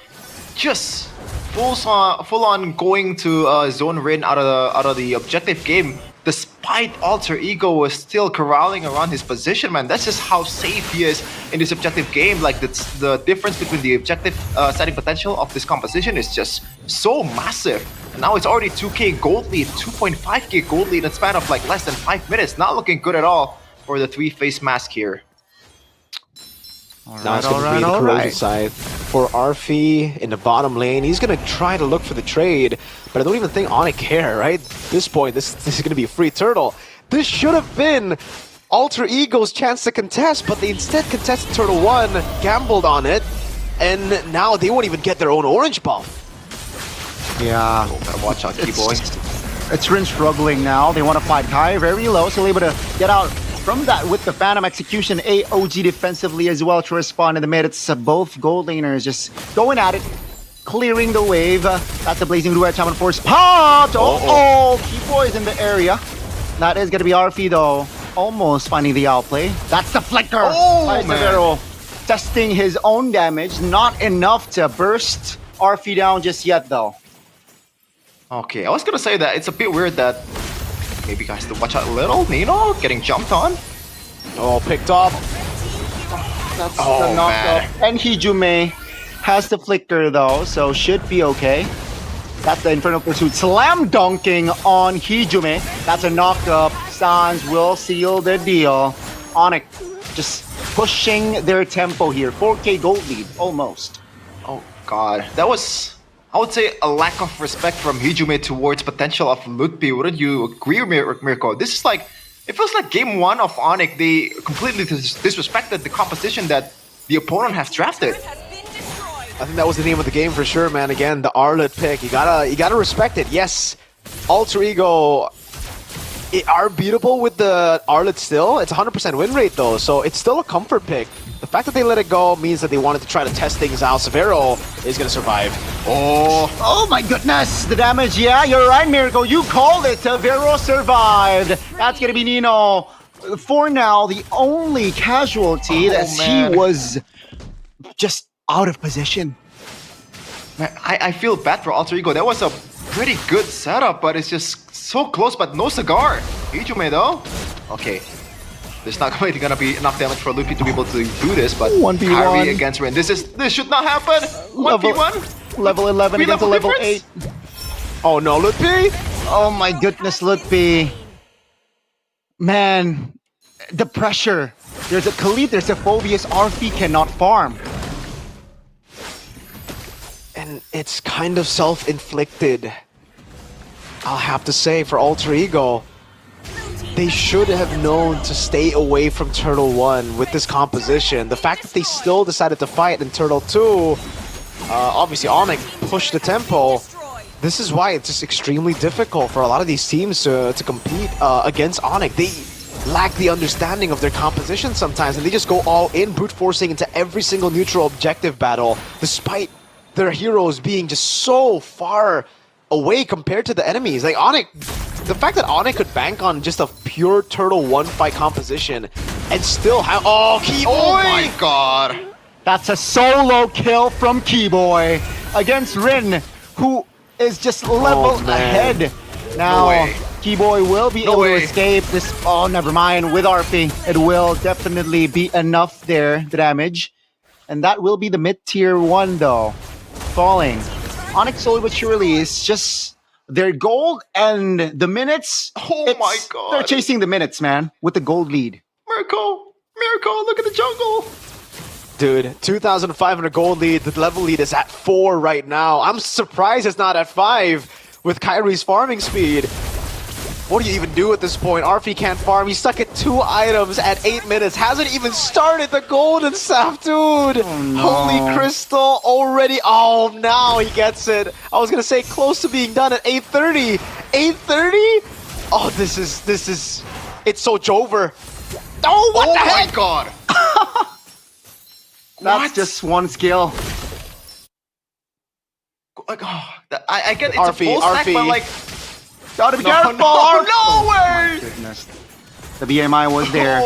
just full on going to zone Rin out of the objective game. Despite Alter Ego was still corralling around his position, man. That's just how safe he is in this objective game. Like, the difference between the objective setting potential of this composition is just so massive. And now it's already 2k gold lead, 2.5k gold lead in a span of like less than 5 minutes. Not looking good at all for the 3-face mask here. Now it's going to be the corrosive side. for Arfi in the bottom lane. He's gonna try to look for the trade, but I don't even think Onyx care, right? At this point, this is gonna be a free turtle. This should have been Alter Ego's chance to contest, but they instead contested Turtle 1, gambled on it, and now they won't even get their own orange buff. Yeah. Gotta watch out, Key-Boy. It's Rin struggling now. They want to fight Kai very low, so able to get out from that with the Phantom Execution. AOG defensively as well to respond in the mid. It's both gold laners just going at it, clearing the wave. That's the Blazing Blue Edge Shaman Force popped! Oh, Key-Boy is in the area. That is going to be Arfi though. Almost finding the outplay. That's the flicker! Oh, man. Testing his own damage. Not enough to burst Arfi down just yet though. Okay, I was gonna say that it's a bit weird that maybe guys to watch out a little. Nino getting jumped on. Oh, picked up. That's the knockup. And Hijume has the flicker though, so should be okay. That's the Infernal Pursuit slam dunking on Hijume. That's a knockup. Sans will seal the deal. Onyx just pushing their tempo here. 4K gold lead, almost. Oh god, that was, I would say, a lack of respect from Hijume towards potential of Lutpi. Wouldn't you agree, Mirko? This is like, it feels like game one of Onyx, they completely disrespected the composition that the opponent has drafted. I think that was the name of the game for sure, man. Again, the Arlet pick. You gotta respect it. Yes, Alter Ego are beatable with the Arlet still. It's 100% win rate though, so it's still a comfort pick. The fact that they let it go means that they wanted to try to test things out. Severo is gonna survive. Oh my goodness, the damage. Yeah, you're right, Miracle. You called it. Severo survived. That's gonna be Nino. For now, the only casualty that he was just out of position. Man, I feel bad for Alter Ego. That was a pretty good setup, but it's just so close, but no cigar. Hijume though. Okay. There's not going to be enough damage for Lupi to be able to do this, but 1v1 Kyrie against Rin. This should not happen. 1v1. Level 11 against a level 8. Oh no, Lutpi! Oh my goodness, Lutpi. Man, the pressure. There's a Khalid, there's a Phobius. Arfi cannot farm. And it's kind of self-inflicted, I'll have to say, for Alter Ego. They should have known to stay away from Turtle 1 with this composition. The fact that they still decided to fight in Turtle 2, obviously Onyx pushed the tempo. This is why it's just extremely difficult for a lot of these teams to compete against Onyx. They lack the understanding of their composition sometimes, and they just go all in, brute forcing into every single neutral objective battle, despite their heroes being just so far away compared to the enemies. Like Onyx, the fact that Onyx could bank on just a pure Turtle 1 fight composition and still have— oh, Keyboy! Oh my god! That's a solo kill from Keyboy against Rin, who is just level ahead. Now, Keyboy will be able to escape this. Oh, never mind. With Arfi, it will definitely be enough there, the damage. And that will be the mid-tier 1 though. Falling. Onyx slowly but surely is just their gold and the minutes. Oh my god. They're chasing the minutes, man, with the gold lead. Miracle, look at the jungle. Dude, 2,500 gold lead. The level lead is at 4 right now. I'm surprised it's not at 5 with Kyrie's farming speed. What do you even do at this point? Arfi can't farm. He's stuck at 2 items at 8 minutes. Hasn't even started the golden sap, dude. Oh, no. Holy crystal already. Oh, now he gets it. I was gonna say close to being done at 8:30. 8:30? Oh, this is. It's so Jover. Oh, what the heck? Oh my god. That's just one skill. Like, oh, I get it's Arfi, a full stack, but like, gotta be careful! No way! Goodness. The BMI was there.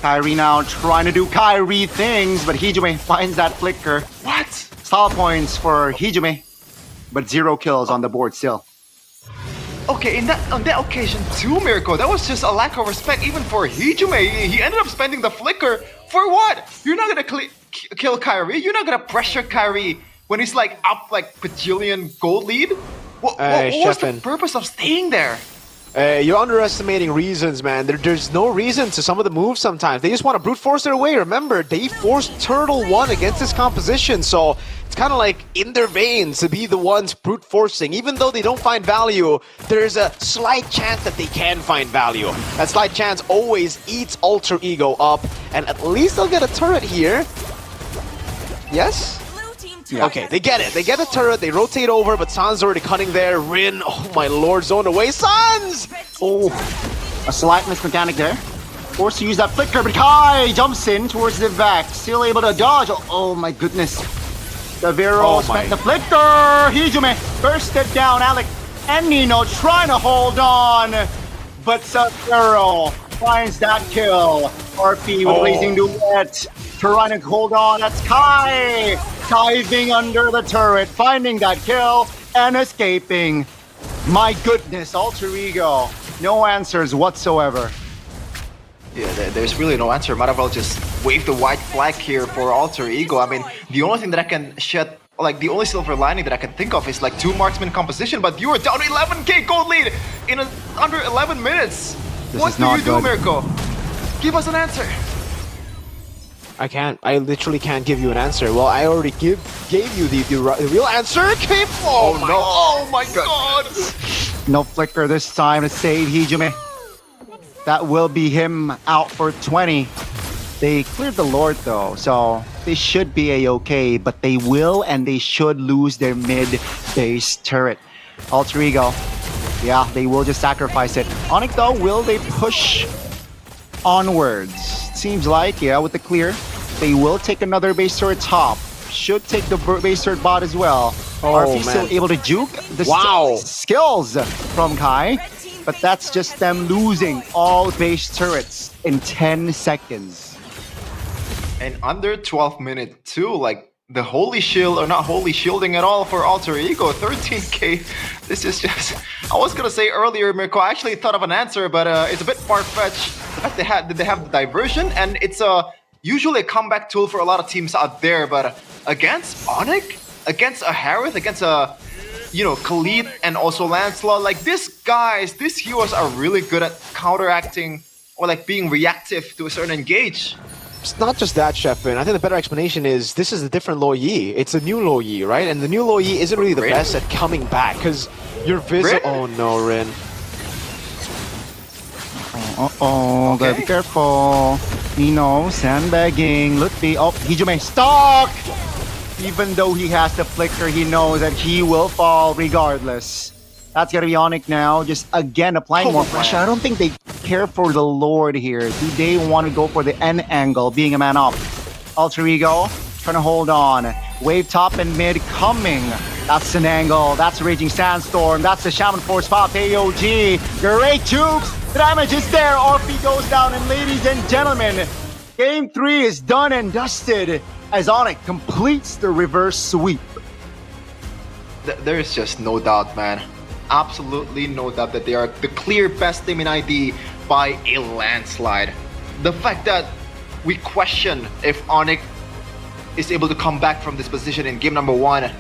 Kyrie now trying to do Kyrie things, but Hijume finds that flicker. What? Style points for Hijume, but 0 kills on the board still. Okay, on that occasion too, Miracle, that was just a lack of respect even for Hijume. He ended up spending the flicker for what? You're not gonna kill Kyrie? You're not gonna pressure Kyrie when he's like up like bajillion gold lead? What was the purpose of staying there? You're underestimating reasons, man. There's no reason to some of the moves sometimes. They just want to brute force their way. Remember, they forced Turtle 1 against this composition, so it's kind of like in their veins to be the ones brute forcing. Even though they don't find value, there's a slight chance that they can find value. That slight chance always eats Alter Ego up, and at least they'll get a turret here. Yes? Yeah. Okay, they get it. They get the turret, they rotate over, but San's already cutting there. Rin, oh my lord, zoned away. Sans! Oh, a slight mismechanic there. Forced to use that flicker, but Kai jumps in towards the back. Still able to dodge. Oh my goodness. The Vero spent the flicker. Hijume bursted down. Alec and Nino trying to hold on. But Sub-Zero finds that kill. RP with Blazing Duet. Trying to hold on. That's Kai. Diving under the turret. Finding that kill and escaping. My goodness, Alter Ego. No answers whatsoever. Yeah, there's really no answer. Might as well just wave the white flag here for Alter Ego. I mean, the only thing that I can shed, like the only silver lining that I can think of is like 2 marksman composition, but you are down 11k gold lead in under 11 minutes. What do you do, Mirko? Give us an answer. I can't. I literally can't give you an answer. Well, I already gave you the real answer. Came from. Oh my god. No flicker this time to save Hijume. That will be him out for 20. They cleared the Lord though, so they should be a-okay, but they will and they should lose their mid-base turret. Alter Ego, yeah, they will just sacrifice it. Onyx though, will they push onwards? Seems like, yeah, with the clear, they will take another base turret top. Should take the base turret bot as well. RP still able to juke the skills from Kai, but that's just them losing all base turrets in 10 seconds. And under 12 minutes too, like the holy shield, or not holy shielding at all for Alter Ego, 13k. This is just, I was gonna say earlier, Mirko, I actually thought of an answer, but it's a bit far-fetched. They have the diversion, and it's usually a comeback tool for a lot of teams out there, but against Onyx, against a Harith, against a, you know, Khalid and also Lancelot, like these heroes are really good at counteracting or like being reactive to a certain engage. It's not just that, Sheffin. I think the better explanation is this is a different Lo Yi. It's a new Lo Yi, right? And the new Lo Yi isn't really the best at coming back because your visit. Oh no, Rin. Gotta be careful. Nino sandbagging. Lutfi. Oh, Hijume stuck! Even though he has the flicker, he knows that he will fall regardless. That's gonna be Onyx now, just again applying more pressure. I don't think they care for the Lord here. Do they want to go for the N angle, being a man up? Alter Ego trying to hold on. Wave top and mid coming. That's an angle. That's a Raging Sandstorm. That's the Shaman Force pop. AOG. Great jukes. The damage is there. RP goes down. And ladies and gentlemen, Game 3 is done and dusted as Onyx completes the reverse sweep. There is just no doubt, man. Absolutely no doubt that they are the clear best team in ID by a landslide. The fact that we question if Onyx is able to come back from this position in game number 1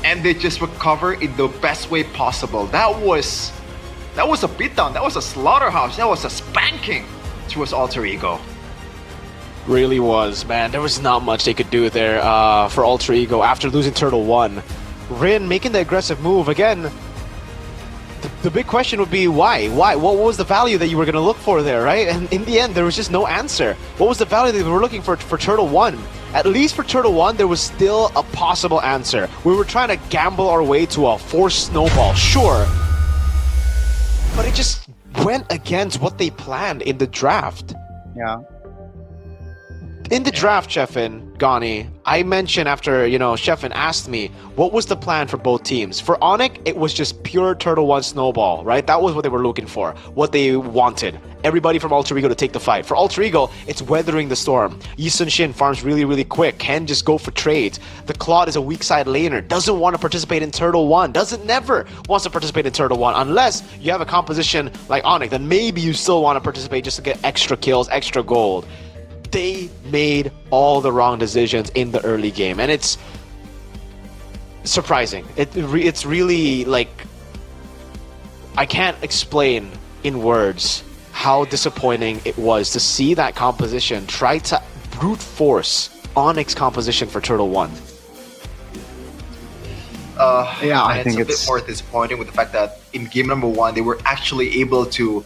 and they just recover in the best way possible. That was a beatdown, that was a slaughterhouse, that was a spanking towards Alter Ego. Really was, man. There was not much they could do there for Alter Ego after losing Turtle 1. Rin making the aggressive move again. The big question would be why? Why? What was the value that you were going to look for there, right? And in the end, there was just no answer. What was the value that we were looking for Turtle 1? At least for Turtle 1, there was still a possible answer. We were trying to gamble our way to a forced snowball, sure. But it just went against what they planned in the draft. Yeah. In the draft, Sheffin, Gani, I mentioned after, Sheffin asked me, what was the plan for both teams? For Onyx, it was just pure Turtle 1 snowball, right? That was what they were looking for, what they wanted. Everybody from Alter Ego to take the fight. For Alter Ego, it's weathering the storm. Yi Sun-shin farms really, really quick, can just go for trades. The Claude is a weak side laner, doesn't want to participate in Turtle 1, never wants to participate in Turtle 1, unless you have a composition like Onyx, then maybe you still want to participate just to get extra kills, extra gold. They made all the wrong decisions in the early game, and it's surprising. It's really like I can't explain in words how disappointing it was to see that composition try to brute force Onyx composition for Turtle 1. I think it's a bit more disappointing with the fact that in game number 1 they were actually able to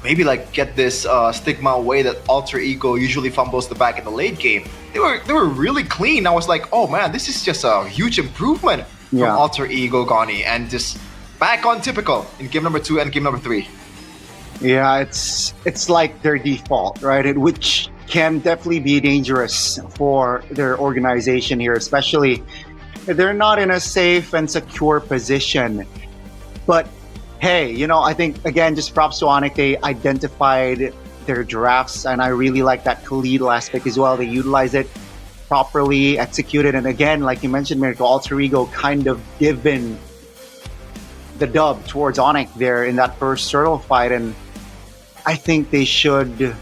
maybe like get this stigma away that Alter Ego usually fumbles the bag in the late game. They were really clean. I was like, oh man, this is just a huge improvement from Alter Ego Gani, and just back on typical in game number 2 and game number 3. Yeah, it's like their default, right? Which can definitely be dangerous for their organization here, especially if they're not in a safe and secure position. But hey, you know, I think again, just props to Onyx. They identified their drafts, and I really like that Khalid aspect as well. They utilize it properly, executed, and again, like you mentioned, Miracle, Alter Ego kind of given the dub towards Onyx there in that first turtle fight, and I think they should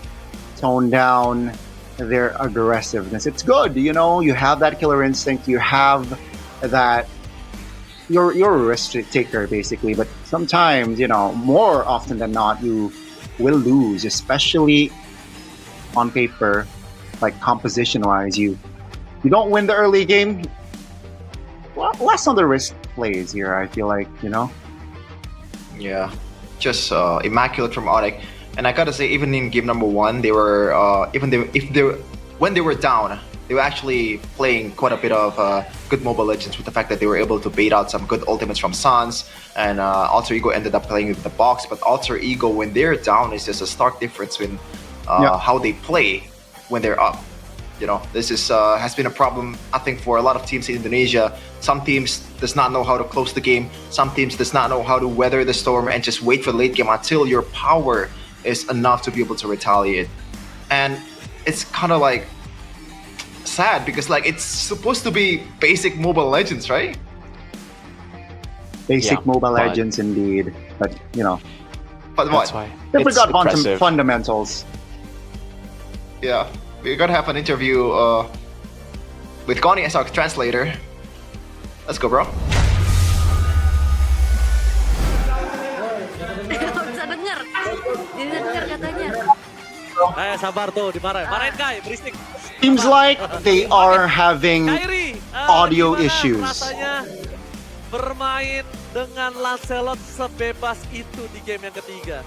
tone down their aggressiveness. It's good, you know, you have that killer instinct, you have that, you're a risk taker basically, but sometimes, you know, more often than not, you will lose, especially on paper, like composition wise. You don't win the early game, well, less on the risk plays here, I feel like, you know. Yeah, just immaculate from Onyx. And I gotta say, even in game number 1, they were when they were down, they were actually playing quite a bit of good Mobile Legends with the fact that they were able to bait out some good ultimates from Sans, and Alter Ego ended up playing with the box. But Alter Ego, when they're down, is just a stark difference in how they play when they're up. You know, this is has been a problem, I think, for a lot of teams in Indonesia. Some teams does not know how to close the game. Some teams does not know how to weather the storm and just wait for the late game until your power is enough to be able to retaliate. And it's kind of like sad because like it's supposed to be basic Mobile Legends, right? Basic Mobile Legends indeed, but you know. But what? They forgot about some fundamentals. Yeah, we're gonna have an interview with Connie as our translator. Let's go, bro. Bisa denger. Didengar katanya. Sabar tuh, dimarahin Kai, berisik. Seems like they are having Kairi, audio gimana issues. rasanya bermain dengan Lancelot sebebas itu di game yang ketiga?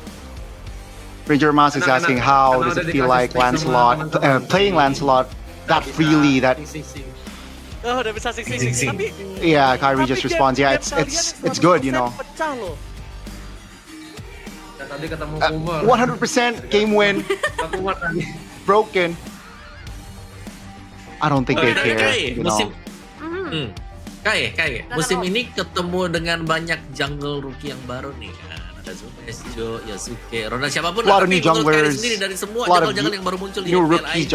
Ranger Mas is asking how does it feel like Lancelot playing Lancelot that freely, that Oh, udah bisa sing. Tapi yeah, Kyrie just responds, yeah, it's good, you know. Pecah loh. 100% game win. Broken. I don't think they care, you know. Kai, musim ini ketemu dengan banyak jungle rookie yang baru nih kan. Ada Zumejo, Yasuke, Ronald, siapapun lah. Tapi menurut Kairi sendiri dari semua jungle yang baru muncul di MPL ID,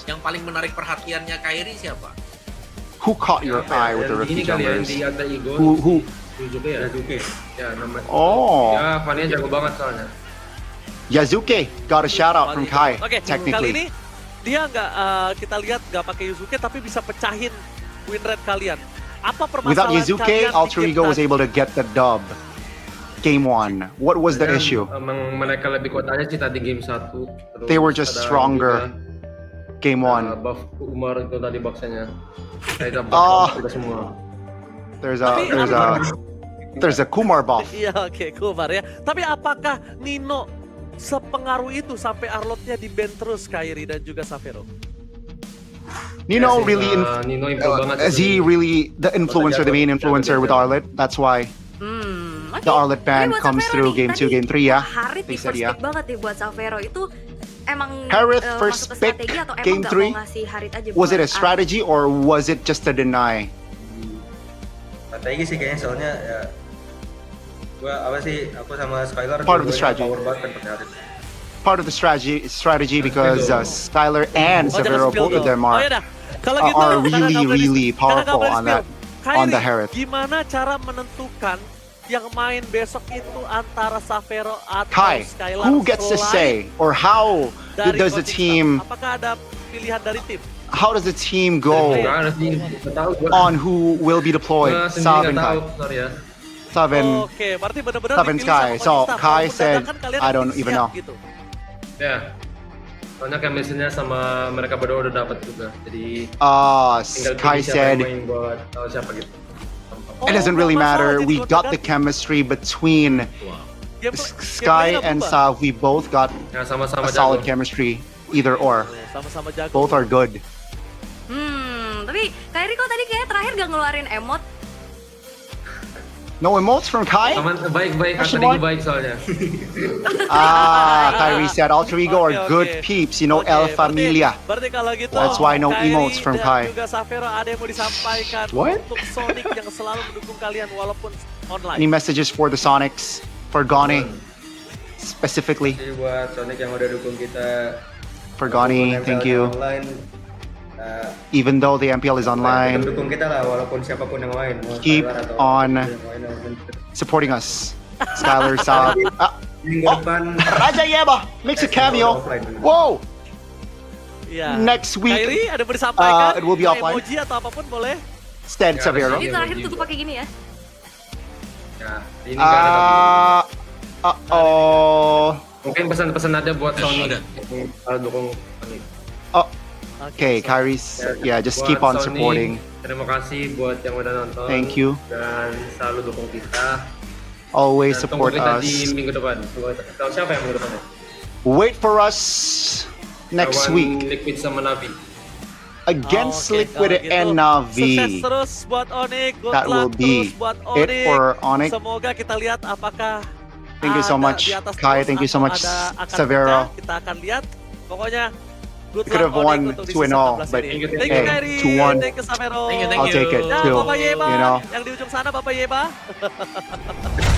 yang paling menarik perhatiannya Kairi siapa? Who caught your eye with the rookie junglers? Who? Yazuke. Ya, namanya. Oh. Ya, Fania jago banget soalnya. Yazuke got a shout out from Kai. Oke, kali ini dia nggak kita lihat nggak pakai Yazuke tapi bisa pecahin win rate kalian. Apa permasalahan Without Yazuke, Alter Ego was able to get the dub. Game 1. What was the issue? Emang mereka lebih kuat aja sih tadi game 1. They were just stronger. Game 1. Buff Umar itu tadi boxnya. Semua. There's a Kumar buff. Iya, oke, Kumar ya. Tapi apakah Nino sepengaruh itu sampai Arlotnya di ban terus Kairi dan juga Savero? Nino really is he really the influencer, the main influencer with Arlet? That's why the Arlet ban comes through game 2, game 3 ya. Harith di first pick banget nih buat Savero itu emang Harith first pick game 3. Was it a strategy or was it just a deny? Strategi sih kayaknya, soalnya ya aku sama Skylar part of the strategy. Part of the strategy because Skylar and Savero, both of them are really powerful on the Harith. Gimana cara menentukan yang main besok itu antara Savero atau Kai, Skylar? who gets to say, or how does the team? Apakah ada pilihan dari tim? How does the team go on who will be deployed? Saab and Kai. Oke, berarti benar-benar Seven dipilih Sky. sama So coaching staff. Kai Walaupun said, dadakan kalian I don't mungkin even siap know. gitu. Ya. Soalnya chemistry-nya sama mereka berdua udah dapat juga. Jadi tinggal Kai pilih siapa said, yang main buat tahu siapa gitu. it doesn't really matter. We got the chemistry between Sky and Sav. We both got Ya, sama-sama a solid jago. chemistry, either or. Sama-sama jago. Both are good. Tapi Kairi kok tadi kayaknya terakhir gak ngeluarin emot? No emotes from Kai? Baik-baik, Question Anthony mark? baik soalnya. Kyrie said Alter Ego are good peeps, you know, El Familia. Berarti kalau gitu, That's why no Kairi emotes from dan Kai. juga Savero ada yang mau disampaikan What? untuk Sonic yang selalu mendukung kalian walaupun online. Any messages for the Sonics? For Gani? Specifically? Jadi buat Sonic yang udah dukung kita. For Gani, thank you. Online, Even though the MPL is online, dukung kita lah walaupun siapapun yang main. Mau keep Skylar atau on yang main. supporting us. Skylar, Sav. Minggu depan Raja Yeba makes a cameo. Whoa! Iya. Next week, Kairi ada yang mau disampaikan? it will be offline. Emoji atau apapun boleh. Stead Savero. Jadi terakhir tutup pakai gini ya? Ya, ini nggak ada. Oh. Mungkin pesan-pesan aja buat Sony. Kalau dukung Sony. Okay, Kyrie's, yeah, just keep on Sony, supporting. Terima kasih buat yang udah nonton. Thank you. Dan selalu dukung kita. Always Dan support tunggu kita us. di minggu depan. Tahu siapa yang minggu depan? Wait for us next Lawan week Liquid sama Navi. against Oke, Liquid kalau and gitu, Navi. Sukses terus buat Onyx, good That will luck be terus buat it Onyx. for Onyx. Semoga kita lihat apakah Thank you so ada much, di atas Kai. terus Thank you so atau much, ada akan Severo. pecah. Kita akan lihat. Pokoknya good Could have luck won Onyx untuk di 2-0, season 14 but ini. hey, Thank you Kairi, 2-1. thank you Savero. I'll take it Ya, too. Bapak Yeba, You know. yang di ujung sana Bapak Yeba.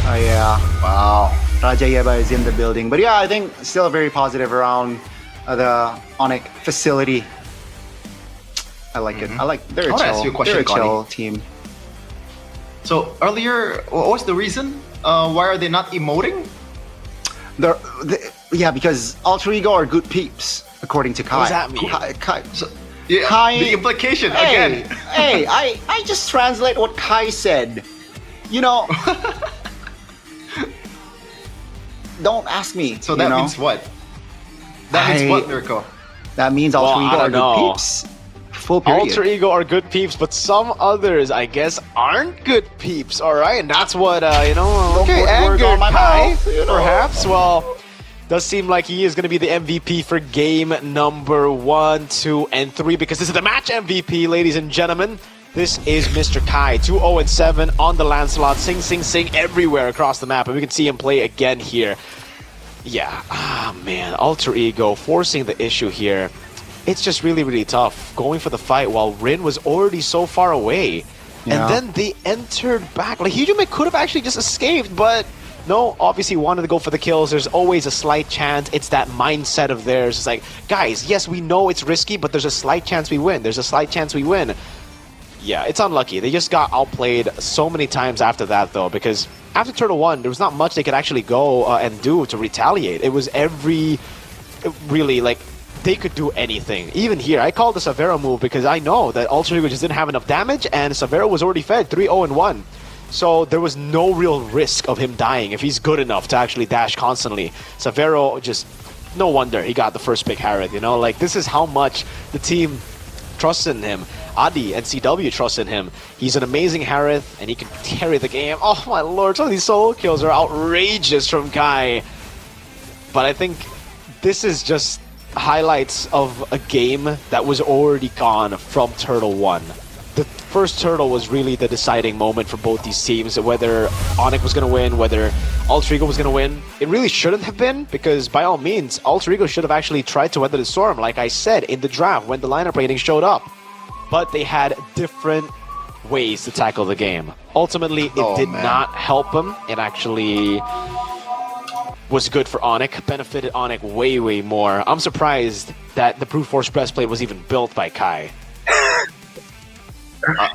Oh yeah, wow. Raja Yeba is in the building, but yeah, I think still very positive around the Onyx facility. I like it. I like they're a I wanna ask chill. you a question, They're a chill Connie. team. So earlier, what was the reason? Why are they not emoting? Yeah, because Alter Ego are good peeps, according to Kai. What does that mean? Kai, Yeah, Kai, the implication hey, again. hey, I just translate what Kai said. You know, don't ask me. So you that know? means what? That means what, Mirko? That means Alter Well, Ego I are don't know. good peeps. Full period. Alter Ego are good peeps, but some others, I guess, aren't good peeps. All right, and that's what Okay, put and words good on my Kai, mouth, you know. perhaps. Well, does seem like he is going to be the MVP for game number 1, 2, and 3 because this is the match MVP, ladies and gentlemen. This is Mr. Kai, 2-0-7 on the Lancelot, sing, sing, sing everywhere across the map, and we can see him play again here. Yeah, man, Alter Ego forcing the issue here. It's just really, really tough going for the fight while Rin was already so far away. Yeah. And then they entered back. Like, Hijume could have actually just escaped, but no, obviously wanted to go for the kills. There's always a slight chance. It's that mindset of theirs. It's like, guys, yes, we know it's risky, but there's a slight chance we win. There's a slight chance we win. Yeah, it's unlucky. They just got outplayed so many times after that, though, because after Turtle 1, there was not much they could actually go and do to retaliate. It was really, like, they could do anything. Even here, I called the Savero move because I know that Alter Ego just didn't have enough damage, and Savero was already fed 3-0-1. So there was no real risk of him dying if he's good enough to actually dash constantly. Savero just, no wonder he got the first pick Harith, you know? Like, this is how much the team trusts in him. Adi and CW trust in him. He's an amazing Harith, and he can carry the game. Oh my lord, some of these solo kills are outrageous from Kai. But I think this is just highlights of a game that was already gone from Turtle 1. The first Turtle was really the deciding moment for both these teams, whether Onyx was going to win, whether Alter Ego was going to win. It really shouldn't have been, because by all means, Alter Ego should have actually tried to weather the storm, like I said in the draft when the lineup rating showed up. But they had different ways to tackle the game. Ultimately, it did not help them. It actually was good for Onyx, benefited Onyx way, way more. I'm surprised that the Brute Force breastplate was even built by Kai.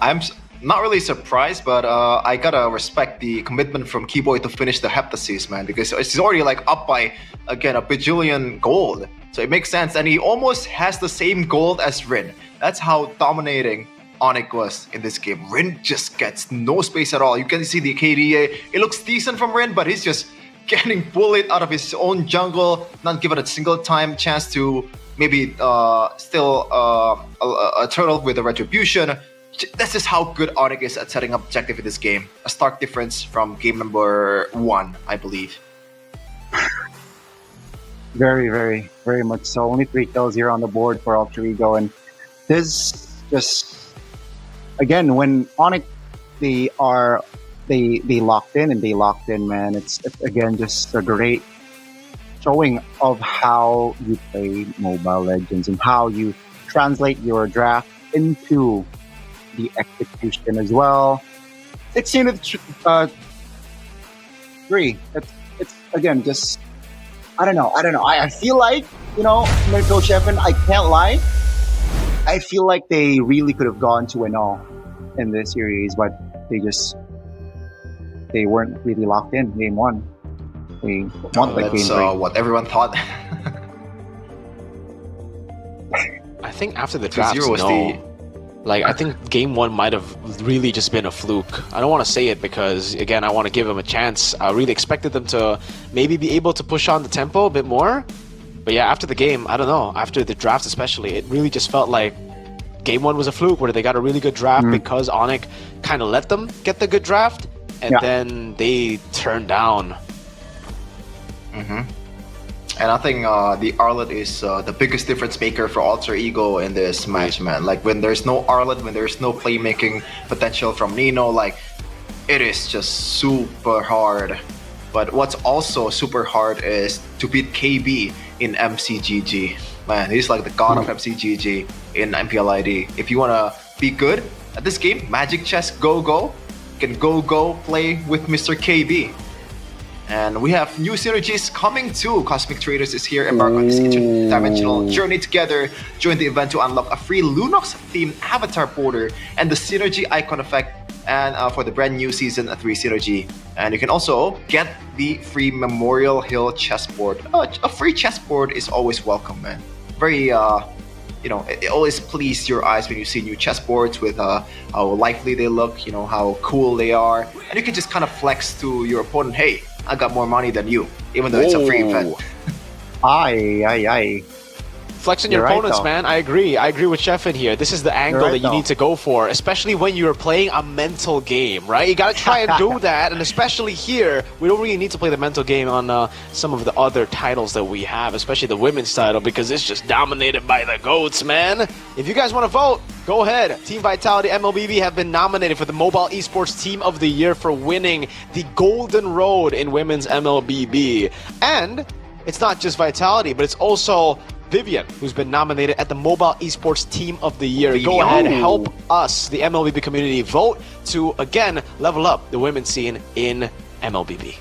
I'm not really surprised, but I gotta respect the commitment from Keyboy to finish the Heptasis, man, because it's already like up by, again, a bajillion gold. So it makes sense, and he almost has the same gold as Rin. That's how dominating Onyx was in this game. Rin just gets no space at all. You can see the KDA. It looks decent from Rin, but he's just getting bullied out of his own jungle, not given a single time chance to maybe still a turtle with a retribution. This is how good Onyx is at setting up objective in this game. A stark difference from game number 1, I believe. Very, very, very much so. Only 3 kills here on the board for Alter Ego, and this just again when Onyx they locked in, man. It's again just a great showing of how you play Mobile Legends and how you translate your draft into the execution as well. 16 to 3. It's again just I don't know. I feel like, Coach Evan, I can't lie. I feel like they really could have gone to an all in this series, but they weren't really locked in game 1. They won like game 3. What everyone thought. I think after the draft, I think game 1 might have really just been a fluke. I don't want to say it because, again, I want to give them a chance. I really expected them to maybe be able to push on the tempo a bit more. But yeah, after the game, I don't know. After the draft especially, it really just felt like game 1 was a fluke where they got a really good draft because Onyx kind of let them get the good draft. And then they turned down. And I think the Arlet is the biggest difference maker for Alter Ego in this match, man. Like when there's no Arlet, when there's no playmaking potential from Nino, like it is just super hard. But what's also super hard is to beat KB in MCGG. Man, he's like the god of MCGG in MPL ID. If you want to be good at this game, Magic Chess Go, you can go play with Mr. KB. And we have new synergies coming too. Cosmic Traders is here, embark on this interdimensional journey together. Join the event to unlock a free Lunox-themed avatar border and the synergy icon effect, and for the brand new Season 3 synergy. And you can also get the free Memorial Hill chessboard. A free chessboard is always welcome, man. Very, it always pleases your eyes when you see new chessboards with how lively they look, how cool they are. And you can just kind of flex to your opponent, hey, I got more money than you, even though it's a free event. Aye. Flexing your opponents, man. I agree with Sheffin here. This is the angle that you need to go for, especially when you're playing a mental game, right? You gotta try and do that, and especially here, we don't really need to play the mental game on some of the other titles that we have, especially the women's title, because it's just dominated by the GOATs, man. If you guys want to vote, go ahead. Team Vitality MLBB have been nominated for the Mobile Esports Team of the Year for winning the Golden Road in Women's MLBB. And it's not just Vitality, but it's also Vivian, who's been nominated at the Mobile Esports Team of the Year. Go ahead, help us, the MLBB community, vote to, again, level up the women's scene in MLBB.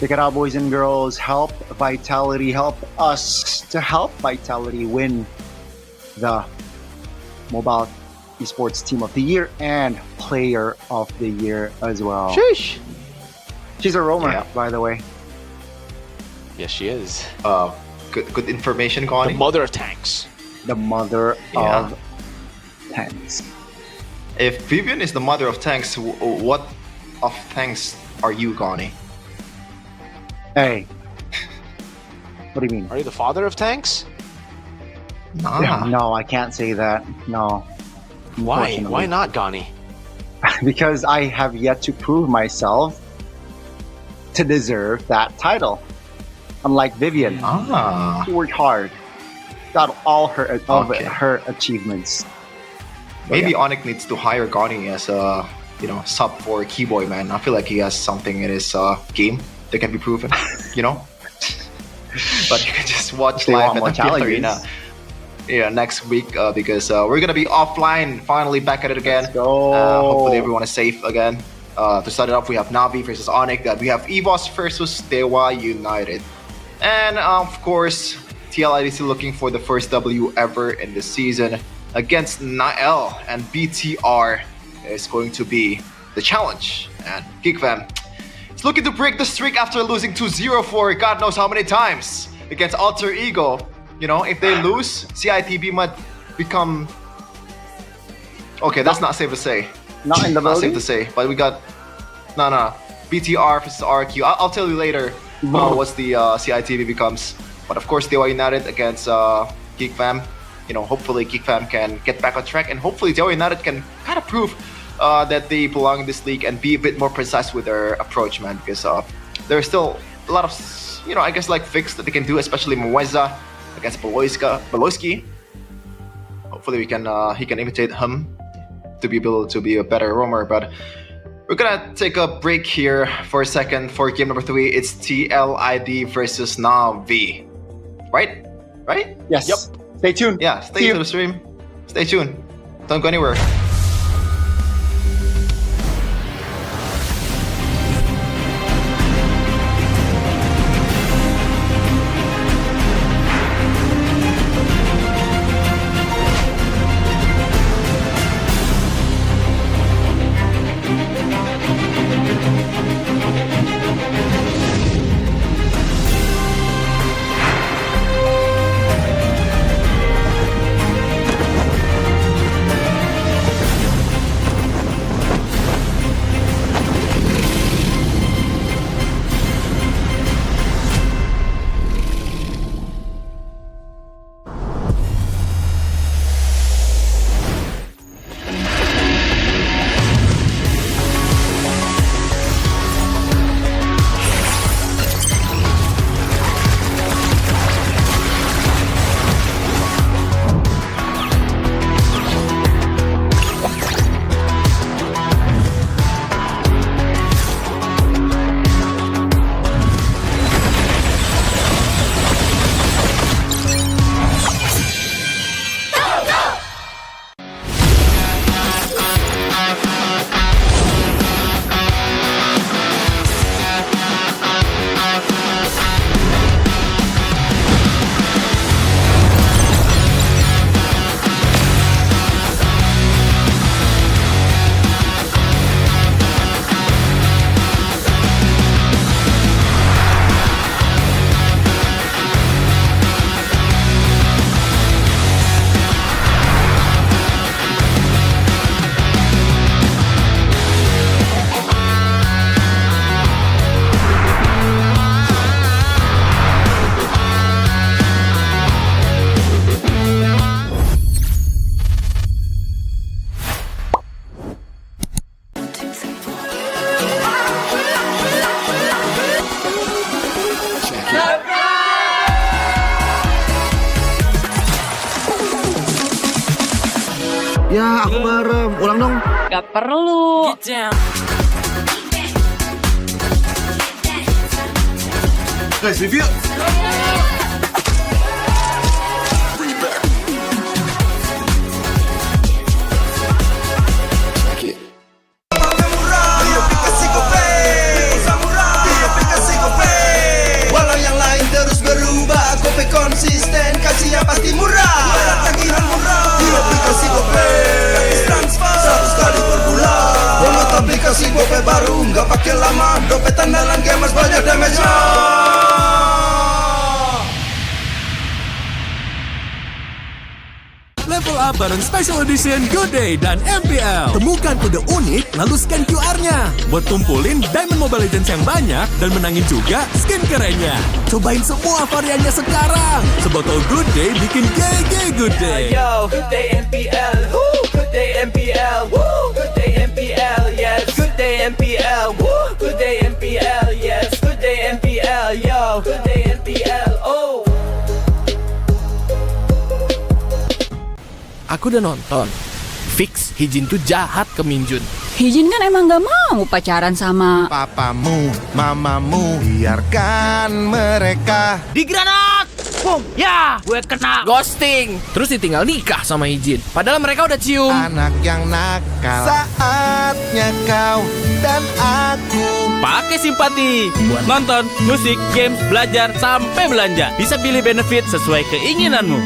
Check it out, boys and girls. Help Vitality, help us to help Vitality win the Mobile Esports Team of the Year and Player of the Year as well. Sheesh. She's a roamer, by the way. Yes, she is. Good information, Connie. The mother of tanks. The mother of tanks. If Vivian is the mother of tanks, what of tanks are you, Connie? Hey. What do you mean? Are you the father of tanks? Nah. No, I can't say that. No. Why? Why not, Gani? Because I have yet to prove myself to deserve that title. Unlike Vivian, she worked hard, got all her her achievements. Maybe Onyx needs to hire Gani as a sub for Keyboy, man. I feel like he has something in his game that can be proven, But you can just watch live at the MPL Arena. Yeah, next week because we're gonna be offline, finally back at it again. Hopefully everyone is safe again. To start it off, we have Navi versus Onyx. We have EVOS versus Dewa United. And of course, TLID is looking for the first W ever in this season against Nael, and BTR is going to be the challenge. And GeekFam is looking to break the streak after losing 2-0 for God knows how many times against Alter Ego. If they lose, CITB might become Okay, that's not safe to say. Not in the Not building? safe to say. But we got no. BTR versus RQ. I'll tell you later what's the CITV becomes. But of course, Dewa United against Geek Fam. Hopefully Geek Fam can get back on track, and hopefully Dewa United can kind of prove that they belong in this league and be a bit more precise with their approach, man. Because there's still a lot of, I guess like fix that they can do, especially Mweza against Beloski. Hopefully he can imitate him to be able to be a better roamer. But we're gonna take a break here for a second for game number 3. It's TLID versus Navi. Right? Yes. Yep. Stay tuned. Yeah, stay to the stream. Stay tuned. Don't go anywhere. Ya, aku merem. Ulang dong. Gak perlu. Guys, review. Walau yang lain terus berubah, Gope konsisten, kasih yang pasti murah. Bayar tagihan murah di aplikasi Gope, gratis transfer 100 kali per bulan. Download aplikasi Gope baru, nggak pakai lama. Dompet andalan gamers banyak damage-nya. Level up bareng Special Edition Good Day dan MPL. Temukan kode unik, lalu scan QR-nya. Buat kumpulin Diamond Mobile Legends yang banyak dan menangin juga skin kerennya. Cobain semua variannya sekarang. Sebotol Good Day bikin GG Good Day. Yo, Good Day MPL, woo, Good Day MPL, woo, Good Day MPL, yes, Good Day MPL, woo, Good Day MPL, yes, Good Day MPL, yo, Good Day MPL, oh. Aku udah nonton. Fix, Hijin tuh jahat ke Minjun. Hijin kan emang gak mau pacaran sama Papamu, mamamu, biarkan mereka. Di granat! Boom! Ya, gue kena ghosting. Terus ditinggal nikah sama Hijin. Padahal mereka udah cium. Anak yang nakal. Saatnya kau dan aku Pakai simpati buat nonton, musik, games, belajar, sampai belanja. Bisa pilih benefit sesuai keinginanmu.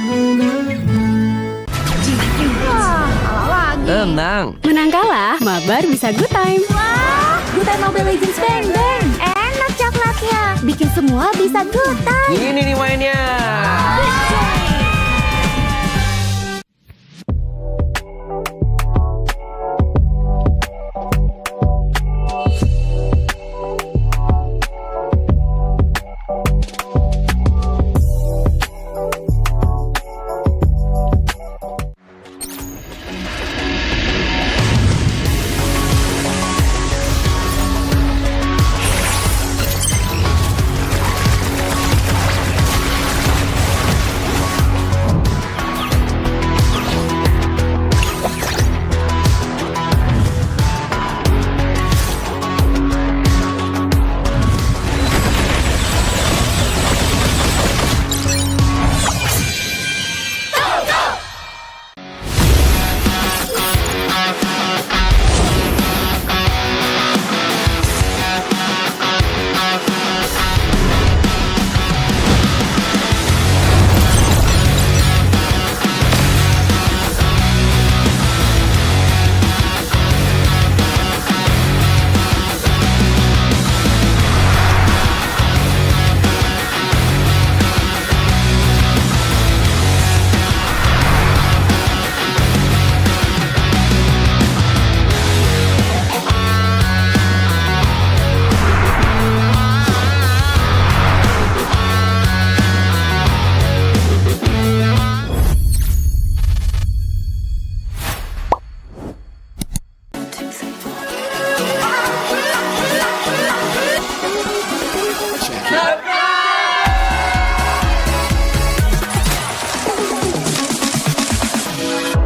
Tenang. Menang kalah, mabar bisa good time. Wah, good time Mobile Legends Bang Bang. Enak coklatnya, bikin semua bisa good time. Ini nih mainnya.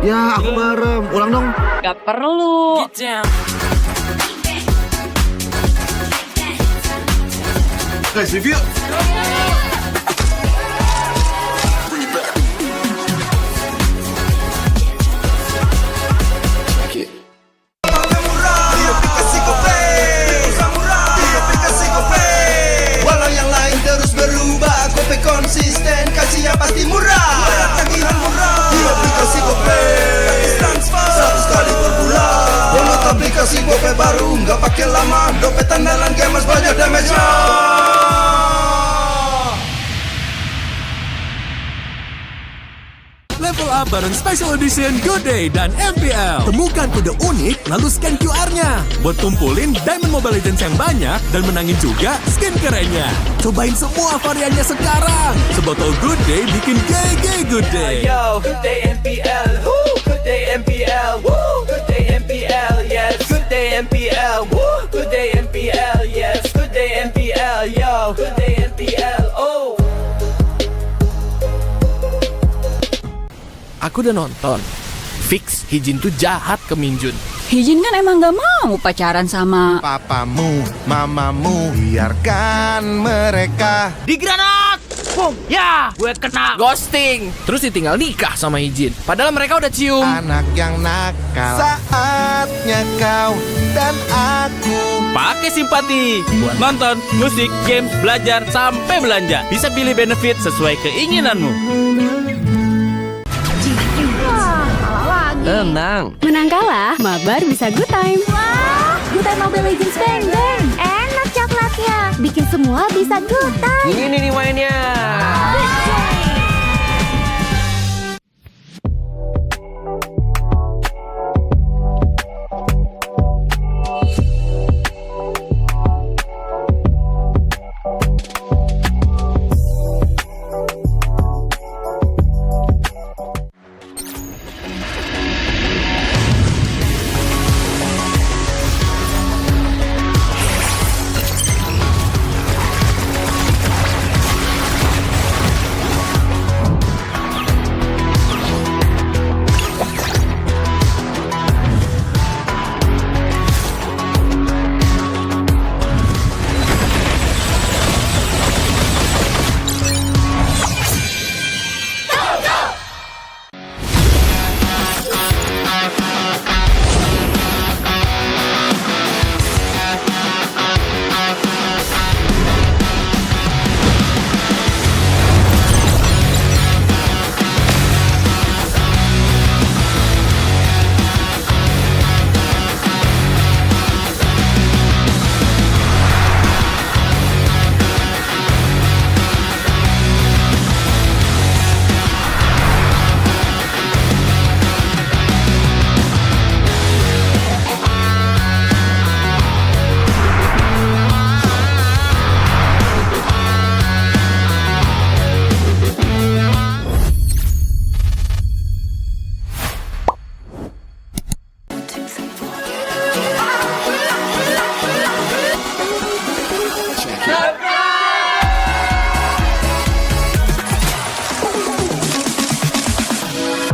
Ya, aku bareng. Ulang dong. Gak perlu. Guys, review. Walau yang lain terus berubah, Gope konsisten, kasihnya pasti murah. Tagihan murah di aplikasi Gope, gratis transfer 100 kali per bulan. Download aplikasi Gope baru, nggak pakai lama. Dompet andalan gamers banyak damage-nya. Level up bareng Special Edition Good Day dan MPL. Temukan kode unik, lalu scan QR-nya. Buat kumpulin Diamond Mobile Legends yang banyak dan menangin juga skin kerennya. Cobain semua variannya sekarang. Sebotol Good Day bikin GG Good Day. Yo, Good Day MPL, woo, Good Day MPL, woo, Good Day MPL, yes, Good Day MPL, woo, Good Day MPL, yes, Good Day MPL, yo, Good Day MPL, oh. Aku udah nonton. Fix, Hijin tuh jahat ke Minjun. Hijin kan emang gak mau pacaran sama Papamu, mamamu, biarkan mereka. Di granat! Boom! Ya, gue kena ghosting. Terus ditinggal nikah sama Hijin. Padahal mereka udah cium. Anak yang nakal. Saatnya kau dan aku Pakai simpati buat nonton, musik, games, belajar, sampai belanja. Bisa pilih benefit sesuai keinginanmu. Tenang. Menang kalah, mabar bisa good time. Wah, good time Mobile Legends Bang Bang. Enak coklatnya, bikin semua bisa good time. Ini nih mainnya.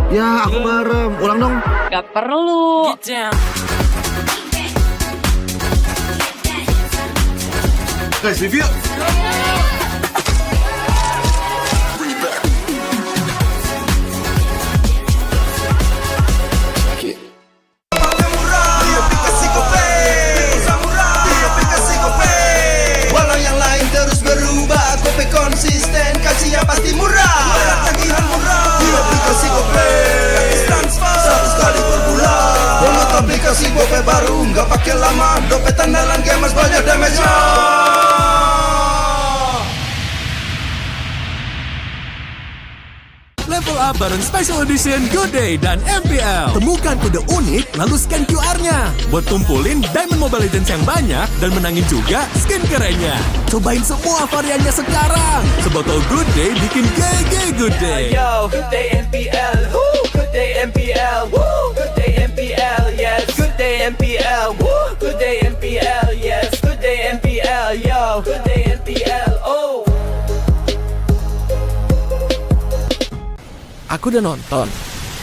Ya, aku bareng. Ulang dong. Gak perlu. Guys, review. Walau yang lain terus berubah, Gope konsisten, kasihnya pasti murah. Tagihan murah di aplikasi Gope, gratis transfer 100 kali per bulan. Download aplikasi Gope baru, nggak pakai lama. Dompet andalan gamers banyak damage-nya. Level up bareng Special Edition Good Day dan MPL. Temukan kode unik, lalu scan QR-nya. Buat kumpulin Diamond Mobile Legends yang banyak dan menangin juga skin kerennya. Cobain semua variannya sekarang. Sebotol Good Day bikin GG Good Day. Yo, Good Day MPL, woo, Good Day MPL, woo, Good Day MPL, yes, Good Day MPL, woo, Good Day MPL, yes, Good Day MPL, yo, Good Day MPL, oh. Aku udah nonton.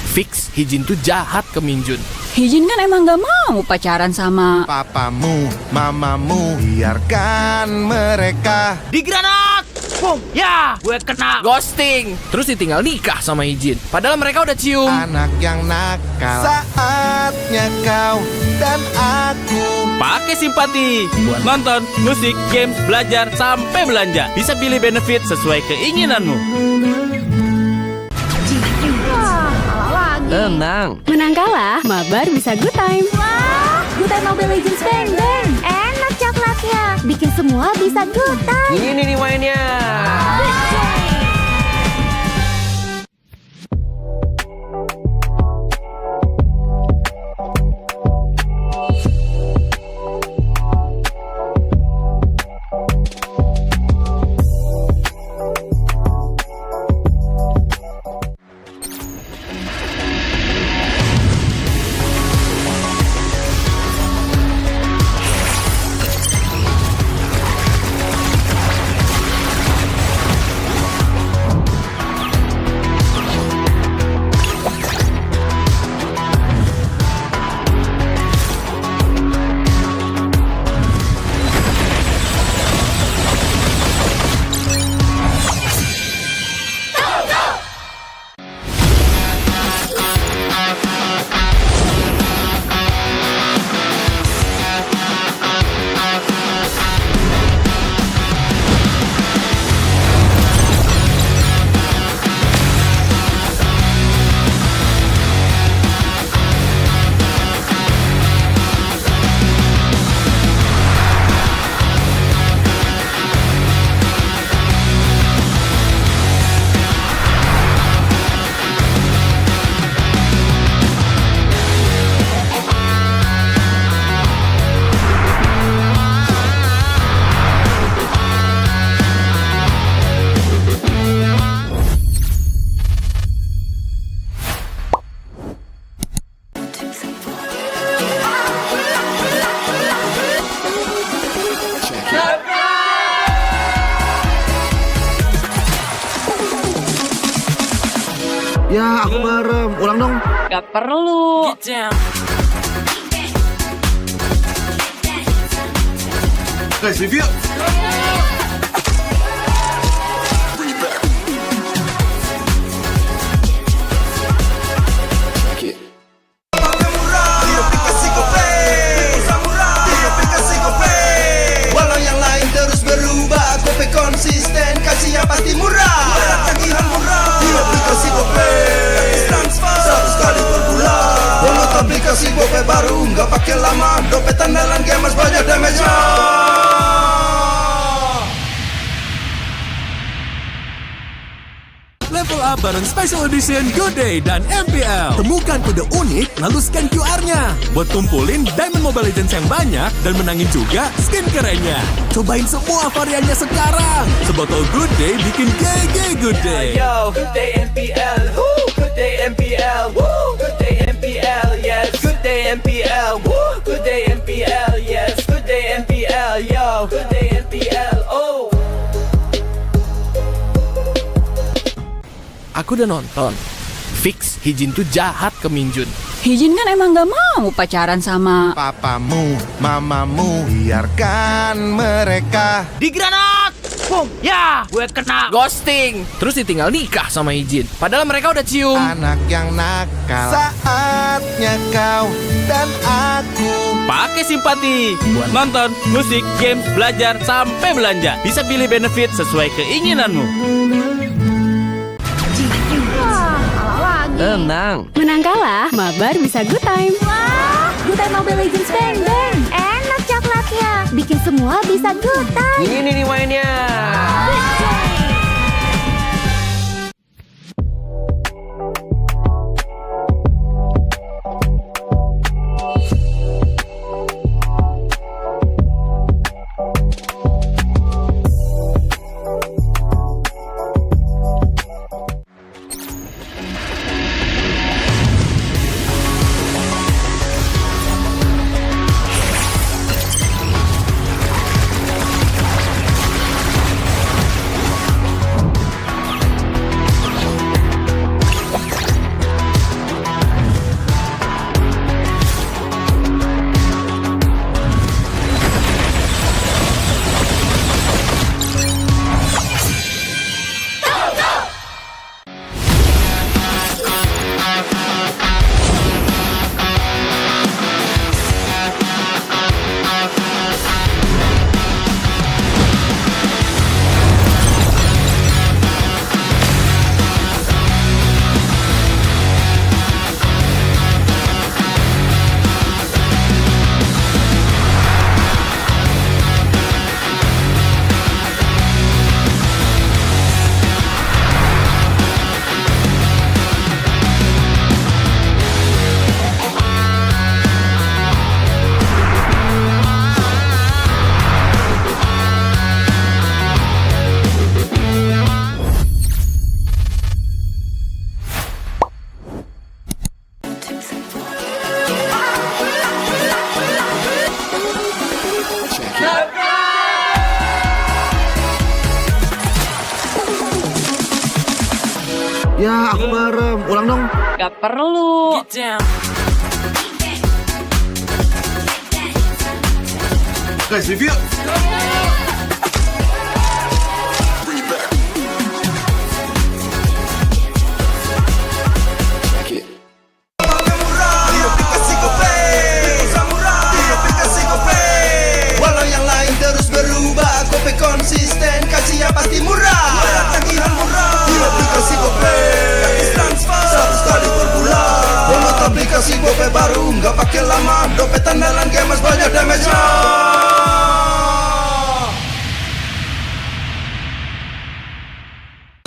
Fix Hijin tuh jahat ke Minjun. Hijin kan emang gak mau pacaran sama papamu, mamamu, biarkan mereka di granat. Boom, ya, gue kena ghosting. Terus ditinggal nikah sama Hijin. Padahal mereka udah cium. anak yang nakal. Saatnya kau dan aku Pakai simpati buat nonton, musik, games, belajar, sampai belanja. Bisa pilih benefit sesuai keinginanmu. Tenang. Menang kalah, mabar bisa good time. Wah, good time Mobile Legends Bang Bang. Enak coklatnya, bikin semua bisa good time. Ini nih mainnya. Ya, aku merem. Ulang dong. Gak perlu. Guys, review. Walau yang lain terus berubah, Gope konsisten, kasih yang pasti murah. Bayar tagihan murah di aplikasi Gope, gratis transfer 100 kali per bulan. Download aplikasi Gope baru, nggak pakai lama. Dompet andalan gamers banyak damage-nya. Level up bareng Special Edition Good Day dan MPL. Temukan kode unik, lalu scan QR-nya. Buat kumpulin Diamond Mobile Legends yang banyak dan menangin juga skin kerennya. Cobain semua variannya sekarang. Sebotol Good Day bikin GG Good Day. Yo, good day MPL, woo, good day MPL, woo, good day MPL, yes, good day MPL, woo, good day MPL, yes, good day MPL, yo, good day MPL, oh. Aku udah nonton. Fix Hijin tuh jahat ke Minjun. Hijin kan emang gak mau pacaran sama papamu, mamamu, biarkan mereka di granat. Boom, ya, gue kena ghosting. Terus ditinggal nikah sama Hijin. Padahal mereka udah cium. anak yang nakal. Saatnya kau dan aku Pakai simpati buat nonton, musik, games, belajar, sampai belanja. Bisa pilih benefit sesuai keinginanmu. Tenang. Menang kalah, mabar bisa good time. Wah, good time Mobile Legends Bang Bang. Enak coklatnya, bikin semua bisa good time. Ini nih mainnya. Ya, aku merem. Ulang dong. Gak perlu. Guys, review. Walau yang lain terus berubah, kopi konsisten, kasihnya pasti murah. Bayar tagihan murah di aplikasi GoPay, gratis transfer 100 kali per bulan. Download aplikasi GoPay baru, nggak pakai lama. Dompet andalan gamers banyak damage-nya.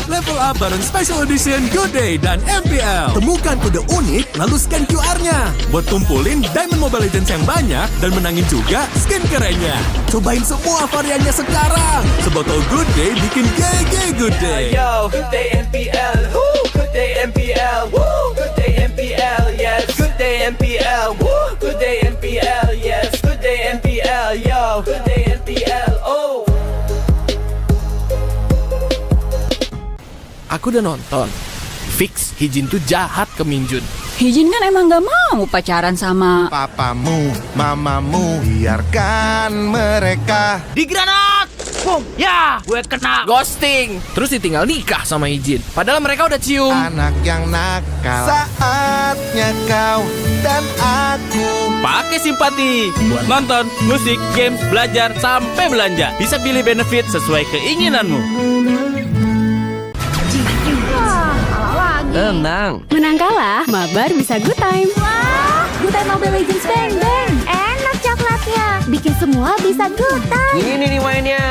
Level up bareng Special Edition Good Day dan MPL. Temukan kode unik, lalu scan QR-nya. Buat kumpulin Diamond Mobile Legends yang banyak dan menangin juga skin kerennya. Cobain semua variannya sekarang. Sebotol Good Day bikin GG Good Day. Yo, Good Day MPL, woo, Good Day MPL, woo, Good Day MPL, yes, Good Day MPL, woo, Good Day MPL, yes, Good Day MPL, yo, Good Day MPL, oh. Aku udah nonton. Fix, Hijin tuh jahat ke Minjun. Hijin kan emang gak mau pacaran sama Papamu, mamamu, biarkan mereka. Di granat! Boom! Ya! Gue kena ghosting. Terus ditinggal nikah sama Hijin. Padahal mereka udah cium. Anak yang nakal. Saatnya kau dan aku Pakai simpati buat nonton, musik, games, belajar, sampai belanja. Bisa pilih benefit sesuai keinginanmu. Tenang. Menang kalah, mabar bisa good time. Wah, good time Mobile Legends Bang Bang. Enak coklatnya, bikin semua bisa good time. Ini nih mainnya.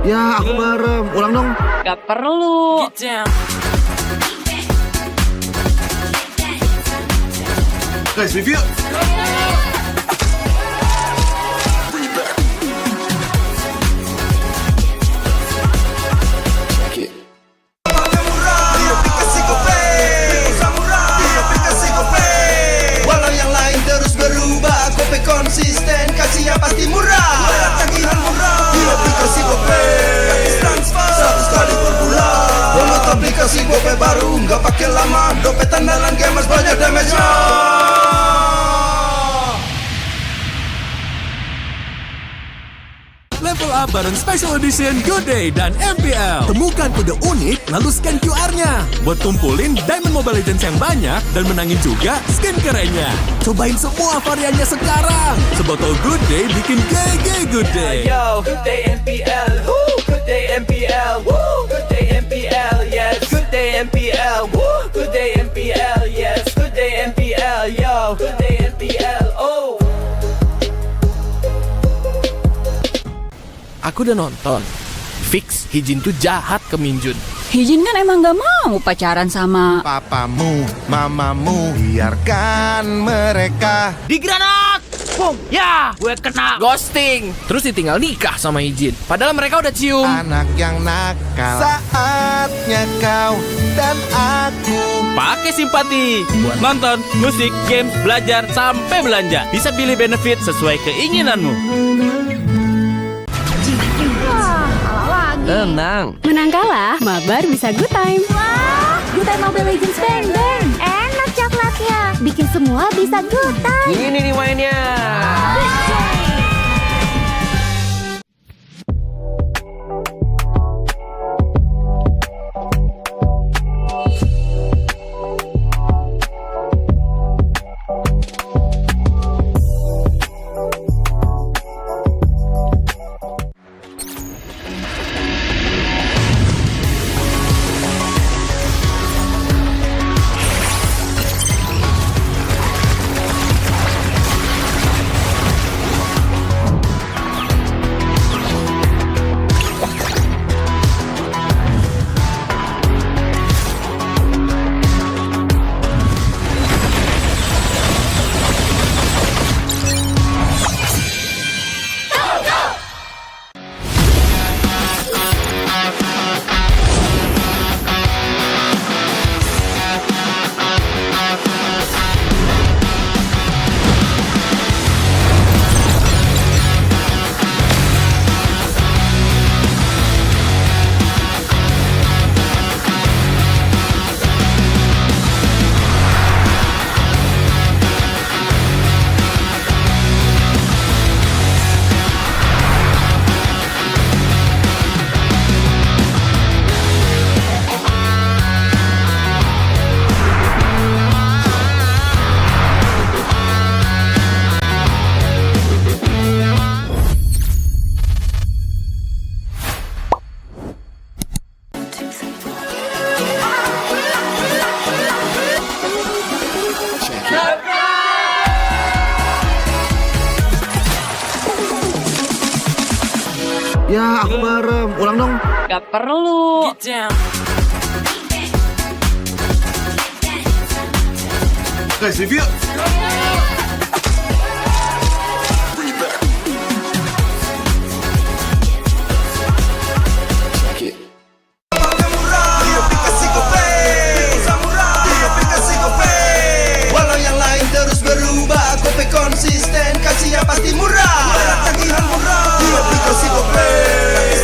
Ya, aku merem. Ulang dong. Gak perlu. Guys, review. Walau yang lain terus berubah, kopi konsisten, kasihnya pasti murah. Bayar tagihan murah di aplikasi GoPay, gratis transfer 100 kali per bulan. Download aplikasi GoPay baru, nggak pakai lama. Dompet andalan gamers banyak damage-nya. Level up bareng Special Edition Good Day dan MPL. Temukan kode unik, lalu scan QR-nya. Buat kumpulin Diamond Mobile Legends yang banyak dan menangin juga skin kerennya. Cobain semua variannya sekarang. Sebotol Good Day bikin GG Good Day. Yo, Good Day MPL, woo, Good Day MPL, woo, Good Day MPL, yes, Good Day MPL, woo, Good Day MPL, yes, Good Day MPL, yo, Good Day MPL, oh. Aku udah nonton. Fix Hijin tuh jahat ke Minjun. Hijin kan emang gak mau pacaran sama Papamu, mamamu, biarkan mereka. Di granat! Boom! Ya, gue kena ghosting. Terus ditinggal nikah sama Hijin. Padahal mereka udah cium. Anak yang nakal. Saatnya kau dan aku. Pakai simpati buat nonton, musik, games, belajar, sampai belanja. Bisa pilih benefit sesuai keinginanmu. Tenang. Menang kalah, mabar bisa good time. Wah, good time Mobile Legends Bang Bang. Enak coklatnya, bikin semua bisa good time. Ini nih mainnya. Ya, aku bareng. Ulang dong. Gak perlu. Guys, review. Walau yang lain terus berubah, Gope konsisten, kasihnya pasti murah. Tagihan murah di aplikasi Gope,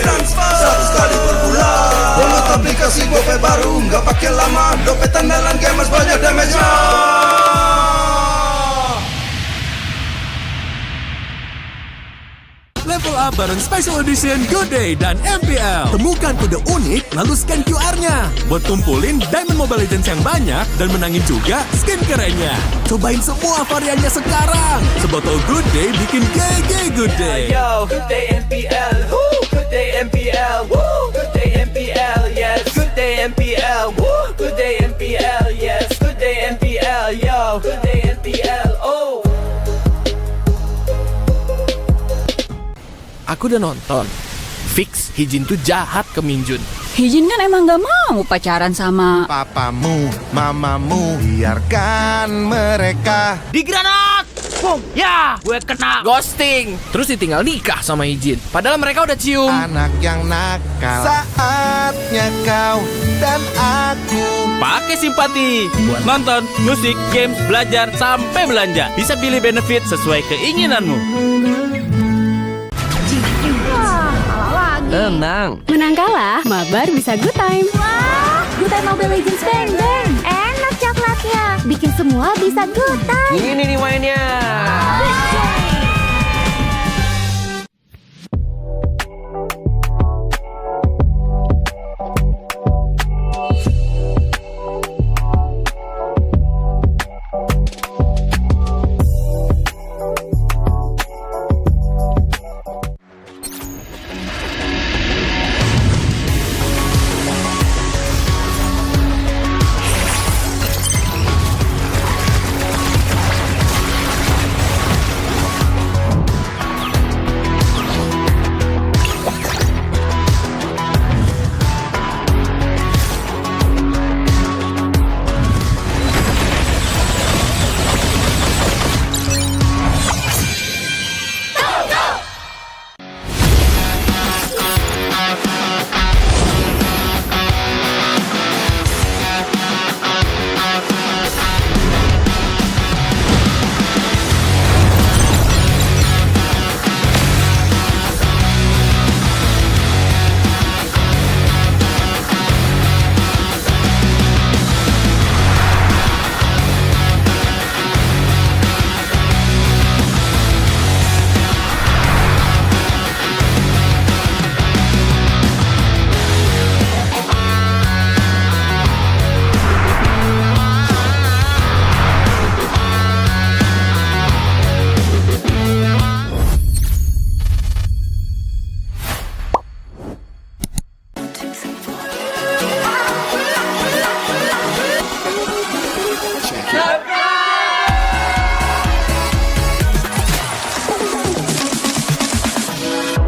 transfer 100 kali per bulan. Download aplikasi Gope baru, nggak pakai lama. Dompet andalan gamers banyak damage-nya. Level up bareng Special Edition Good Day dan MPL. Temukan kode unik, lalu scan QR-nya. Buat kumpulin Diamond Mobile Legends yang banyak dan menangin juga skin kerennya. Cobain semua variannya sekarang. Sebotol Good Day bikin GG Good Day. Yo, good day MPL, woo, good day MPL, woo, good day MPL, yes, good day MPL, woo, good day MPL, yes, good day MPL, yo, good day MPL, oh. Aku udah nonton. Fix Hijin tuh jahat ke Minjun. Hijin kan emang gak mau pacaran sama Papamu, mamamu, biarkan mereka. Di granat! Boom! Ya, gue kena ghosting. Terus ditinggal nikah sama Hijin. Padahal mereka udah cium. Anak yang nakal. Saatnya kau dan aku. Pakai simpati buat nonton, musik, games, belajar, sampai belanja. Bisa pilih benefit sesuai keinginanmu. Tenang. Menang kalah, mabar bisa good time. Wah, good time Mobile Legends Bang Bang. Enak coklatnya, bikin semua bisa good time. Ini nih mainnya.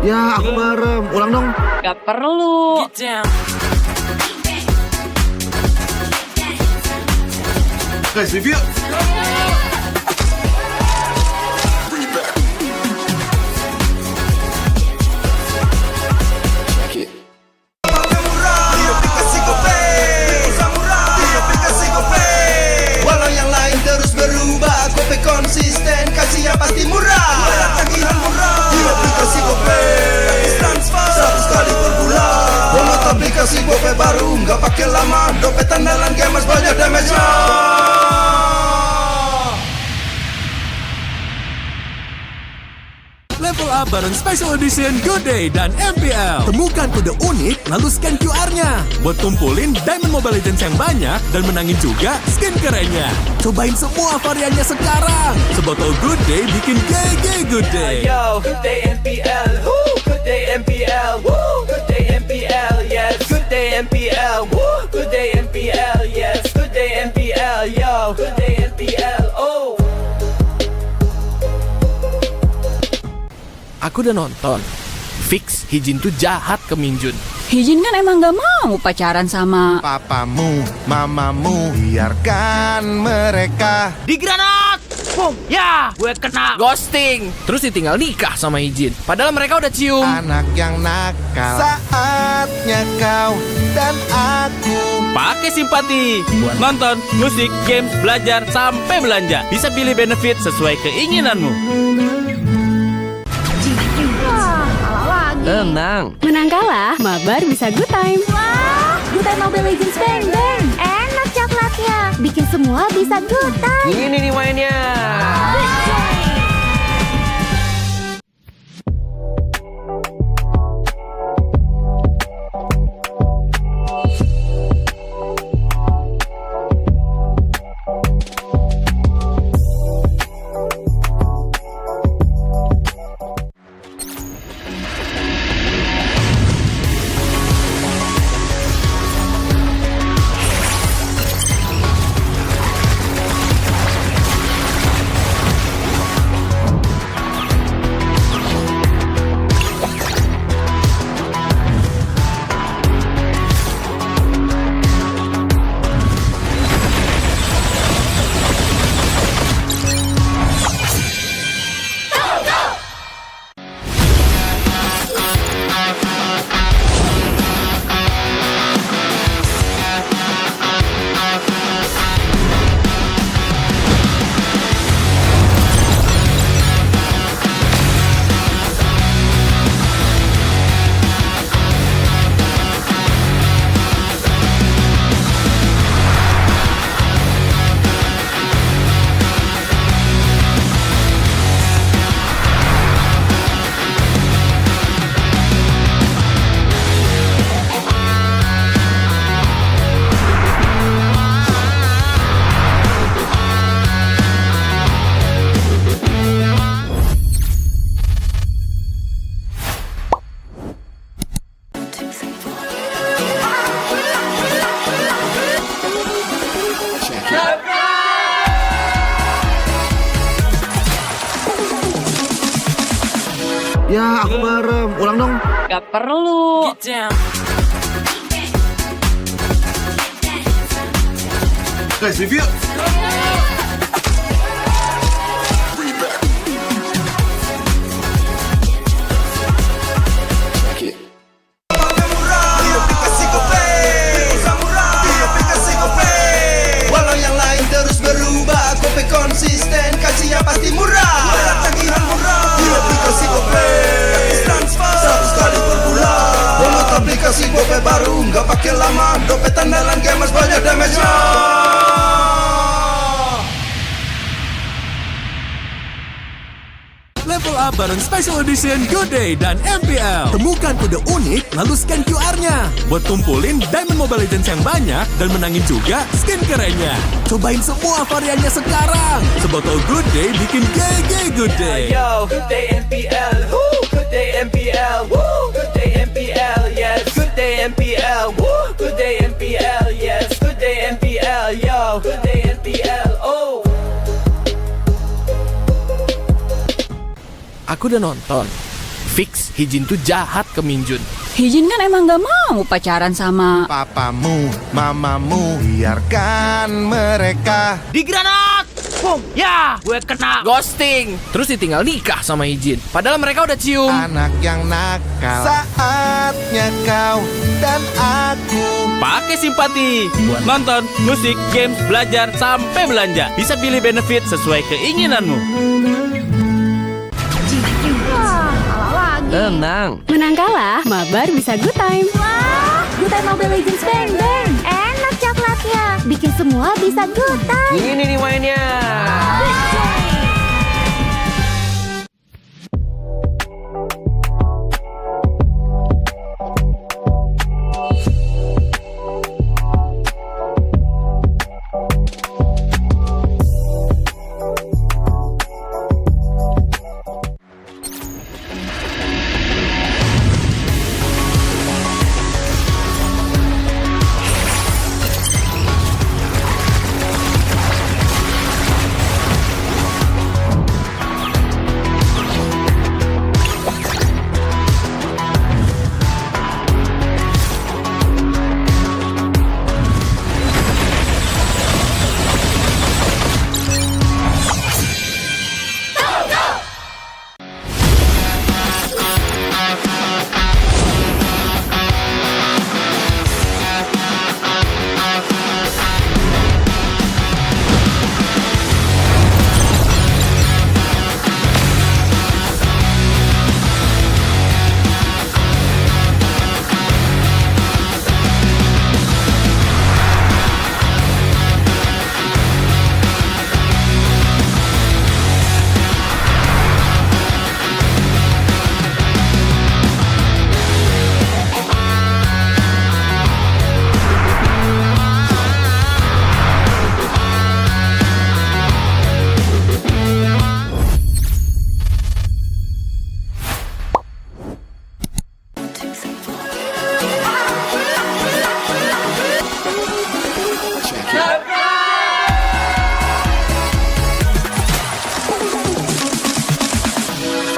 Ya, aku merem. Ulang dong. Gak perlu. Guys, review. Walau yang lain terus berubah, Gope konsisten, kasih yang pasti murah. Bayar tagihan murah di aplikasi Gope, gratis transfer 100 kali per bulan. Download aplikasi Gope baru, nggak pakai lama. Dompet andalan gamers banyak damage-nya. Level up bareng Special Edition Good Day dan MPL. Temukan kode unik lalu scan QR-nya. Buat kumpulin Diamond Mobile Legends yang banyak dan menangin juga skin kerennya. Cobain semua variannya sekarang. Sebotol Good Day bikin GG Good Day. Yo, Good Day MPL, woo, Good Day MPL, woo, Good Day MPL, yes, Good Day MPL, woo, Good Day MPL, yes, Good Day MPL, yo, Good Day MPL, oh. Aku udah nonton. Fix Hijin tuh jahat ke Minjun. Hijin kan emang gak mau pacaran sama Papamu, mamamu, biarkan mereka. Di granat! Boom! Ya! Gue kena ghosting. Terus ditinggal nikah sama Hijin. Padahal mereka udah cium. Anak yang nakal. Saatnya kau dan aku Pakai simpati buat nonton, musik, games, belajar, sampai belanja. Bisa pilih benefit sesuai keinginanmu. Tenang. Menang kalah, mabar bisa good time. Wah, good time Mobile Legends Bang Bang. Enak coklatnya, bikin semua bisa good time. Ini nih mainnya. Ya, aku merem. Ulang dong. Gak perlu. Guys, review. Walau yang lain terus berubah, Gope konsisten, kasih yang pasti murah. Bayar tagihan murah di aplikasi Gope, gratis transfer 100 kali per bulan. Download aplikasi Gope baru, nggak pakai lama. Dompet andalan gamers banyak damage-nya. Level up bareng Special Edition Good Day dan MPL. Temukan kode unik lalu scan QR-nya. Buat kumpulin Diamond Mobile Legends yang banyak dan menangin juga skin kerennya. Cobain semua variannya sekarang. Sebotol Good Day bikin GG Good Day. Yo, Good Day MPL, woo, Good Day MPL, woo, Good Day MPL, yes, Good Day MPL, woo, Good Day MPL, yes, Good Day MPL, yo, Good Day MPL, oh. Aku udah nonton. Fix Hijin tuh jahat ke Minjun. Hijin kan emang gak mau pacaran sama papamu, mamamu, biarkan mereka. Di granat! Boom! Ya, gue kena ghosting. Terus ditinggal nikah sama Hijin. Padahal mereka udah cium. Anak yang nakal, saatnya kau dan aku Pakai simpati buat nonton, musik, games, belajar, sampai belanja. Bisa pilih benefit sesuai keinginanmu. Tenang. Menang kalah, mabar bisa good time. Wah, good time Mobile Legends bang bang. Enak coklatnya, bikin semua bisa good time. Ini nih mainnya.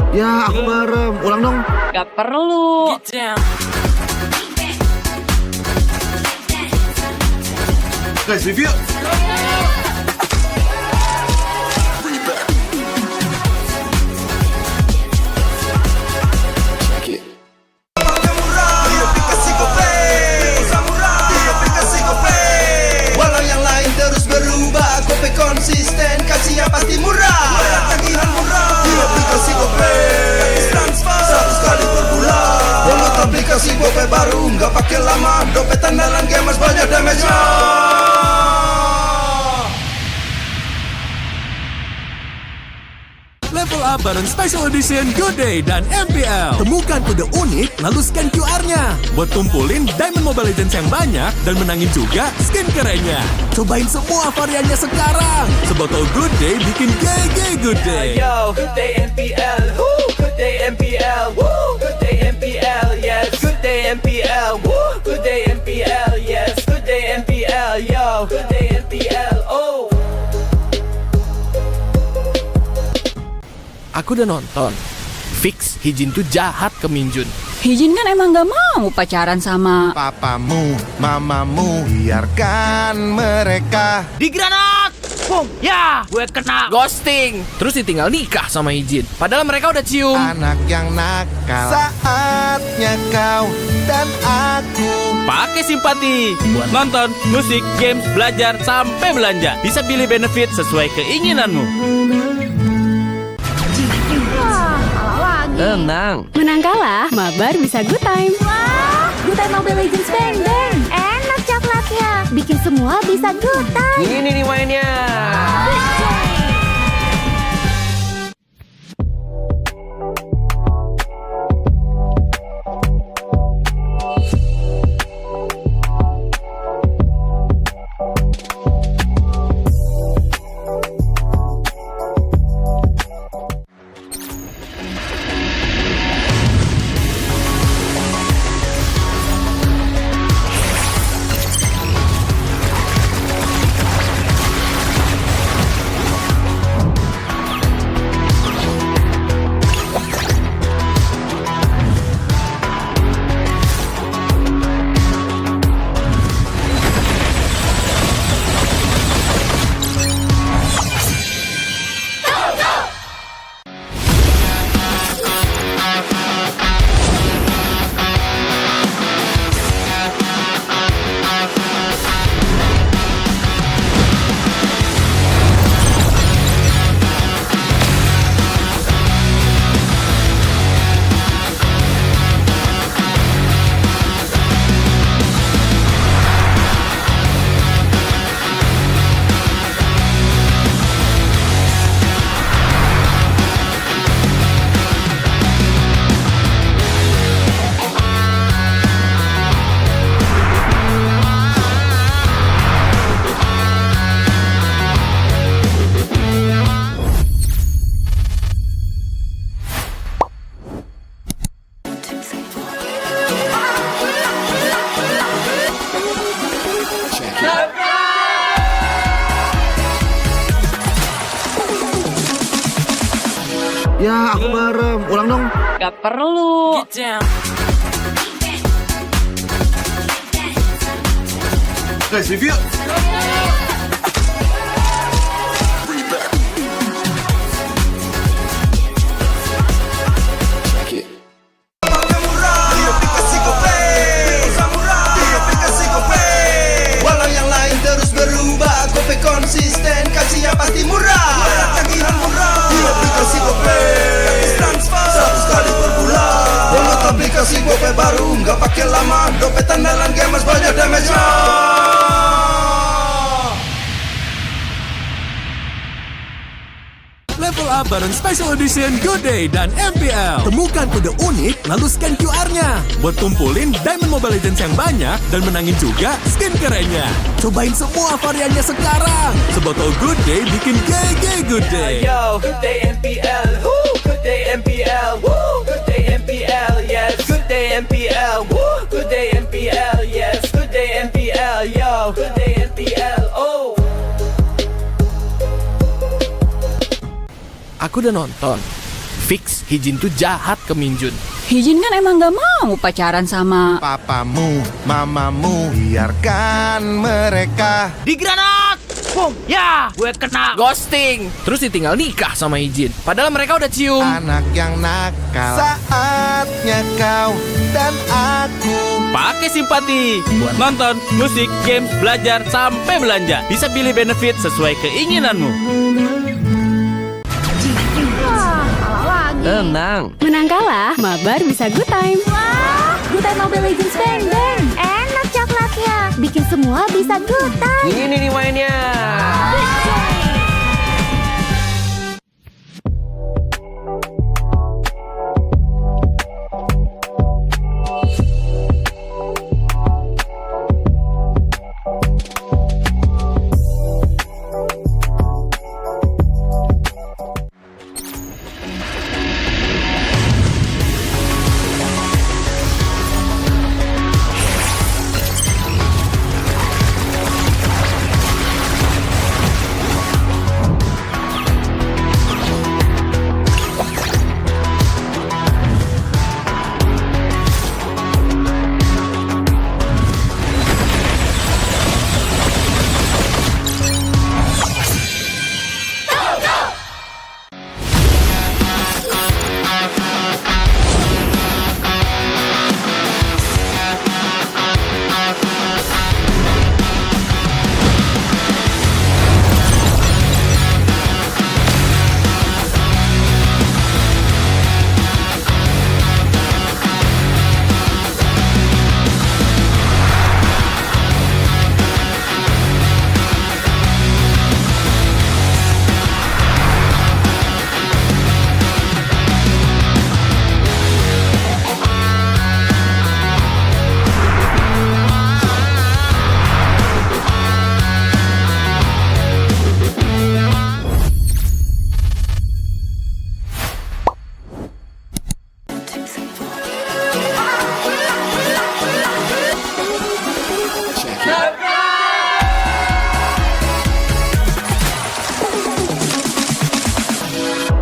Ya, aku merem. Ulang dong. Gak perlu. Guys, review. Walau yang lain terus berubah, Gope konsisten, kasih yang pasti murah. Bayar tagihan murah di aplikasi Gope, gratis transfer 100 kali per bulan. Download aplikasi Gope baru, nggak pakai lama. Dompet andalan gamers banyak damage-nya. Level up bareng Special Edition Good Day dan MPL. Temukan kode unik lalu scan QR-nya. Buat kumpulin Diamond Mobile Legends yang banyak dan menangin juga skin kerennya. Cobain semua variannya sekarang. Sebotol Good Day bikin GG Good Day. Yo, good day MPL, woo, good day MPL, woo, good day MPL, yes, good day MPL, woo, good day MPL, yes, good day MPL, yo, good day MPL, oh. Aku udah nonton. Fix Hijin tuh jahat ke Minjun. Hijin kan emang gak mau pacaran sama papamu, mamamu, biarkan mereka. Di granat! Boom! Ya, gue kena ghosting. Terus ditinggal nikah sama Hijin. Padahal mereka udah cium. Anak yang nakal, saatnya kau dan aku. Pakai simpati buat nonton, musik, games, belajar, sampai belanja. Bisa pilih benefit sesuai keinginanmu. Tenang. Menang kalah, mabar bisa good time. Wah, good time Mobile Legends bang bang. Enak coklatnya, bikin semua bisa good time. Ini nih mainnya. Ya, aku bareng. Ulang dong. Gak perlu. Guys, review. Walau yang lain terus berubah, gope konsisten, kasihnya pasti murah. Tagihan murah di aplikasi gope, transfer 100 kali per bulan. Download aplikasi gope baru, nggak pakai lama. Dompet andalan gamers banyak damage-nya. Level up bareng Special Edition Good Day dan MPL. Temukan kode unik, lalu scan QR-nya. Buat kumpulin Diamond Mobile Legends yang banyak dan menangin juga skin kerennya. Cobain semua variannya sekarang. Sebotol Good Day bikin GG Good Day. Yo, good day MPL, woo, good day MPL, woo, good day MPL, yes, good day MPL, woo, good day MPL, yes, good day MPL, yo, good day MPL, oh. Aku udah nonton. Fix Hijin tuh jahat ke Minjun. Hijin kan emang gak mau pacaran sama Papamu, mamamu, biarkan mereka. Di granat! Boom! Ya! Gue kena ghosting. Terus ditinggal nikah sama Hijin. Padahal mereka udah cium. Anak yang nakal. Saatnya kau dan aku. Pakai simpati buat nonton, musik, games, belajar, sampai belanja. Bisa pilih benefit sesuai keinginanmu. Tenang. Menang kalah, mabar bisa good time. Wah, good time Mobile Legends bang bang. Enak coklatnya, bikin semua bisa good time. Ini nih mainnya.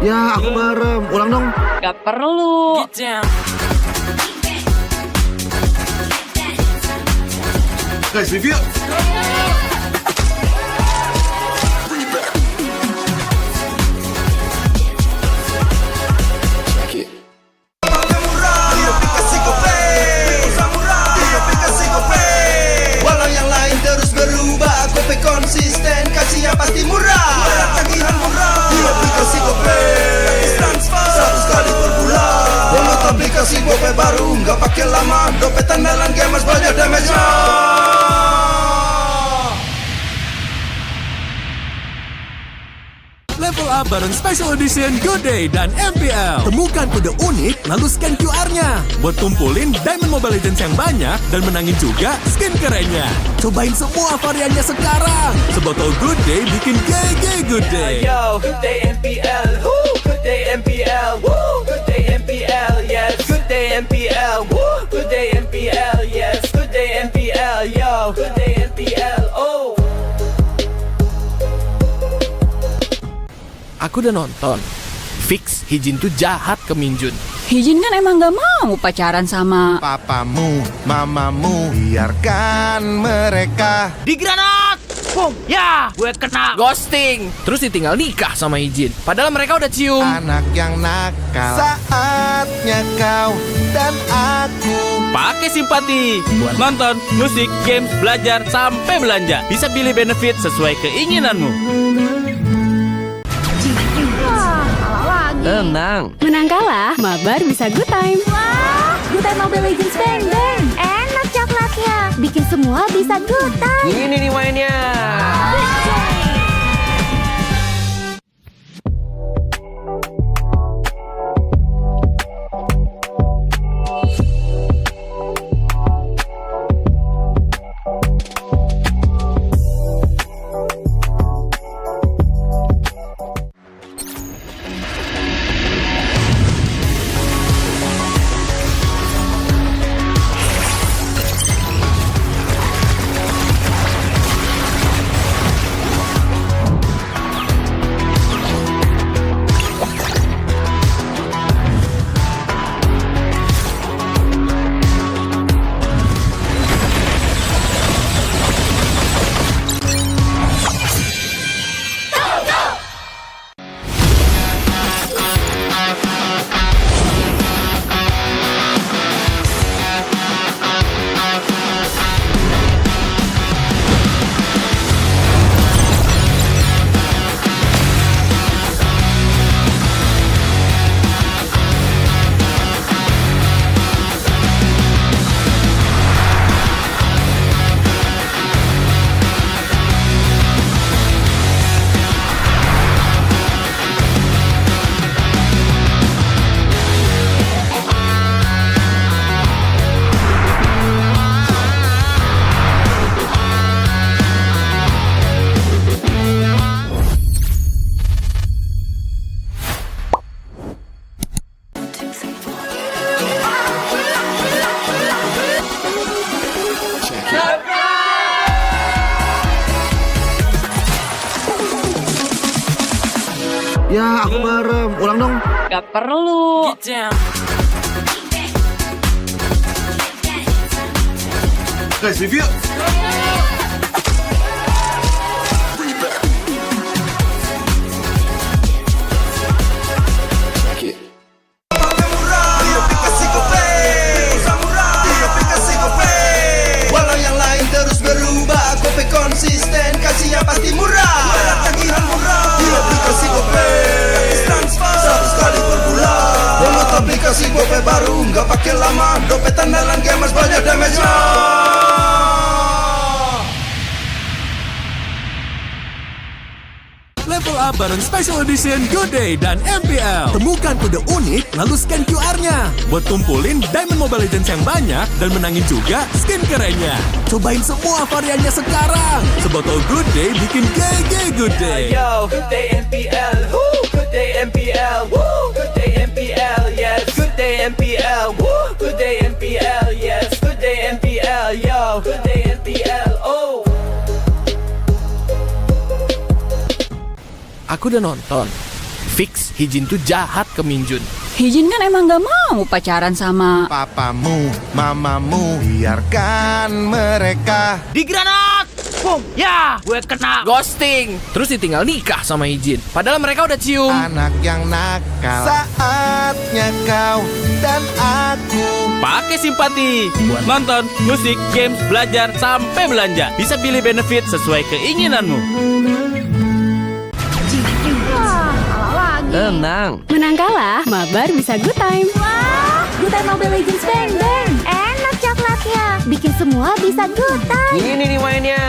Ya, aku bareng. Ulang dong. Gak perlu. Guys, review. Walau yang lain terus berubah, gope konsisten, kasihnya pasti murah. Tagihan murah di aplikasi gope, transfer 100 kali per bulan. Download aplikasi gope baru, nggak pakai lama. Dompet andalan gamers banyak damage-nya. Level up bareng Special Edition Good Day dan MPL. Temukan kode unik, lalu scan QR-nya. Buat kumpulin Diamond Mobile Legends yang banyak dan menangin juga skin kerennya. Cobain semua variannya sekarang. Sebotol Good Day bikin GG Good Day. Yo, good day MPL, woo, good day MPL, woo, good day MPL, yes, good day MPL, woo, good day MPL, yes, good day MPL, yo, good day MPL, oh. Aku udah nonton. Fix Hijin tuh jahat ke Minjun. Hijin kan emang gak mau pacaran sama Papamu, mamamu, biarkan mereka. Di granat! Boom! Ya, gue kena ghosting. Terus ditinggal nikah sama Hijin. Padahal mereka udah cium. Anak yang nakal. Saatnya kau dan aku. Pakai simpati buat nonton, musik, games, belajar, sampai belanja. Bisa pilih benefit sesuai keinginanmu. Tenang. Menang kalah, mabar bisa good time. Wah, good time Mobile Legends Bang Bang. Enak coklatnya, bikin semua bisa good time. Ini nih mainnya. Ya, aku merem. Ulang dong. Gak perlu. Guys, review. Walau yang lain terus berubah, Gope konsisten, kasihnya pasti murah. Tagihan murah di aplikasi Gope, gratis transfer 100 kali per bulan. Download aplikasi Gope baru, nggak pakai lama. Dompet andalan gamers banyak damage-nya. Level up bareng Special Edition Good Day dan MPL. Temukan kode unik, lalu scan QR-nya. Buat kumpulin Diamond Mobile Legends yang banyak dan menangin juga skin kerennya. Cobain semua variannya sekarang. Sebotol Good Day bikin GG Good Day. Yo, good day MPL, woo, good day MPL, woo, good day MPL, yes, good day MPL, woo, good day MPL, yes, good day MPL, yo, good day MPL, oh. Aku udah nonton. Fix Hijin tuh jahat ke Minjun. Hijin kan emang gak mau pacaran sama Papamu, mamamu, biarkan mereka. Di granat! Boom! Ya, gue kena ghosting. Terus ditinggal nikah sama Hijin. Padahal mereka udah cium. Anak yang nakal. Saatnya kau dan aku. Pakai simpati buat nonton, musik, games, belajar, sampai belanja. Bisa pilih benefit sesuai keinginanmu. Tenang. Menang kalah, mabar bisa good time. Wah, good time Mobile Legends Bang Bang. Enak coklatnya, bikin semua bisa good time. Ini nih mainnya.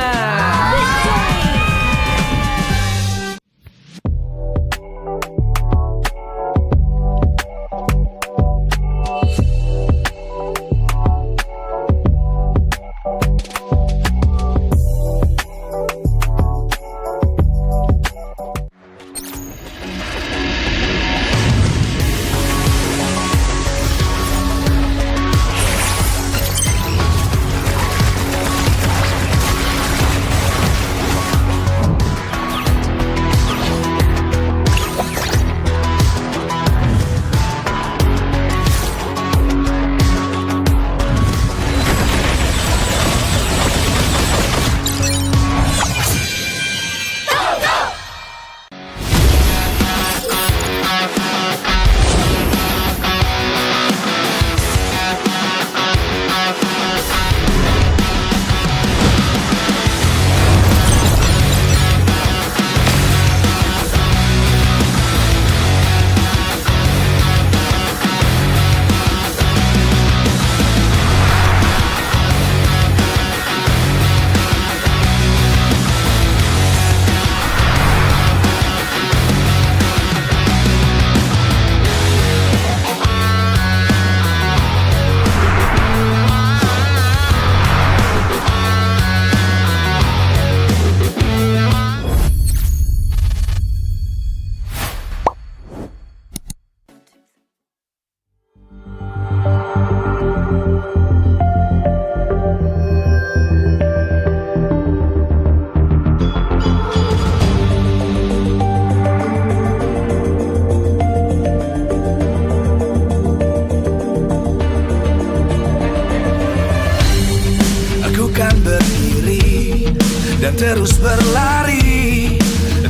dan terus berlari,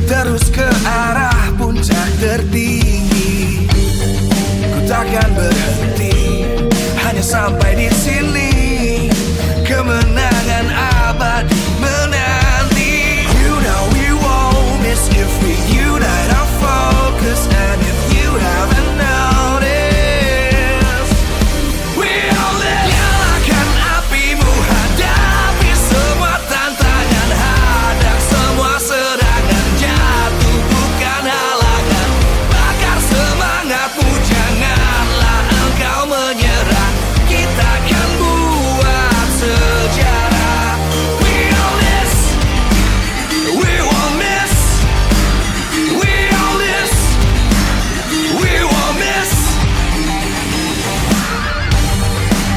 terus ke arah puncak tertinggi. Ku takkan berhenti, hanya sampai di sini. Kemenangan abadi menanti. You know we won't miss if we unite our focus. And if you haven't noticed, we all live. Nyalakan apimu, hadapi semua tantangan, hadang semua serangan, jatuh bukan halangan. Bakar semangatmu, janganlah engkau menyerah. Kita akan buat sejarah. We all this, we won't miss. We all this, we won't miss.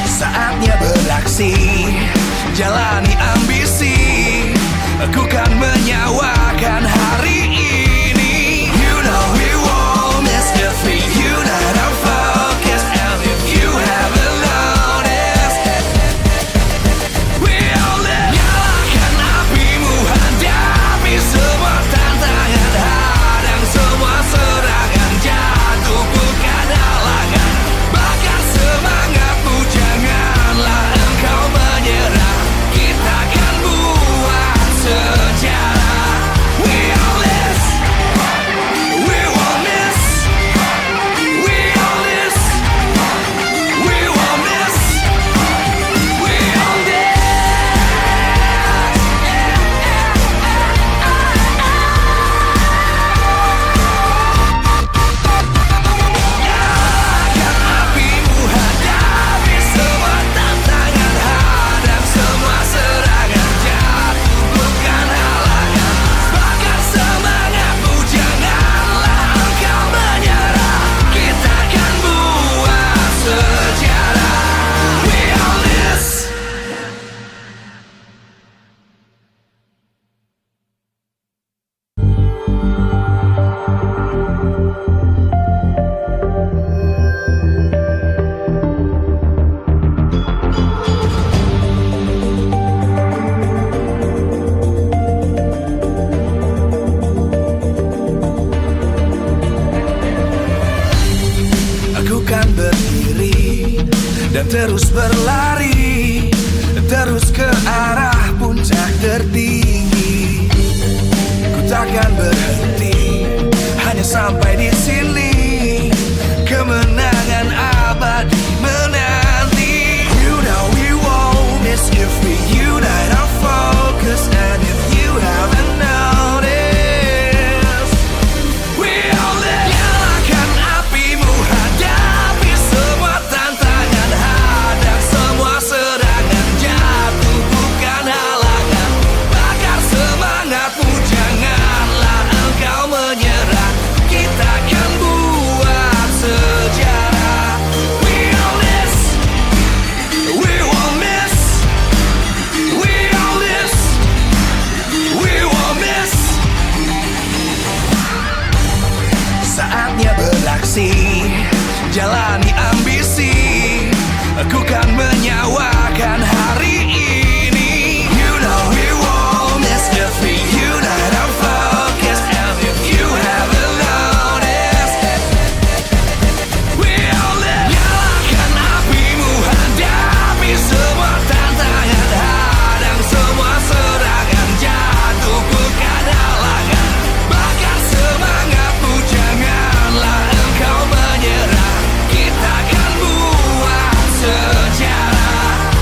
Saatnya beraksi, jalani ambisi. Aku kan menyawakan hari ini. You know we won't miss if we unite our focus. And if you haven't noticed, we all live. Nyalakan apimu, hadapi semua tantangan, hadang semua serangan, jatuh bukan halangan. Bakar semangatmu, janganlah engkau menyerah. Kita akan buat sejarah. We all this, we won't miss. We all this, we won't miss. We all this. Nyalakan apimu, hadapi semua tantangan, hadang semua serangan, jatuh bukan halangan. Bakar semangatmu, janganlah engkau menyerah. Kita akan buat sejarah. We all this. Aku kan berdiri dan terus berlari, terus ke arah puncak tertinggi. Ku takkan berhenti, hanya sampai di sini. Kemenangan abadi menanti. You know we won't miss if we unite our focus. And if you haven't noticed, we all live. Nyalakan apimu, hadapi semua tantangan, hadang semua serangan, jatuh bukan halangan. Bakar semangatmu, janganlah engkau menyerah. Kita akan buat sejarah. We all this, we won't miss. We all this, we won't miss. Saatnya beraksi, jalani ambisi. Aku kan menyawakan hari ini. You know we won't miss if we unite our focus. And if you haven't noticed, we all live. Nyalakan apimu, hadapi semua tantangan, hadang semua serangan, jatuh bukan halangan. Bakar semangatmu, janganlah engkau menyerah. Kita akan buat sejarah.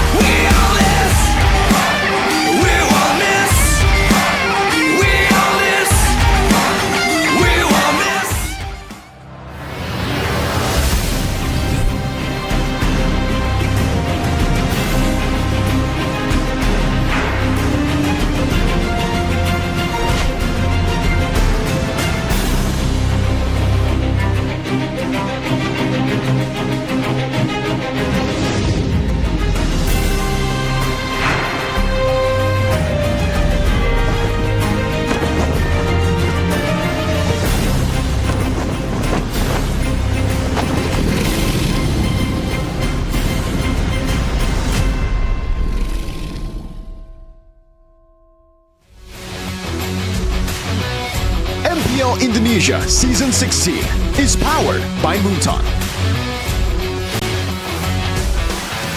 MPL Indonesia Season 16 is powered by Moonton.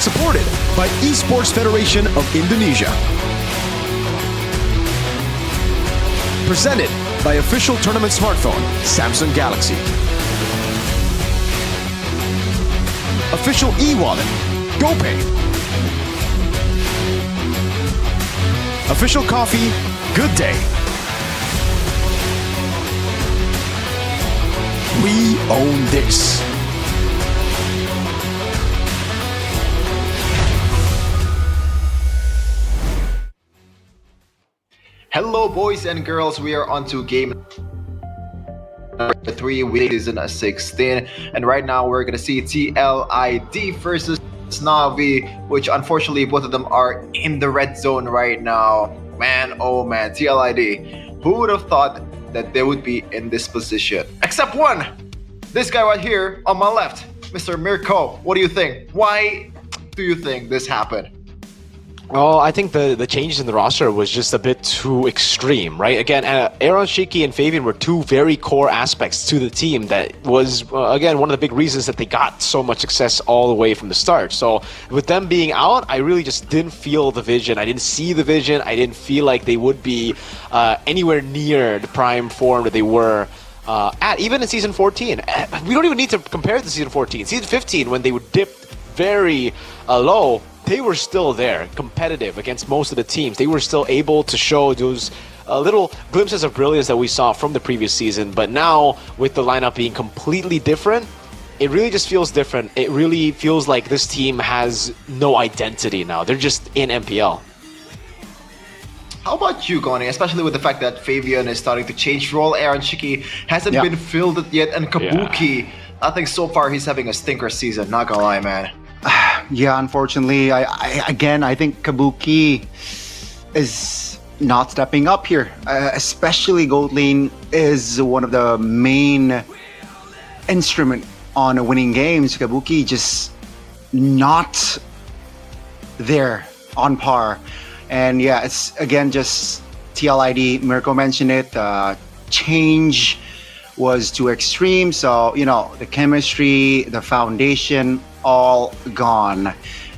Supported by Esports Federation of Indonesia. Presented by official tournament smartphone, Samsung Galaxy. Official e-wallet, GoPay. Official coffee, Good Day. We own this. Hello, boys and girls. We are on to game number 3 with season 16, and right now we're gonna see TLID versus Navi, which unfortunately both of them are in the red zone right now. Man, oh man, TLID. Who would have thought that they would be in this position? Except one, this guy right here on my left, Mr. Mirko. What do you think? Why do you think this happened? Well, I think the changes in the roster was just a bit too extreme, right? Again, Aaron, Shiki, and Fabian were two very core aspects to the team that was, again, one of the big reasons that they got so much success all the way from the start. So with them being out, I really just didn't feel the vision. I didn't see the vision. I didn't feel like they would be anywhere near the prime form that they were at, even in Season 14. We don't even need to compare it to Season 14. Season 15, when they would dip very low, they were still there, competitive against most of the teams. They were still able to show those little glimpses of brilliance that we saw from the previous season. But now, with the lineup being completely different, it really just feels different. It really feels like this team has no identity now. They're just in MPL. How about you, Goni? Especially with the fact that Fabian is starting to change role. Aaron Shiki hasn't been filled yet, and Kabuki, I think so far he's having a stinker season. Not gonna lie, man. Yeah, unfortunately, I think Kabuki is not stepping up here. Especially Gold Lane is one of the main instrument on winning games. Kabuki just not there on par. And yeah, it's again just TLID. Mirko mentioned it. Change was too extreme. So, you know, the chemistry, the foundation, all gone.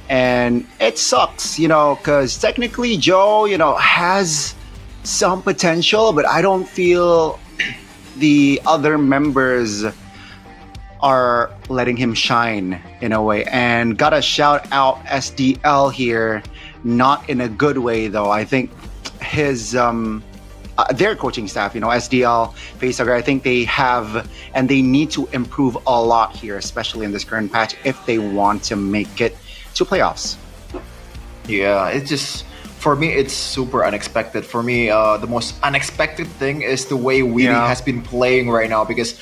And it sucks, you know, because technically Joe, you know, has some potential, but I don't feel the other members are letting him shine in a way. And gotta shout out SDL here, not in a good way though. I think his their coaching staff, you know, SDL, Facehager, I think they have and they need to improve a lot here, especially in this current patch, if they want to make it to playoffs. Yeah, it's just, for me, it's super unexpected. For me, the most unexpected thing is the way Weedy has been playing right now, because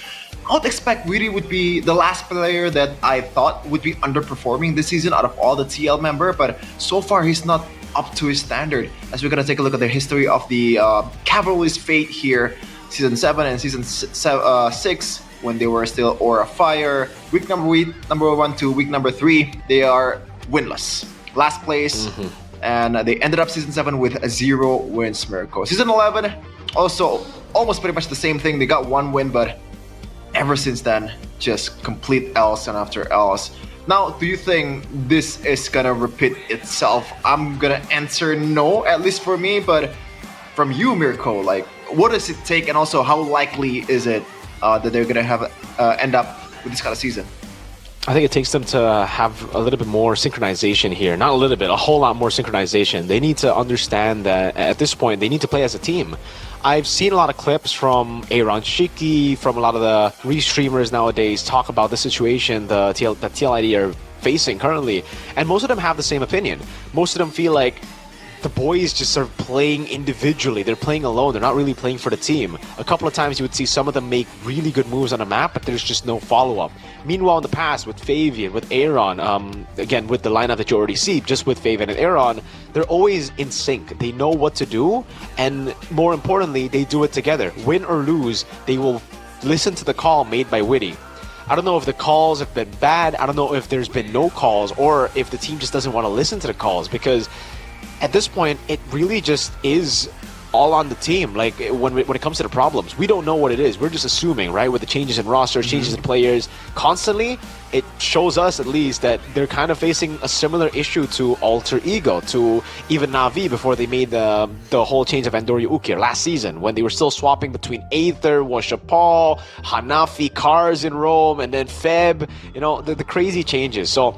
I would expect Weedy would be the last player that I thought would be underperforming this season out of all the TL member, but so far he's not up to his standard. As we're gonna take a look at the history of the Cavalry's fate here, Season 7 and Season 6, when they were still Aura Fire. Week number 1 to week number 3, they are winless. Last place, and they ended up Season 7 with 0 wins, Mirko. Season 11, also almost pretty much the same thing. They got 1 win, but ever since then, just complete L's and after L's. Now, do you think this is gonna repeat itself? I'm gonna answer no, at least for me, but from you, Mirko, like, what does it take, and also how likely is it that they're gonna have end up with this kind of season? I think it takes them to have a little bit more synchronization here. Not a little bit, a whole lot more synchronization. They need to understand that at this point, they need to play as a team. I've seen a lot of clips from Aaron Shiki, from a lot of the re-streamers nowadays talk about the situation that TLID are facing currently, and most of them have the same opinion. Most of them feel like the boys just are playing individually. They're playing alone. They're not really playing for the team. A couple of times you would see some of them make really good moves on a map, but there's just no follow-up. Meanwhile, in the past, with Fabian, with Aaron, again, with the lineup that you already see, just with Fabian and Aaron, they're always in sync. They know what to do, and more importantly, they do it together. Win or lose, they will listen to the call made by Witty. I don't know if the calls have been bad. I don't know if there's been no calls, or if the team just doesn't want to listen to the calls, because at this point, it really just is all on the team. Like when it comes to the problems, we don't know what it is. We're just assuming, right? With the changes in rosters, changes in players, constantly, it shows us at least that they're kind of facing a similar issue to Alter Ego, to even Na'Vi before they made the whole change of Andorio Ukir last season, when they were still swapping between Aether, Washapal, Hanafi, Cars in Rome, and then Feb, you know, the crazy changes. So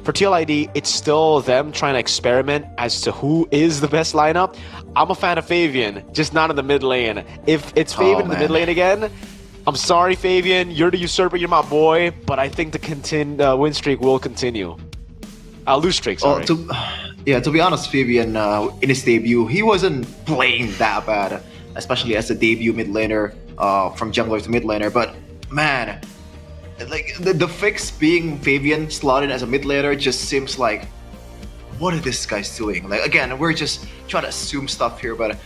for TLID, it's still them trying to experiment as to who is the best lineup. I'm a fan of Fabian, just not in the mid lane. If it's Fabian in the mid lane again, I'm sorry, Fabian. You're the usurper. You're my boy. But I think the win streak will continue. Lose streak, sorry. To be honest, Fabian, in his debut, he wasn't playing that bad, especially as a debut mid laner, from jungler to mid laner. But man, like the fix being Fabian slotted as a mid laner just seems like, what are this guys doing? Like again, we're just trying to assume stuff here, but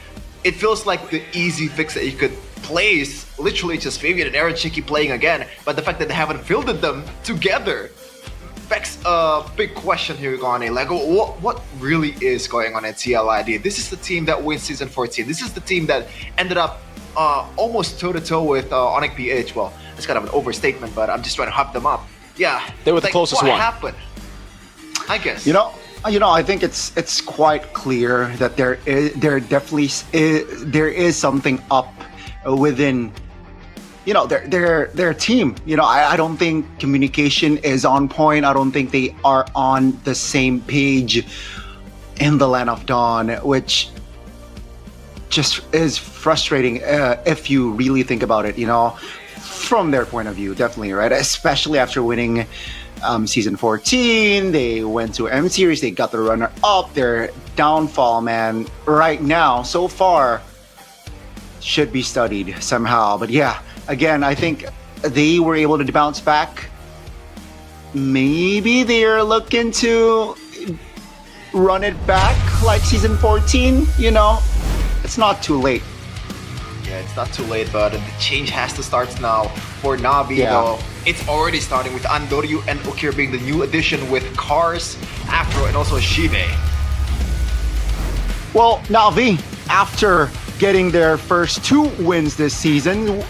it feels like the easy fix that you could play is literally just Fabian and Aaron Chicky playing again. But the fact that they haven't fielded them together begs a big question here, Gane. Like, what really is going on at TLID? This is the team that wins Season 14. This is the team that ended up almost toe-to-toe with Onyx PH. Well, it's kind of an overstatement, but I'm just trying to hype them up. Yeah, they were the closest one. What happened? I guess. You know, I think it's quite clear that there is something up within, you know, their team. You know, I don't think communication is on point. I don't think they are on the same page in the Land of Dawn, which just is frustrating if you really think about it, you know, from their point of view, definitely, right? Especially after winning Season 14, they went to M Series, they got the runner-up. Their downfall, man, right now, so far, should be studied somehow. But yeah, again, I think they were able to bounce back. Maybe they're looking to run it back like Season 14, you know? It's not too late. Yeah, it's not too late, but the change has to start now for Na'Vi. Though it's already starting with Andorio and Ukir being the new addition with Cars, Afro, and also Shive. Well, Na'Vi, after getting their first 2 wins this season,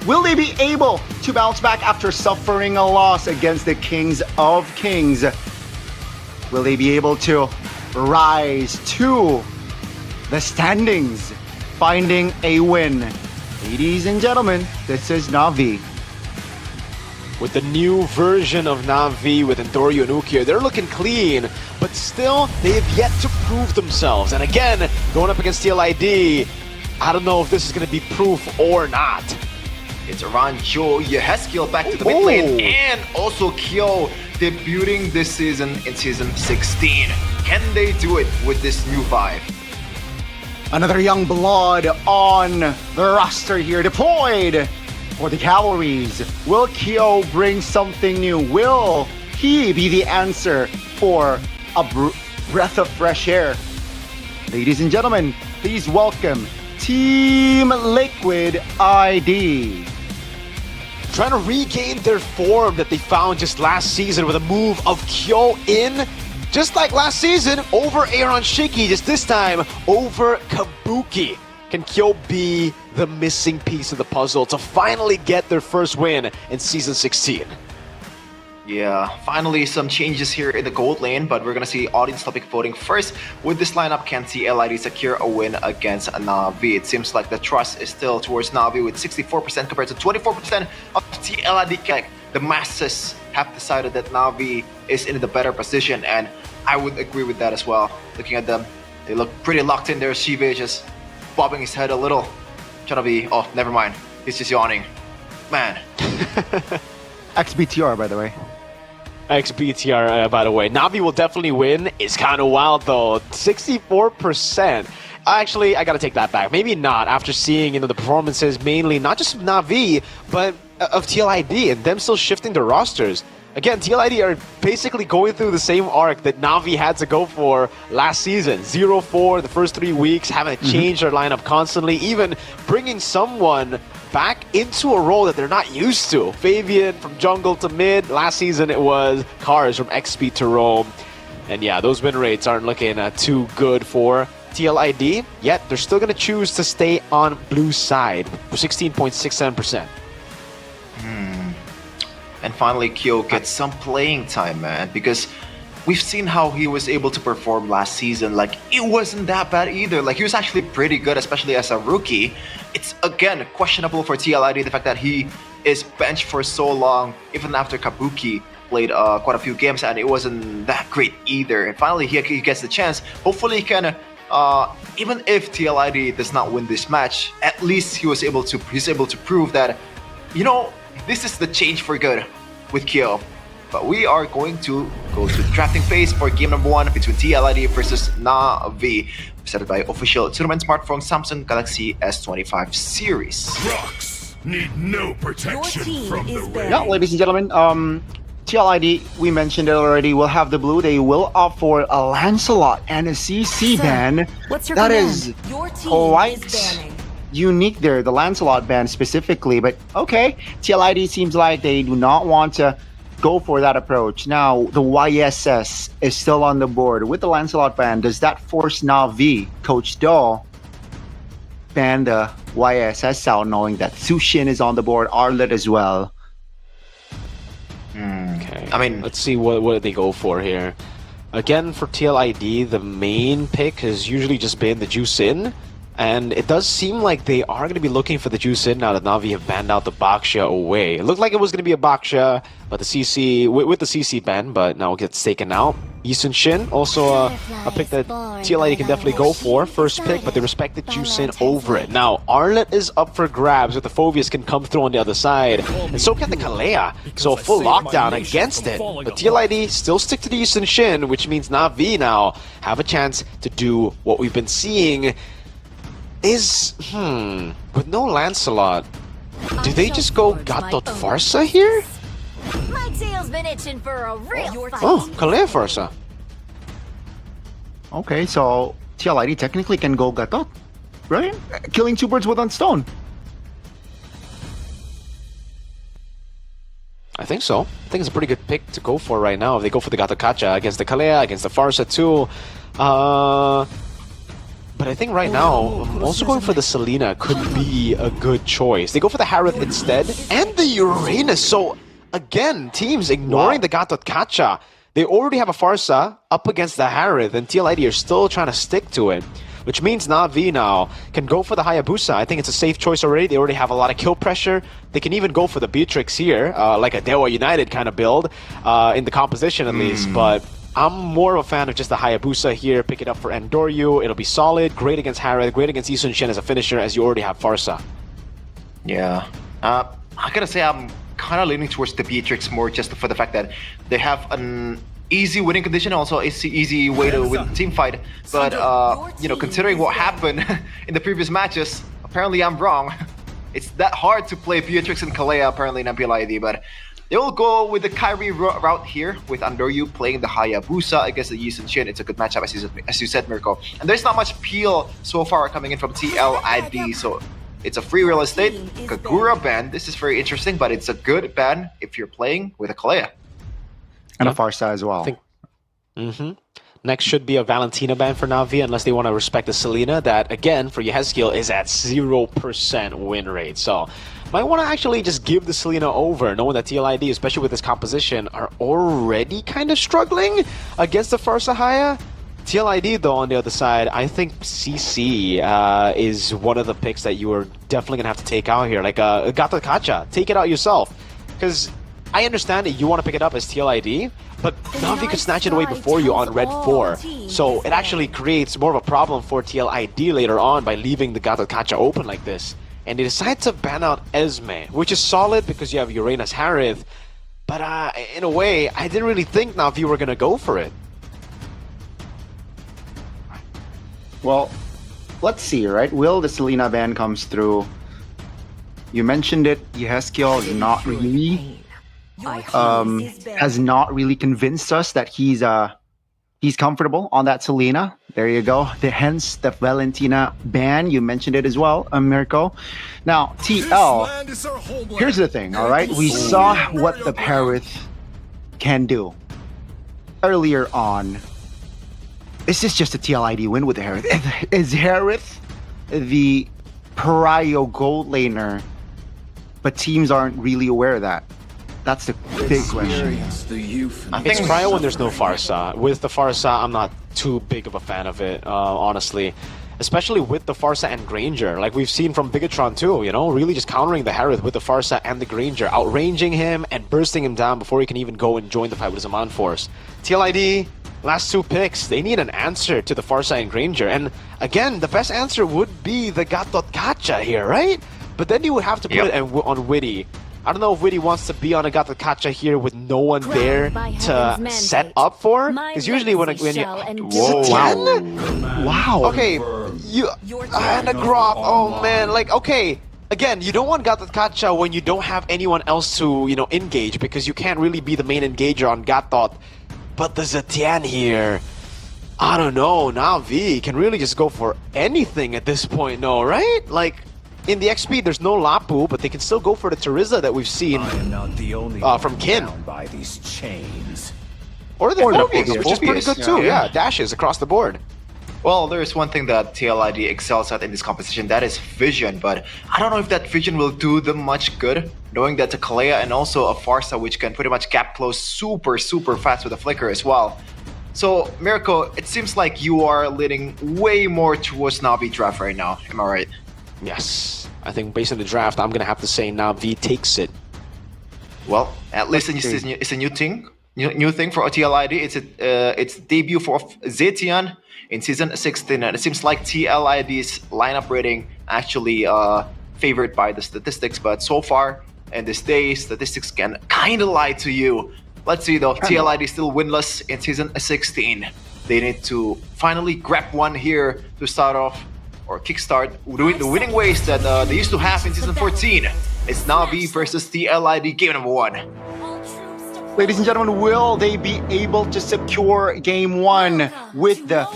will they be able to bounce back after suffering a loss against the Kings of Kings? Will they be able to rise to the standings, finding a win? Ladies and gentlemen, this is Na'Vi. With the new version of Na'Vi with Andorio and Ukir, they're looking clean, but still, they have yet to prove themselves. And again, going up against TLID, I don't know if this is going to be proof or not. It's Rancho Yehezkiel back to the mid lane, and also Kyo debuting this season in Season 16. Can they do it with this new vibe? Another young blood on the roster here, deployed for the Cavalries. Will Kyo bring something new? Will he be the answer for a breath of fresh air? Ladies and gentlemen, please welcome Team Liquid ID. Trying to regain their form that they found just last season with a move of Kyo in. Just like last season, over Aaron Shiki, just this time over Kabuki. Can Kyo be the missing piece of the puzzle to finally get their first win in Season 16? Yeah, finally some changes here in the gold lane, but we're gonna see audience topic voting first. With this lineup, can TLID secure a win against Na'Vi? It seems like the trust is still towards Na'Vi with 64% compared to 24% of TLID. The masses have decided that Na'Vi is in the better position, and I would agree with that as well. Looking at them, they look pretty locked in there. Shive just bobbing his head a little, trying to be, oh, never mind. He's just yawning. Man. XBTR, by the way. XBTR, by the way. Na'Vi will definitely win. It's kind of wild, though. 64%. Actually, I gotta take that back. Maybe not, after seeing, you know, the performances mainly, not just of Na'Vi, but of TLID, and them still shifting their rosters. Again, TLID are basically going through the same arc that Na'Vi had to go for last season. 0-4 the first 3 weeks, having to change their lineup constantly, even bringing someone back into a role that they're not used to. Fabian from jungle to mid. Last season it was Cars from XP to Rome. And yeah, those win rates aren't looking too good for TLID, yet they're still going to choose to stay on blue side, 16.67%. And finally, Kyo gets some playing time, man, because we've seen how he was able to perform last season. Like, it wasn't that bad either. Like, he was actually pretty good, especially as a rookie. It's, again, questionable for TLID, the fact that he is benched for so long, even after Kabuki played quite a few games, and it wasn't that great either. And finally, he gets the chance. Hopefully, he can, even if TLID does not win this match, at least he's able to prove that, you know, this is the change for good with Kyo. But we are going to go to the drafting phase for game number 1 between TLID versus Na'Vi, presented by official tournament smartphone Samsung Galaxy S25 series. Rocks need no protection from the rain. Yeah, ladies and gentlemen, TLID, we mentioned it already, will have the blue. They will opt for a Lancelot and a CC ban. What's your That command? is Your team quite is banning. unique there, the Lancelot ban specifically. But okay, TLID seems like they do not want to go for that approach. Now, the YSS is still on the board with the Lancelot ban. Does that force Na'Vi, Coach Do, ban the YSS out, knowing that Sushin is on the board, Arlet as well? Okay. I mean, let's see what they go for here. Again, for TLID, the main pick has usually just been the Juice In. And it does seem like they are going to be looking for the Juice In now that Na'Vi have banned out the Baksha away. It looked like it was going to be a Baksha, but the CC, with the CC ban, but now it gets taken out. Yisun Shin, also a pick that TLID can definitely go for. First pick, but they respect the Juice In over it. Now, Arlet is up for grabs, with the Phobius can come through on the other side. And so can the Kalea. So a full lockdown against it. But TLID still stick to the Yisun Shin, which means Na'Vi now have a chance to do what we've been seeing. With no Lancelot, do they just go Gatot Farsa here? My tail's been itching for a real fight. Oh, Kalea Farsa. Okay, so TLID technically can go Gatot, right? Killing two birds with one stone. I think so. I think it's a pretty good pick to go for right now. If they go for the Gatot Kacha against the Kalea, against the Farsa too. But I think right now, also going for the Selena could be a good choice. They go for the Harith instead, and the Uranus. So, again, teams ignoring the Gatot Kacha. They already have a Farsa up against the Harith, and TLID are still trying to stick to it. Which means Na'Vi now can go for the Hayabusa. I think it's a safe choice already. They already have a lot of kill pressure. They can even go for the Beatrix here, like a Dewa United kind of build, in the composition at least. But I'm more of a fan of just the Hayabusa here. Pick it up for Endoryu. It'll be solid. Great against Harith. Great against Yisun Shin as a finisher, as you already have Farsa. Yeah. I gotta say, I'm kind of leaning towards the Beatrix more just for the fact that they have an easy winning condition, also easy way to win the team fight. But, you know, considering what happened in the previous matches, apparently I'm wrong. It's that hard to play Beatrix and Kalea, apparently, in MPL ID, but they will go with the Kyrie route here, with Andoryu playing the Hayabusa against the Yisun Shin. It's a good matchup, as you said, Mirko. And there's not much peel so far coming in from TLID, so it's a free real estate. Kagura ban, this is very interesting, but it's a good ban if you're playing with a Kalea. And a Farsa as well. Next should be a Valentina ban for Na'Vi, unless they want to respect the Selena, that, again, for Yehezkiel is at 0% win rate. So, might want to actually just give the Selena over, knowing that TLID, especially with this composition, are already kind of struggling against the Farsa Haya. TLID, though, on the other side, I think CC is one of the picks that you are definitely going to have to take out here. Like, Gatot Kacha, take it out yourself. Because I understand that you want to pick it up as TLID, but Na'Vi could snatch it away before you on red 4. So it actually creates more of a problem for TLID later on by leaving the Gatot Kacha open like this. And they decide to ban out Esme, which is solid because you have Uranus Harith. But in a way, I didn't really think Na'Vi were going to go for it. Well, let's see, right? Will the Selena ban comes through? You mentioned it, Yehezkiel is not really has not really convinced us that he's comfortable on that Selena. There you go. Hence the Valentina ban. You mentioned it as well, Mirko. Now, TL, here's the thing, all right? We saw what the Harith can do earlier on. Is this just a TLID win with Harith? Is Harith the pariah gold laner, but teams aren't really aware of that? That's the big question. It's Cryo when there's no Farsa. With the Farsa, I'm not too big of a fan of it, honestly. Especially with the Farsa and Granger. Like we've seen from Bigatron too, you know? Really just countering the Harith with the Farsa and the Granger. Outranging him and bursting him down before he can even go and join the fight with his Zaman Force. TLID, last 2 picks, they need an answer to the Farsa and Granger. And again, the best answer would be the Gatot Kacha here, right? But then you would have to put it on Witty. I don't know if Witty wants to be on a Gatot Kacha here with no one there to set up for. Because usually when you... Whoa, wow. Okay, and a Grop, oh man, like, okay. Again, you don't want Gatot Kacha when you don't have anyone else to, you know, engage, because you can't really be the main engager on Gatot. But the Zetian here, I don't know, Na'Vi can really just go for anything at this point, no, right? Like, in the XP, there's no Lapu, but they can still go for the Terizla that we've seen from Kin. By these chains. Or the Phobius, which is pretty good too, yeah, dashes across the board. Well, there is one thing that TLID excels at in this competition, that is vision, but I don't know if that vision will do them much good, knowing that a Kalea and also a Farsa which can pretty much gap close super fast with a flicker as well. So, Mirko, it seems like you are leaning way more towards Na'Vi draft right now, am I right? Yes, I think based on the draft, I'm gonna have to say Na'Vi takes it. Well, at least it's a new thing. New thing for TLID. It's debut for Zetian in season 16, and it seems like TLID's lineup rating actually favored by the statistics. But so far in this day, statistics can kind of lie to you. Let's see though. TLID still winless in season 16. They need to finally grab one here to start off or kickstart the winning ways that they used to have in season 14. It's Na'Vi versus TLID game number 1. Ladies and gentlemen, will they be able to secure game 1 with the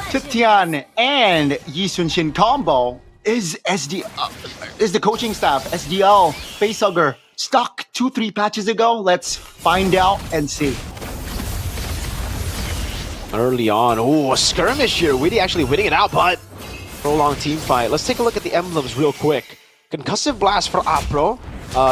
Titian and Yi Sun Shin combo? Is the coaching staff, SDL, Facehugger, stuck 2-3 patches ago? Let's find out and see. Early on, oh, a skirmish here. Witty actually winning it out, but prolonged team fight. Let's take a look at the emblems real quick. Concussive Blast for Apro.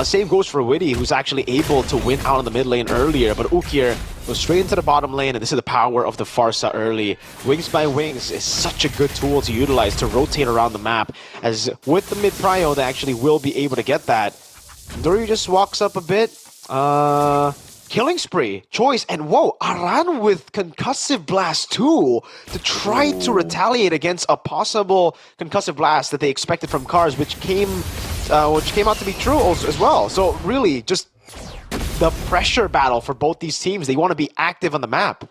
Same goes for Witty, who's actually able to win out in the mid lane earlier, but Ukir goes straight into the bottom lane, and this is the power of the Farsa early. Wings by Wings is such a good tool to utilize to rotate around the map, as with the mid prio, they actually will be able to get that. Dory just walks up a bit. Killing Spree, Choice, and whoa, Aran with Concussive Blast too, to try to retaliate against a possible Concussive Blast that they expected from Cars, which came out to be true also as well. So really, just the pressure battle for both these teams. They want to be active on the map.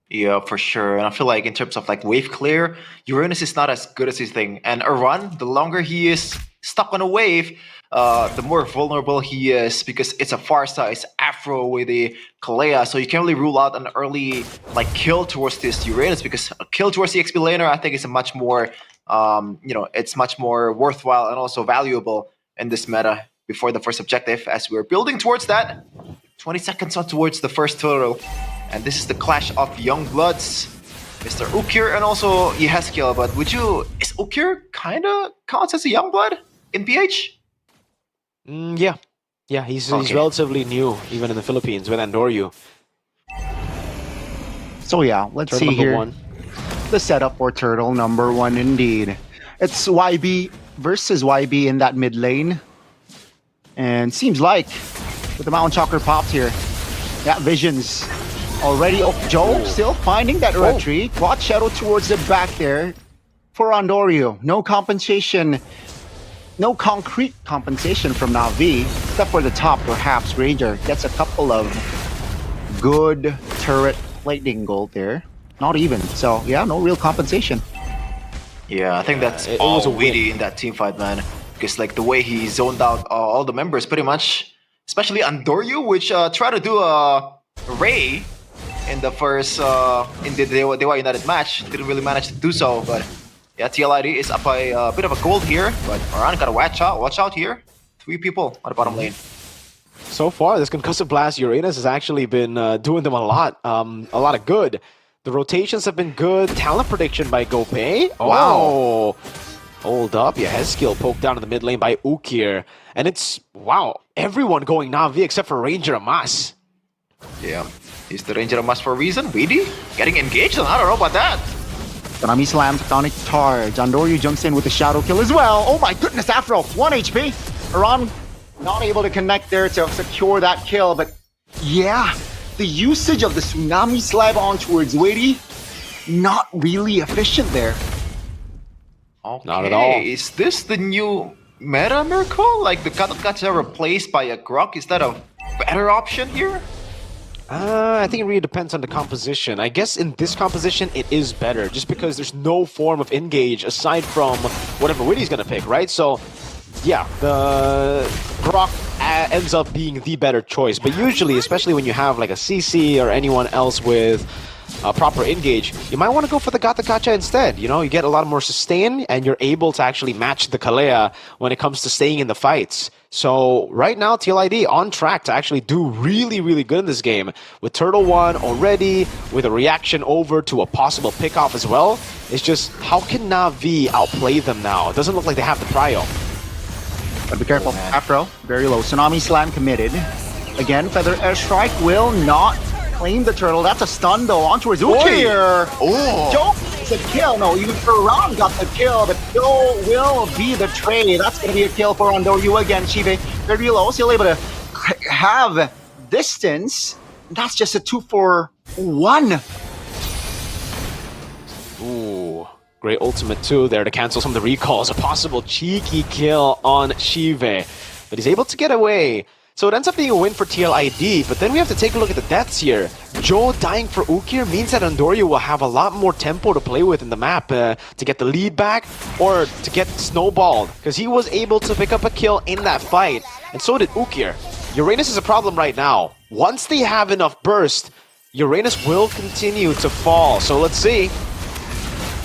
Yeah, for sure. And I feel like in terms of like wave clear, Uranus is not as good as his thing. And Aran, the longer he is stuck on a wave, the more vulnerable he is, because it's a Farsa, it's Afro with the Kalea, so you can't really rule out an early like kill towards this Uranus, because a kill towards the XP laner I think is a much more it's much more worthwhile and also valuable in this meta before the first objective, as we're building towards that. 20 seconds on towards the first turtle, and this is the clash of young bloods, Mr. Ukir and also Yehezkiel. But is Ukir kinda counts as a young blood in PH? Yeah, he's relatively new, even in the Philippines, with Andoryu. So yeah, let's see here. 1. The setup for Turtle number 1 indeed. It's YB versus YB in that mid lane. And seems like, with the Mountain Chalker popped here, yeah, Visions already. Oh, Joe still finding that retreat. Quad Shadow towards the back there for Andoryu. No compensation. No concrete compensation from Na'Vi, except for the top, perhaps. Ranger gets a couple of good turret lightning gold there. Not even. So, yeah, no real compensation. Yeah, I think that's all Witty in that team fight, man. Because, like, the way he zoned out all the members, pretty much, especially Andoryu, which tried to do a Ray in the first, in the Dewa United match. Didn't really manage to do so, but yeah, TLID is up by a bit of a gold here, but Aran gotta watch out here. 3 people on the bottom lane. So far, this Concussive Blast Uranus has actually been doing them a lot of good. The rotations have been good. Talent prediction by Gopay. Wow. Hold up. Yeah, head skill poked down in the mid lane by Ukir. And it's, wow, everyone going Na'Vi except for Ranger Amas. Yeah. Is the Ranger a must for a reason? Weedy? Getting engaged? I don't know about that. Konami Slam, Tectonic Charge. Andoryu jumps in with the Shadow Kill as well. Oh my goodness, Afro, 1 HP. Iran not able to connect there to secure that kill, but yeah, the usage of the Tsunami Slab on towards Weedy, not really efficient there. Okay. Not at all. Is this the new meta, Miracle? Like the Katakacha replaced by a Grok? Is that a better option here? I think it really depends on the composition. I guess in this composition, it is better, just because there's no form of engage aside from whatever Witty's gonna pick, right? So, yeah, the Grok ends up being the better choice. But usually, especially when you have like a CC or anyone else with proper engage, you might want to go for the Gata Gacha instead. You know, you get a lot more sustain, and you're able to actually match the Kalea when it comes to staying in the fights. So right now, TLID on track to actually do really, really good in this game. With Turtle 1 already, with a reaction over to a possible pick-off as well. It's just, how can Na'Vi outplay them now? It doesn't look like they have the prio. But be careful, Afro, very low. Tsunami Slam committed. Again, Feather Airstrike will not claim the turtle. That's a stun though, on towards Ukir. Oh. Joe is a kill. No, even Ferran got the kill, but Joe will be the trade. That's going to be a kill for Andoryu again. Shive very low, still able to have distance. That's just a 2-for-1. Ooh, great ultimate too there to cancel some of the recalls. A possible cheeky kill on Shive, but he's able to get away. So it ends up being a win for TLID, but then we have to take a look at the deaths here. Joe dying for Ukir means that Andoryu will have a lot more tempo to play with in the map to get the lead back or to get snowballed, because he was able to pick up a kill in that fight, and so did Ukir. Uranus is a problem right now. Once they have enough burst, Uranus will continue to fall, so let's see.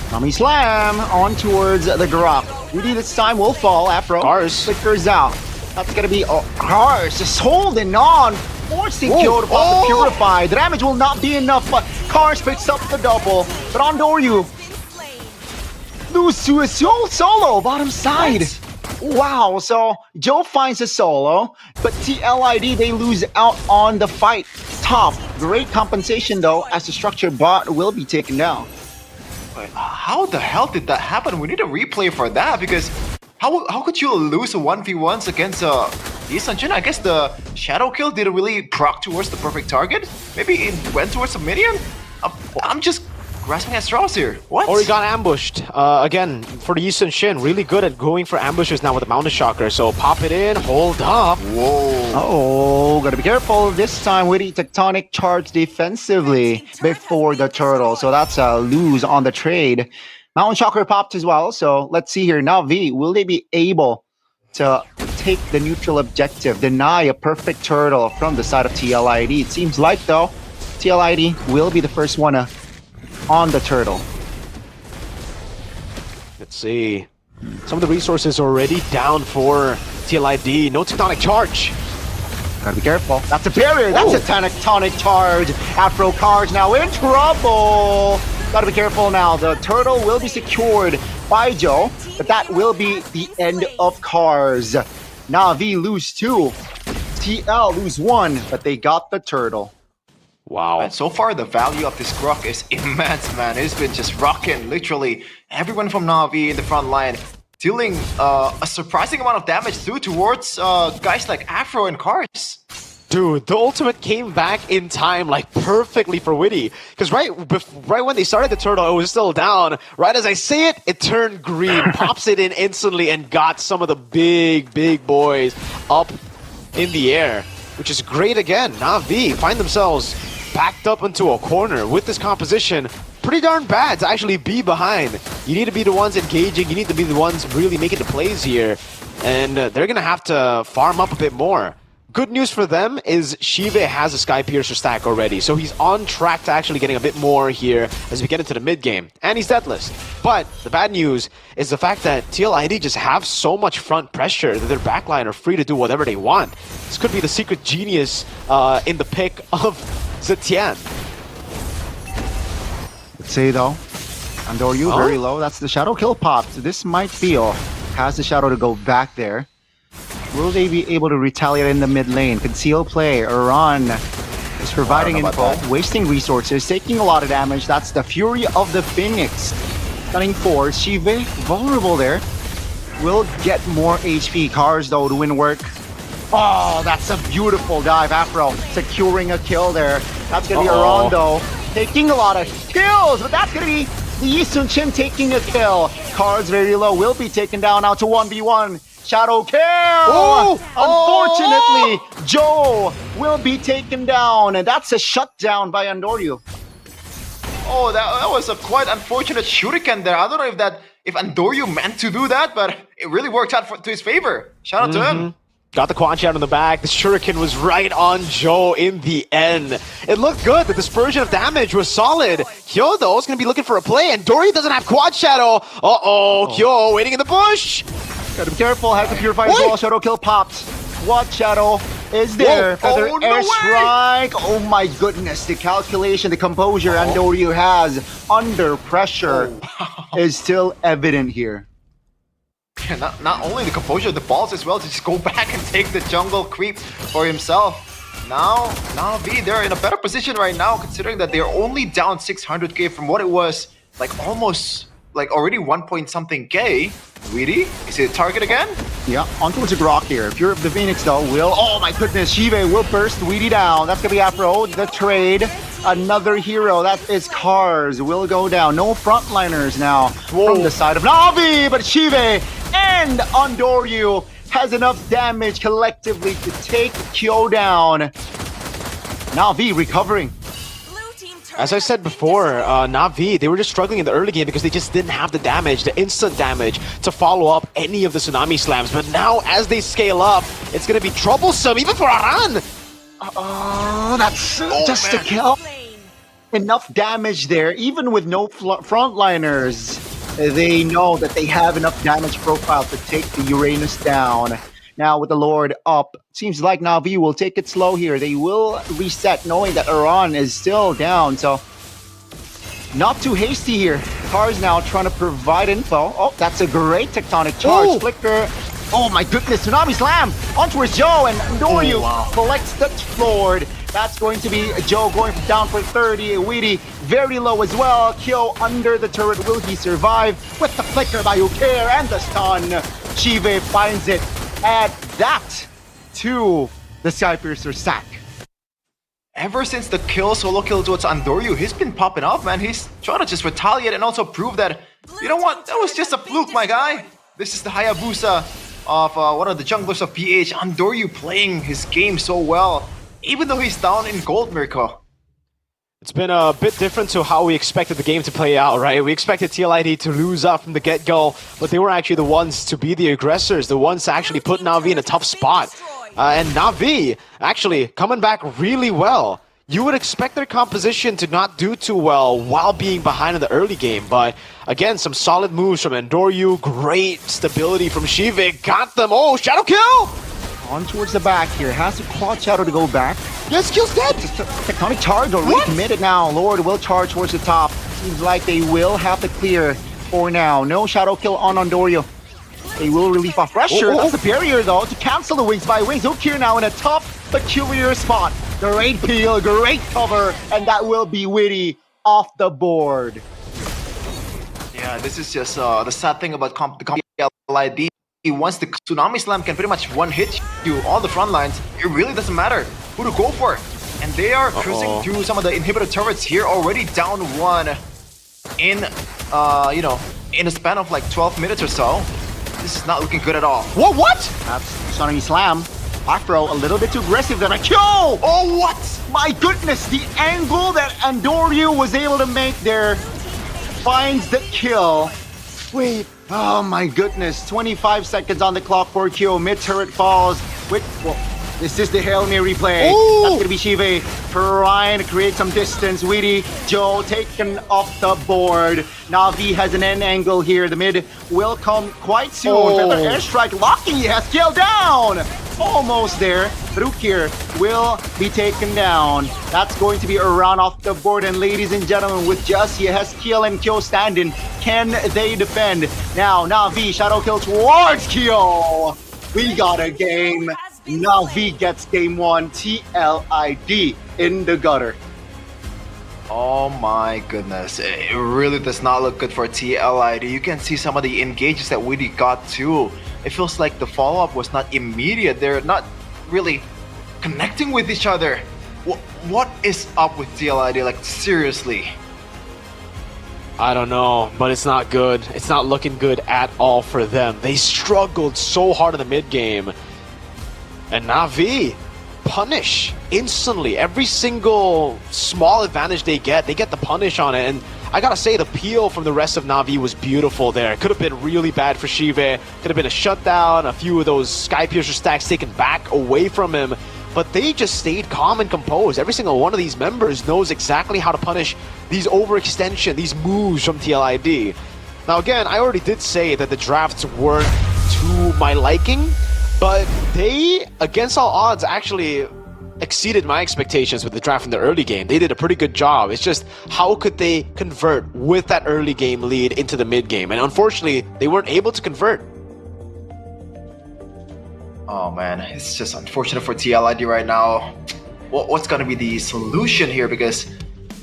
Tommy Slam on towards the Grok. Rudy this time will fall. Afro flickers out. That's gonna be Cars just holding on, forcing Kyo to pop the Purify. The damage will not be enough, but Cars picks up the double. But Andoryu lose to a solo bottom side. Wow, so Joe finds a solo, but TLID, they lose out on the fight. Top, great compensation though, as the structure bot will be taken down. But how the hell did that happen? We need a replay for that, because how could you lose a 1v1s against Lee Sun-jin? I guess the Shadow Kill didn't really proc towards the perfect target. Maybe it went towards a minion? I'm just grasping at straws here. What? Or he got ambushed. Again, for the Lee Sun-jin, really good at going for ambushes now with the Mountain Shocker. So pop it in, hold up. Whoa. Oh, gotta be careful. This time Witty Tectonic Charge defensively before the turtle. So that's a lose on the trade. Mountain Shocker popped as well. So let's see here. Now V, will they be able to take the neutral objective, deny a perfect turtle from the side of TLID? It seems like though, TLID will be the first one on the turtle. Let's see. Some of the resources already down for TLID. No Tectonic Charge. Gotta be careful. That's a barrier. That's a Tectonic Charge. Afro Cars now in trouble. Gotta be careful now. The turtle will be secured by Joe, but that will be the end of Cars. Na'Vi lose 2. TL lose 1, but they got the turtle. Wow. And so far, the value of this Grok is immense, man. It's been just rocking, literally. Everyone from Na'Vi in the front line dealing a surprising amount of damage through towards guys like Afro and Cars. Dude, the ultimate came back in time, like perfectly for Witty. Because right when they started the turtle, it was still down. Right as I say it, it turned green, pops it in instantly, and got some of the big boys up in the air, which is great again. Na'Vi find themselves backed up into a corner with this composition. Pretty darn bad to actually be behind. You need to be the ones engaging. You need to be the ones really making the plays here. And they're going to have to farm up a bit more. Good news for them is Shive has a Sky Piercer stack already, so he's on track to actually getting a bit more here as we get into the mid game, and he's deathless. But the bad news is the fact that TLID just have so much front pressure that their backline are free to do whatever they want. This could be the secret genius in the pick of Zetian. Let's say though, Andoryu very low. That's the shadow kill pop. So this might feel has the shadow to go back there. Will they be able to retaliate in the mid lane? Conceal play. Iran is providing info, wasting resources, taking a lot of damage. That's the Fury of the Phoenix. Stunning force. Shive vulnerable there. Will get more HP. Cars though to win work. Oh, that's a beautiful dive. Afro securing a kill there. That's gonna be Iran though, taking a lot of kills, but that's gonna be the Yi Sun-shin taking a kill. Cars very low, will be taken down now to 1v1. Shadow kill! Unfortunately, Joe will be taken down, and that's a shutdown by Andoryu. Oh, that was a quite unfortunate shuriken there. I don't know if Andoryu meant to do that, but it really worked out to his favor. Shout out to him. Got the Quan Chat on the back. The Shuriken was right on Joe in the end. It looked good. The dispersion of damage was solid. Kyo, though, is going to be looking for a play, and Dory doesn't have Quad Shadow. Kyo waiting in the bush. Gotta be careful. Has the Purify as well. Shadow kill pops. Quad Shadow is there. Feather airstrike. Oh my goodness. The calculation, the composure Andoryu has under pressure is still evident here. Yeah, not only the composure of the balls as well to just go back and take the jungle creep for himself. Now V, they're in a better position right now considering that they're only down 600k from what it was like almost like already 1 point something K. Weedy, is it a target again? Yeah, onto the Grok here. Fury of the Phoenix though will, oh my goodness, Shive will burst Weedy down. That's gonna be Afro, the trade. Another hero, that is Cars, will go down. No frontliners now from the side of Na'Vi, but Shive and Andoryu has enough damage collectively to take Kyo down. Na'Vi recovering. As I said before, Na'Vi, they were just struggling in the early game because they just didn't have the damage, the instant damage, to follow up any of the Tsunami Slams. But now, as they scale up, it's going to be troublesome, even for Aran! Oh, that's just a kill. Enough damage there, even with no frontliners. They know that they have enough damage profile to take the Uranus down. Now with the Lord up, seems like Na'Vi will take it slow here. They will reset knowing that Iran is still down, so not too hasty here. Cars now trying to provide info. Oh, that's a great tectonic charge. Flicker. Oh my goodness, Tsunami Slam onto his Joe, and Andoryu collects the Lord. That's going to be Joe going down for 30. Weedy very low as well. Kyo under the turret. Will he survive? With the flicker by Ukair and the stun. Shive finds it. Add that to the Skypiercer sack. Ever since the solo kill towards Andoryu, he's been popping off, man. He's trying to just retaliate and also prove that, you know what, that was just a fluke, my guy. This is the Hayabusa of one of the junglers of PH. Andoryu playing his game so well, even though he's down in gold, Mirko. It's been a bit different to how we expected the game to play out, right? We expected TLID to lose up from the get-go, but they were actually the ones to be the aggressors, the ones to actually put Na'Vi in a tough spot. And Na'Vi actually coming back really well. You would expect their composition to not do too well while being behind in the early game, but again, some solid moves from Andoryu, great stability from Shive, got them. Oh, shadow kill! On towards the back here, has a Quad Shadow to go back. Yes, skill's dead! Just a tectonic charge already committed now. Lord will charge towards the top. Seems like they will have to clear for now. No shadow kill on Andoryu. They will relieve off pressure. That's the barrier though to cancel the Wings by Wings. Ukir now in a tough, peculiar spot. Great peel, great cover, and that will be Witty off the board. Yeah, this is just the sad thing about the MPL ID. Once the Tsunami Slam can pretty much one-hit you all the front lines, it really doesn't matter who to go for. And they are cruising through some of the inhibitor turrets here, already down one in, you know, in a span of like 12 minutes or so. This is not looking good at all. What? That's Tsunami Slam. Afro a little bit too aggressive than a kill. Oh, what? My goodness, the angle that Andoryu was able to make there finds the kill. Wait. Oh my goodness, 25 seconds on the clock for Kyo. Mid-turret falls. This is the Hail Mary play. That's gonna be Shive trying to create some distance. Weedy, Joe taken off the board. Na'Vi has an end angle here. The mid will come quite soon. Feather airstrike locking. He has scaled down. almost there. Brukir will be taken down. That's going to be a round off the board. And ladies and gentlemen, with just Yehezkiel and Kyo standing, can they defend? Now, Na'Vi, shadow kill towards Kyo. We got a game. Na'Vi gets game 1. TLID in the gutter. Oh my goodness, it really does not look good for TLID. You can see some of the engages that Witty got too. It feels like the follow-up was not immediate. They're not really connecting with each other. What is up with TLID? Like, seriously? I don't know, but it's not good. It's not looking good at all for them. They struggled so hard in the mid game. And Na'Vi punish instantly. Every single small advantage they get the punish on it. And I gotta say, the peel from the rest of Na'Vi was beautiful there. It could have been really bad for Shive. Could have been a shutdown, a few of those Sky Piercer stacks taken back away from him. But they just stayed calm and composed. Every single one of these members knows exactly how to punish these overextension, these moves from TLID. Now again, I already did say that the drafts weren't to my liking, but they, against all odds, actually exceeded my expectations with the draft in the early game. They did a pretty good job. It's just, how could they convert with that early game lead into the mid game? And unfortunately, they weren't able to convert. Oh man, it's just unfortunate for TLID right now. What's gonna be the solution here? Because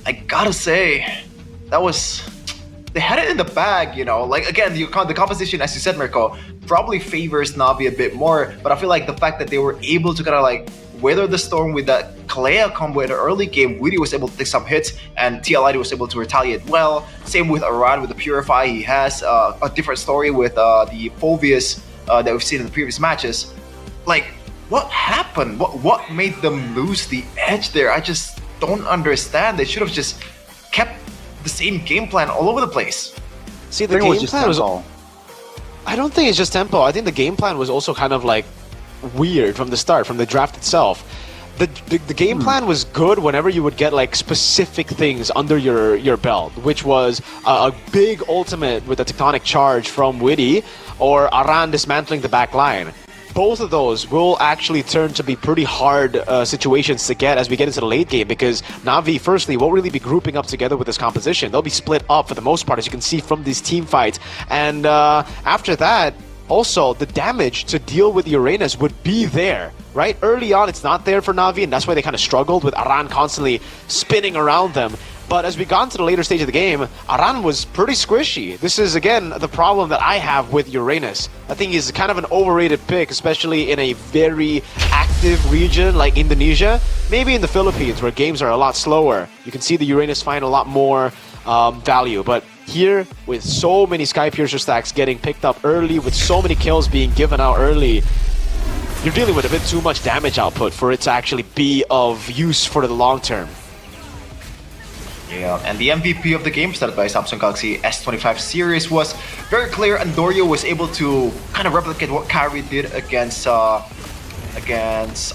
I gotta say, they had it in the bag, you know. Like, again, the composition, as you said, Mirko, probably favors Na'Vi a bit more. But I feel like the fact that they were able to kind of like weather the storm with that Kalea combo in the early game, Witty was able to take some hits, and TLID was able to retaliate well. Same with Aran with the Purify. He has a different story with the Fulvius that we've seen in the previous matches. Like, what happened? What made them lose the edge there? I just don't understand. They should have just kept the same game plan all over the place. See, the game plan was... I don't think it's just tempo. I think the game plan was also kind of like weird from the start, from the draft itself. The game plan was good whenever you would get like specific things under your belt, which was a big ultimate with a tectonic charge from Witty, or Aran dismantling the back line. Both of those will actually turn to be pretty hard situations to get as we get into the late game, because Na'Vi, firstly, won't really be grouping up together with this composition. They'll be split up for the most part, as you can see from these team fights. And after that, also, the damage to deal with Uranus would be there, right? Early on, it's not there for Na'Vi, and that's why they kind of struggled with Aran constantly spinning around them. But as we got into the later stage of the game, Aran was pretty squishy. This is, again, the problem that I have with Uranus. I think he's kind of an overrated pick, especially in a very active region like Indonesia. Maybe in the Philippines, where games are a lot slower. You can see the Uranus find a lot more value. But here, with so many Sky Piercer stacks getting picked up early, with so many kills being given out early, you're dealing with a bit too much damage output for it to actually be of use for the long term. Yeah, and the MVP of the game, started by Samsung Galaxy S25 series, was very clear. Andorio was able to kind of replicate what Kyrie did against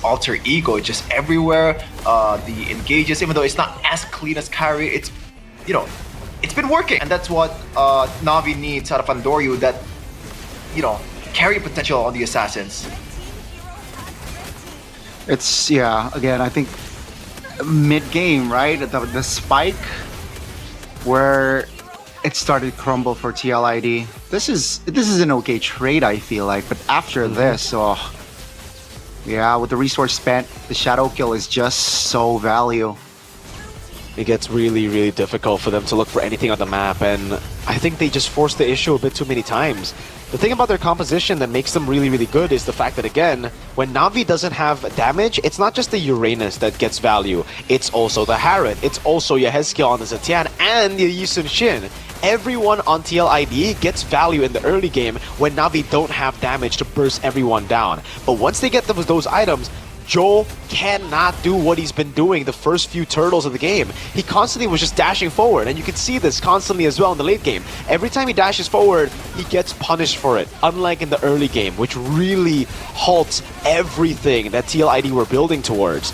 Alter Ego, just everywhere. The engages, even though it's not as clean as Kyrie, it's, you know, it's been working, and that's what Na'Vi needs out of Andorio, that, you know, carry potential on the assassins. It's, yeah, again, I think mid-game, right? The spike where it started to crumble for TLID. This is an okay trade, I feel like, but after this, oh yeah, with the resource spent, the shadow kill is just so value. It gets really, really difficult for them to look for anything on the map, and I think they just forced the issue a bit too many times. The thing about their composition that makes them really, really good is the fact that, again, when Na'Vi doesn't have damage, it's not just the Uranus that gets value. It's also the Harrod, it's also Yehezkiel on the Zetian, and the Yisun Shin. Everyone on TLID gets value in the early game when Na'Vi don't have damage to burst everyone down. But once they get those items, Joel cannot do what he's been doing the first few turtles of the game. He constantly was just dashing forward, and you can see this constantly as well in the late game. Every time he dashes forward, he gets punished for it, unlike in the early game, which really halts everything that TLID were building towards.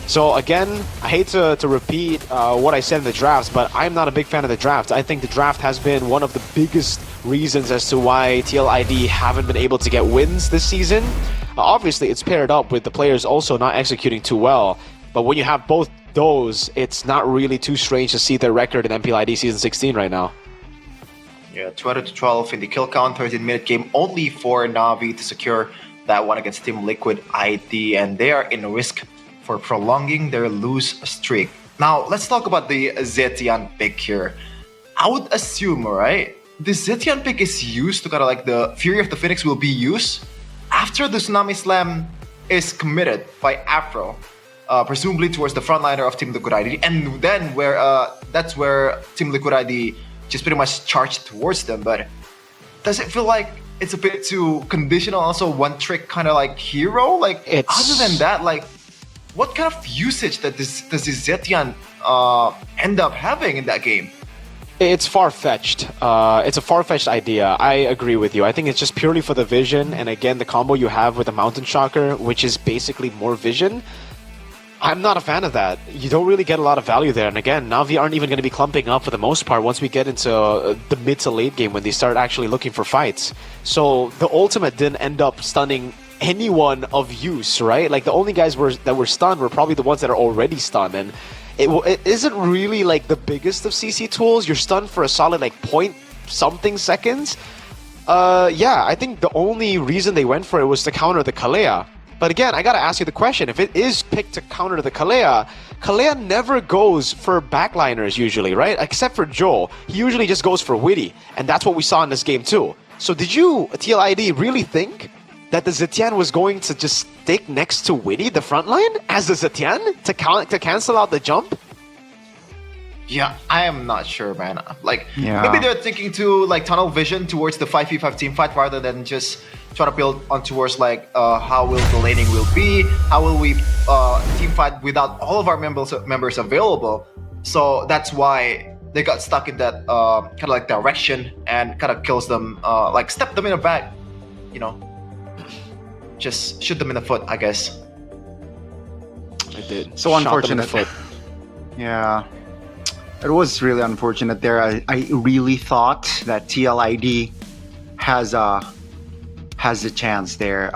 So again, I hate to repeat what I said in the drafts, but I'm not a big fan of the draft. I think the draft has been one of the biggest reasons as to why TLID haven't been able to get wins this season. Obviously, it's paired up with the players also not executing too well. But when you have both those, it's not really too strange to see their record in MPL ID Season 16 right now. Yeah, 20-12 in the kill count, 13-minute game only for Na'Vi to secure that one against Team Liquid ID, and they are in risk for prolonging their lose streak. Now, let's talk about the Zetian pick here. I would assume, right, the Zetian pick is used to kind of like the Fury of the Phoenix will be used after the Tsunami Slam is committed by Afro, presumably towards the frontliner of Team Liquid ID, and then that's where Team Liquid ID just pretty much charged towards them. But does it feel like it's a bit too conditional, also one trick kind of like hero? Like, other than that, like, what kind of usage does this Zetian end up having in that game? It's far-fetched. It's a far-fetched idea. I agree with you. I think it's just purely for the vision, and again, the combo you have with the Mountain Shocker, which is basically more vision. I'm not a fan of that. You don't really get a lot of value there. And again, Na'Vi aren't even going to be clumping up for the most part once we get into the mid to late game when they start actually looking for fights. So the ultimate didn't end up stunning anyone of use, right? Like the only guys that were stunned were probably the ones that are already stunned. And it isn't really like the biggest of CC tools. You're stunned for a solid like point something seconds. Yeah, I think the only reason they went for it was to counter the Kalea. But again, I gotta ask you the question, if it is picked to counter the Kalea, Kalea never goes for backliners usually, right? Except for Joe. He usually just goes for Witty, and that's what we saw in this game too. So did you, TLID, really think that the Zetian was going to just stick next to Witty, the frontline, as the Zetian, to cancel out the jump? Yeah, I am not sure, man. Like, maybe they're thinking to like tunnel vision towards the 5v5 team fight rather than just try to build on towards like how will the laning will be, how will we team fight without all of our members available. So that's why they got stuck in that kind of like direction and kind of kills them, like step them in the back, you know, just shoot them in the foot, I guess. I did. So unfortunate. Yeah. It was really unfortunate there. I really thought that TLID has a chance there,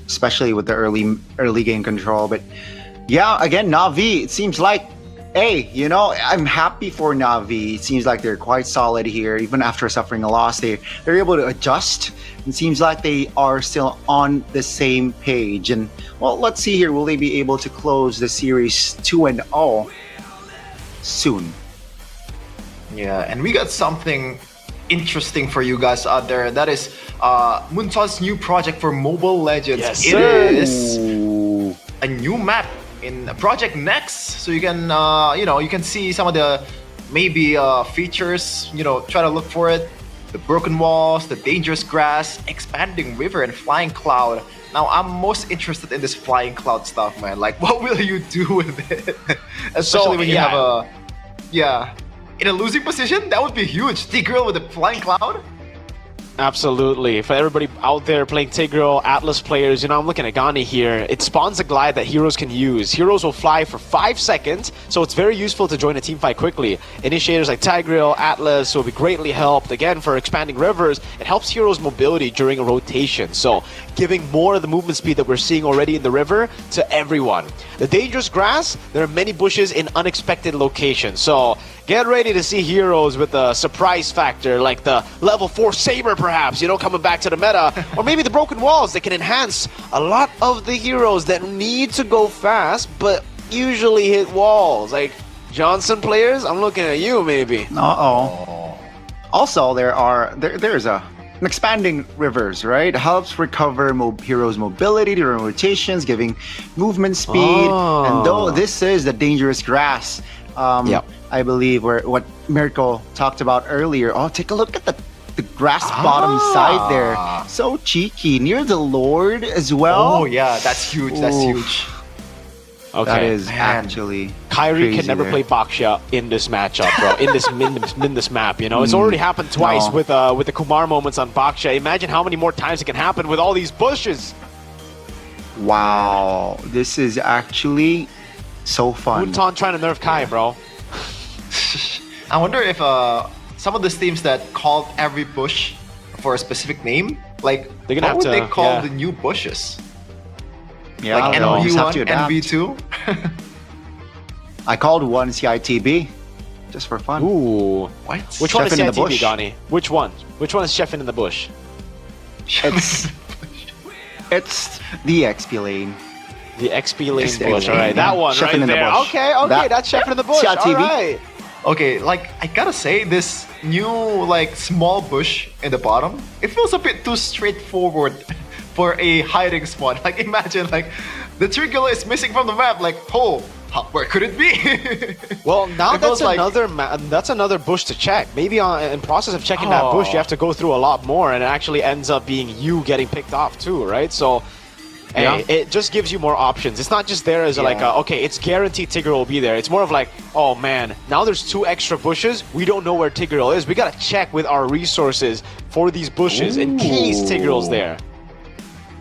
especially with the early game control. But yeah, again, Na'Vi, it seems like, hey, you know, I'm happy for Na'Vi. It seems like they're quite solid here, even after suffering a loss. They're able to adjust. It seems like they are still on the same page. And well, let's see here, will they be able to close the series 2-0 soon? Yeah, and we got something interesting for you guys out there. That is Munton's new project for Mobile Legends. Yes, it is a new map in Project Next, so you can you can see some of the maybe features. You know, try to look for it. The broken walls, the dangerous grass, expanding river, and flying cloud. Now, I'm most interested in this flying cloud stuff, man. Like, what will you do with it? Especially when you have a in a losing position, that would be huge. Tigreal with a flying cloud. Absolutely. For everybody out there playing Tigreal, Atlas players, you know, I'm looking at Gani here. It spawns a glide that heroes can use. Heroes will fly for 5 seconds, so it's very useful to join a team fight quickly. Initiators like Tigreal, Atlas will be greatly helped. Again, for expanding rivers, it helps heroes' mobility during a rotation. So, giving more of the movement speed that we're seeing already in the river to everyone. The dangerous grass, there are many bushes in unexpected locations. So, get ready to see heroes with a surprise factor, like the level 4 Saber perhaps, you know, coming back to the meta. Or maybe the broken walls that can enhance a lot of the heroes that need to go fast, but usually hit walls. Like Johnson players, I'm looking at you maybe. Also, there's an expanding rivers, right? Helps recover heroes' mobility during rotations, giving movement speed. And though this is the dangerous grass, I believe what Mirko talked about earlier. Oh, take a look at the grass bottom side there. So cheeky. Near the Lord as well. Oh yeah, that's huge. That's huge. Okay. That is actually Kyrie can never play Baksha in this matchup, bro. in this map, you know. It's already happened twice with the Kumar moments on Baksha. Imagine how many more times it can happen with all these bushes. Wow. This is actually so fun. Munton trying to nerf Kai, bro. I wonder if some of the teams that called every bush for a specific name, like, they're gonna what would have to, they call the new bushes? Yeah, like they'll just have to NV1, adapt. NV2. I called one CITB just for fun. Ooh. What? Which one is Chefing in the CITB, bush. Donnie? Which one? Which one is Chefing in the bush? It's the XP lane. The XP lane It's the bush. XP All right, lane. that one Chefing right in the there. bush. Okay, that's Chefing in the bush. All CITB. right. Okay, like I gotta say, this new like small bush in the bottom, it feels a bit too straightforward for a hiding spot. Like imagine like the Trigula is missing from the map. Like where could it be? Well, now It that's feels like- another bush to check. Maybe in process of checking that bush, you have to go through a lot more, and it actually ends up being you getting picked off too, right? So. Yeah. Hey, it just gives you more options. It's not just there as like, okay, it's guaranteed Tigreal will be there. It's more of like, oh man, now there's 2 extra bushes. We don't know where Tigreal is. We gotta check with our resources for these bushes in case Tigreal's there.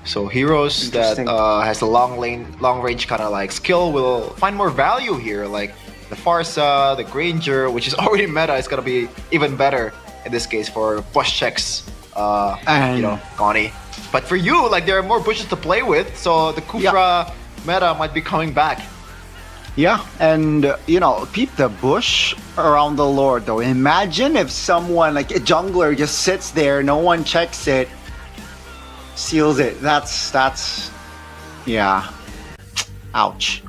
So heroes that has a long range kind of like skill will find more value here. Like the Farsa, the Granger, which is already meta, is gonna be even better in this case for bush checks. You know, Connie. But for you, like there are more bushes to play with, so the Kufra meta might be coming back. Yeah, and you know, peep the bush around the Lord though. Imagine if someone like a jungler just sits there, no one checks it, seals it. That's yeah. Ouch.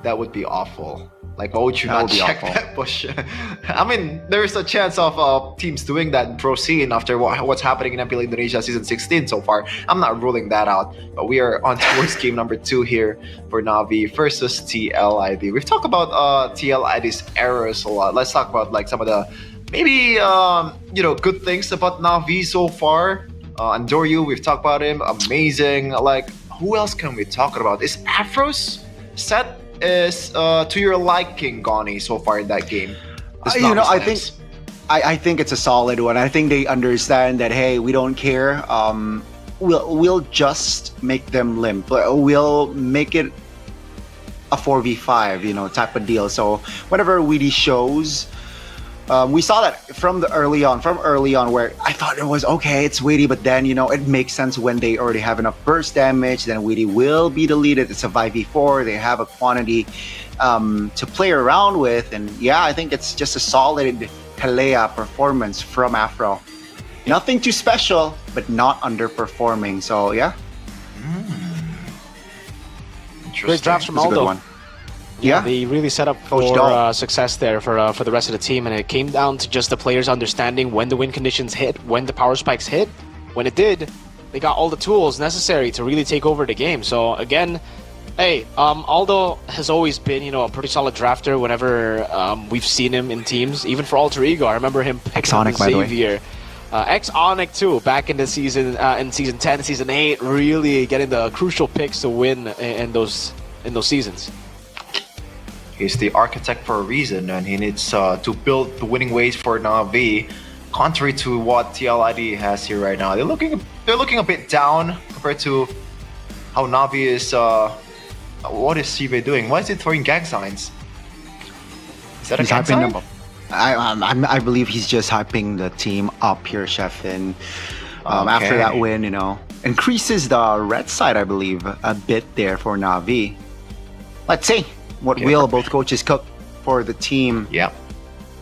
That would be awful. Like, why would you That not would be check awful. that bush? I mean, there's a chance of teams doing that in pro scene after what's happening in MPL Indonesia Season 16 so far. I'm not ruling that out. But we are on towards game number 2 here for Na'Vi versus TLID. We've talked about TLID's errors a lot. Let's talk about like some of the maybe you know, good things about Na'Vi so far. Andoryu, we've talked about him. Amazing. Like, who else can we talk about? Is Afro's set is to your liking, Goni, so far in that game? You know, I think it's a solid one. I think they understand that, hey, we don't care. We'll just make them limp. We'll make it a 4v5, you know, type of deal. So whenever Weedy shows, we saw that from early on, where I thought it was okay, it's Weedy, but then, you know, it makes sense when they already have enough burst damage, then Weedy will be deleted. It's a 5v4, they have a quantity to play around with, and yeah, I think it's just a solid Kalea performance from Afro. Nothing too special, but not underperforming, so yeah. Great drafts from It's a good Aldo. one. Yeah, they really set up Coach for Dahl. success there for the rest of the team, and it came down to just the players understanding when the win conditions hit, when the power spikes hit. When it did, they got all the tools necessary to really take over the game. So again, hey, Aldo has always been, you know, a pretty solid drafter whenever we've seen him in teams, even for Alter Ego. I remember him picking up Exonic, by the way. Xavier. Exonic too, back in the season, in season 10, season 8, really getting the crucial picks to win in those seasons. He's the architect for a reason, and he needs to build the winning ways for Na'Vi, contrary to what TLID has here right now. They're looking a bit down compared to how Na'Vi is. What is Sibe doing? Why is he throwing gang signs? Is that a He's gang hyping sign? them up. I believe he's just hyping the team up here, Chef, and after that win, you know, increases the red side, I believe, a bit there for Na'Vi. Let's see what will both coaches cook for the team. Yeah,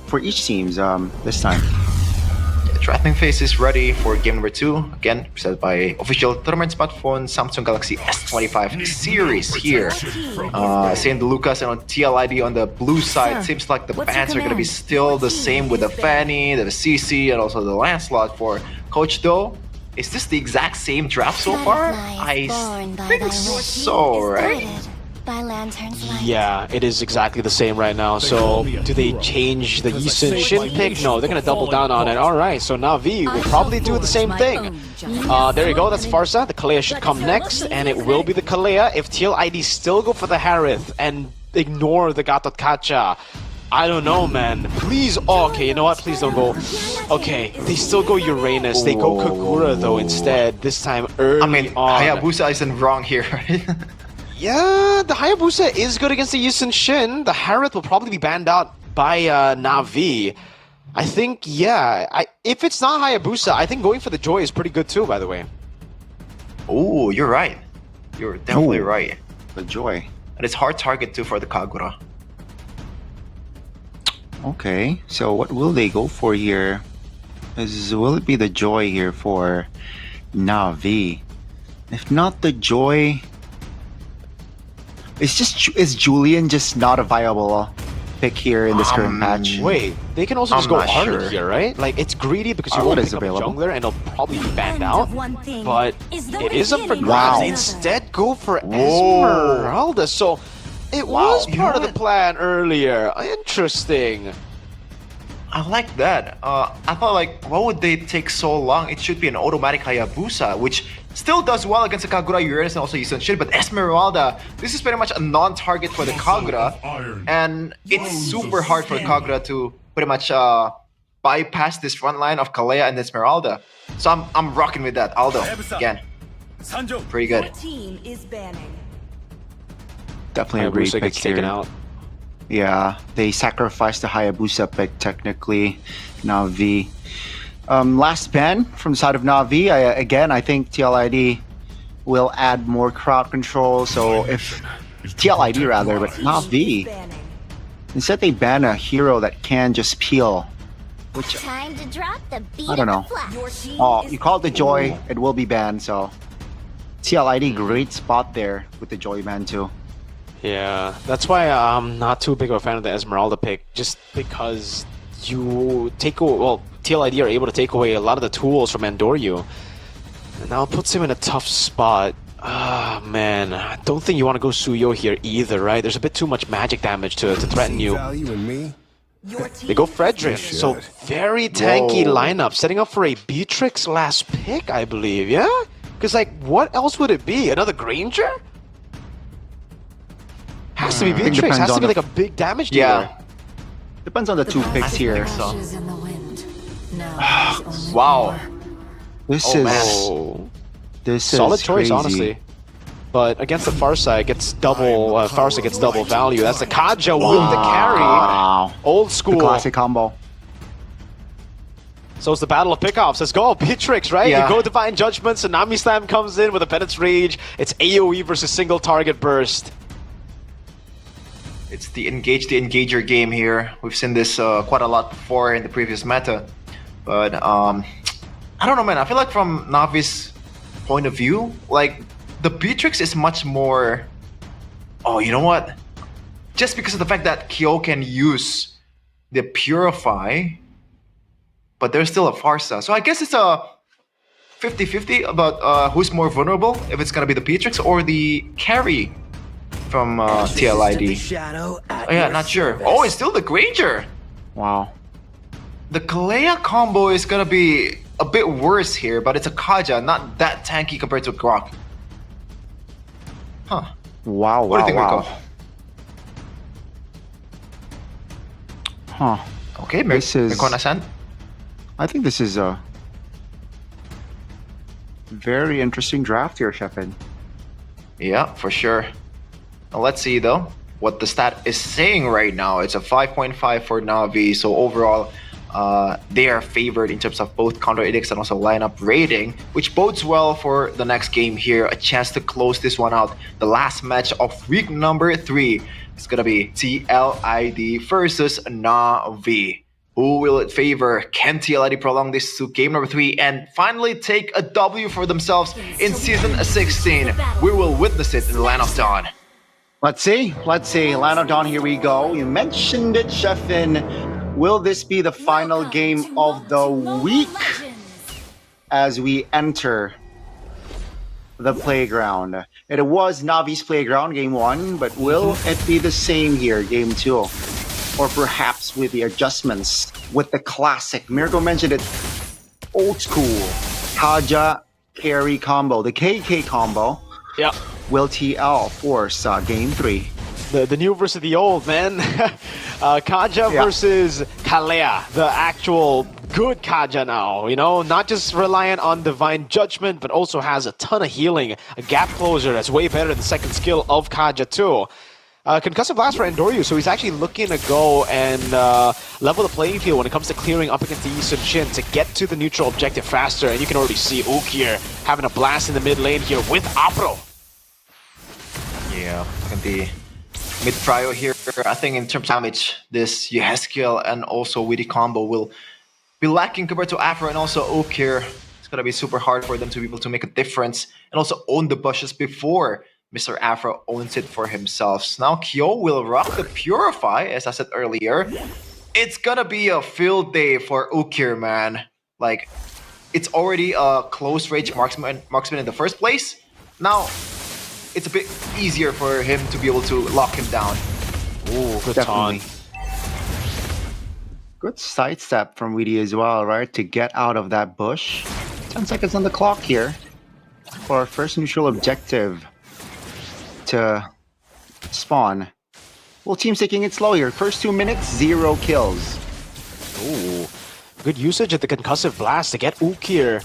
for each teams this time. Threatening Face is ready for game number 2. Again, presented by official tournament smartphone Samsung Galaxy S25 series here. Seeing the Lucas and on TLID on the blue side, seems like the bans are going to be still the same with the Fanny, the CC, and also the Lancelot for Coach Do. Is this the exact same draft so far? I think so, right? By Lantern's light. Yeah, it is exactly the same right now. So, do they change the Yisun Shin pick? No, they're gonna double down on it. Alright, so Na'Vi will probably do the same thing. There you go, that's Farsa. The Kalea should come next, and it will be the Kalea if TLID still go for the Harith and ignore the Gatot Kacha. I don't know, man. Please, okay, you know what? Please don't go. Okay, they still go Uranus. They go Kagura, though, instead. This time early on. Hayabusa isn't wrong here, right? Yeah, the Hayabusa is good against the Yisun Shin. The Harith will probably be banned out by Na'Vi. I think, yeah. If it's not Hayabusa, I think going for the Joy is pretty good too, by the way. Oh, you're right. You're definitely Ooh. right. The Joy. And it's hard target too for the Kagura. Okay, so what will they go for here? Will it be the Joy here for Na'Vi? If not the Joy, is Julian just not a viable pick here in this current patch? Wait, they can also I'm just go not Arlen sure. here, right? Like, it's greedy because you Arlen won't is pick up a available. jungler and it'll probably be banned out. But it is up for grabs. Wow. They instead go for Whoa. Esmeralda. So it was part of the plan earlier. Interesting. I like that. I thought like, why would they take so long? It should be an automatic Hayabusa, which still does well against the Kagura, Uranus, and also Yisun Shin. But Esmeralda, this is pretty much a non-target for the Kagura, and it's super hard for the Kagura to pretty much bypass this front line of Kalea and Esmeralda. So I'm rocking with that. Aldo, again, pretty good. Team is banning. Definitely a great Hayabusa pick gets here. taken out. Yeah, they sacrificed the Hayabusa pick technically. Na'Vi. Last ban from the side of Na'Vi. I think TLID will add more crowd control. So if TLID rather, but Na'Vi, instead they ban a hero that can just peel. Which Time to drop the beat I don't know. Oh, you call it the Joy, it will be banned. So TLID, great spot there with the Joy ban too. Yeah, that's why I'm not too big of a fan of the Esmeralda pick, just because you take away, well, TLID are able to take away a lot of the tools from Andoryu. And now it puts him in a tough spot. Ah, man, I don't think you want to go Suyo here either, right? There's a bit too much magic damage to threaten you. They go Fredrin, so very tanky lineup, setting up for a Beatrix last pick, I believe, yeah? Because, like, what else would it be? Another Granger? Has to be Beatrix, depends has to on be the- like a big damage dealer. Depends on the two picks here. Wow. This Oh, is man. this Solid is choice, crazy. honestly. But against the Farsight, gets double. Farsight gets double value. That's the Kaja with the carry. Wow. Old school. The classic combo. So it's the battle of pickoffs. Let's go, Beatrix, right? Yeah. You go Divine Judgment. Tsunami Slam comes in with a Penance Rage. It's AoE versus single target burst. It's the engager game here. We've seen this quite a lot before in the previous meta. But I don't know, man. I feel like from Navi's point of view, like the Beatrix is much more. Oh, you know what? Just because of the fact that Kyo can use the Purify, but there's still a Farsa. So I guess it's a 50-50 about who's more vulnerable, if it's gonna be the Beatrix or the carry from TLID. Oh yeah, not sure. Oh, it's still the Granger. Wow. The Kalea combo is gonna be a bit worse here, but it's a Kaja, not that tanky compared to Grok. Huh. Wow, What do you think, wow. Rico? Huh. Okay, This is- Mirko-san. I think this is a very interesting draft here, Shepard. Yeah, for sure. Now, let's see though what the stat is saying right now. It's a 5.5 for Na'Vi, so overall they are favored in terms of both counter edicts and also lineup rating, which bodes well for the next game here. A chance to close this one out. The last match of week number 3 is gonna be TLID versus Na'Vi. Who will it favor? Can TLID prolong this to game number 3 and finally take a W for themselves in season 16? We will witness it in the Land of Dawn. Let's see. Land of Dawn, here we go. You mentioned it, Sheffin. Will this be the final game of the week as we enter the playground? It was Navi's playground, game 1, but will it be the same here, game 2? Or perhaps with the adjustments with the classic. Mirko mentioned it, old school Kaja carry combo, the KK combo. Yeah. Will TL force game 3? The new versus the old, man. Kaja versus Kalea, the actual good Kaja now, you know? Not just reliant on Divine Judgment, but also has a ton of healing. A gap closer that's way better than the second skill of Kaja too. Concussive Blast for Andoryu, so he's actually looking to go and level the playing field when it comes to clearing up against the Yisun Shin to get to the neutral objective faster. And you can already see Ook here having a blast in the mid lane here with Apro. Yeah, look at the mid trio here. I think in terms of damage, this Yeskiel and also Witty combo will be lacking compared to Afro and also Oak here. It's gonna be super hard for them to be able to make a difference and also own the bushes before Mr. Afro owns it for himself. So now Kyo will rock the Purify, as I said earlier. It's gonna be a field day for Oak here, man. Like, it's already a close range marksman in the first place. Now, it's a bit easier for him to be able to lock him down. Ooh, good Definitely. taunt. Good sidestep from Weedy as well, right? To get out of that bush. 10 seconds on the clock here for our first neutral objective to spawn. Well, team's taking it slow here. First 2 minutes, 0 kills. Ooh, good usage of the concussive blast to get Ukir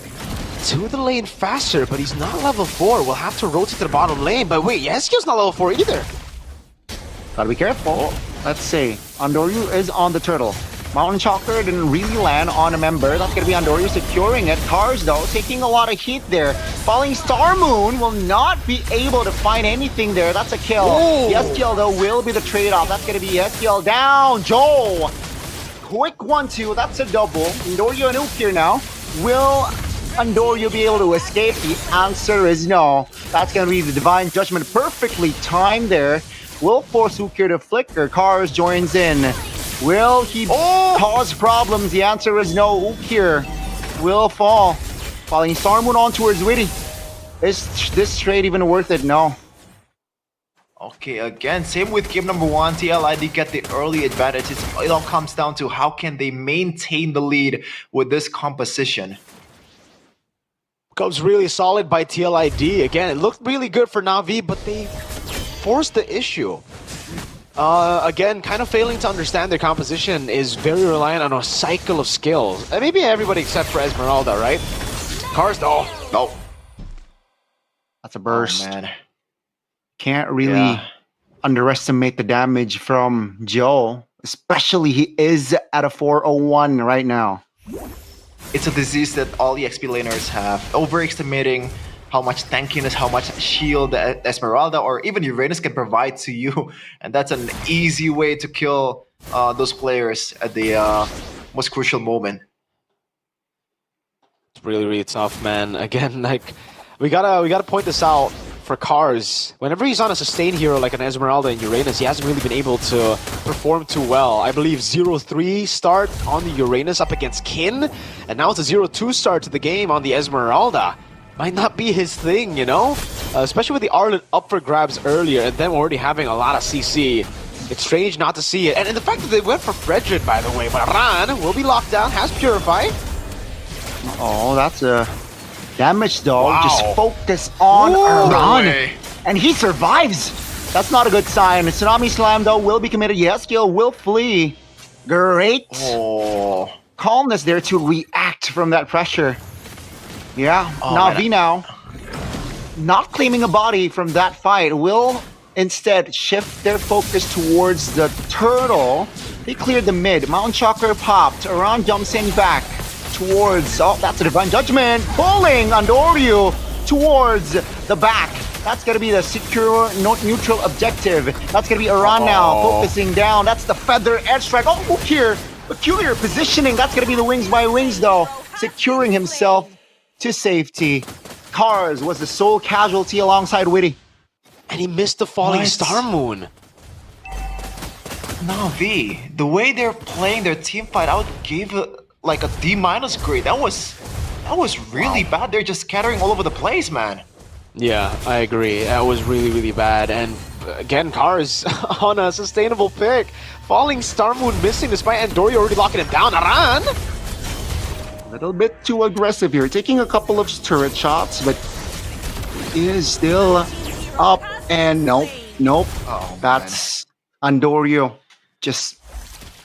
to the lane faster, but he's not level 4. We'll have to rotate to the bottom lane. But wait, Yeskiel's not level 4 either. Gotta be careful. Let's see. Andoryu is on the turtle. Mountain Chalker didn't really land on a member. That's gonna be Andoryu securing it. Cars, though, taking a lot of heat there. Falling Star Moon will not be able to find anything there. That's a kill. Yeskiel, though, will be the trade-off. That's gonna be Yeskiel down. Joe! Quick 1-2. That's a double. Andoryu and Ukir now. Will Andoryu be able to escape? The answer is no. That's gonna be the Divine Judgment. Perfectly timed there. Will force Ukir to flicker. Cars joins in. Will he cause problems? The answer is no. Ukir will fall. Falling Star Moon on towards Witty. Is this trade even worth it? No. Okay, again, same with game number 1. TLID get the early advantage. It all comes down to how can they maintain the lead with this composition. Comes really solid by TLID. Again, it looked really good for Na'Vi, but they forced the issue. Again, kind of failing to understand their composition is very reliant on a cycle of skills. And maybe everybody except for Esmeralda, right? Cars, no. That's a burst. Oh, man. Can't really underestimate the damage from Joe. Especially he is at a 401 right now. It's a disease that all the XP laners have. Overestimating how much tankiness, how much shield Esmeralda or even Uranus can provide to you. And that's an easy way to kill those players at the most crucial moment. It's really, really tough, man. Again, like, we gotta point this out for Cars. Whenever he's on a sustain hero like an Esmeralda and Uranus, he hasn't really been able to perform too well. I believe 0-3 start on the Uranus up against Kin, and now it's a 0-2 start to the game on the Esmeralda. Might not be his thing, you know? Especially with the Arlet up for grabs earlier and them already having a lot of CC. It's strange not to see it. And the fact that they went for Fredrid, by the way. But Ran will be locked down, has Purify. Oh, that's a damage, though. Wow. Just focus on Ran. And he survives. That's not a good sign. Tsunami Slam, though, will be committed. Yeskiel will flee. Great calmness there to react from that pressure. Yeah, Na'Vi now, not claiming a body from that fight, will instead shift their focus towards the turtle. They cleared the mid. Mountain Chakra popped. Aran jumps in back towards... Oh, that's a Divine Judgment. Pulling Andoryu towards the back. That's going to be the secure neutral objective. That's going to be Aran now, focusing down. That's the Feather Edge Strike. Oh, look here. Peculiar positioning. That's going to be the Wings by Wings, though. Securing himself to safety. Cars was the sole casualty alongside Witty. And he missed the Falling Star Moon. Na'Vi, the way they're playing their team fight, I would give it like a D- grade. That was really bad. They're just scattering all over the place, man. Yeah, I agree. That was really, really bad. And again, Cars on a sustainable pick. Falling Star Moon missing despite Andoryu already locking him down. Aran! Little bit too aggressive here, taking a couple of turret shots, but he is still up and nope. That's Andoryu just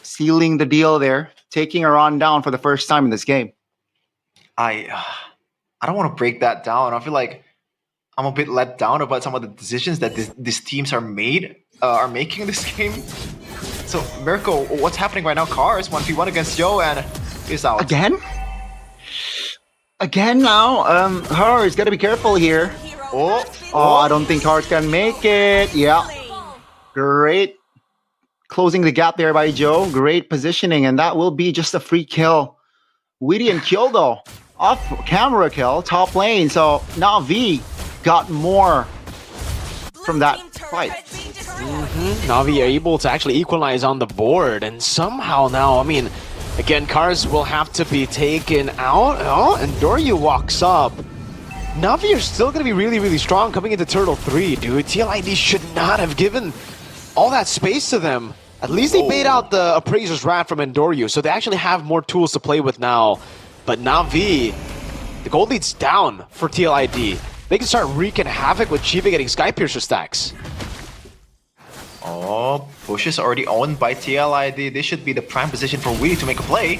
sealing the deal there, taking Aran down for the first time in this game. I don't want to break that down. I feel like I'm a bit let down about some of the decisions that these teams are making in this game. So Mirko, what's happening right now? Cars 1v1 against Joe and he's out. Again now, Cars, gotta be careful here. Oh, I don't think Cards can make it. Yeah. Great. Closing the gap there by Joe. Great positioning, and that will be just a free kill. Weedy and kill though. Off camera kill, top lane. So Na'Vi got more from that fight. Na'Vi are able to actually equalize on the board, and somehow now, I mean, again, cars will have to be taken out. Oh, and Doryu walks up. Na'Vi are still going to be really, really strong coming into Turtle 3, dude. TLID should not have given all that space to them. At least they bait out the Appraiser's Wrath from Endoryu, so they actually have more tools to play with now. But Na'Vi, the gold lead's down for TLID. They can start wreaking havoc with Chiba getting Skypiercer stacks. Oh, Bush is already owned by TLID. This should be the prime position for Weedy to make a play.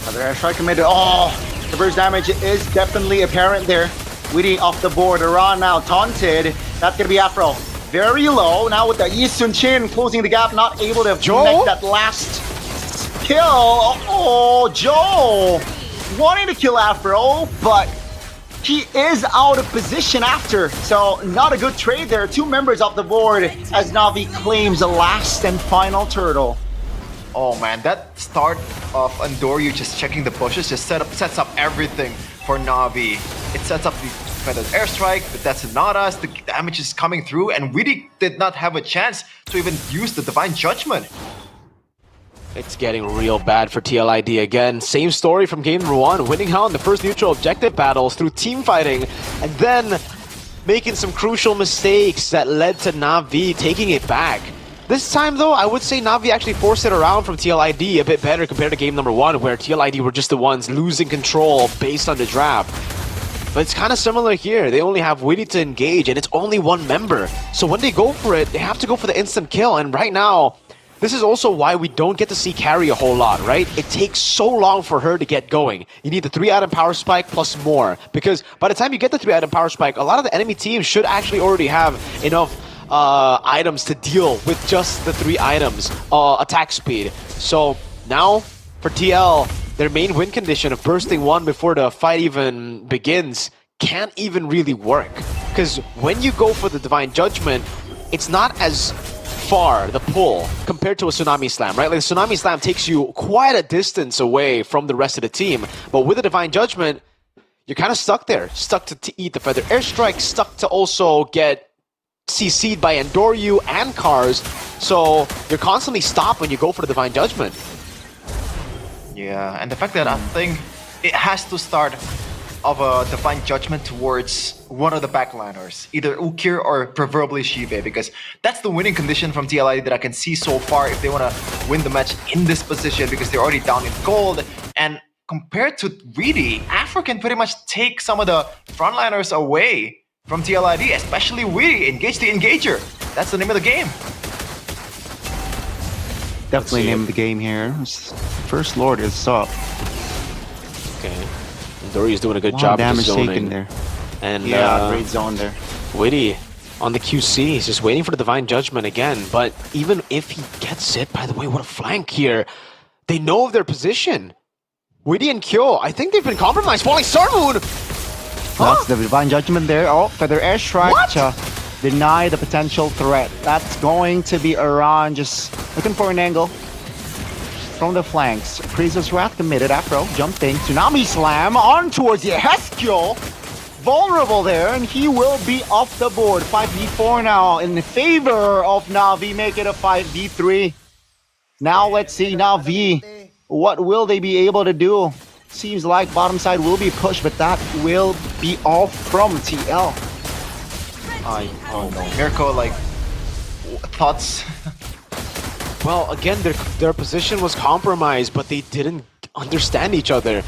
Another airstrike committed. Oh, the burst damage is definitely apparent there. Weedy off the board. Iran now taunted. That's gonna be Afro. Very low. Now with the Yi Sun Chin closing the gap, not able to connect that last kill. Oh, Joe wanting to kill Afro, but he is out of position after. So not a good trade there. 2 members off the board as Na'Vi claims the last and final turtle. Oh man, that start of Endoryu just checking the bushes just sets up everything for Na'Vi. It sets up the feathered airstrike, but that's not us. The damage is coming through, and Weedy did not have a chance to even use the Divine Judgment. It's getting real bad for TLID again. Same story from game number 1, winning out in the first neutral objective battles through team fighting, and then making some crucial mistakes that led to Na'Vi taking it back. This time though, I would say Na'Vi actually forced it around from TLID a bit better compared to game number 1, where TLID were just the ones losing control based on the draft. But it's kind of similar here. They only have Weedy to engage, and it's only 1 member. So when they go for it, they have to go for the instant kill, and right now, this is also why we don't get to see Carry a whole lot, right? It takes so long for her to get going. You need the 3-item power spike plus more, because by the time you get the 3-item power spike, a lot of the enemy teams should actually already have enough items to deal with just the 3 items attack speed. So now for TL, their main win condition of bursting 1 before the fight even begins can't even really work, because when you go for the Divine Judgment, it's not as far the pull compared to a Tsunami Slam, right? Like the Tsunami Slam takes you quite a distance away from the rest of the team, but with the Divine Judgment, you're kind of stuck there, stuck to eat the feather airstrike, stuck to also get CC'd by Endoryu and Cars, so you're constantly stopped when you go for the Divine Judgment. Yeah, and the fact that I think it has to start of a Divine Judgment towards one of the backliners, either Ukir or preferably Shive, because that's the winning condition from TLI that I can see so far if they want to win the match in this position, because they're already down in gold. And compared to Weedy, Afro can pretty much take some of the frontliners away from TLID, especially Weedy. Engage the Engager. That's the name of the game. Definitely name of the game here. First Lord is up. Okay. Dory's doing a good job of zoning. Taken there. And yeah, great zone there. Weedy on the QC, he's just waiting for the Divine Judgment again. But even if he gets it, by the way, what a flank here. They know of their position. Weedy and Kyo, I think they've been compromised. Falling Star Moon! That's the Divine Judgment there. Oh, Feather Airstrike to deny the potential threat. That's going to be Iran just looking for an angle from the flanks. Appraiser's Wrath committed. Afro jumping. Tsunami Slam on towards Yeheskyo. Vulnerable there, and he will be off the board. 5v4 now in favor of Na'Vi. Make it a 5v3. Now let's see Na'Vi. What will they be able to do? Seems like bottom side will be pushed, but that will be all from TL. Oh no. Mirko, like, thoughts? Well, again, their position was compromised, but they didn't understand each other.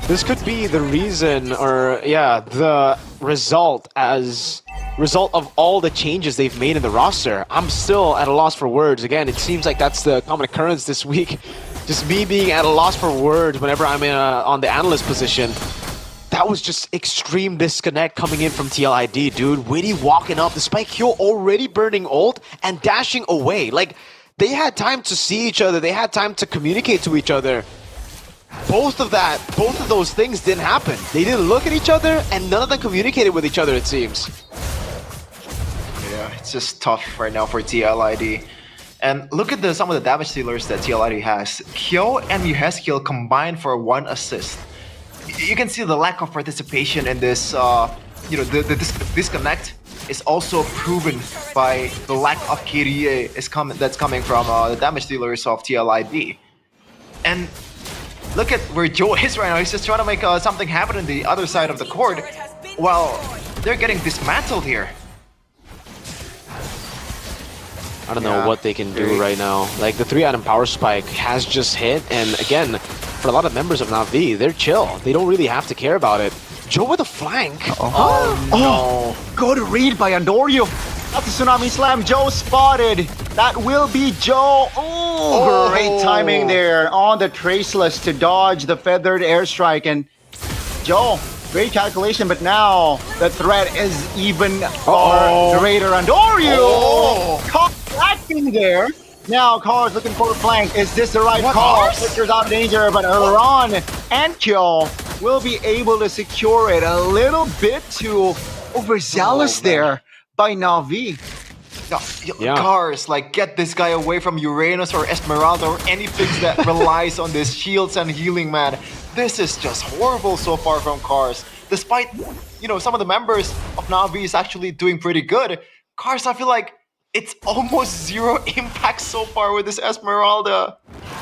This could be the reason, or yeah, the result of all the changes they've made in the roster. I'm still at a loss for words. Again, it seems like that's the common occurrence this week. Just me being at a loss for words whenever I'm on the analyst position. That was just extreme disconnect coming in from TLID, dude. Weedy walking up, despite Kyo already burning ult and dashing away. Like, they had time to see each other. They had time to communicate to each other. both of those things didn't happen. They didn't look at each other, and none of them communicated with each other, it seems. Yeah, it's just tough right now for TLID. And look at some of the damage dealers that TLID has. Kyo and Muheskiel combined for 1 assist. You can see the lack of participation in this, the disconnect is also proven by the lack of Kyrie that's coming from the damage dealers of TLID. And look at where Joe is right now. He's just trying to make something happen on the other side of the court while they're getting dismantled here. I don't know what they can do right now. Like, the 3-item power spike has just hit, and again, for a lot of members of Na'Vi, they're chill. They don't really have to care about it. Joe with a flank. Oh, good read by Andorio. That's a Tsunami Slam. Joe spotted. That will be Joe. Oh, great timing there on the Traceless to dodge the feathered airstrike. And Joe, great calculation, but now the threat is even far greater. Andorio caught acting there. Now Cars looking for a flank. Is this the right call? Flicker's out of danger, but Ron and Kyo will be able to secure it. A little bit too overzealous there by Na'Vi. Cars, like, get this guy away from Uranus or Esmeralda or anything that relies on this shields and healing, man. This is just horrible so far from Cars. Despite, some of the members of Na'Vi is actually doing pretty good. Cars, I feel like it's almost 0 impact so far with this Esmeralda.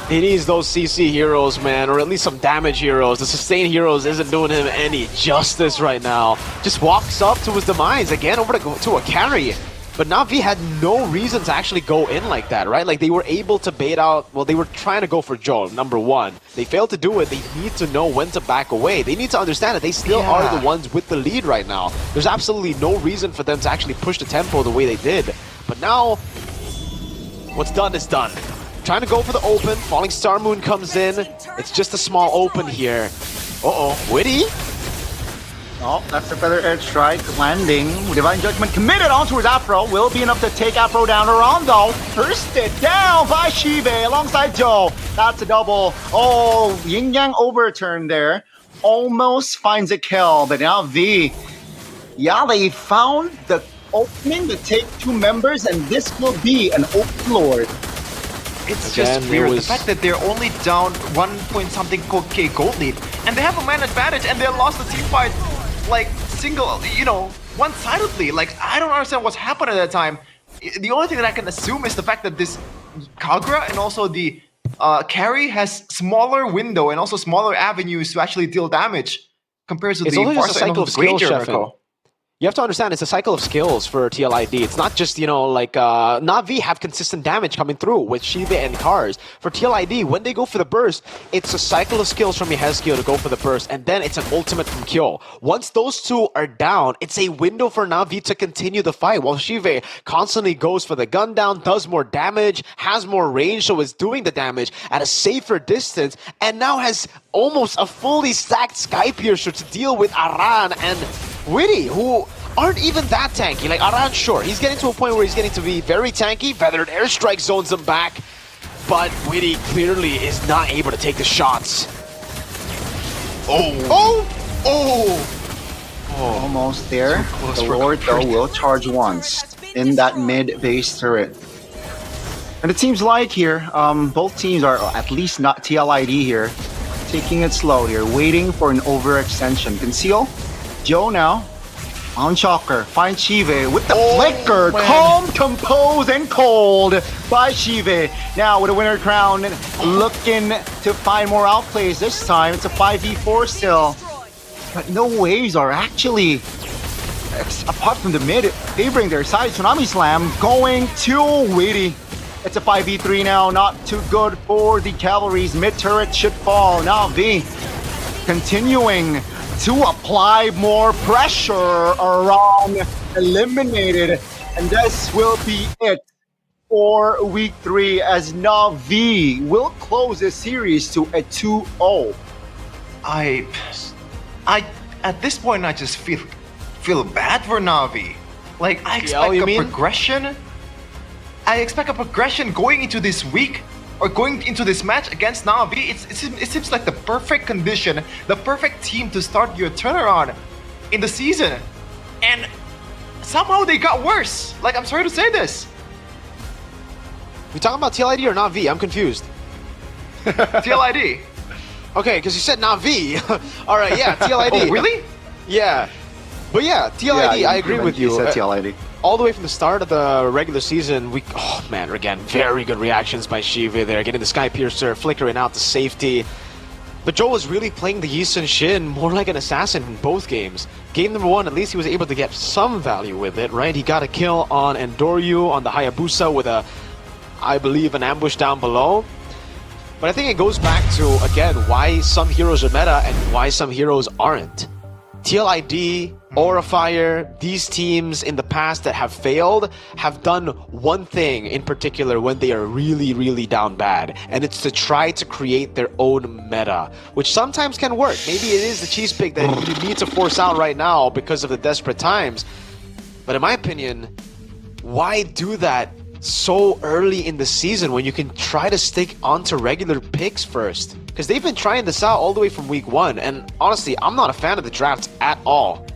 He needs those CC heroes, man, or at least some damage heroes. The sustain heroes isn't doing him any justice right now. Just walks up to his demise again over to a carry. But Na'Vi had no reason to actually go in like that, right? Like, they were able to bait out, well, they were trying to go for Joe, number 1. They failed to do it. They need to know when to back away. They need to understand that they still are the ones with the lead right now. There's absolutely no reason for them to actually push the tempo the way they did. But now, what's done is done. Trying to go for the open. Falling Star Moon comes in. It's just a small open here. Witty. Oh, that's the feather airstrike landing. Divine Judgment committed on towards Afro. Will be enough to take Afro down. Rondo first it down by Shive alongside Joe. That's a double. Oh, Yin Yang overturn there. Almost finds a kill, but now V. Yeah, they found the opening to take 2 members, and this will be an open lord. It's just weird. The fact that they're only down 1-point-something K gold lead, and they have a man advantage, and they lost the team fight, like, one-sidedly. Like, I don't understand what's happened at that time. The only thing that I can assume is the fact that this Kagura and also the carry has smaller window and also smaller avenues to actually deal damage compared to the Farsight and the Great Jericho. You have to understand, it's a cycle of skills for TLID. It's not just, Na'Vi have consistent damage coming through with Shiva and Cars. For TLID, when they go for the burst, it's a cycle of skills from Muheskiel to go for the burst, and then it's an ultimate from Kyo. Once those 2 are down, it's a window for Na'Vi to continue the fight, while Shiva constantly goes for the gun down, does more damage, has more range, so is doing the damage at a safer distance, and now has almost a fully stacked Sky Piercer to deal with Aran and Witty, who aren't even that tanky. Like, Aran, sure, he's getting to a point where he's getting to be very tanky. Feathered Airstrike zones him back, but Witty clearly is not able to take the shots. Almost there. The Lord, though, will charge once in that mid-base turret. And it seems like here, both teams are, at least not TLID here, taking it slow here, waiting for an overextension. Conceal. Joe now on Shocker, finds Shive with the flicker. Calm, composed, and cold by Shive. Now with a winner crown, looking to find more outplays this time. It's a 5v4 still. But no waves are actually, apart from the mid, favoring their side. Tsunami Slam going to Witty. It's a 5v3 now, not too good for the Cavalry's mid turret should fall. Now V continuing to apply more pressure around eliminated, and this will be it for week 3 as Na'Vi will close this series to a 2-0. I at this point I just feel bad for Na'Vi. Like, I expect a progression. I expect a progression going into this week, or going into this match against Na'Vi, it seems like the perfect condition, the perfect team to start your turnaround in the season. And somehow they got worse. Like, I'm sorry to say this. We talking about TLID or Na'Vi? I'm confused. TLID. Okay, because you said Na'Vi. All right, yeah, TLID. Oh, really? Yeah. But yeah, TLID, Yeah, I agree with you. said TLID. All the way from the start of the regular season, oh man, again, very good reactions by Shiva there, getting the Sky Piercer, flickering out the safety. But Joe was really playing the Yi Sun Shin more like an assassin in both games. Game number 1, at least he was able to get some value with it, right? He got a kill on Endoryu, on the Hayabusa with I believe, an ambush down below. But I think it goes back to, again, why some heroes are meta and why some heroes aren't. TLID, Aura Fire, these teams in the past that have failed have done one thing in particular when they are really, really down bad, and it's to try to create their own meta, which sometimes can work. Maybe it is the cheese pig that you need to force out right now because of the desperate times. But in my opinion, why do that so early in the season when you can try to stick onto regular picks first? Because they've been trying this out all the way from week 1, and honestly, I'm not a fan of the drafts at all.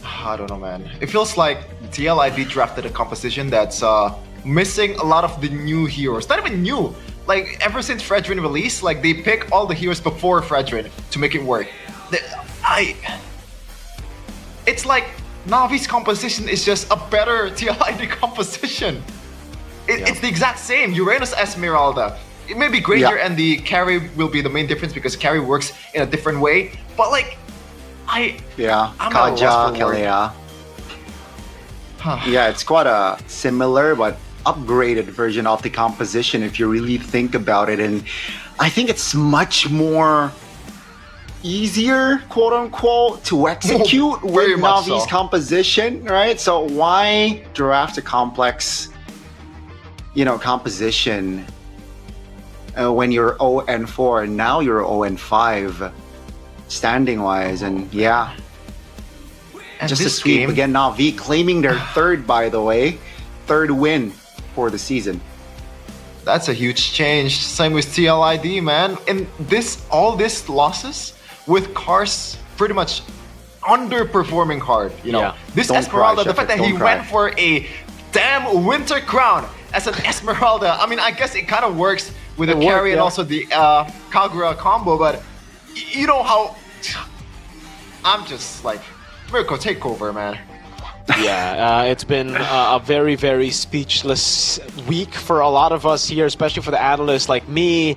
I don't know, man. It feels like TLID drafted a composition that's missing a lot of the new heroes. Not even new. Like, ever since Fredrin released, like, they pick all the heroes before Fredrin to make it work. It's like Navi's composition is just a better TLID composition. It's the exact same. Uranus Esmeralda. It may be Granger and the carry will be the main difference because carry works in a different way. But like, I'm Kaja, Kalea. Yeah, it's quite a similar but upgraded version of the composition if you really think about it. And I think it's much more easier, quote unquote, to execute with Navi's composition, right? So why draft a complex, composition when you're 0-4 and now you're 0-5 standing wise? And yeah, and just a sweep game, again. Na'Vi claiming their third win for the season. That's a huge change. Same with TLID, man. And all these losses with Cars pretty much underperforming hard. This Don't Esmeralda, cry, the fact that Shepard, he don't cry. went for a damn Winter Crown as an Esmeralda. I mean, I guess it kind of works with the carry and also the Kagura combo, but you know how I'm just like, Mirko, take over, man. Yeah, it's been a very, very speechless week for a lot of us here, especially for the analysts like me.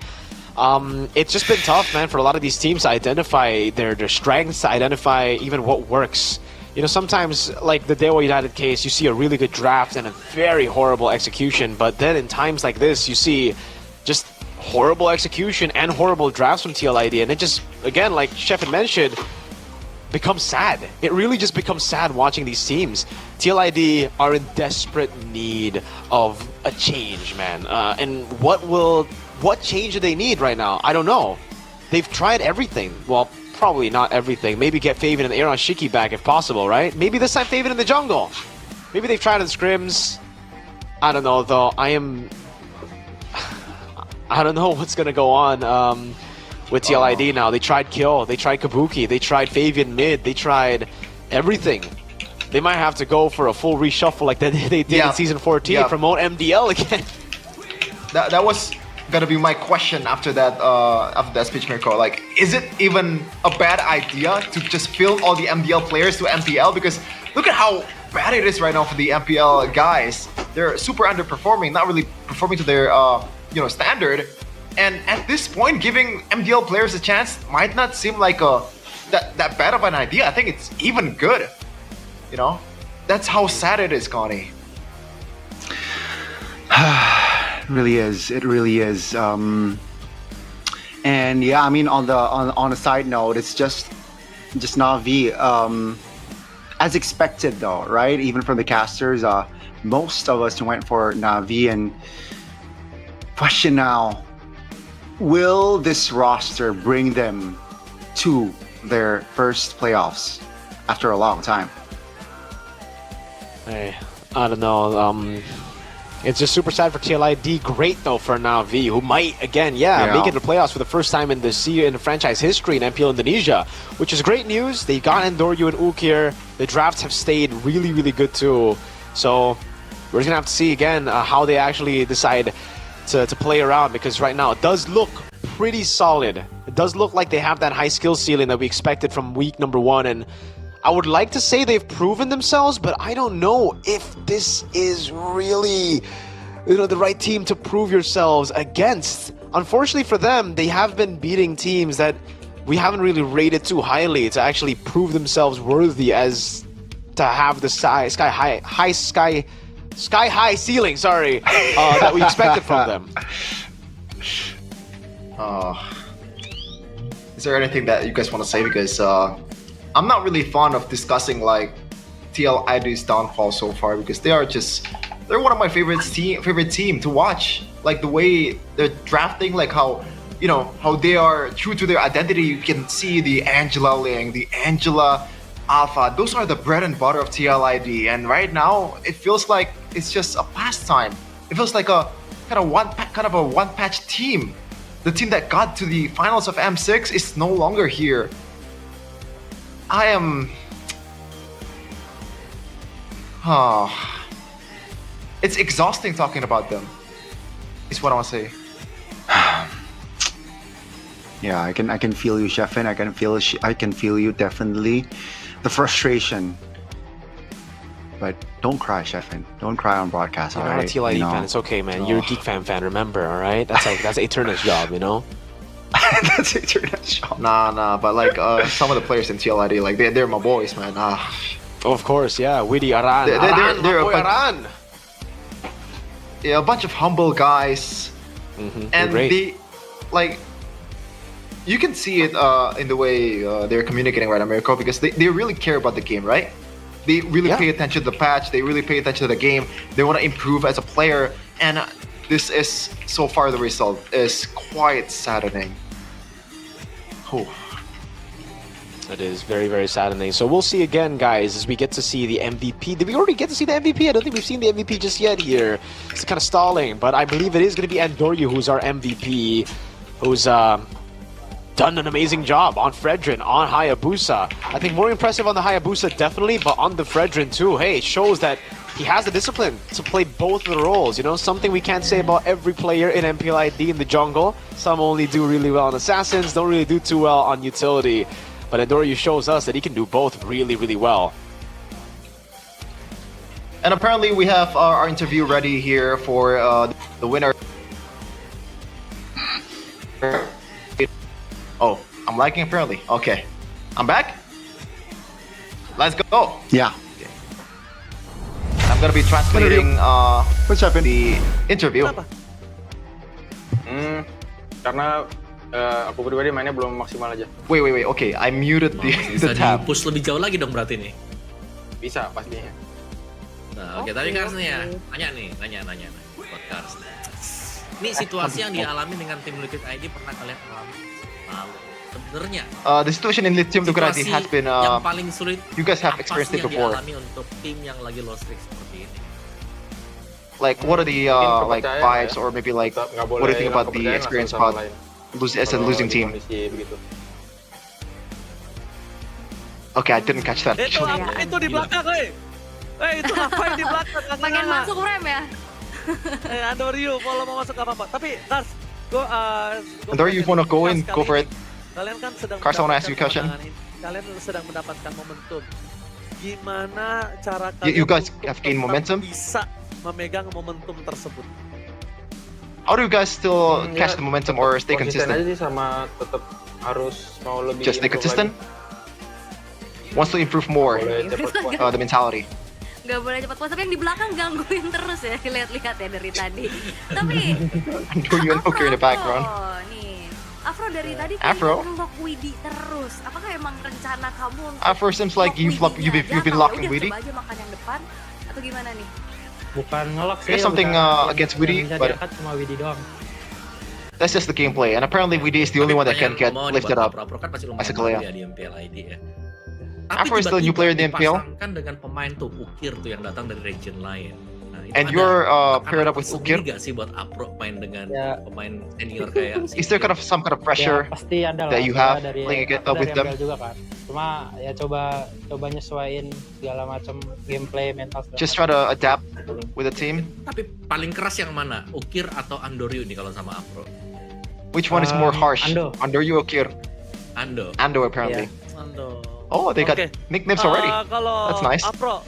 It's just been tough, man, for a lot of these teams to identify their strengths, to identify even what works. Sometimes, like the Dewa United case, you see a really good draft and a very horrible execution, but then in times like this, you see just horrible execution and horrible drafts from TLID, and it just, again, like Shepard mentioned, becomes sad. It really just becomes sad watching these teams. TLID are in desperate need of a change, man. And what change do they need right now? I don't know. They've tried everything. Well, probably not everything. Maybe get Faven and Aaron Shiki back if possible, right? Maybe this time Faven in the jungle. Maybe they've tried the scrims. I don't know, though. I don't know what's gonna go on with TLID now. They tried Kill, they tried Kabuki, they tried Fabian mid, they tried everything. They might have to go for a full reshuffle like they did in Season 14, promote MDL again. That was gonna be my question after that speech, Mirko. Like, is it even a bad idea to just fill all the MDL players to MPL? Because look at how bad it is right now for the MPL guys. They're super underperforming, not really performing to their standard. And at this point, giving MDL players a chance might not seem like that bad of an idea. I think it's even good. That's how sad it is, Connie. It really is. It really is. And yeah, I mean, on a side note, it's just Na'Vi. As expected, though, right? Even from the casters, most of us went for Na'Vi. And question now: will this roster bring them to their first playoffs after a long time? Hey, I don't know. It's just super sad for TLID. Great though for Navi, who might again, make it to the playoffs for the first time in the franchise history in MPL Indonesia, which is great news. They got Endoryu and Ukir. The drafts have stayed really, really good too. So we're just gonna have to see again how they actually decide to play around, because right now it does look pretty solid. It does look like they have that high skill ceiling that we expected from week number 1, and I would like to say they've proven themselves, but I don't know if this is really, the right team to prove yourselves against. Unfortunately for them, they have been beating teams that we haven't really rated too highly to actually prove themselves worthy as to have the sky high ceiling, that we expected from them. Is there anything that you guys want to say? Because I'm not really fond of discussing like TLID's downfall so far, because they're one of my favorite team to watch. Like the way they're drafting, like how they are true to their identity. You can see the Angela Ling, the Angela Alpha. Those are the bread and butter of TLID, and right now it feels like it's just a pastime. It feels like a kind of a one-patch team. The team that got to the finals of M6 is no longer here. It's exhausting talking about them. Is what I want to say. Yeah, I can feel you, Sheffin. I can feel you definitely. The frustration. But don't cry, Sheffin. Don't cry on broadcast. You're all not right? a TLID fan. It's okay, man. You're a Geek fan, remember? All right, that's Eterna's job, That's Eterna's job. Nah. But like some of the players in TLID, like they're my boys, man. Of course, yeah. Widi Aran. They're Aran. Yeah, a bunch of humble guys, and they like. You can see it in the way they're communicating right now, Mirko, because they really care about the game, right? They really pay attention to the patch. They really pay attention to the game. They want to improve as a player, and this is so far the result is quite saddening. It is very, very saddening. So we'll see again, guys, as we get to see the MVP. Did we already get to see the MVP? I don't think we've seen the MVP just yet here. It's kind of stalling, but I believe it is going to be Endoryu who's our MVP, who's done an amazing job on Fredrin, on Hayabusa. I think more impressive on the Hayabusa, definitely, but on the Fredrin too. Hey, it shows that he has the discipline to play both of the roles, something we can't say about every player in MPL ID in the jungle. Some only do really well on Assassins, don't really do too well on Utility. But Endoryu shows us that he can do both really, really well. And apparently we have our interview ready here for the winner. Oh, I'm lagging apparently. Okay. I'm back? Let's go. Yeah. I'm gonna be translating what's happened? The interview. Karena aku pribadi mainnya belum maksimal aja. Wait. Okay, I muted the tab. Push lebih jauh lagi dong berarti nih. Bisa pastinya. Nah, oke, tadi Kars nih ya. Nanya. Buat Kars. Ini situasi yang dialami dengan tim Liquid ID pernah kalian alami lalu. Sebenarnya the situation in Lithium Liquid ID has been yang paling sulit. You guys have experienced it before. Yang dialami untuk tim yang lagi low streak seperti ini. Like what are the like vibes or maybe like what do you think about the experience about as a losing team? Okay, I didn't catch that. Itu di belakang, itu ngapain di belakang? Pengen masuk rem ya? Endoryu, kalau mau masuk apa-apa. Tapi, Kars, Endoryu, you wanna go in? Go for it. Kalian kan sedang Kars, I wanna ask you a question. Kalian sedang mendapatkan momentum. Gimana cara kalian you guys have gained momentum? Bisa memegang momentum tersebut? How do you guys still catch the momentum or stay consistent? Aja sih, sama tetap harus mau lebih. Just stay consistent. Wants to improve more the mentality. Gak boleh cepat puas, tapi yang di belakang gangguin terus ya, lihat-lihat ya dari tadi. Tapi Afro in the background. Nih, Afro dari tadi Afro ngelock Widi terus. Apakah emang rencana kamu untuk Afro seems like you've been locking Widi. Coba aja makan yang depan atau gimana nih? Bukan ngelock sih. There's something against Widi, but cuma Widi doang. That's just the gameplay, and apparently Widi is the only one that can get lifted up as a player. Di MPL ID ya. Afro is the new player in the MPL. Kan dengan pemain tuh Ukir tuh yang datang dari region lain. And you're paired up with Ukir. Gak sih buat Apro main dengan pemain senior kayak Is there some kind of pressure pasti ada that you have playing with them? Juga kan. Cuma ya coba nyesuaiin segala macam gameplay mental. Just try to adapt with the team. Tapi paling keras yang mana? Ukir atau Andoryu nih kalau sama Apro? Which one is more harsh? Andoryu or Ukir? Ando apparently. Ando. Oh, they got nicknames already. That's nice. Apro,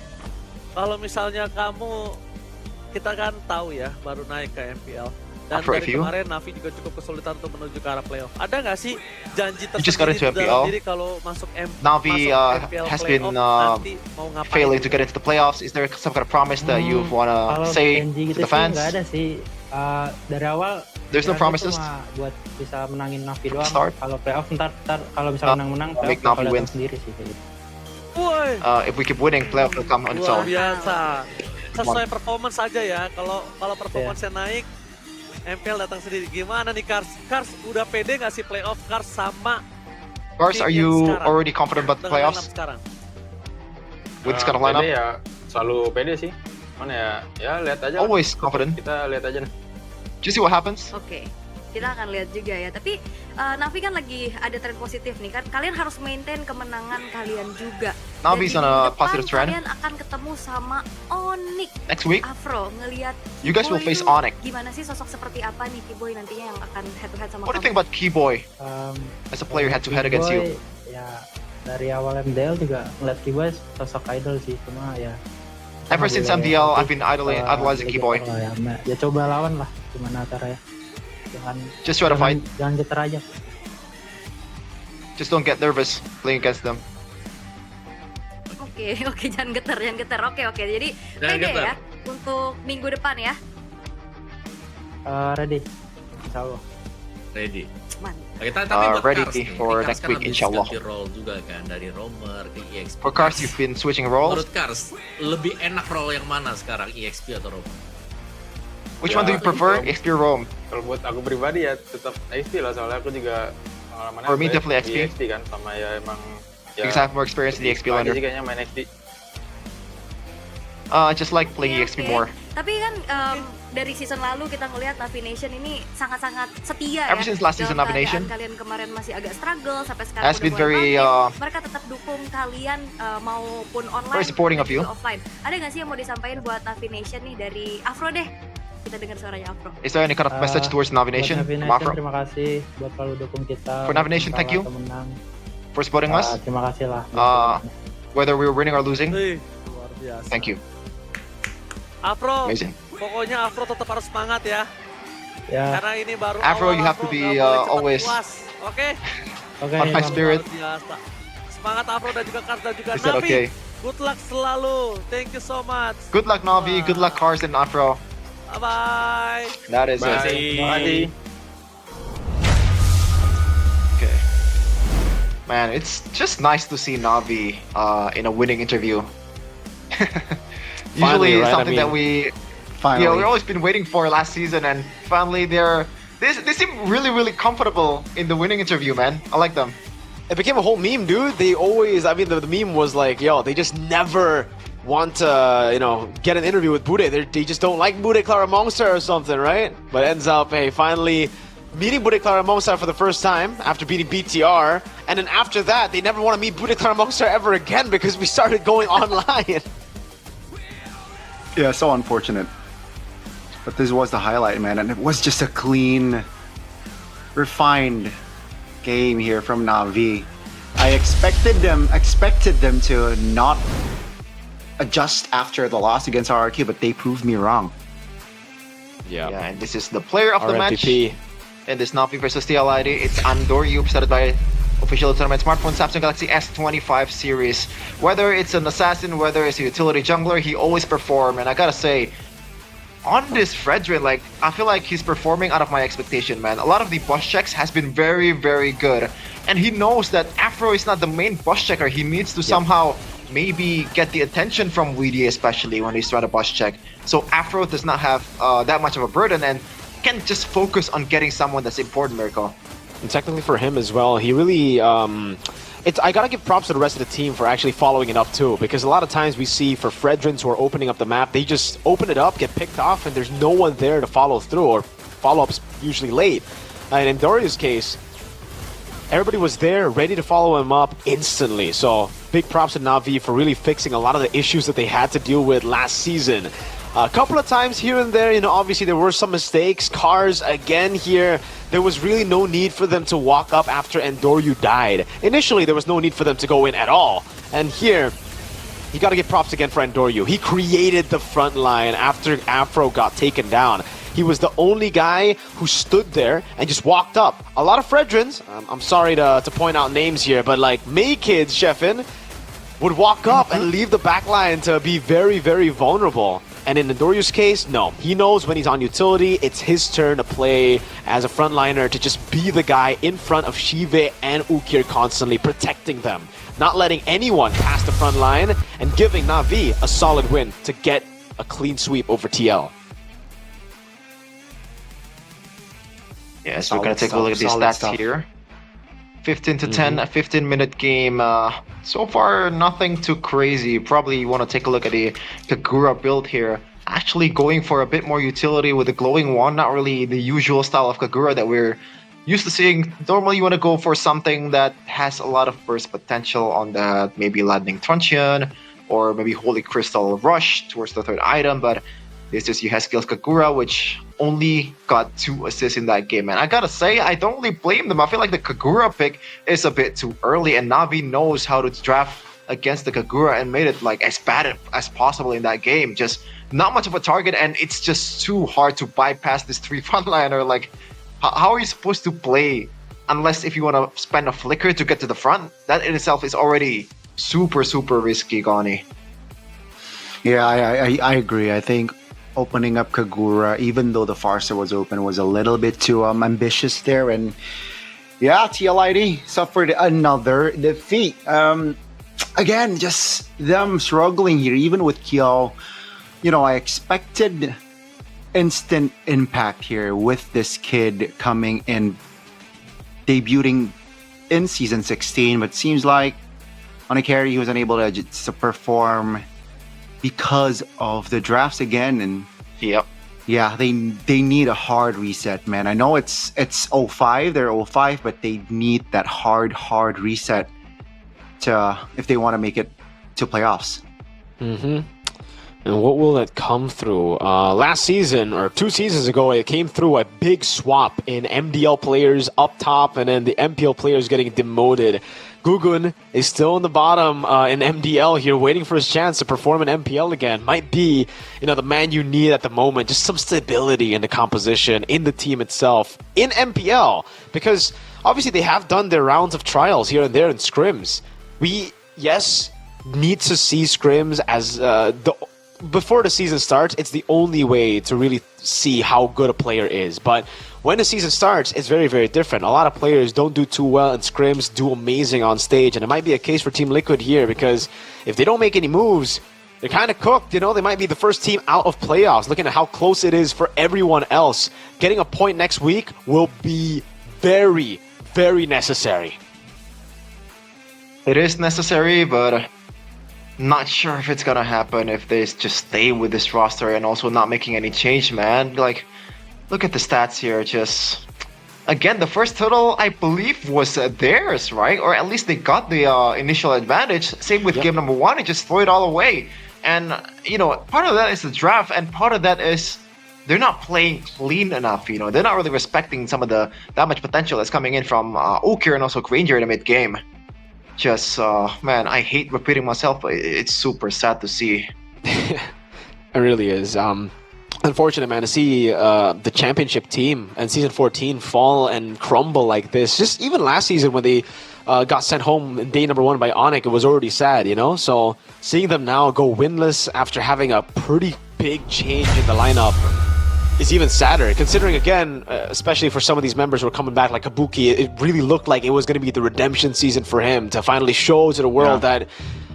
kalau misalnya kamu, kita kan tahu ya, baru naik ke MPL. Dan Apro, dari kemarin Navi juga cukup kesulitan untuk menuju ke arah playoff. Ada nggak sih janji tersendiri dalam diri kalau masuk Navi MPL has been failing to get into the playoffs. Is there some kind of promise that you wanna say to the fans? Nggak ada sih. Dari awal there's no promises. Cuma buat bisa menangin Navi doang. Start. Kalau playoff ntar kalau misalnya menang make Navi win sendiri sih kayak gitu. If we keep winning, playoff will come on its own. Luar biasa. Sesuai performance aja ya. Kalau performance-nya naik, MPL datang sendiri. Gimana nih Kars? Kars udah pede nggak sih playoff Kars sama? Kars, are you already confident about the playoffs? With this kind of lineup? Pede ya, selalu pede sih. Mana ya lihat aja. Always confident. Kita lihat aja nih. Just see what happens. Oke, kita akan lihat juga ya. Tapi Navi kan lagi ada tren positif nih kan. Kalian harus maintain kemenangan kalian juga. Navi's on a positive trend. Kalian akan ketemu sama Onyx. Next week. Afro ngelihat. You guys will face Onyx. Gimana sih sosok seperti apa nih Kiboy nantinya yang akan head to head sama What do you think about Kiboy as a player head to head against you? Ya dari awal MDL juga ngeliat Kiboy sosok idol sih, cuma ya. Ever since MDL, I've been idolizing Kiboy. Ya coba lawan lah, gimana caranya. Just try to fight. Jangan geter aja. Just don't get nervous playing against them. Oke, jangan geter. Oke. Jadi pede ya untuk minggu depan ya. Ready. Insyaallah. Ready. Mantap. Oke, tapi buat ready Kars for next week, insyaallah. Ganti role juga kan dari roamer ke EXP. For Kars, you've been switching roles. Menurut Kars, lebih enak role yang mana sekarang, EXP atau roamer? Which one do you prefer, EXP or roam? Kalau buat aku pribadi ya tetap EXP lah, soalnya aku juga pengalamannya. For me, definitely EXP kan, sama ya emang. Because I have more experience in the EXP laner. Kayaknya main EXP. Just like playing EXP more. Tapi kan dari season lalu kita ngelihat Navi Nation ini sangat-sangat setia Ever since last season Navi Nation, kalian kemarin masih agak struggle sampai sekarang has been very mereka tetap dukung kalian maupun online very supporting of you. offline. Ada nggak sih yang mau disampaikan buat Navi Nation nih dari Afro deh? Kita dengar suaranya Afro. Is there any kind of message towards Navi Nation? Afro? Terima kasih buat selalu dukung kita. For Navi Nation, thank you for supporting us. Terima kasih lah. Whether we were winning or losing, Luar biasa. thank you. Afro, Amazing. Pokoknya Afro tetap harus semangat ya. Karena ini baru Afro, awal you have to be always on high spirit. Semangat Afro dan juga Kars dan juga Is that Navi. okay? Good luck selalu. Thank you so much. Good luck Navi, good luck Kars and Afro. Bye bye. That is it. Bye. Okay. Man, it's just nice to see Navi in a winning interview. Usually, Finally, right? something that we've always been waiting for last season, and finally they seem really comfortable in the winning interview, man. I like them. It became a whole meme, dude. They always, I mean, the meme was like, yo, they just never want to, get an interview with Bude. They just don't like Bude Clara Monster or something, right? But ends up, hey, finally meeting Bude Clara Monster for the first time after beating BTR. And then after that, they never want to meet Bude Clara Monster ever again because we started going online. Yeah, so unfortunate. But this was the highlight, man, and it was just a clean, refined game here from Navi. I expected them to not adjust after the loss against RRQ, but they proved me wrong. Yeah, and this is the player of the match in this Navi versus TL ID. It's Andoryu, presented by official tournament smartphone Samsung Galaxy S25 series. Whether it's an assassin, whether it's a utility jungler, he always performs. And I gotta say, on this Fredrin, like, I feel like he's performing out of my expectation, man. A lot of the boss checks has been very good. And he knows that Afro is not the main boss checker. He needs to somehow maybe get the attention from Weedy, especially when he's trying to boss check. So Afro does not have that much of a burden and can just focus on getting someone that's important, Mirko. And technically for him as well, he really I gotta give props to the rest of the team for actually following it up too, because a lot of times we see for Fredrins who are opening up the map, they just open it up, get picked off, and there's no one there to follow through, or follow-ups usually late. And in Doria's case, everybody was there, ready to follow him up instantly. So big props to Na'Vi for really fixing a lot of the issues that they had to deal with last season. A couple of times here and there, obviously there were some mistakes. Cars, again here, there was really no need for them to walk up after Endoryu died. Initially, there was no need for them to go in at all. And here, you gotta give props again for Endoryu. He created the front line after Afro got taken down. He was the only guy who stood there and just walked up. A lot of Fredrins, I'm sorry to point out names here, but like May Kids, Sheffin, would walk up and leave the backline to be very, very vulnerable. And in Endoryu's case, no. He knows when he's on utility, it's his turn to play as a frontliner, to just be the guy in front of Shive and Ukir constantly, protecting them. Not letting anyone pass the front line, and giving Na'Vi a solid win to get a clean sweep over TL. Yeah, so we're going to take a look at these stats here. 15 to 10, a 15-minute game. So far, nothing too crazy. Probably want to take a look at the Kagura build here. Actually going for a bit more utility with the glowing wand. Not really the usual style of Kagura that we're used to seeing. Normally, you want to go for something that has a lot of burst potential on the maybe Lightning Truncheon or maybe Holy Crystal Rush towards the third item. But this is Yehezkiel's Kagura, which only got 2 assists in that game. And I gotta say, I don't really blame them. I feel like the Kagura pick is a bit too early, and Na'Vi knows how to draft against the Kagura and made it like as bad as possible in that game. Just not much of a target, and it's just too hard to bypass this 3 frontliner. Like, how are you supposed to play unless if you want to spend a flicker to get to the front? That in itself is already super, super risky, Gani. Yeah, I agree. I think opening up Kagura, even though the Farsa was open, was a little bit too ambitious there. And yeah, TLID suffered another defeat. Again, just them struggling here, even with Kiao. I expected instant impact here with this kid coming in, debuting in Season 16, but seems like on a carry he was unable to perform because of the drafts again. And yep, yeah, they need a hard reset, man. I know it's 05, they're 05, but they need that hard reset to if they want to make it to playoffs. And what will it come through? Last season, or 2 seasons ago, it came through a big swap in MDL players up top, and then the MPL players getting demoted. Gugun is still in the bottom in MDL here, waiting for his chance to perform in MPL again. Might be, the man you need at the moment. Just some stability in the composition, in the team itself, in MPL. Because obviously they have done their rounds of trials here and there in scrims. We, yes, need to see scrims as before the season starts. It's the only way to really see how good a player is. But when the season starts, it's very, very different. A lot of players don't do too well in scrims, do amazing on stage, and it might be a case for Team Liquid here, because if they don't make any moves, they're kind of cooked. They might be the first team out of playoffs. Looking at how close it is for everyone else, getting a point next week will be very, very necessary. It is necessary, but not sure if it's gonna happen if they just stay with this roster and also not making any change, man. Like, look at the stats here. Just again, the first total I believe was theirs, right? Or at least they got the initial advantage. Same with game number 1, they just throw it all away. And part of that is the draft, and part of that is they're not playing clean enough. They're not really respecting some of that much potential that's coming in from Ukir and also Granger in the mid game. Just, man, I hate repeating myself, but it's super sad to see. It really is. Unfortunate, man, to see the championship team and Season 14 fall and crumble like this. Just even last season when they got sent home in day number 1 by Onyx, it was already sad, So seeing them now go winless after having a pretty big change in the lineup is even sadder, considering, again, especially for some of these members who are coming back, like Kabuki, it really looked like it was going to be the redemption season for him to finally show to the world that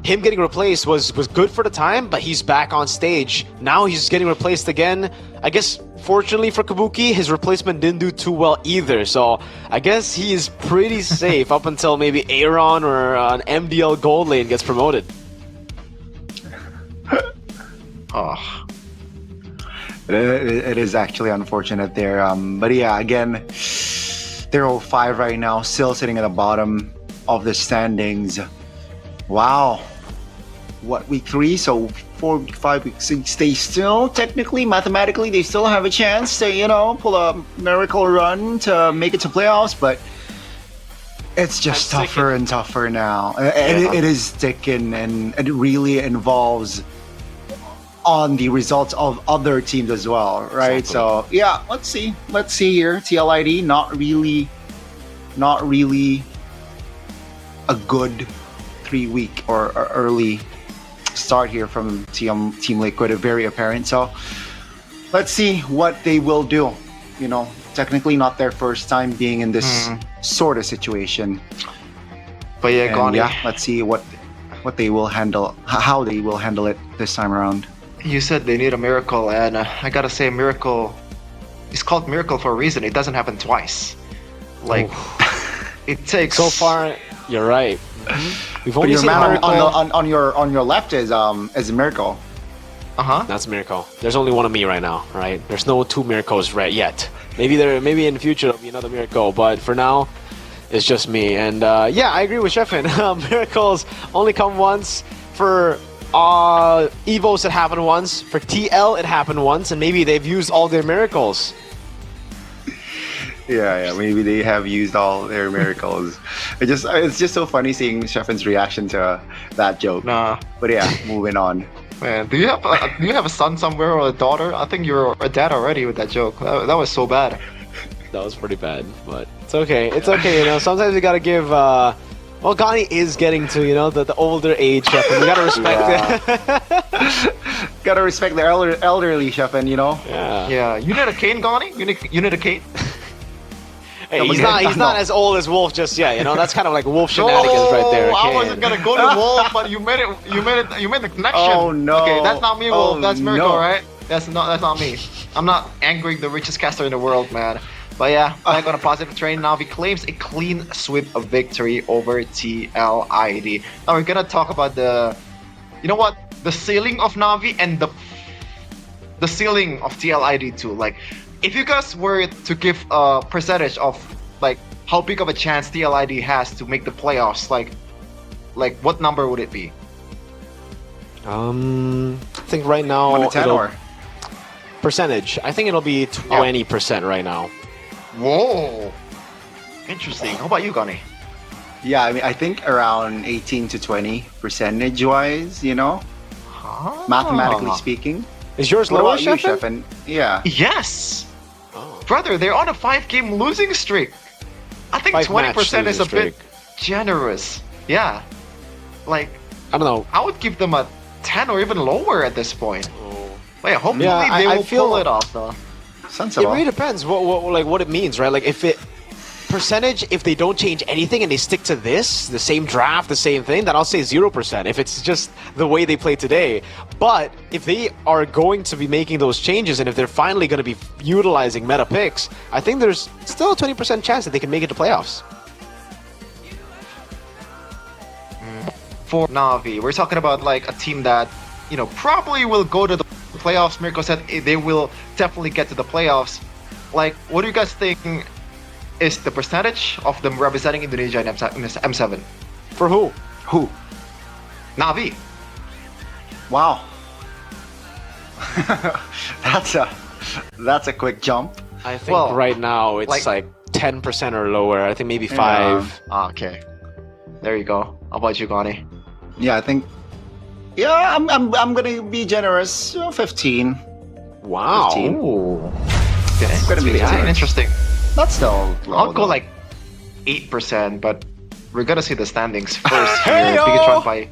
him getting replaced was good for the time, but he's back on stage. Now he's getting replaced again. I guess, fortunately for Kabuki, his replacement didn't do too well either. So I guess he is pretty safe up until maybe Aaron or an MDL Gold Lane gets promoted. Oh. It is actually unfortunate there. But yeah, again, they're 0-5 right now, still sitting at the bottom of the standings. Wow. What, week 3? So 4, 5, week 6, they still, technically, mathematically, they still have a chance to, you know, pull a miracle run to make it to playoffs, but it's just tougher and tougher now. It is sticking, and it really involves on the results of other teams as well, right? Exactly. So yeah, let's see here. TLID not really a good 3-week or early start here from Team Liquid, very apparent. So let's see what they will do. You know, technically not their first time being in this sort of situation. But yeah, let's see what they will handle, how they will handle it this time around. You said they need a miracle, and I gotta say, miracle is called miracle for a reason. It doesn't happen twice. Like, it takes. So far, you're right. We've only seen man on your left is a miracle. That's a miracle. There's only one of me right now, right? There's no 2 miracles yet. Maybe in the future there'll be another miracle, but for now, it's just me. And yeah, I agree with Sheffin. Miracles only come once. For Evos, it happened once. For TL, it happened once, and maybe they've used all their miracles. Yeah, maybe they have used all their miracles. It's just so funny seeing Sheffin's reaction to that joke. Nah. But yeah, moving on. Man, do you have a son somewhere or a daughter? I think you're a dad already with that joke. That was so bad. That was pretty bad, but it's okay. It's okay, you know. Sometimes we gotta give. Well, Gani is getting to, you know, the older age, Sheffin. We gotta respect it. Gotta respect the elderly, Sheffin, you know. Yeah. You need a cane, Gani? You need a cane? Hey, he's not as old as Wolf just yet, you know. That's kind of like Wolf shenanigans right there. I wasn't gonna go to Wolf, but you made the connection. Oh no. Okay, that's not me, Wolf. That's Miracle, right? That's not me. I'm not angering the richest caster in the world, man. But yeah, back on a positive train. Navi claims a clean sweep of victory over TLID. Now we're gonna talk about the ceiling of Navi and the ceiling of TLID too. Like, if you guys were to give a percentage of like how big of a chance TLID has to make the playoffs, like what number would it be? I think right now 1 to 10 or percentage. I think it'll be 20% right now. Whoa, interesting. How about you, Gani? Yeah, I mean, I think around 18 to 20 percentage-wise, you know, mathematically speaking. Is yours what lower, about you, Sheffin? Yeah. Yes, brother. They're on a 5-game losing streak. I think 20% is a bit generous. Yeah, like I don't know. I would give them a 10 or even lower at this point. Wait, hopefully they will pull it off, though. It really depends what it means, right? Like, if they don't change anything and they stick to the same draft, the same thing, then I'll say 0%. If it's just the way they play today. But if they are going to be making those changes, and if they're finally going to be utilizing meta picks, I think there's still a 20% chance that they can make it to playoffs. For Navi, we're talking about like a team that, you know, probably will go to the playoffs. Mirko said they will definitely get to the playoffs. Like, what do you guys think is the percentage of them representing Indonesia in M7? For who? Who? Navi. Wow. that's a quick jump. I think right now it's like 10% or lower. I think maybe 5. Okay. There you go. How about you, Gani? Yeah, I think. Yeah, I'm gonna be generous. 15. Wow. 15. Ooh. It's gonna be interesting. That's still low. I'll go like 8%, but we're gonna see the standings first here. Bigatron by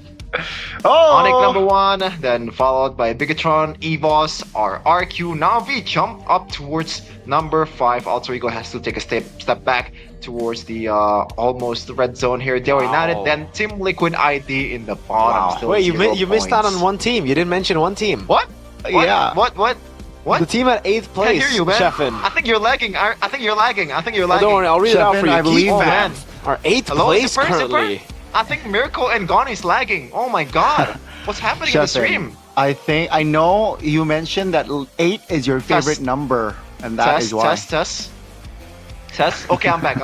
Onyx number 1, then followed by Bigatron, Evos, RQ. Navi jump up towards number 5. Alter Ego has to take a step back towards the almost red zone here. Daiwa United, then Team Liquid ID in the bottom. Still Wait, you 0 missed out points. on one team. You didn't mention one team. What? Yeah. What? The team at 8th place. Can't hear you, man. Sheffin. I think you're lagging. I think you're lagging. Oh, don't worry, I'll read it out for you. I believe Geek that. fans are 8th Hello, place Zipper? currently. I think Miracle and Gone is lagging. Oh my god. What's happening in the stream? I know you mentioned that 8 is your favorite number, and that is why. Test. Okay, I'm back.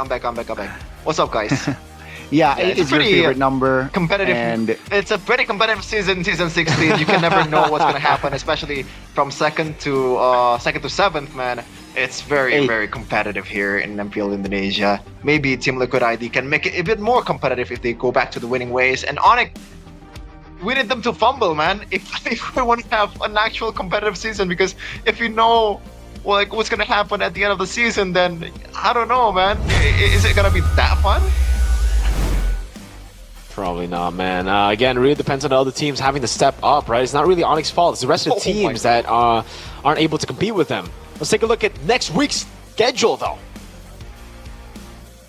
What's up, guys? Yeah, 8 is your favorite number. Competitive. And it's a pretty competitive season 16. You can never know what's gonna happen, especially from second to 7th, man. It's very competitive here in MPL Indonesia. Maybe Team Liquid ID can make it a bit more competitive if they go back to the winning ways. And Onyx, we need them to fumble, man, if we want to have an actual competitive season. Because if you know like what's gonna happen at the end of the season, then I don't know, man. Is it gonna be that fun? Probably not, man. Again, it really depends on the other teams having to step up, right? It's not really Onyx's fault. It's the rest of the teams that aren't able to compete with them. Let's take a look at next week's schedule, though.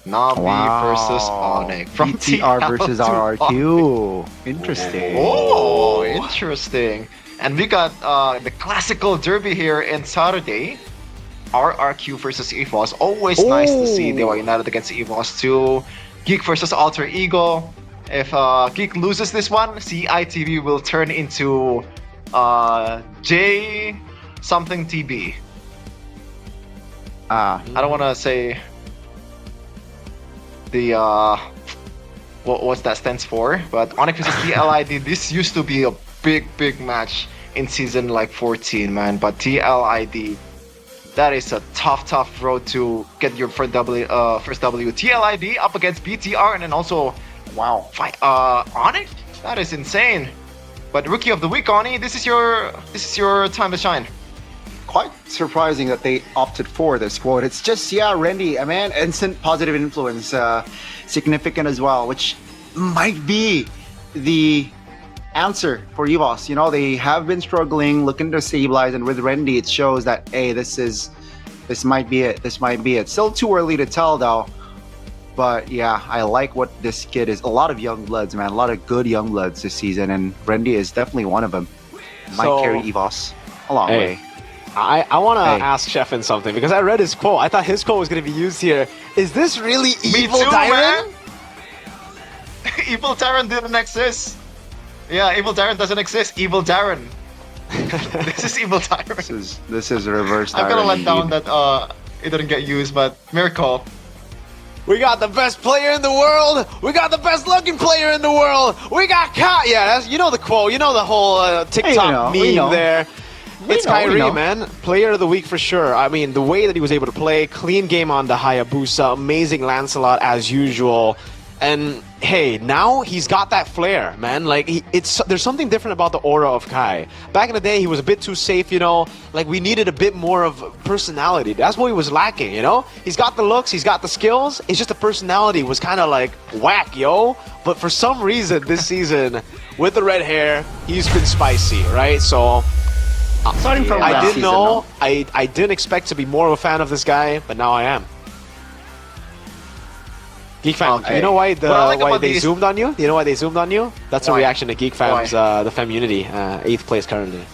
Navi versus Onyx from BTR versus RRQ. Interesting. Oh, interesting. And we got the classical derby here in Saturday. RRQ versus EVOS. Always nice to see they were united against EVOS too. Geek versus Alter Ego. If Geek loses this one, CITV will turn into J something TB. I don't want to say the what that stands for, but Onyx versus TLID. This used to be a big match in season like 14, man. But TLID, that is a tough road to get your first W. TLID up against BTR, and then also fight Onyx. That is insane. But Rookie of the Week, Oni, this is your time to shine. Quite surprising that they opted for this quote. It's just, Randy, man, instant positive influence, significant as well, which might be the answer for EVOS. You know, they have been struggling, looking to stabilize, and with Randy, it shows that, hey, this might be it. This might be it. Still too early to tell, though. But yeah, I like what this kid is. A lot of young bloods, man. A lot of good young bloods this season, and Randy is definitely one of them. Might carry EVOS a long way. I want to ask Sheffin something, because I read his quote. I thought his quote was going to be used here. Is this really Evil Tyrant? Evil Tyrant didn't exist. Yeah, Evil Tyrant doesn't exist. Evil Darren. This is Evil Tyrant. This is reverse Tyrant. I'm gonna let down that it didn't get used, but Miracle. We got the best player in the world. We got the best looking player in the world. We got you know the quote. You know the whole TikTok meme there. It's Kyrie, man. Player of the week for sure. I mean, the way that he was able to play, clean game on the Hayabusa, amazing Lancelot as usual. And hey, now he's got that flair, man. Like there's something different about the aura of Kai. Back in the day, he was a bit too safe, you know. Like we needed a bit more of personality. That's what he was lacking, you know. He's got the looks, he's got the skills. It's just the personality was kind of like whack, yo. But for some reason, this season, with the red hair, he's been spicy, right? So starting from I didn't know. I didn't expect to be more of a fan of this guy, but now I am. Geek Fam, you know why they zoomed on you? You know why they zoomed on you? That's a reaction to Geek Fam's the Femunity, 8th place currently.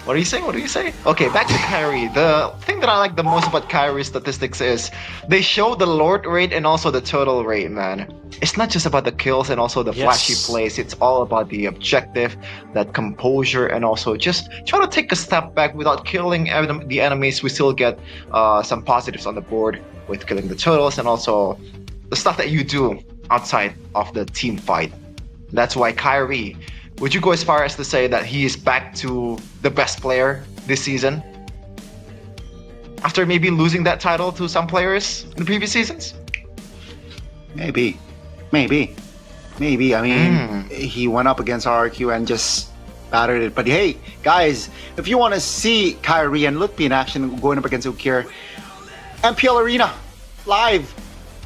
What are you saying? What do you say? Okay, back to Kyrie. The thing that I like the most about Kyrie's statistics is they show the Lord rate and also the total rate, man. It's not just about the kills and also the flashy plays. It's all about the objective, that composure, and also just try to take a step back without killing the enemies. We still get some positives on the board with killing the totals and also the stuff that you do outside of the team fight. That's why Kyrie, would you go as far as to say that he is back to the best player this season? After maybe losing that title to some players in the previous seasons? Maybe. I mean, he went up against RRQ and just battered it. But hey, guys, if you want to see Kyrie and Lutpi in action going up against Ukir, MPL Arena, live,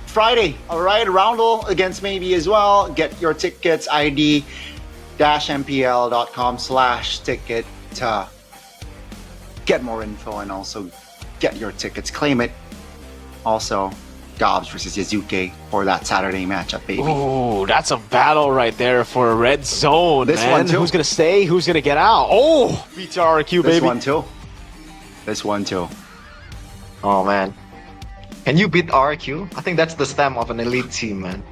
Friday, alright, Roundel against maybe as well. Get your tickets, ID, mpl.com/ticket to get more info and also get your tickets. Claim it. Also, Gobs versus Yazuke for that Saturday matchup, baby. Ooh, that's a battle right there for a red zone, This man. one too. Who's gonna stay? Who's gonna get out? Oh, BTRQ, baby. This one too. Oh man, can you beat RQ? I think that's the stem of an elite team, man.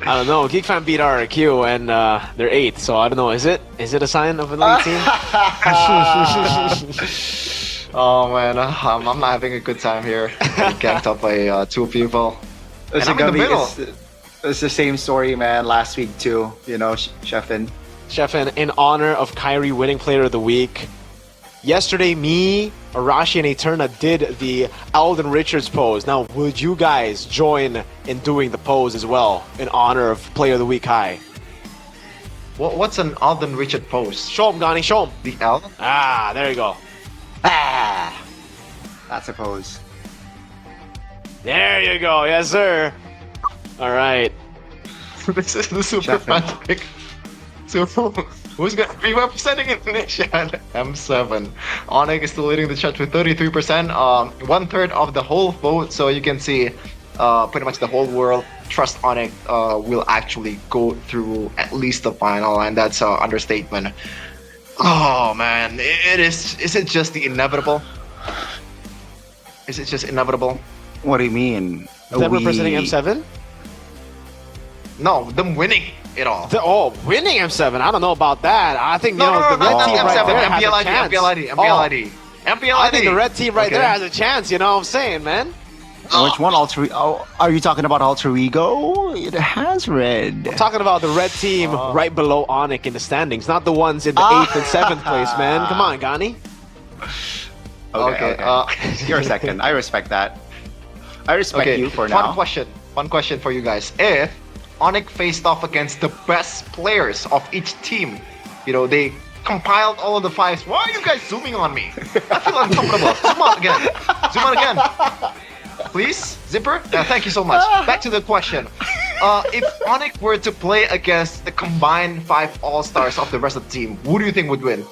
I don't know. Geek Fan beat RQ and they're 8th, so I don't know. Is it a sign of an elite team? Oh man, I'm not having a good time here. Getting ganked up by 2 people. And I'm in the middle. It's the same story, man. Last week too. You know, Sheffin. Sheffin, in honor of Kyrie winning Player of the Week. Yesterday, me, Arashi, and Eterna did the Alden Richards pose. Now, would you guys join in doing the pose as well in honor of Player of the Week High? What's an Alden Richard pose? Show him, Gani, show him. The Alden? Ah, there you go. Ah, that's a pose. There you go, yes sir. All right. This is the super frantic. So, who's going to be representing Indonesia? M7. Onyx is still leading the chat with 33%, 1/3 of the whole vote. So you can see, pretty much the whole world trust Onyx will actually go through at least the final, and that's an understatement. Oh man, it is. Is it just the inevitable? Is it just inevitable? What do you mean? Is that representing M7? No, them winning it all. Winning M7. I don't know about that. I think No, the red team M7, right there has a chance. MPL ID. I think the red team right there has a chance. You know what I'm saying, man? Which one? Are you talking about Alter Ego? It has red. I'm talking about the red team right below Onyx in the standings, not the ones in the 8th and 7th place, man. Come on, Gani. Okay. You're second. I respect that. I respect you for now. One question for you guys. If Onyx faced off against the best players of each team, you know, they compiled all of the 5s. Why are you guys zooming on me? I feel uncomfortable. Zoom on again. Zoom on again. Please, Zipper? Thank you so much. Back to the question. If Onyx were to play against the combined 5 All-Stars of the rest of the team, who do you think would win?